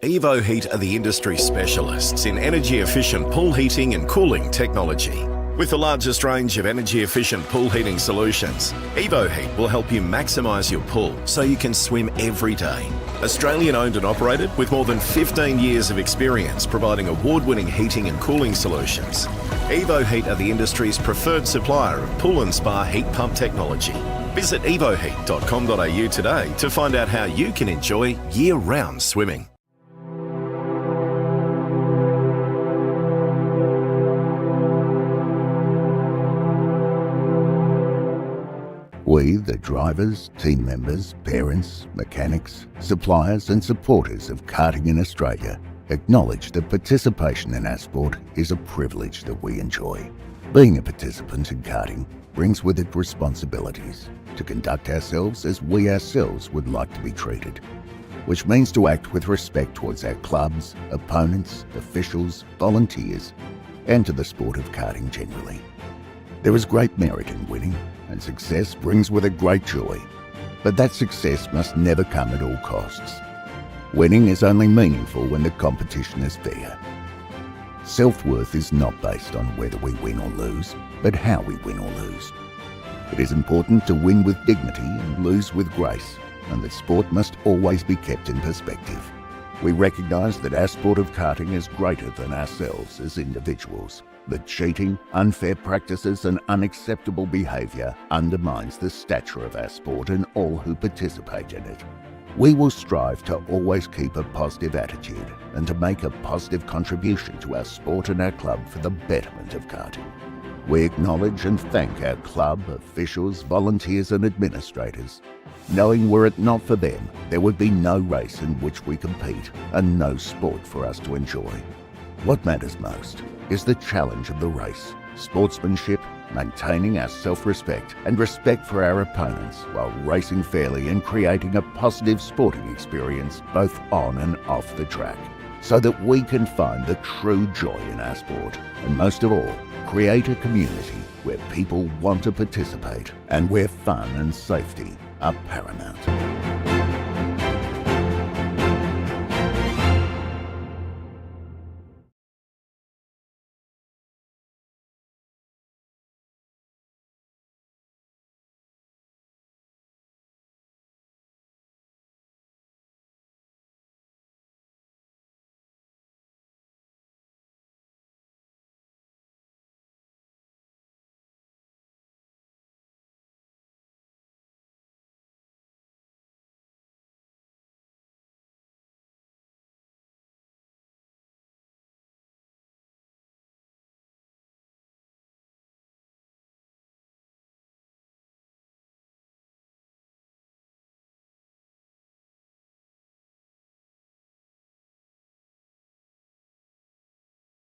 Evo Heat are the industry specialists in energy-efficient pool heating and cooling technology. With the largest range of energy-efficient pool heating solutions, Evo Heat will help you maximise your pool so you can swim every day. Australian owned and operated with more than 15 years of experience providing award-winning heating and cooling solutions. Evo Heat are the industry's preferred supplier of pool and spa heat pump technology. Visit evoheat.com.au today to find out how you can enjoy year-round swimming. We, the drivers, team members, parents, mechanics, suppliers and supporters of karting in Australia, acknowledge that participation in our sport is a privilege that we enjoy. Being a participant in karting brings with it responsibilities to conduct ourselves as we ourselves would like to be treated, which means to act with respect towards our clubs, opponents, officials, volunteers, and to the sport of karting generally. There is great merit in winning, and success brings with it great joy. But that success must never come at all costs. Winning is only meaningful when the competition is fair. Self-worth is not based on whether we win or lose, but how we win or lose. It is important to win with dignity and lose with grace, and that sport must always be kept in perspective. We recognise that our sport of karting is greater than ourselves as individuals. That cheating, unfair practices and unacceptable behaviour undermines the stature of our sport and all who participate in it. We will strive to always keep a positive attitude and to make a positive contribution to our sport and our club for the betterment of karting. We acknowledge and thank our club, officials, volunteers and administrators, knowing were it not for them, there would be no race in which we compete and no sport for us to enjoy. What matters most is the challenge of the race, sportsmanship, maintaining our self-respect and respect for our opponents while racing fairly and creating a positive sporting experience both on and off the track, so that we can find the true joy in our sport and most of all, create a community where people want to participate and where fun and safety are paramount.